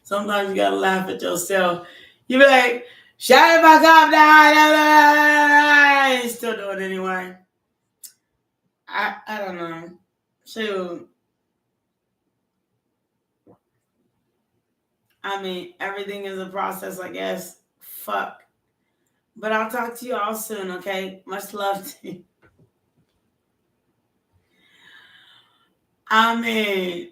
Sometimes you gotta laugh at yourself. You be like, shut the fuck up, I still do it anyway. I don't know. Shoot. I mean, everything is a process, I guess. Fuck. But I'll talk to you all soon, okay? Much love to you. I mean,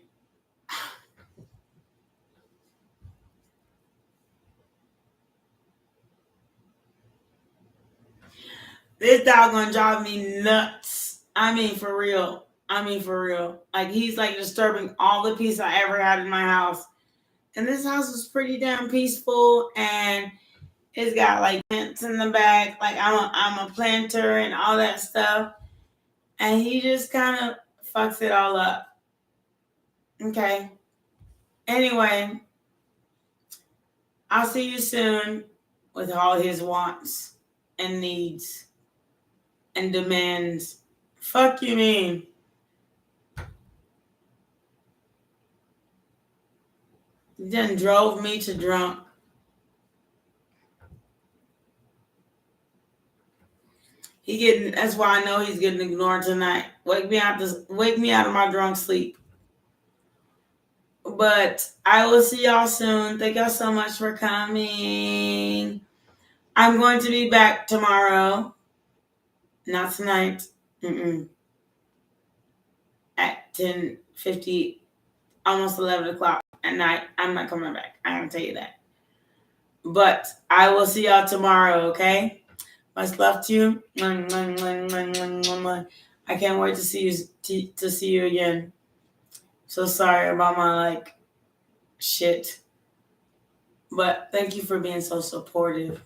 this dog gonna drive me nuts. I mean, for real. Like, he's like disturbing all the peace I ever had in my house. And this house was pretty damn peaceful, and it's got like plants in the back. Like, I'm a planter and all that stuff. And he just kind of fucks it all up. Okay. Anyway, I'll see you soon with all his wants and needs and demands. Fuck you mean? He done drove me to drunk. That's why I know he's getting ignored tonight. Wake me out of my drunk sleep. But I will see y'all soon. Thank y'all so much for coming. I'm going to be back tomorrow. Not tonight. At 10:50, almost 11 o'clock at night. I'm not coming back. I'm going to tell you that. But I will see y'all tomorrow, okay? Much love to you. I can't wait to see you again. So sorry about my shit. But thank you for being so supportive.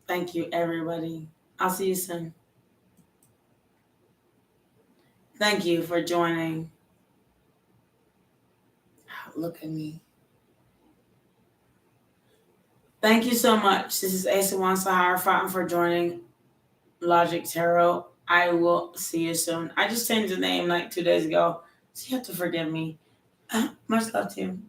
Thank you, everybody. I'll see you soon. Thank you for joining. Look at me. Thank you so much. This is Asa Wan Sahara Fountain for joining Logic Tarot. I will see you soon. I just changed the name 2 days ago, so you have to forgive me. Much love to you.